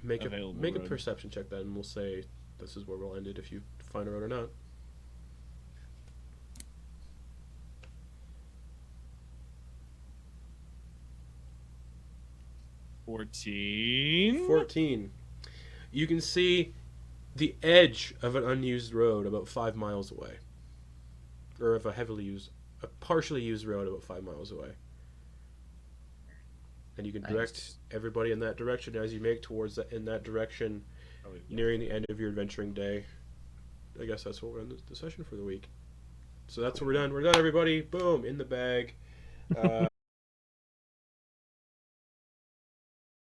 [SPEAKER 1] Make a
[SPEAKER 5] Available road.
[SPEAKER 1] perception check then, and we'll say this is where we'll end it if you find a road or not. 14. You can see the edge of an unused road about 5 miles away, or of a partially used road about 5 miles away. And you can direct
[SPEAKER 4] Nice.
[SPEAKER 1] everybody in that direction as you make towards in that direction, nearing the end of your adventuring day. I guess that's what we're in the session for the week. So that's what we're done. We're done, everybody. Boom, in the bag.